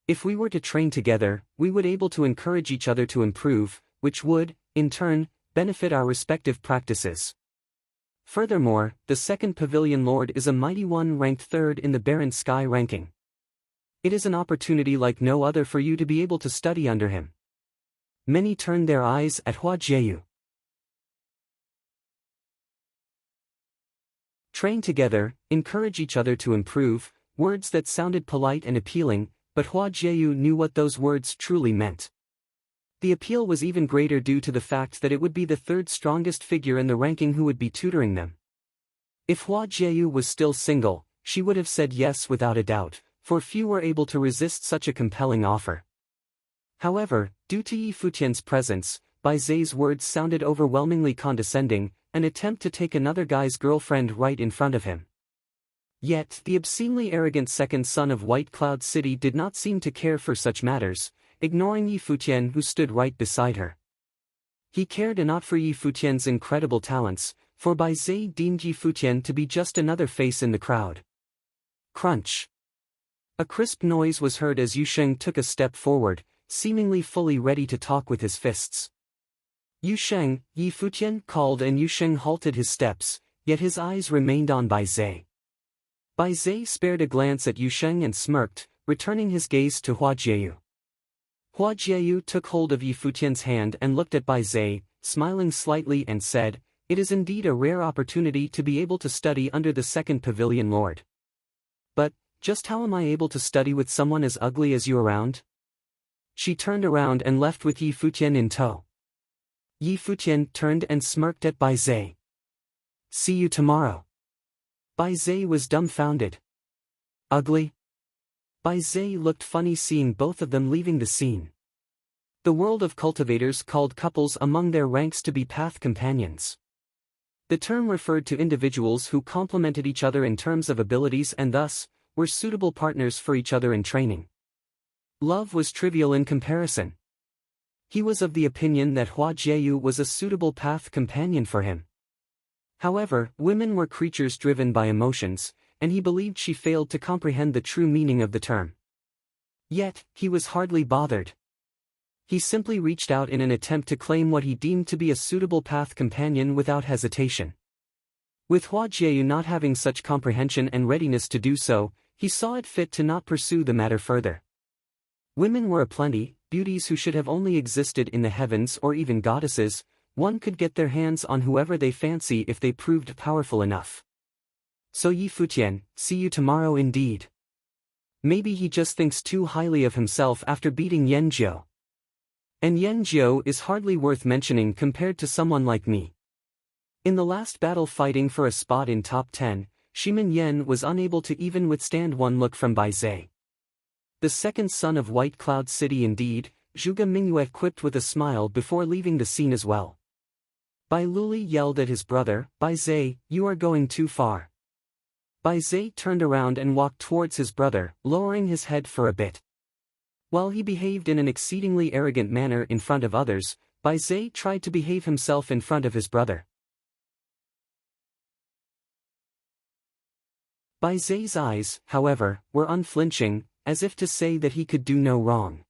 Speaker 1: If we were to train together, we would be able to encourage each other to improve, which would, in turn, benefit our respective practices. Furthermore, the second Pavilion Lord is a mighty one ranked 3rd in the Barren Sky ranking. It is an opportunity like no other for you to be able to study under him. Many turned their eyes at Hua Jieyu. Train together, encourage each other to improve, words that sounded polite and appealing, but Hua Jieyu knew what those words truly meant. The appeal was even greater due to the fact that it would be the 3rd strongest figure in the ranking who would be tutoring them. If Hua Jieyu was still single, she would have said yes without a doubt, for few were able to resist such a compelling offer. However, due to Yi Futian's presence, Bai Zhe's words sounded overwhelmingly condescending, an attempt to take another guy's girlfriend right in front of him. Yet, the obscenely arrogant second son of White Cloud City did not seem to care for such matters, ignoring Yi Futian who stood right beside her. He cared not for Yi Futian's incredible talents, for Bai Zhe deemed Yi Futian to be just another face in the crowd. Crunch. A crisp noise was heard as Yu Sheng took a step forward, seemingly fully ready to talk with his fists. Yu Sheng, Yi Futian called, and Yu Sheng halted his steps, yet his eyes remained on Bai Zhe. Bai Zhe spared a glance at Yu Sheng and smirked, returning his gaze to Hua Jieyu. Hua Jieyu took hold of Yi Futian's hand and looked at Bai Zhe, smiling slightly and said, "It is indeed a rare opportunity to be able to study under the second Pavilion Lord. But, just how am I able to study with someone as ugly as you around?" She turned around and left with Yi Futian in tow. Yi Futian turned and smirked at Bai Zhe. "See you tomorrow." Bai Zhe was dumbfounded. Ugly? Bai Zhe looked funny seeing both of them leaving the scene. The world of cultivators called couples among their ranks to be path companions. The term referred to individuals who complemented each other in terms of abilities and thus, were suitable partners for each other in training. Love was trivial in comparison. He was of the opinion that Hua Jieyu was a suitable path companion for him. However, women were creatures driven by emotions, and he believed she failed to comprehend the true meaning of the term. Yet, he was hardly bothered. He simply reached out in an attempt to claim what he deemed to be a suitable path companion without hesitation. With Hua Jieyu not having such comprehension and readiness to do so, he saw it fit to not pursue the matter further. Women were aplenty, beauties who should have only existed in the heavens or even goddesses. One could get their hands on whoever they fancy if they proved powerful enough. So Yi Futian, see you tomorrow indeed. Maybe he just thinks too highly of himself after beating Yan Jiu. And Yan Jiu is hardly worth mentioning compared to someone like me. In the last battle fighting for a spot in top 10, Shimin Yan was unable to even withstand one look from Bai Zhe. The second son of White Cloud City indeed, Zhuge Mingyue quipped with a smile before leaving the scene as well. Bai Luli yelled at his brother, "Bai Zai, you are going too far." Bai Zai turned around and walked towards his brother, lowering his head for a bit. While he behaved in an exceedingly arrogant manner in front of others, Bai Zai tried to behave himself in front of his brother. Bai Zai's eyes, however, were unflinching, as if to say that he could do no wrong.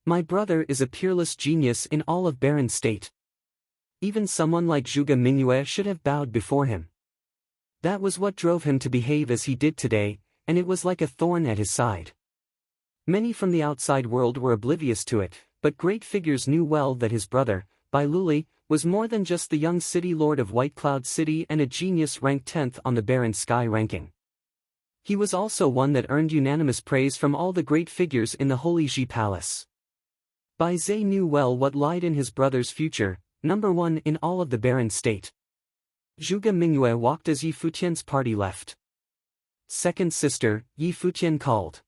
Speaker 1: "My brother is a peerless genius in all of Barren State. Even someone like Zhuge Mingyue should have bowed before him. That was what drove him to behave as he did today, and it was like a thorn at his side." Many from the outside world were oblivious to it, but great figures knew well that his brother, Bai Luli, was more than just the young city lord of White Cloud City and a genius ranked 10th on the Barren Sky ranking. He was also one that earned unanimous praise from all the great figures in the Holy Ji Palace. Bai Zai knew well what lied in his brother's future, number one in all of the Barren State. Zhuge Mingyue walked as Yi Futian's party left. "Second sister," Yi Futian called.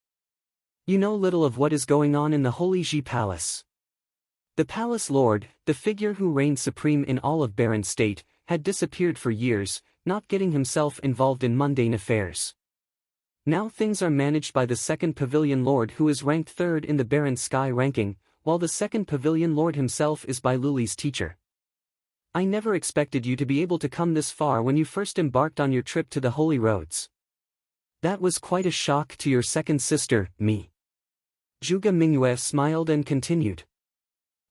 Speaker 1: "You know little of what is going on in the Holy Ji Palace." The palace lord, the figure who reigned supreme in all of Barren State, had disappeared for years, not getting himself involved in mundane affairs. Now things are managed by the second pavilion lord who is ranked third in the Barren Sky ranking, while the second pavilion lord himself is Bai Luli's teacher. "I never expected you to be able to come this far when you first embarked on your trip to the holy roads. That was quite a shock to your second sister, me." Zhuge Mingyue smiled and continued.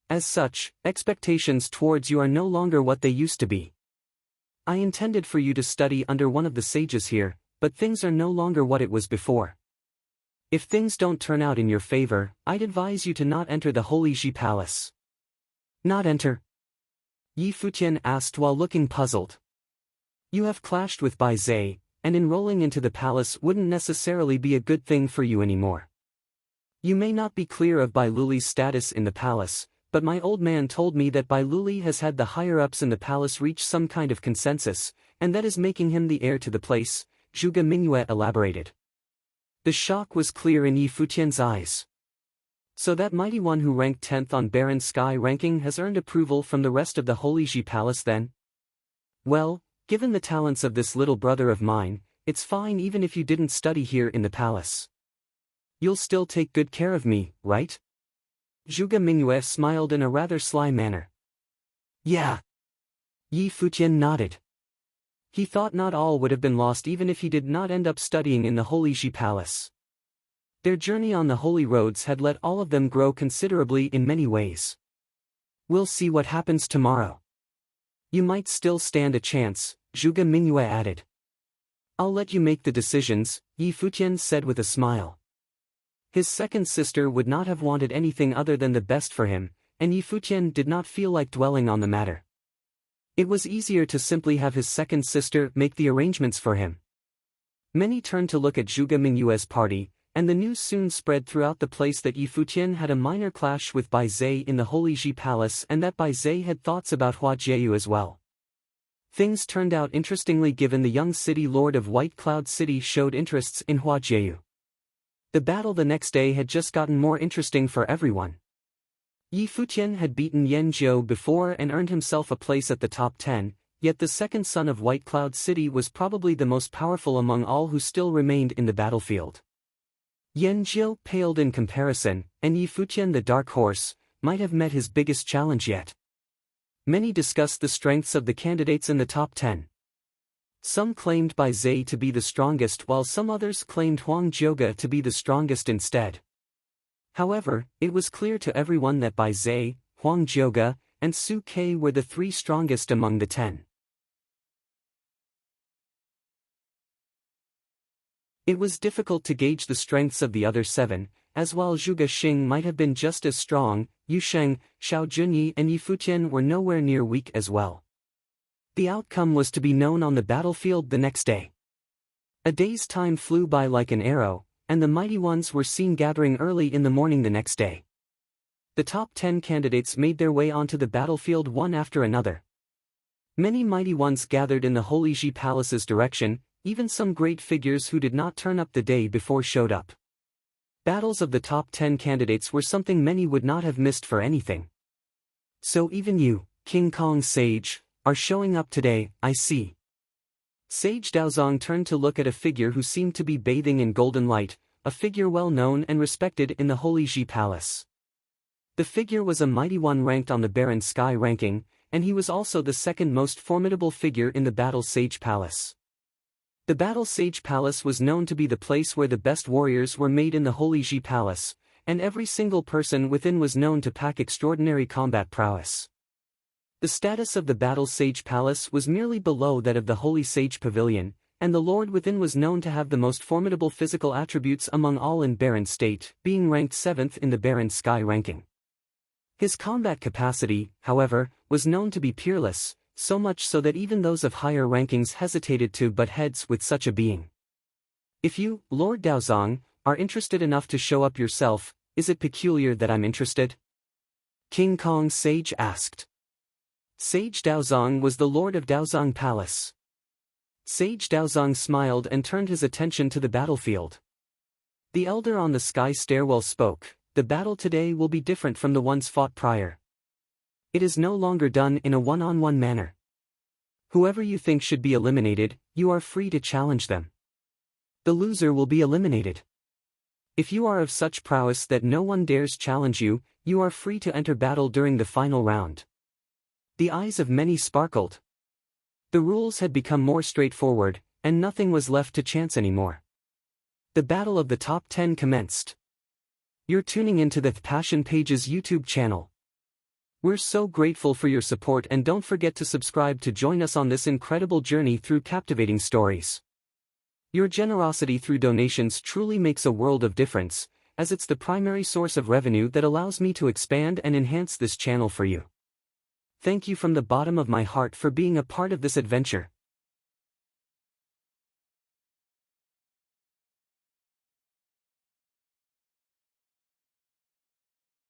Speaker 1: "As such, expectations towards you are no longer what they used to be. I intended for you to study under one of the sages here, but things are no longer what it was before. If things don't turn out in your favor, I'd advise you to not enter the Holy Ji Palace." "Not enter?" Yi Futian asked while looking puzzled. "You have clashed with Bai Zai, and enrolling into the palace wouldn't necessarily be a good thing for you anymore. You may not be clear of Bai Luli's status in the palace, but my old man told me that Bai Luli has had the higher-ups in the palace reach some kind of consensus, and that is making him the heir to the place," Zhuge Mingyue elaborated. The shock was clear in Yi Futian's eyes. "So that mighty one who ranked 10th on Barren Sky ranking has earned approval from the rest of the Holy Ji Palace then? Well, given the talents of this little brother of mine, it's fine even if you didn't study here in the palace. You'll still take good care of me, right?" Zhuge Mingyue smiled in a rather sly manner. "Yeah." Yi Futian nodded. He thought not all would have been lost even if he did not end up studying in the Holy Ji Palace. Their journey on the holy roads had let all of them grow considerably in many ways. "We'll see what happens tomorrow. You might still stand a chance," Zhuge Mingyue added. "I'll let you make the decisions," Yi Futian said with a smile. His second sister would not have wanted anything other than the best for him, and Yi Futian did not feel like dwelling on the matter. It was easier to simply have his second sister make the arrangements for him. Many turned to look at Zhuge Mingyue's party, and the news soon spread throughout the place that Yi Futian had a minor clash with Bai Zai in the Holy Ji Palace and that Bai Zai had thoughts about Hua Jieyu as well. Things turned out interestingly given the young city lord of White Cloud City showed interests in Hua Jieyu. The battle the next day had just gotten more interesting for everyone. Yi Futian had beaten Yan Jiu before and earned himself a place at the top 10, yet the second son of White Cloud City was probably the most powerful among all who still remained in the battlefield. Yan Jiu paled in comparison, and Yi Futian the Dark Horse might have met his biggest challenge yet. Many discussed the strengths of the candidates in the top 10. Some claimed Bai Zai to be the strongest while some others claimed Huang Jiuge to be the strongest instead. However, it was clear to everyone that Bai Zai, Huang Jiuge, and Su Ke were the three strongest among the 10. It was difficult to gauge the strengths of the other 7, as while Zhuge Xing might have been just as strong, Yu Sheng, Xiao Junyi and Yi Futian were nowhere near weak as well. The outcome was to be known on the battlefield the next day. A day's time flew by like an arrow, and the mighty ones were seen gathering early in the morning the next day. The top 10 candidates made their way onto the battlefield one after another. Many mighty ones gathered in the Holy Ji Palace's direction, even some great figures who did not turn up the day before showed up. Battles of the top 10 candidates were something many would not have missed for anything. So even you, King Kong's sage, are showing up today, I see. Sage Daozong turned to look at a figure who seemed to be bathing in golden light, a figure well known and respected in the Holy Ji Palace. The figure was a mighty one ranked on the Barren Sky ranking, and he was also the second most formidable figure in the Battle Sage Palace. The Battle Sage Palace was known to be the place where the best warriors were made in the Holy Ji Palace, and every single person within was known to pack extraordinary combat prowess. The status of the Battle Sage Palace was merely below that of the Holy Sage Pavilion, and the Lord within was known to have the most formidable physical attributes among all in Barren State, being ranked 7th in the Barren Sky ranking. His combat capacity, however, was known to be peerless, so much so that even those of higher rankings hesitated to butt heads with such a being. If you, Lord Daozong, are interested enough to show up yourself, is it peculiar that I'm interested? King Kong's sage asked. Sage Daozong was the lord of Daozong Palace. Sage Daozong smiled and turned his attention to the battlefield. The elder on the sky stairwell spoke, "The battle today will be different from the ones fought prior. It is no longer done in a one-on-one manner. Whoever you think should be eliminated, you are free to challenge them. The loser will be eliminated. If you are of such prowess that no one dares challenge you, you are free to enter battle during the final round." The eyes of many sparkled. The rules had become more straightforward, and nothing was left to chance anymore. The battle of the top 10 commenced. You're tuning into the Passion Pages YouTube channel. We're so grateful for your support, and don't forget to subscribe to join us on this incredible journey through captivating stories. Your generosity through donations truly makes a world of difference, as it's the primary source of revenue that allows me to expand and enhance this channel for you. Thank you from the bottom of my heart for being a part of this adventure.